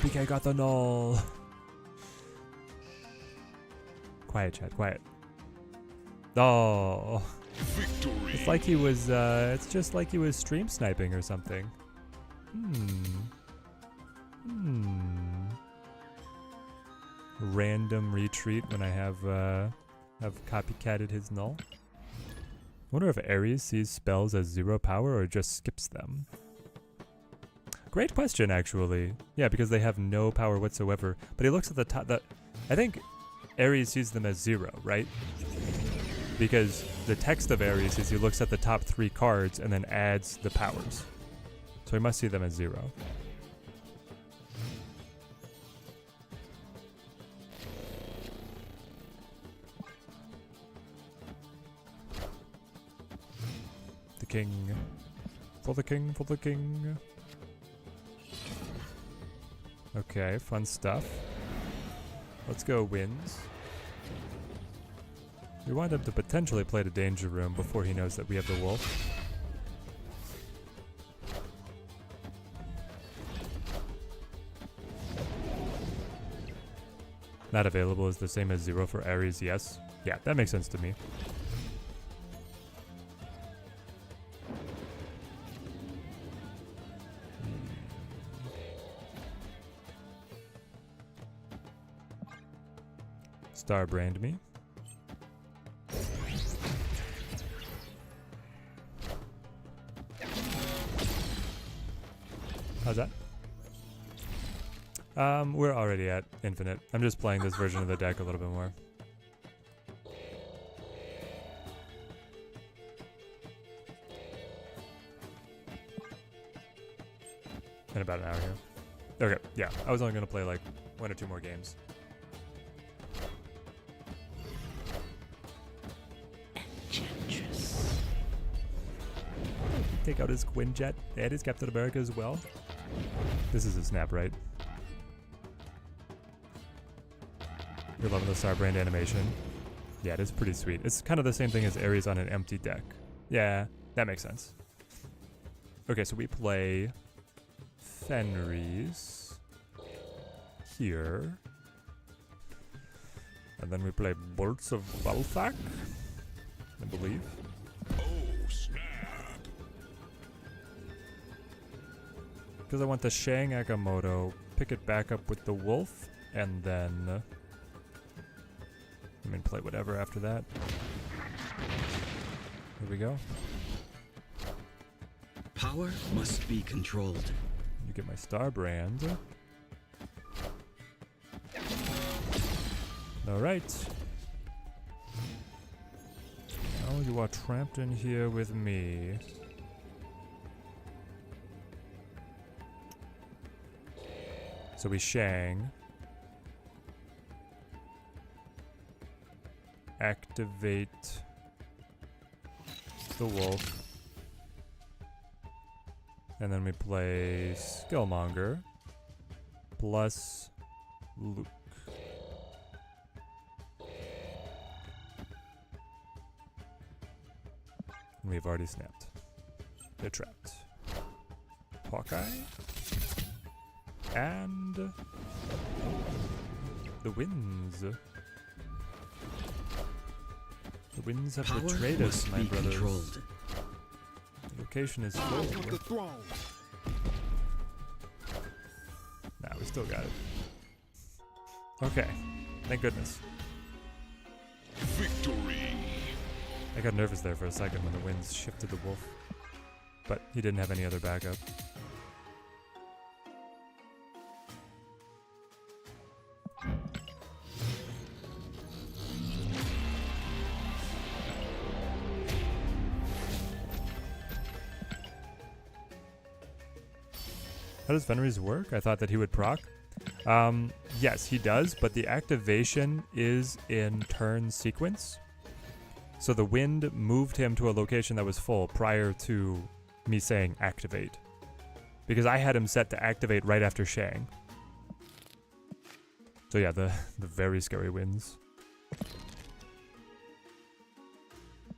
BK got the null. Quiet, chat, quiet. Oh. Victory. It's like he was, it's just like he was stream sniping or something. Random retreat when I have copycatted his null. Wonder if Ares sees spells as 0 power or just skips them. Great question, actually. Yeah, because they have no power whatsoever. But he looks at the top. I think Ares sees them as 0, right? Because the text of Ares is he looks at the top 3 cards and then adds the powers. So he must see them as 0. The king. For the king, for the king. Okay, fun stuff. Let's go winds. We want him to potentially play the danger room before he knows that we have the wolf. Not available is the same as 0 for Ares, yes. Yeah, that makes sense to me. Starbrand me. How's that? We're already at infinite. I'm just playing this version of the deck a little bit more. in about an hour here. Okay, yeah, I was only gonna play like 1 or 2 more games. Enchantress. Take out his Quinjet and his Captain America as well. This is a snap, right? You're loving the Starbrand animation. Yeah, it is pretty sweet. It's kind of the same thing as Ares on an empty deck. Yeah, that makes sense. Okay, so we play Fenris here. And then we play Bolts of Balthak, I believe. Oh, snap. Because I want the Shang Agamotto, pick it back up with the Wolf, and then play whatever after that. Here we go. Power must be controlled. You get my Starbrand. Alright. Now you are trapped in here with me. So we Shang. Activate the Wolf. And then we play Skillmonger plus Luke. We've already snapped. They're trapped. Hawkeye. And the Winds. The Winds have Power betrayed us, must my be brothers. controlled. The location is I full. want the throne. Nah, we still got it. Okay. Thank goodness. Victory. I got nervous there for a second when the Winds shifted the Wolf. But he didn't have any other backup. How does Fenris work? I thought that he would proc. Yes, he does, but the activation is in turn sequence. So the wind moved him to a location that was full prior to me saying activate. Because I had him set to activate right after Shang. So yeah, the very scary winds.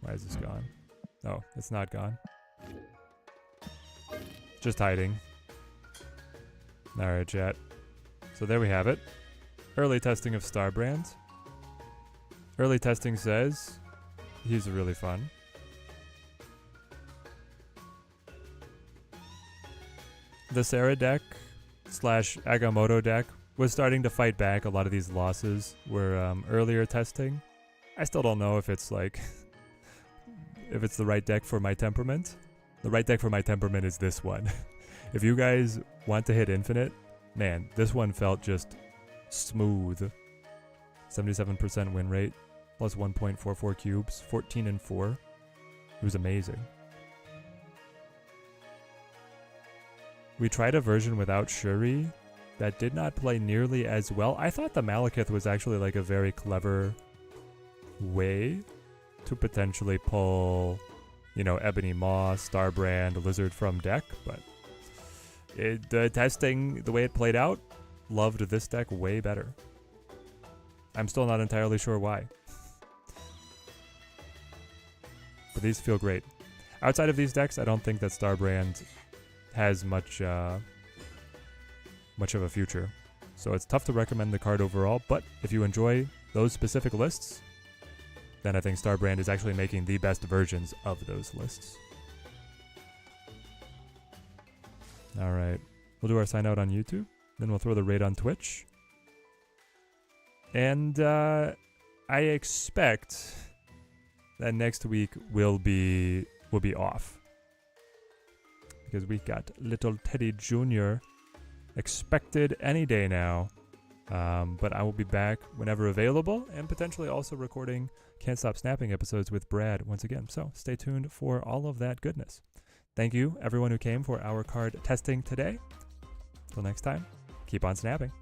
Why is this gone? Oh, it's not gone. Just hiding. Alright, chat. So there we have it. Early testing of Starbrand. Early testing says he's really fun. The Sarah deck / Agamotto deck was starting to fight back. A lot of these losses were earlier testing. I still don't know if it's like if it's the right deck for my temperament. The right deck for my temperament is this one. If you guys want to hit infinite, man, this one felt just smooth. 77% win rate, plus 1.44 cubes, 14 and 4. It was amazing. We tried a version without Shuri that did not play nearly as well. I thought the Malekith was actually like a very clever way to potentially pull, you know, Ebony Maw, Starbrand, Lizard from deck, but the testing, the way it played out, loved this deck way better. I'm still not entirely sure why. But these feel great. Outside of these decks, I don't think that Starbrand has much of a future. So it's tough to recommend the card overall, but if you enjoy those specific lists, then I think Starbrand is actually making the best versions of those lists. Alright, we'll do our sign out on YouTube, then we'll throw the raid on Twitch. And I expect that next week will be off. Because we got little Teddy Jr. expected any day now. But I will be back whenever available, and potentially also recording Can't Stop Snapping episodes with Brad once again. So stay tuned for all of that goodness. Thank you, everyone who came for our card testing today. Till next time, keep on snapping.